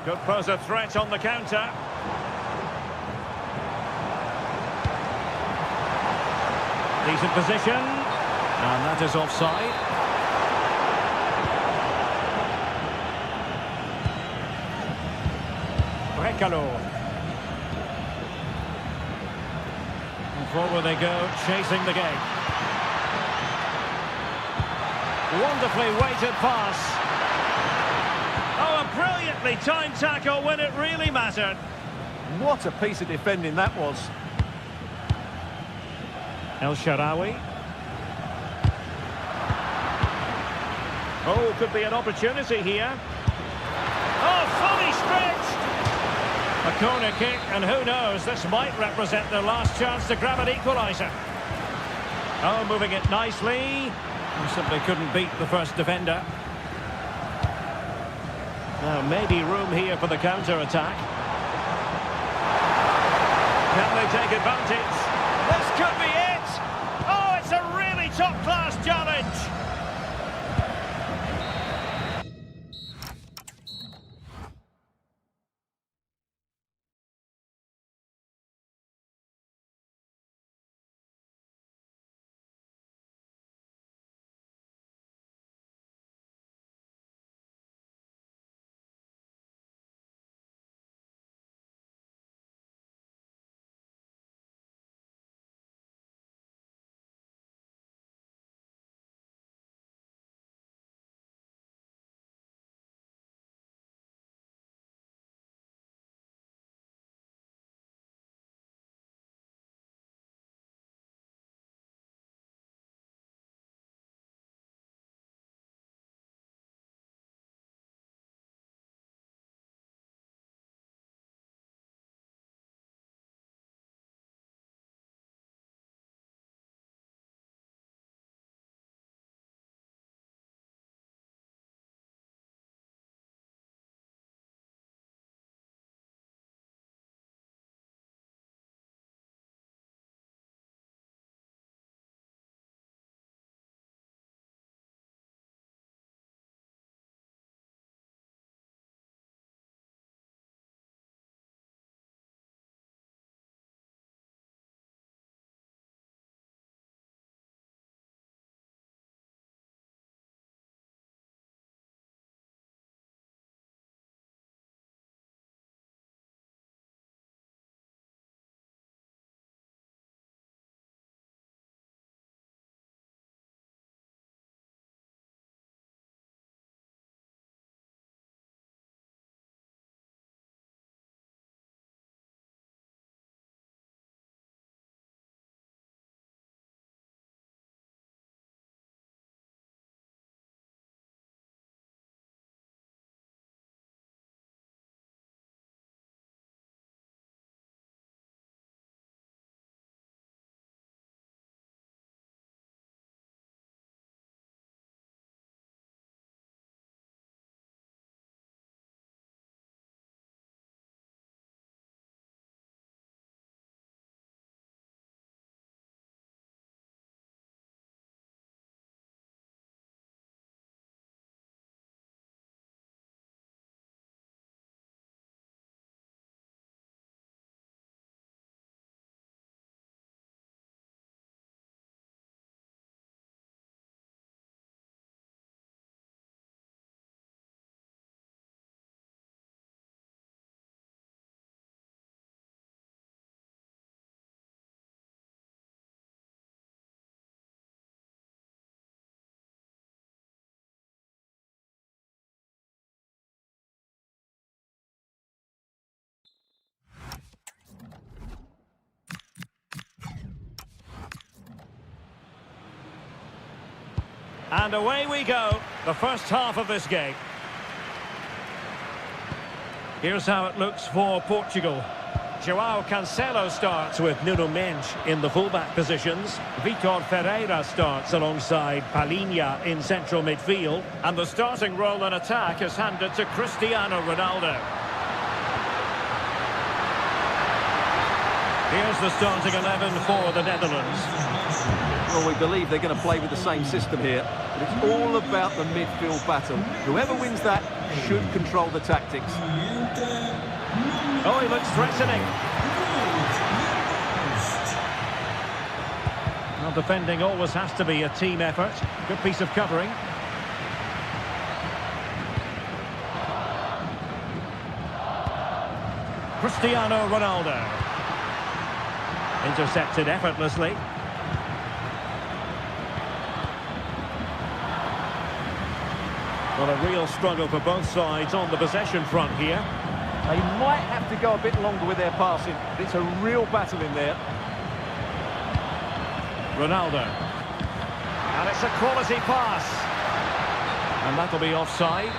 S4: Could pose a threat on the counter. Decent position. And that is offside. Brekalo. And forward they go, chasing the game. Wonderfully weighted pass. Oh, a brilliantly timed tackle when it really mattered.
S2: What a piece of defending that was.
S4: El Shaarawy. Oh, could be an opportunity here. Oh, fully stretched. A corner kick, and who knows, this might represent their last chance to grab an equaliser. Oh, moving it nicely. Simply couldn't beat the first defender. Now, maybe room here for the counter-attack. Can they take advantage? This could be it! Oh, it's a really top-class challenge! And away we go, the first half of this game. Here's how it looks for Portugal. João Cancelo starts with Nuno Mendes in the fullback positions. Vitor Ferreira starts alongside Palhinha in central midfield. And the starting role in attack is handed to Cristiano Ronaldo. Here's the starting 11 for the Netherlands.
S2: Well, we believe they're going to play with the same system here. But it's all about the midfield battle. Whoever wins that should control the tactics.
S4: Oh, he looks threatening. Well, defending always has to be a team effort. Good piece of covering. Cristiano Ronaldo. Intercepted effortlessly. Well, a real struggle for both sides on the possession front here.
S2: They might have to go a bit longer with their passing. It's a real battle in there.
S4: Ronaldo. And it's a quality pass. And that'll be offside.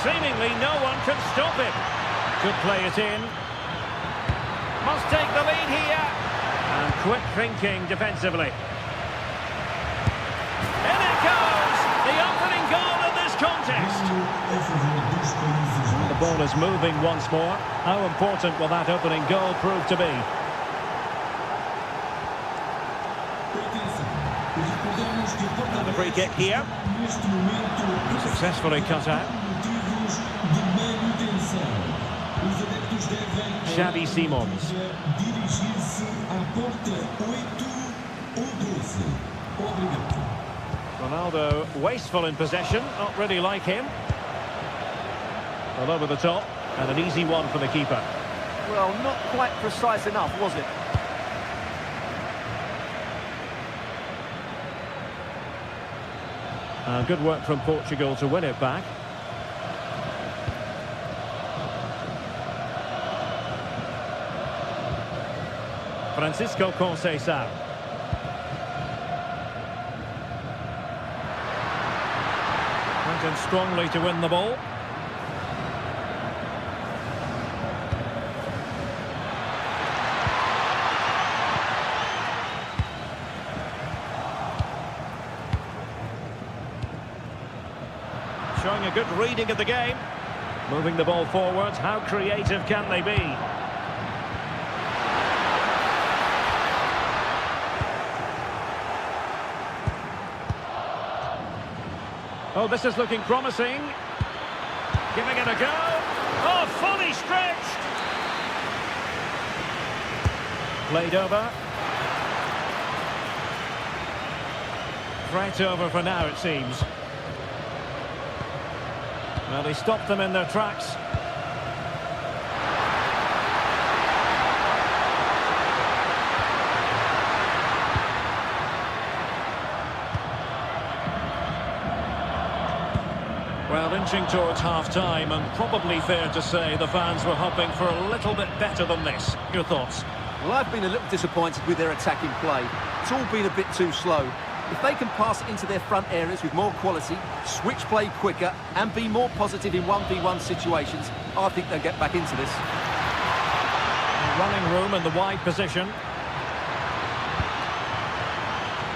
S4: Seemingly no one can stop him. Could play it in. Must take the lead here. And quick thinking defensively. In it goes! The opening goal of this contest. The ball is moving once more. How important will that opening goal prove to be? And the free kick here. Successfully cut out. Xavi Simons. Ronaldo wasteful in possession, not really like him. Well, over the top, and an easy one for the keeper.
S2: Well, not quite precise enough, was it?
S4: Good work from Portugal to win it back. Francisco Conceição. Went in strongly to win the ball. Showing a good reading of the game. Moving the ball forwards. How creative can they be? Oh, this is looking promising. Giving it a go. Oh, fully stretched. Played over. Threat over for now, it seems. Well, he stopped them in their tracks. Well, inching towards half-time, and probably fair to say the fans were hoping for a little bit better than this. Your thoughts?
S2: Well, I've been a little disappointed with their attacking play. It's all been a bit too slow. If they can pass it into their front areas with more quality, switch play quicker, and be more positive in 1v1 situations, I think they'll get back into this.
S4: Running room in the wide position.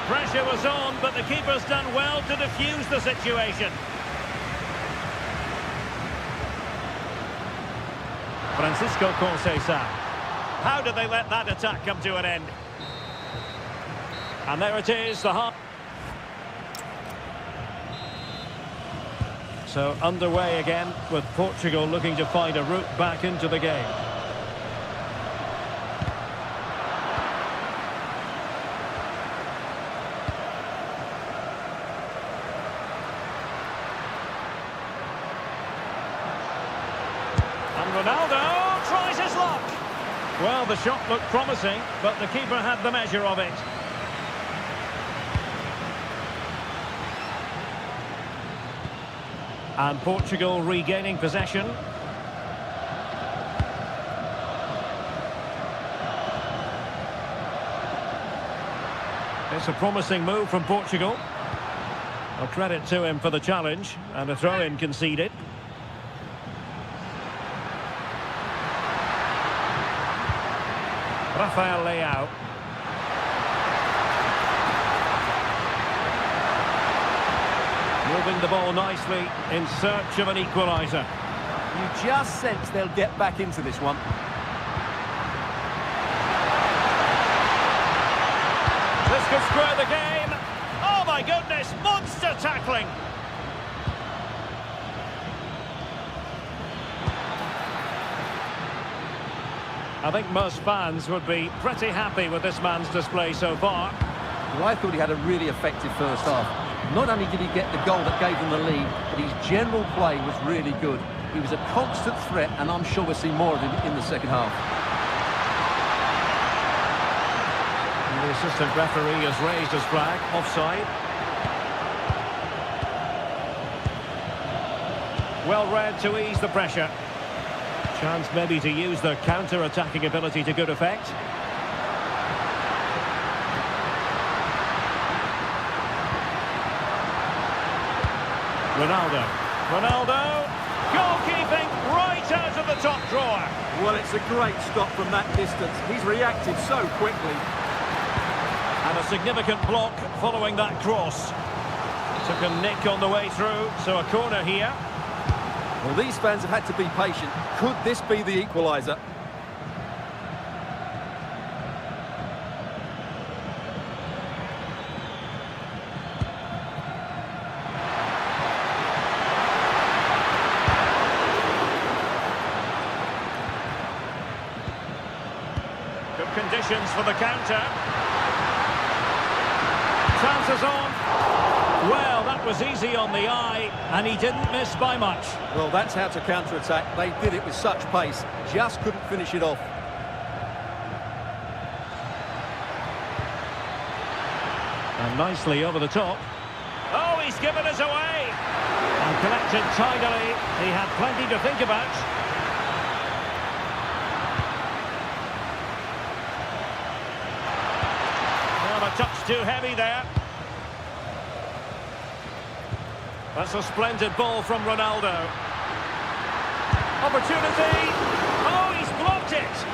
S4: Pressure was on, but the keeper's done well to defuse the situation. Francisco Conceição. How did they let that attack come to an end? And there it is, the half. So underway again, with Portugal looking to find a route back into the game. And Ronaldo tries his luck. Well, the shot looked promising, but the keeper had the measure of it. And Portugal regaining possession. it's a promising move from Portugal. A credit to him for the challenge, and a throw-in conceded. Rafael Leao. Moving the ball nicely in search of an equaliser.
S2: You just sense they'll get back into this one.
S4: This could square the game. Oh my goodness, monster tackling. I think most fans would be pretty happy with this man's display so far.
S2: Well, I thought he had a really effective first half. Not only did he get the goal that gave them the lead, but his general play was really good. He was a constant threat, and I'm sure we'll see more of him in the second half.
S4: And the assistant referee has raised his flag, offside. Well read to ease the pressure. Chance maybe to use their counter-attacking ability to good effect. Ronaldo, goalkeeping right out of the top drawer.
S2: Well, it's a great stop from that distance. He's reacted so quickly.
S4: And a significant block following that cross. Took a nick on the way through, so a corner here.
S2: Well, these fans have had to be patient. Could this be the equaliser?
S4: Good conditions for the counter. Chances on. Well, that was easy on the eye, and he didn't miss by much.
S2: Well, that's how to counter-attack. They did it with such pace. Just couldn't finish it off.
S4: And nicely over the top. Oh, he's given us away. And collected tidily. He had plenty to think about. Well, a touch too heavy there. That's a splendid ball from Ronaldo. Opportunity. Oh, he's blocked it.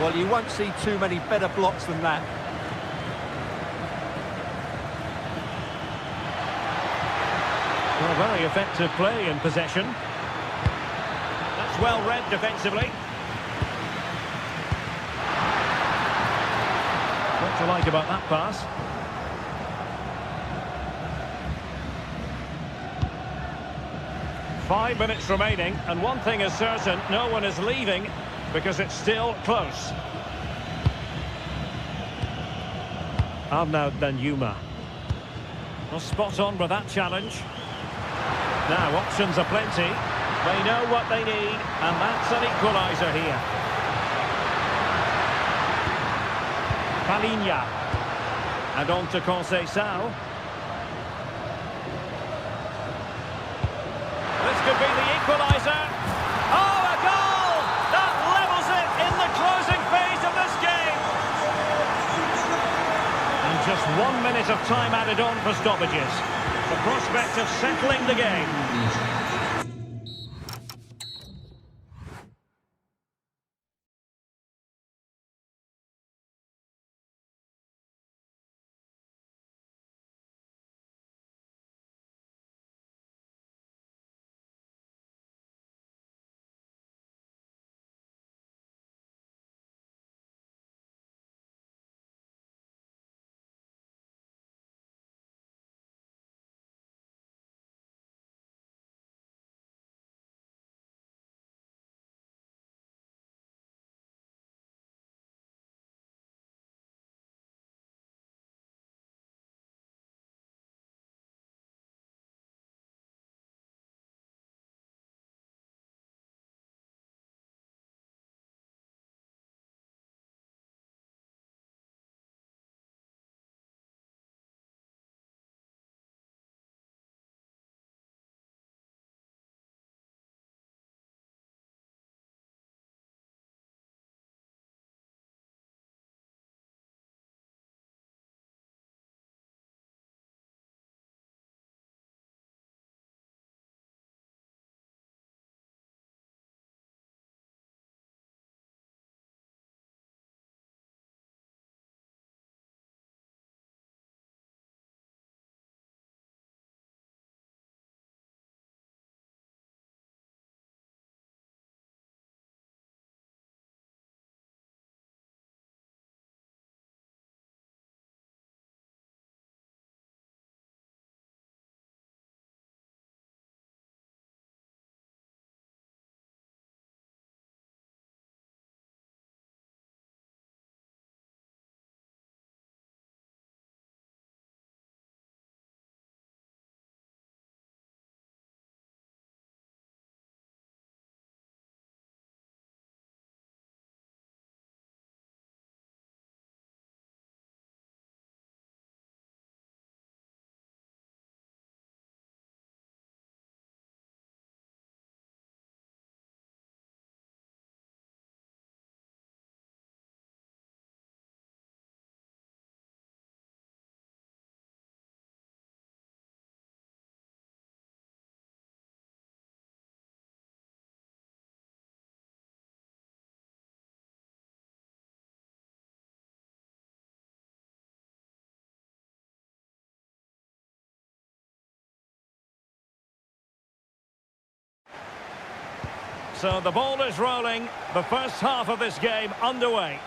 S2: Well, you won't see too many better blocks than that.
S4: Well, very effective play in possession. That's well read defensively. What to like about that pass? Five minutes remaining, and one thing is certain, no one is leaving because it's still close. Arnaud Danjuma. Well, spot on with that challenge. Now, options are plenty. They know what they need, and that's an equaliser here. Palinha. And on to Conceição. This could be the equaliser. Oh, a goal! That levels it in the closing phase of this game. And just 1 minute of time added on for stoppages. The prospect of settling the game. So the ball is rolling. The first half of this game underway.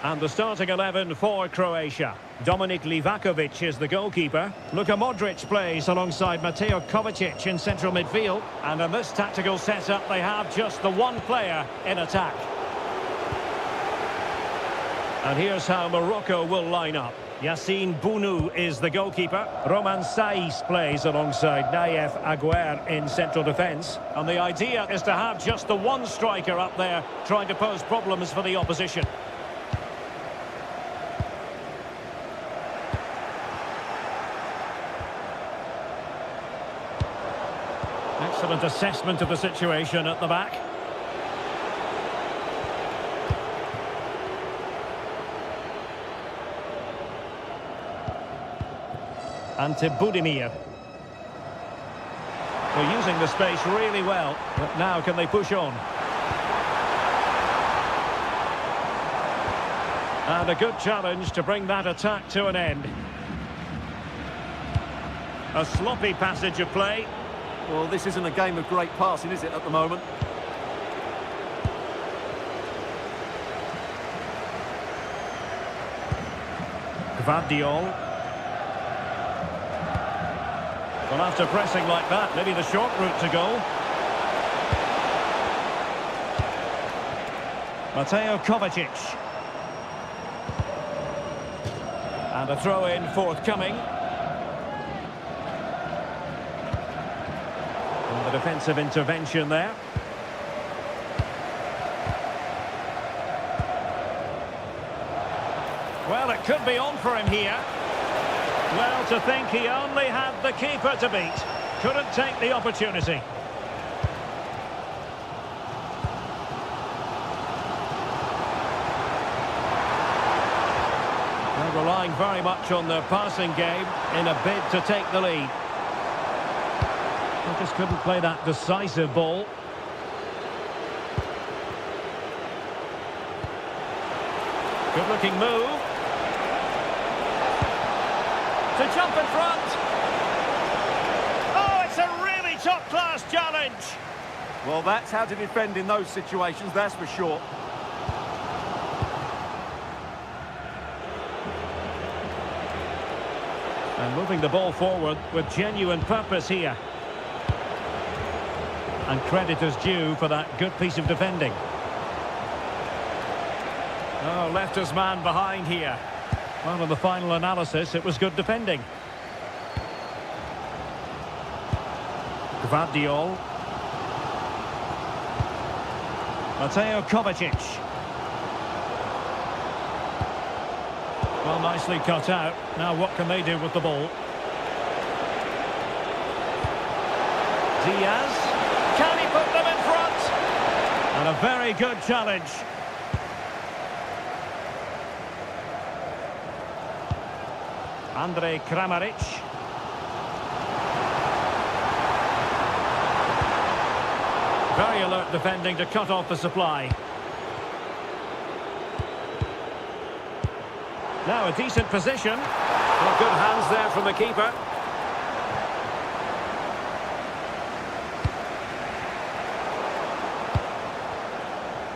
S4: And the starting 11 for Croatia. Dominik Livakovic is the goalkeeper. Luka Modric plays alongside Mateo Kovacic in central midfield. And in this tactical setup, they have just the one player in attack. And here's how Morocco will line up. Yassine Bounou is the goalkeeper. Roman Saiz plays alongside Naïef Aguer in central defence. And the idea is to have just the one striker up there trying to pose problems for the opposition. Excellent assessment of the situation at the back. Ante Budimir. They're using the space really well, but now can they push on? And a good challenge to bring that attack to an end. A sloppy passage of play.
S2: Well, this isn't a game of great passing, is it, at the moment?
S4: Gvardiol. Well, after pressing like that, maybe the short route to goal. Mateo Kovacic. And a throw-in forthcoming. And the defensive intervention there. Well, it could be on for him here. Well, to think he only had the keeper to beat. Couldn't take the opportunity. They're relying very much on their passing game in a bid to take the lead. They just couldn't play that decisive ball. Good-looking move. To jump in front. Oh, it's a really top-class challenge.
S2: Well, that's how to defend in those situations, that's for sure.
S4: And moving the ball forward with genuine purpose here. And credit is due for that good piece of defending. Oh, left his man behind here. Well, in the final analysis, it was good defending. Gvardiol. Mateo Kovacic. Well, nicely cut out. Now what can they do with the ball? Diaz. Can he put them in front? And a very good challenge. Andrej Kramaric. Very alert defending to cut off the supply. Now a decent position. Well, good hands there from the keeper.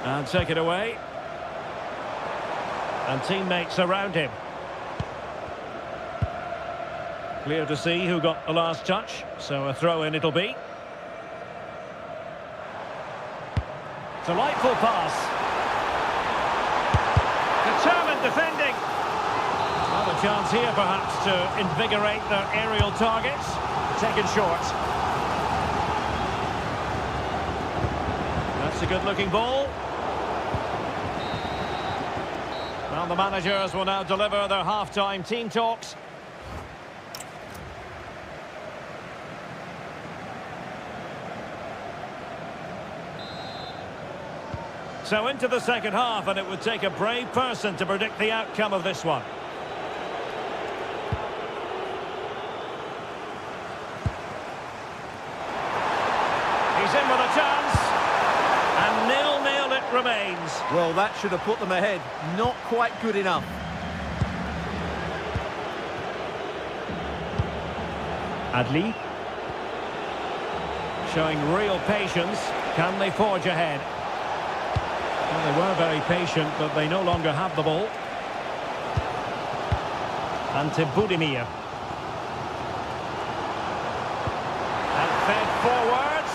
S4: And take it away. And teammates around him. Clear to see who got the last touch, so a throw-in it'll be. Delightful pass. Determined defending. Well, a chance here perhaps to invigorate their aerial targets. Taken short. That's a good-looking ball. Well, the managers will now deliver their half-time team talks. So into the second half, and it would take a brave person to predict the outcome of this one. He's in with a chance. And 0-0 it remains.
S2: Well, that should have put them ahead. Not quite good enough.
S4: Adli. Showing real patience. Can they forge ahead? Well, they were very patient, but they no longer have the ball. And to Budimir. And fed forwards.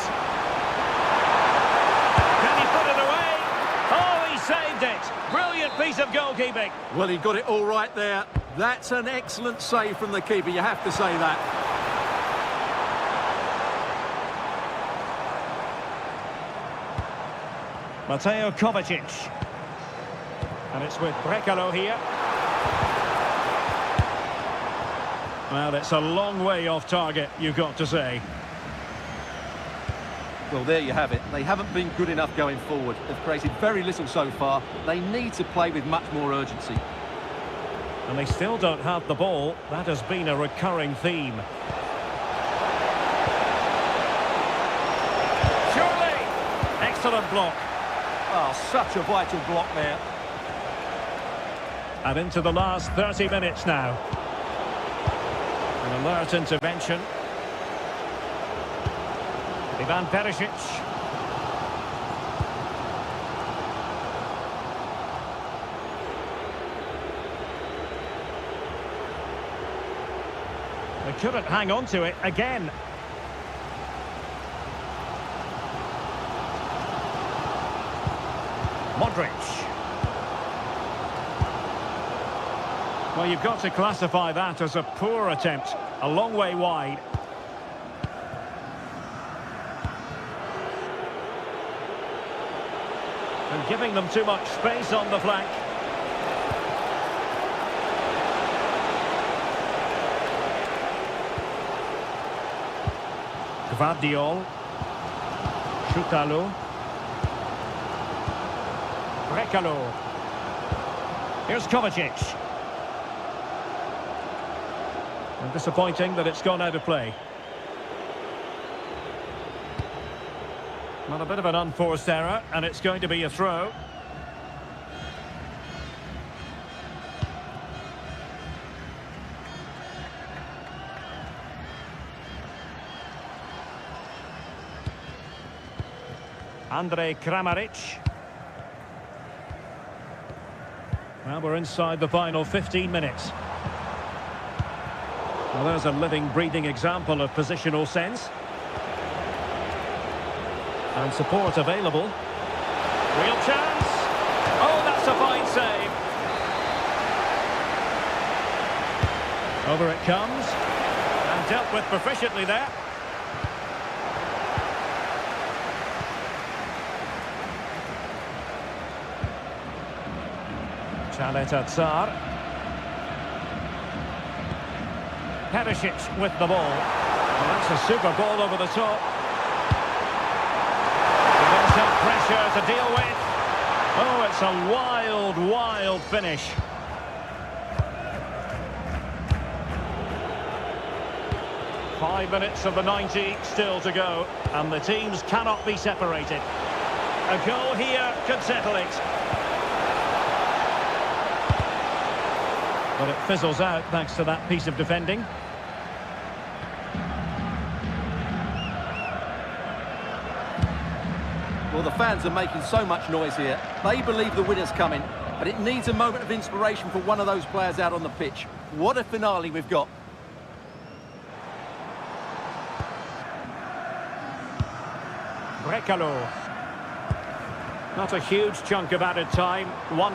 S4: Can he put it away? Oh, he saved it. Brilliant piece of goalkeeping.
S2: Well, he got it all right there. That's an excellent save from the keeper, you have to say that.
S4: Mateo Kovacic. And it's with Brekalo here. Well, it's a long way off target, you've got to say.
S2: Well, there you have it. They haven't been good enough going forward. They've created very little so far. They need to play with much more urgency.
S4: And they still don't have the ball. That has been a recurring theme. Surely! Excellent block.
S2: Oh, such a vital block there.
S4: And into the last 30 minutes now. An alert intervention. Ivan Perisic. They couldn't hang on to it again. Modric. Well, you've got to classify that as a poor attempt. A long way wide. And giving them too much space on the flank. Gvardiol. Šutalo. Brekalo. Here's Kovacic. And disappointing that it's gone out of play. Well, a bit of an unforced error, and it's going to be a throw. Andrej Kramaric. Well, we're inside the final 15 minutes. Well, there's a living, breathing example of positional sense. And support available. Real chance. Oh, that's a fine save. Over it comes. And dealt with proficiently there. Chaleta Tsar. Perisic with the ball. Well, that's a super ball over the top. Some pressure to deal with. Oh, it's a wild, wild finish. Five minutes of the 90 still to go, and the teams cannot be separated. A goal here could settle it. But it fizzles out thanks to that piece of defending.
S2: Well, the fans are making so much noise here. They believe the winner's coming, but it needs a moment of inspiration for one of those players out on the pitch. What a finale we've got.
S4: Brekalo. Not a huge chunk of added time. One